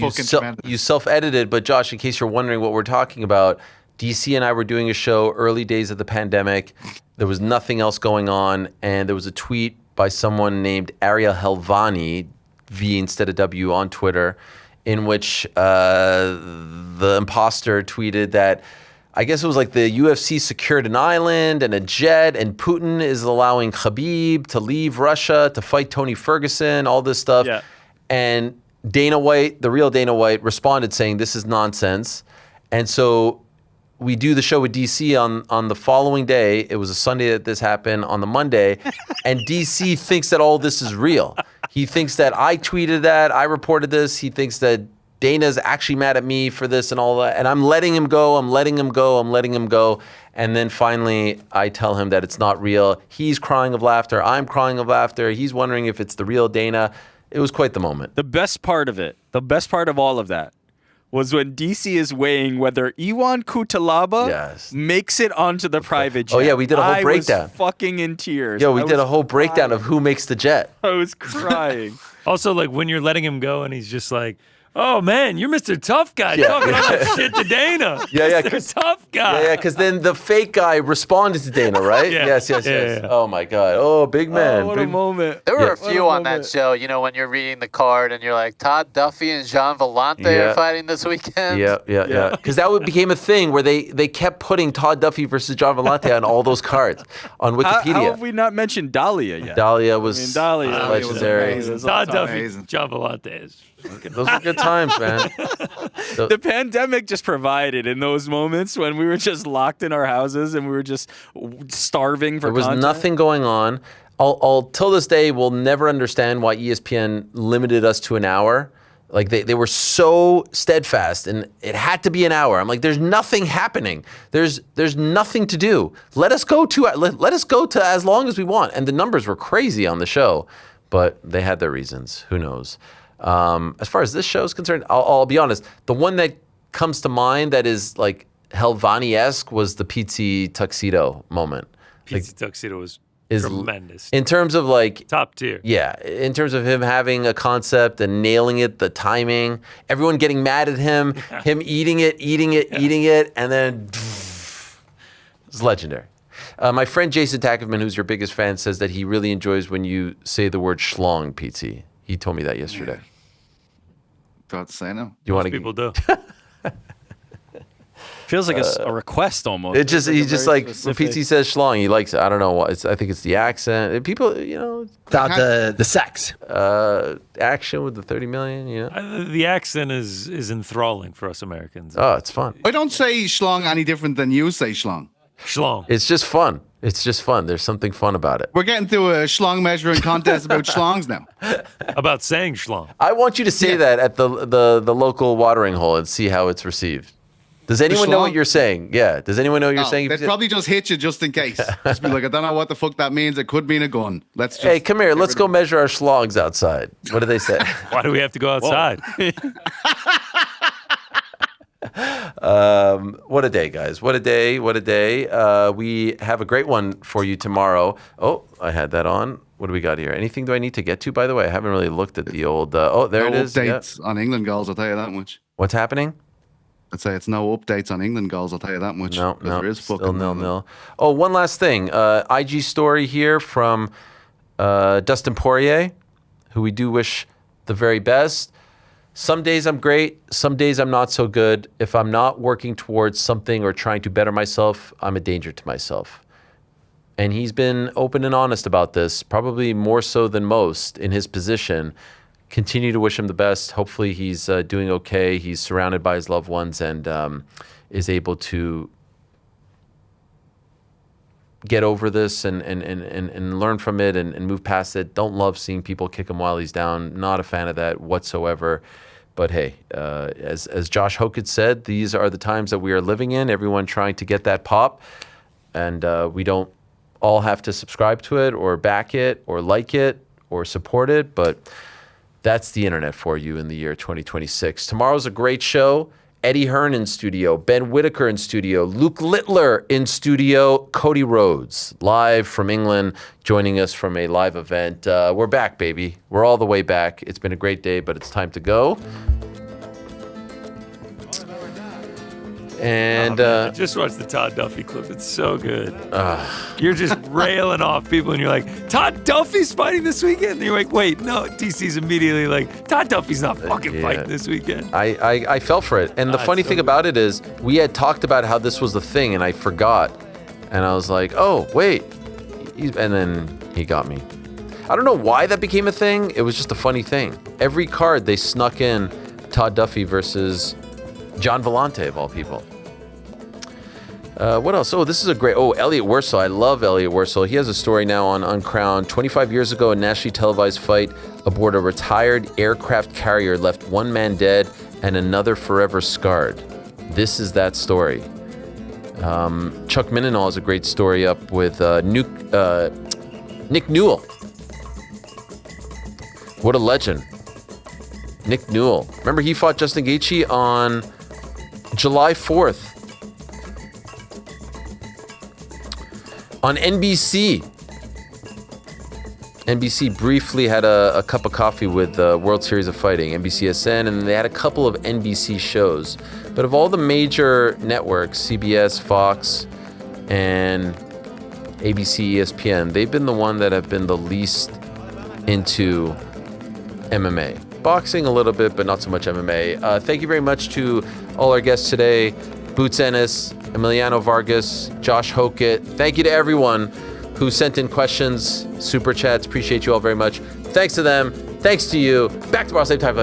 you self-edited, but Josh, in case you're wondering what we're talking about, DC and I were doing a show early days of the pandemic. There was nothing else going on, and there was a tweet by someone named Ariel Helwani, V instead of W, on Twitter, in which the imposter tweeted that I guess it was like the UFC secured an island and a jet, and Putin is allowing Khabib to leave Russia to fight Tony Ferguson, all this stuff. Yeah. And Dana White, the real Dana White, responded saying this is nonsense. And so we do the show with DC on the following day. It was a Sunday that this happened, on the Monday. And DC thinks that all this is real. He thinks that I tweeted that, I reported this. He thinks that Dana's actually mad at me for this and all that. And I'm letting him go. And then finally, I tell him that it's not real. He's crying of laughter. I'm crying of laughter. He's wondering if it's the real Dana. It was quite the moment. The best part of it, the best part of all of that, was when DC is weighing whether Iwan Kutalaba makes it onto the private jet. Oh, yeah, we did a whole breakdown. I was fucking in tears. Yo, we did a whole breakdown of who makes the jet. I was crying. Also, like, when you're letting him go and he's just like, oh, man, you're Mr. Tough Guy talking all that shit to Dana. Yeah. Mr. Tough Guy. Yeah, because then the fake guy responded to Dana, right? Yes. Yeah. Oh, my God. Oh, big man. Oh, what a moment. There were a few on that show, when you're reading the card and you're like, Todd Duffy and Jean Vellante are fighting this weekend. Yeah. Because that became a thing where they kept putting Todd Duffy versus Jean Vellante on all those cards on Wikipedia. How have we not mentioned Dahlia yet? Dahlia was legendary. Todd Duffy, Jean Vellante is... Those were good times, man. The pandemic just provided in those moments when we were just locked in our houses and we were just starving for content. There was nothing going on. I'll till this day will never understand why ESPN limited us to an hour. Like they were so steadfast, and it had to be an hour. I'm like, there's nothing happening. There's nothing to do. Let us go to as long as we want. And the numbers were crazy on the show, but they had their reasons. Who knows? As far as this show is concerned, I'll be honest. The one that comes to mind that is like Helwani-esque was the Pizzi tuxedo moment. Pizzi tuxedo was tremendous. In terms of like top tier. Yeah, in terms of him having a concept and nailing it, the timing, everyone getting mad at him, him eating it, and then it's legendary. My friend Jason Tackerman, who's your biggest fan, says that he really enjoys when you say the word schlong, Pizzi. He told me that yesterday. Don't say no. Most people do. Feels like a request almost. It just he's just like when Pizzi says schlong, he likes it. I don't know what. I think it's the accent. People, the sex. Action with the 30 million. The accent is enthralling for us Americans. Oh, it's fun. I don't say schlong any different than you say schlong. Schlong. It's just fun. There's something fun about it. We're getting to a schlong measuring contest about schlongs now. About saying schlong. I want you to say that at the local watering hole and see how it's received. Does anyone know what you're saying? Yeah. Does anyone know what you're saying? They'd probably just hit you just in case. Just be like, I don't know what the fuck that means. It could mean a gun. Hey, come here. Let's go measure our schlongs outside. What do they say? Why do we have to go outside? What a day, guys. What a day. We have a great one for you tomorrow. Oh, I had that on. What do we got here? Anything do I need to get to, by the way? I haven't really looked at the old... there it is. Updates on England goals, I'll tell you that much. What's happening? I'd say it's no updates on England goals, I'll tell you that much. No, there is still fucking 0-0. Oh, one last thing. IG story here from Dustin Poirier, who we do wish the very best. Some days I'm great, some days I'm not so good. If I'm not working towards something or trying to better myself, I'm a danger to myself. And he's been open and honest about this, probably more so than most in his position. Continue to wish him the best. Hopefully he's doing okay. He's surrounded by his loved ones and is able to get over this and learn from it and move past it. Don't love seeing people kick him while he's down. Not a fan of that whatsoever. But hey, as Josh Hokit said, these are the times that we are living in. Everyone trying to get that pop. And we don't all have to subscribe to it or back it or like it or support it. But that's the internet for you in the year 2026. Tomorrow's a great show. Eddie Hearn in studio, Ben Whitaker in studio, Luke Littler in studio, Cody Rhodes live from England, joining us from a live event. We're back, baby. We're all the way back. It's been a great day, but it's time to go. And I just watched the Todd Duffy clip. It's so good. You're just railing off people, and you're like, Todd Duffy's fighting this weekend? And you're like, wait, no. DC's immediately like, Todd Duffy's not fucking fighting this weekend. I fell for it. And the funny thing about it is, we had talked about how this was the thing, and I forgot. And I was like, oh, wait. And then he got me. I don't know why that became a thing. It was just a funny thing. Every card, they snuck in Todd Duffy versus John Vellante, of all people. What else? Oh, this is a great... Oh, Elliot Wersel. I love Elliot Wersel. He has a story now on Uncrowned. 25 years ago, a nationally televised fight aboard a retired aircraft carrier left one man dead and another forever scarred. This is that story. Chuck Minenall has a great story up with Nick Newell. What a legend. Nick Newell. Remember, he fought Justin Gaethje on July 4th on NBC. NBC briefly had a cup of coffee with the World Series of Fighting, NBCSN, and they had a couple of NBC shows. But of all the major networks, CBS, Fox, and ABC, ESPN, they've been the one that have been the least into MMA. Boxing a little bit, but not so much MMA. Thank you very much to all our guests today. Boots Ennis, Emiliano Vargas, Josh Hokit. Thank you to everyone who sent in questions, super chats. Appreciate you all very much. Thanks to them. Thanks to you. Back tomorrow, same time.